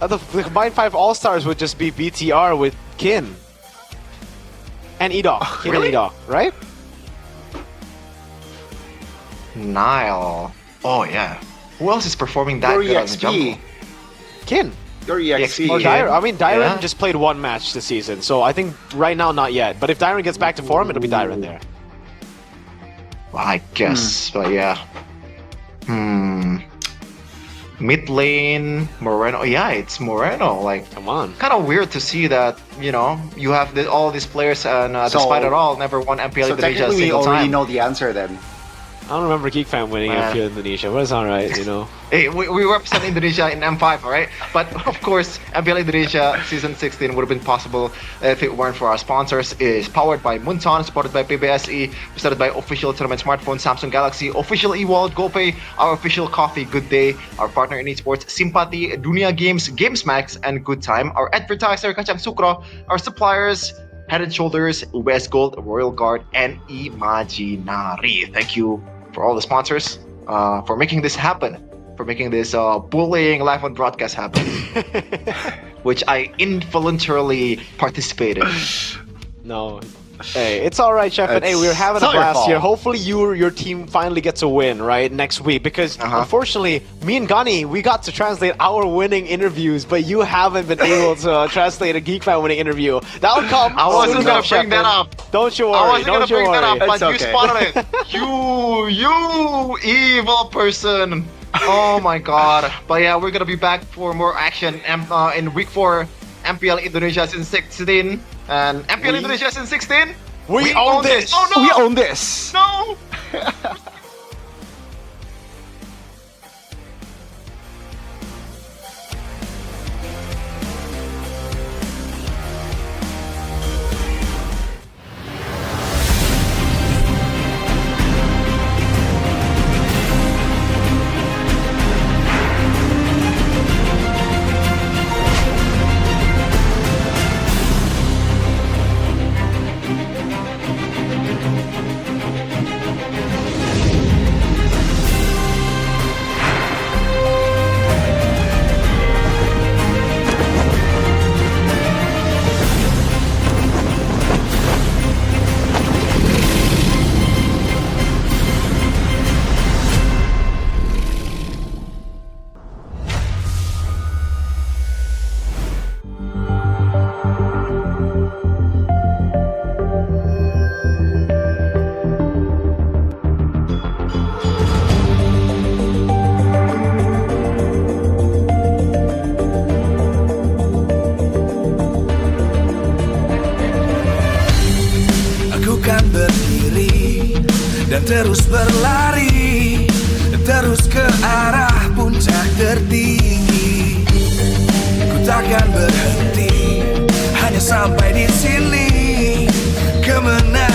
The combined 5 All-Stars would just be BTR with Kin. And Edok. Kin Really? and Edok, right? Nile. Oh yeah. Who else is performing that good on the jungle? Kin. Your EXP. Or Dyron. I mean, Dyron Yeah. just played 1 match this season, so I think right now not yet. But if Dyron gets back to form, it'll be Dyron there. Well, I guess, but yeah. Mid lane, Moreno. Yeah, it's Moreno. Like, come on. Kind of weird to see that, you know, you have all these players and despite it all, never won MPL So Indonesia a technically we single already time. know the answer then. I don't remember Geek Fan winning MPL Indonesia, but it's alright, you know. Hey, we represent Indonesia in M5, alright? But of course, MPL Indonesia Season 16 would have been possible if it weren't for our sponsors. It is powered by Munton, supported by PBSE, presented by official tournament smartphone Samsung Galaxy, official e-wallet GoPay, our official coffee Good Day, our partner in esports Simpati, Dunia Games, GamesMax, and Good Time, our advertiser Kacang Sukro, our suppliers Head and Shoulders, UBS Gold, Royal Guard, and Imaginary. Thank you for all the sponsors for making this happen, for making this bullying live on broadcast happen, which I involuntarily participated. No. Hey, it's all right, Chef. And hey, we're having a blast here. Hopefully, your team finally gets a win, right, next week. Because unfortunately, me and Gani, we got to translate our winning interviews, but you haven't been able to translate a Geek Fan winning interview. That'll come. I wasn't gonna bring that up. Don't you worry. I wasn't gonna bring that up, but It's you okay. spotted it. You evil person. Oh my god. But yeah, we're gonna be back for more action in week 4 MPL Indonesia Season 16 and MPL Indonesia Season 16. We own this. Oh no! We own this. No! takkan berhenti hanya sampai di sini. Kemenangan